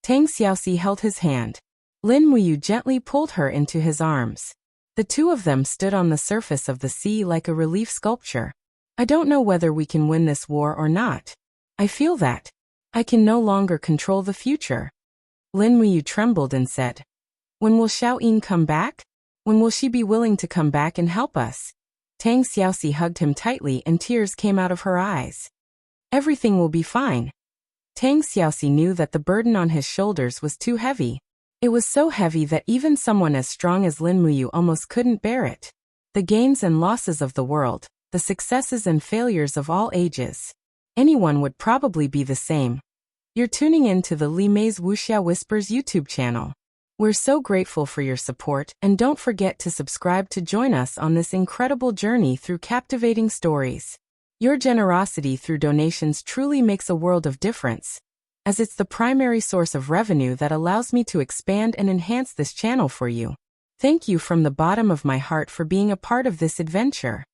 Tang Xiaoxi held his hand. Lin Muyu gently pulled her into his arms. The two of them stood on the surface of the sea like a relief sculpture. "I don't know whether we can win this war or not. I feel that I can no longer control the future." Lin Muyu trembled and said, "When will Xiao Ying come back? When will she be willing to come back and help us?" Tang Xiaoxi hugged him tightly and tears came out of her eyes. "Everything will be fine." Tang Xiaoxi knew that the burden on his shoulders was too heavy. It was so heavy that even someone as strong as Lin Muyu almost couldn't bear it. The gains and losses of the world, the successes and failures of all ages. Anyone would probably be the same. You're tuning in to the Li Mei's Wuxia Whispers YouTube channel. We're so grateful for your support, and don't forget to subscribe to join us on this incredible journey through captivating stories. Your generosity through donations truly makes a world of difference, as it's the primary source of revenue that allows me to expand and enhance this channel for you. Thank you from the bottom of my heart for being a part of this adventure.